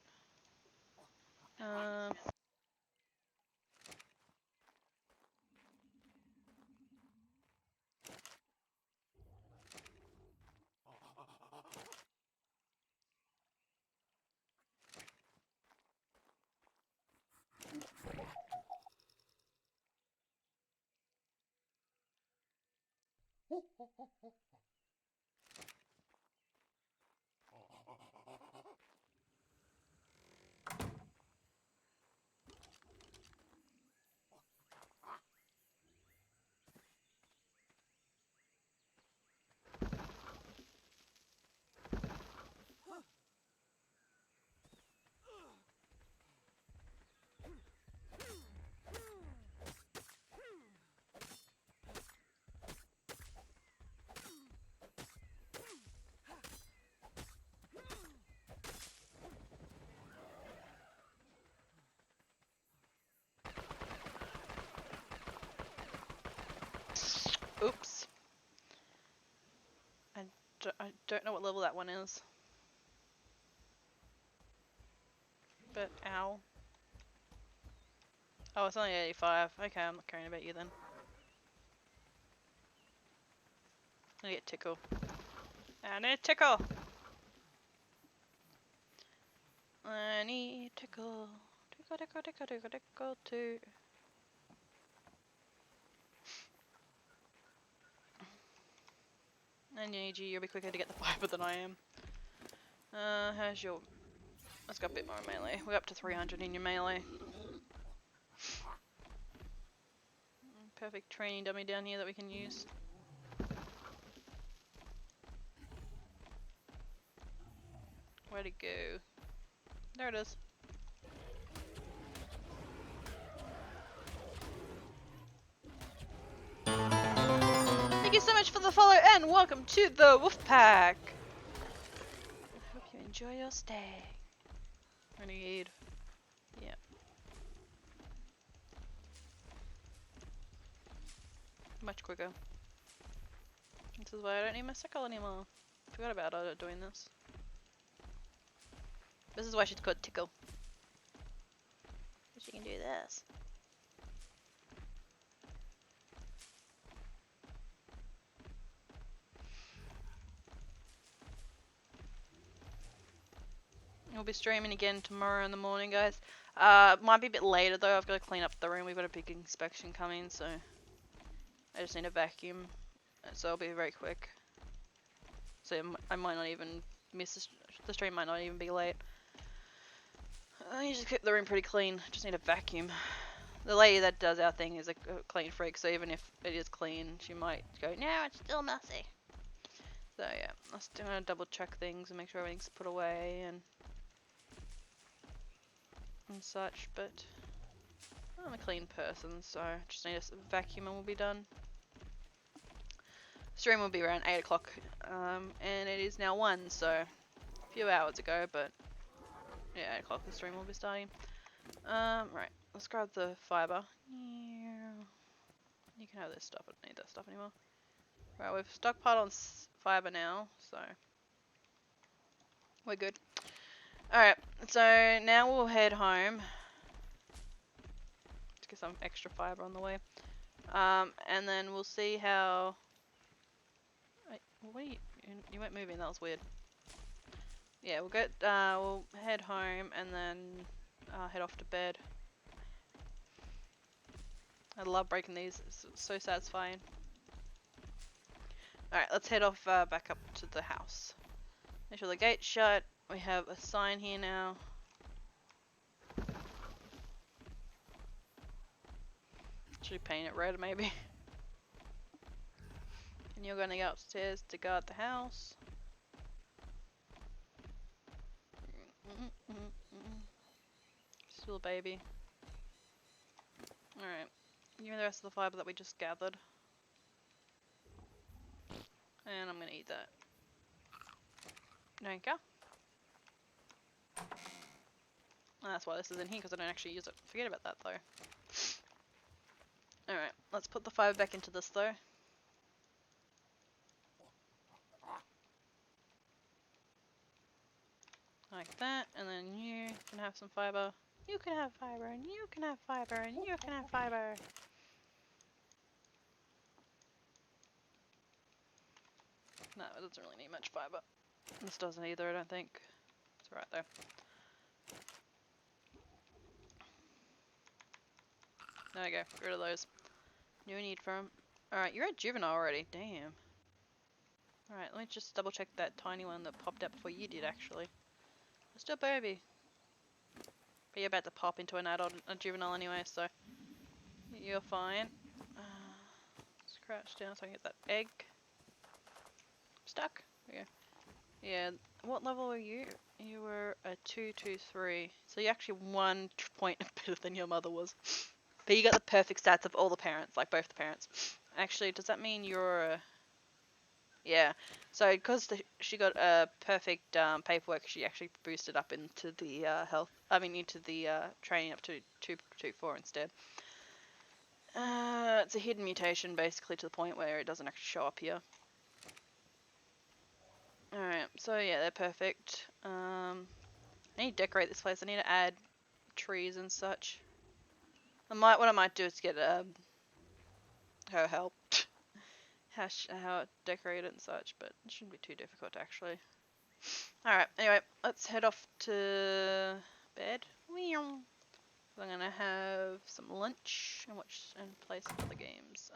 Oops. I don't know what level that one is. But, ow. Oh, it's only 85. Okay, I'm not caring about you then. I get tickle. I need tickle! I need tickle. Tickle, tickle, tickle, tickle, tickle, too. I need you, you'll be quicker to get the fiber than I am. How's your... Let's go a bit more melee. We're up to 300 in your melee. Perfect training dummy down here that we can use. Where'd it go? There it is. Thank you so much for the follow and welcome to the Wolf Pack. I hope you enjoy your stay. Renegade. Yeah. Much quicker. This is why I don't need my sickle anymore. Forgot about her doing this. This is why she's called Tickle. She can do this. We'll be streaming again tomorrow in the morning, guys. Might be a bit later though. I've got to clean up the room. We've got a big inspection coming, so I just need a vacuum. So it'll be very quick. So I might not even miss the stream. Might not even be late. You just keep the room pretty clean. Just need a vacuum. The lady that does our thing is a clean freak, so even if it is clean, she might go, "No, it's still messy." So yeah, I'm still gonna double check things and make sure everything's put away and such, but I'm a clean person, so just need a vacuum and we'll be done. Stream will be around 8 o'clock, and it is now 1, so a few hours ago, but yeah, 8 o'clock the stream will be starting. Right, let's grab the fiber. You can have this stuff, I don't need that stuff anymore. Right, we've stockpiled on fiber now, so we're good. Alright, so now we'll head home. Let's get some extra fiber on the way. And then we'll see how... Wait, what are you weren't moving, that was weird. Yeah, we'll head home and then head off to bed. I love breaking these, it's so satisfying. Alright, let's head off back up to the house. Make sure the gate's shut. We have a sign here now. Should paint it red maybe. And you're gonna go upstairs to guard the house. Still a baby. Alright. Give me the rest of the fiber that we just gathered. And I'm gonna eat that. There. And that's why this is in here, because I don't actually use it. Forget about that though. Alright, let's put the fiber back into this though. Like that, and then you can have some fiber. You can have fiber, and you can have fiber, and you can have fiber. No, it doesn't really need much fiber. This doesn't either, I don't think. It's right there. There we go, get rid of those. No need for them. Alright, you're a juvenile already. Damn. Alright, let me just double check that tiny one that popped up before you did, actually. It's still a baby. But you're about to pop into an adult, a juvenile anyway, so you're fine. Let's crouch down so I can get that egg. Stuck. Yeah. Yeah. What level were you? You were a 223. So you're actually 1 point better than your mother was. But you got the perfect stats of all the parents, like both the parents. Actually, does that mean you're a... Yeah. So because she got a perfect paperwork, she actually boosted up into the into the training up to 224 instead. It's a hidden mutation, basically, to the point where it doesn't actually show up here. Alright, so yeah, they're perfect. I need to decorate this place. I need to add trees and such. What I might do is get her help. how decorate it and such, but it shouldn't be too difficult actually. Alright, anyway, let's head off to bed. I'm gonna have some lunch and watch and play some other games.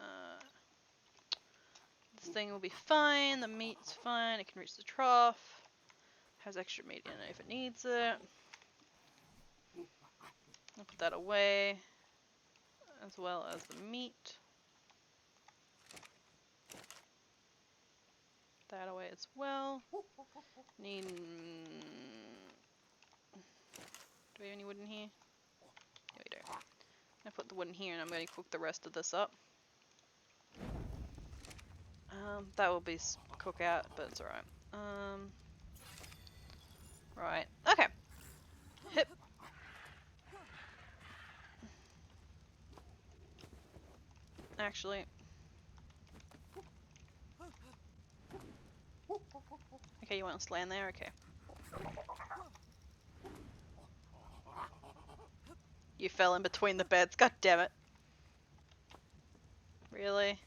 This thing will be fine, the meat's fine, it can reach the trough. Has extra meat in it if it needs it. I'll put that away, as well as the meat. Put that away as well. Need... Do we have any wood in here? No, we don't. I'm gonna put the wood in here and I'm gonna cook the rest of this up. That will be cook out, but it's alright. Right. Okay. Hip. Actually. Okay, you want to land there? Okay. You fell in between the beds. God damn it. Really?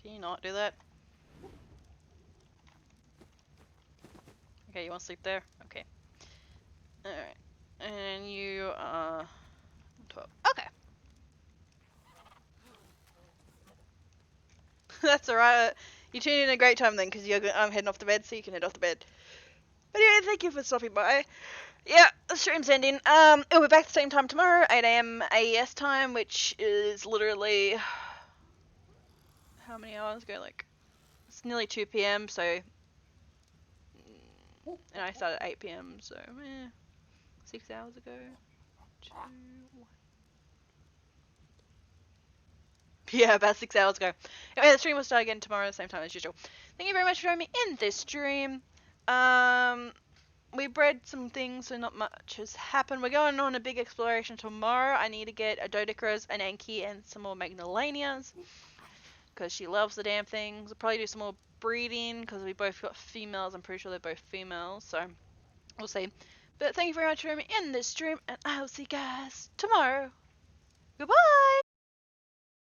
Can you not do that? Okay, you want to sleep there? Okay. Alright. And you, 12. Okay. That's alright. You tuned in a great time then, because I'm heading off to bed, so you can head off to bed. But anyway, thank you for stopping by. Yeah, the stream's ending. We'll be back at the same time tomorrow, 8 AM AES time, which is literally... How many hours ago? Like, it's nearly 2 PM, so... And I started at 8 PM, so, 6 hours ago. 2, 1. Yeah, about 6 hours ago. Anyway, the stream will start again tomorrow at the same time as usual. Thank you very much for joining me in this stream. We bred some things, so not much has happened. We're going on a big exploration tomorrow. I need to get a Dodicras, an Anki, and some more Magnolanias. Because she loves the damn things. We'll probably do some more breeding, because we both got females. I'm pretty sure they're both females, so we'll see. But thank you very much for joining me in this stream, and I will see you guys tomorrow. Goodbye!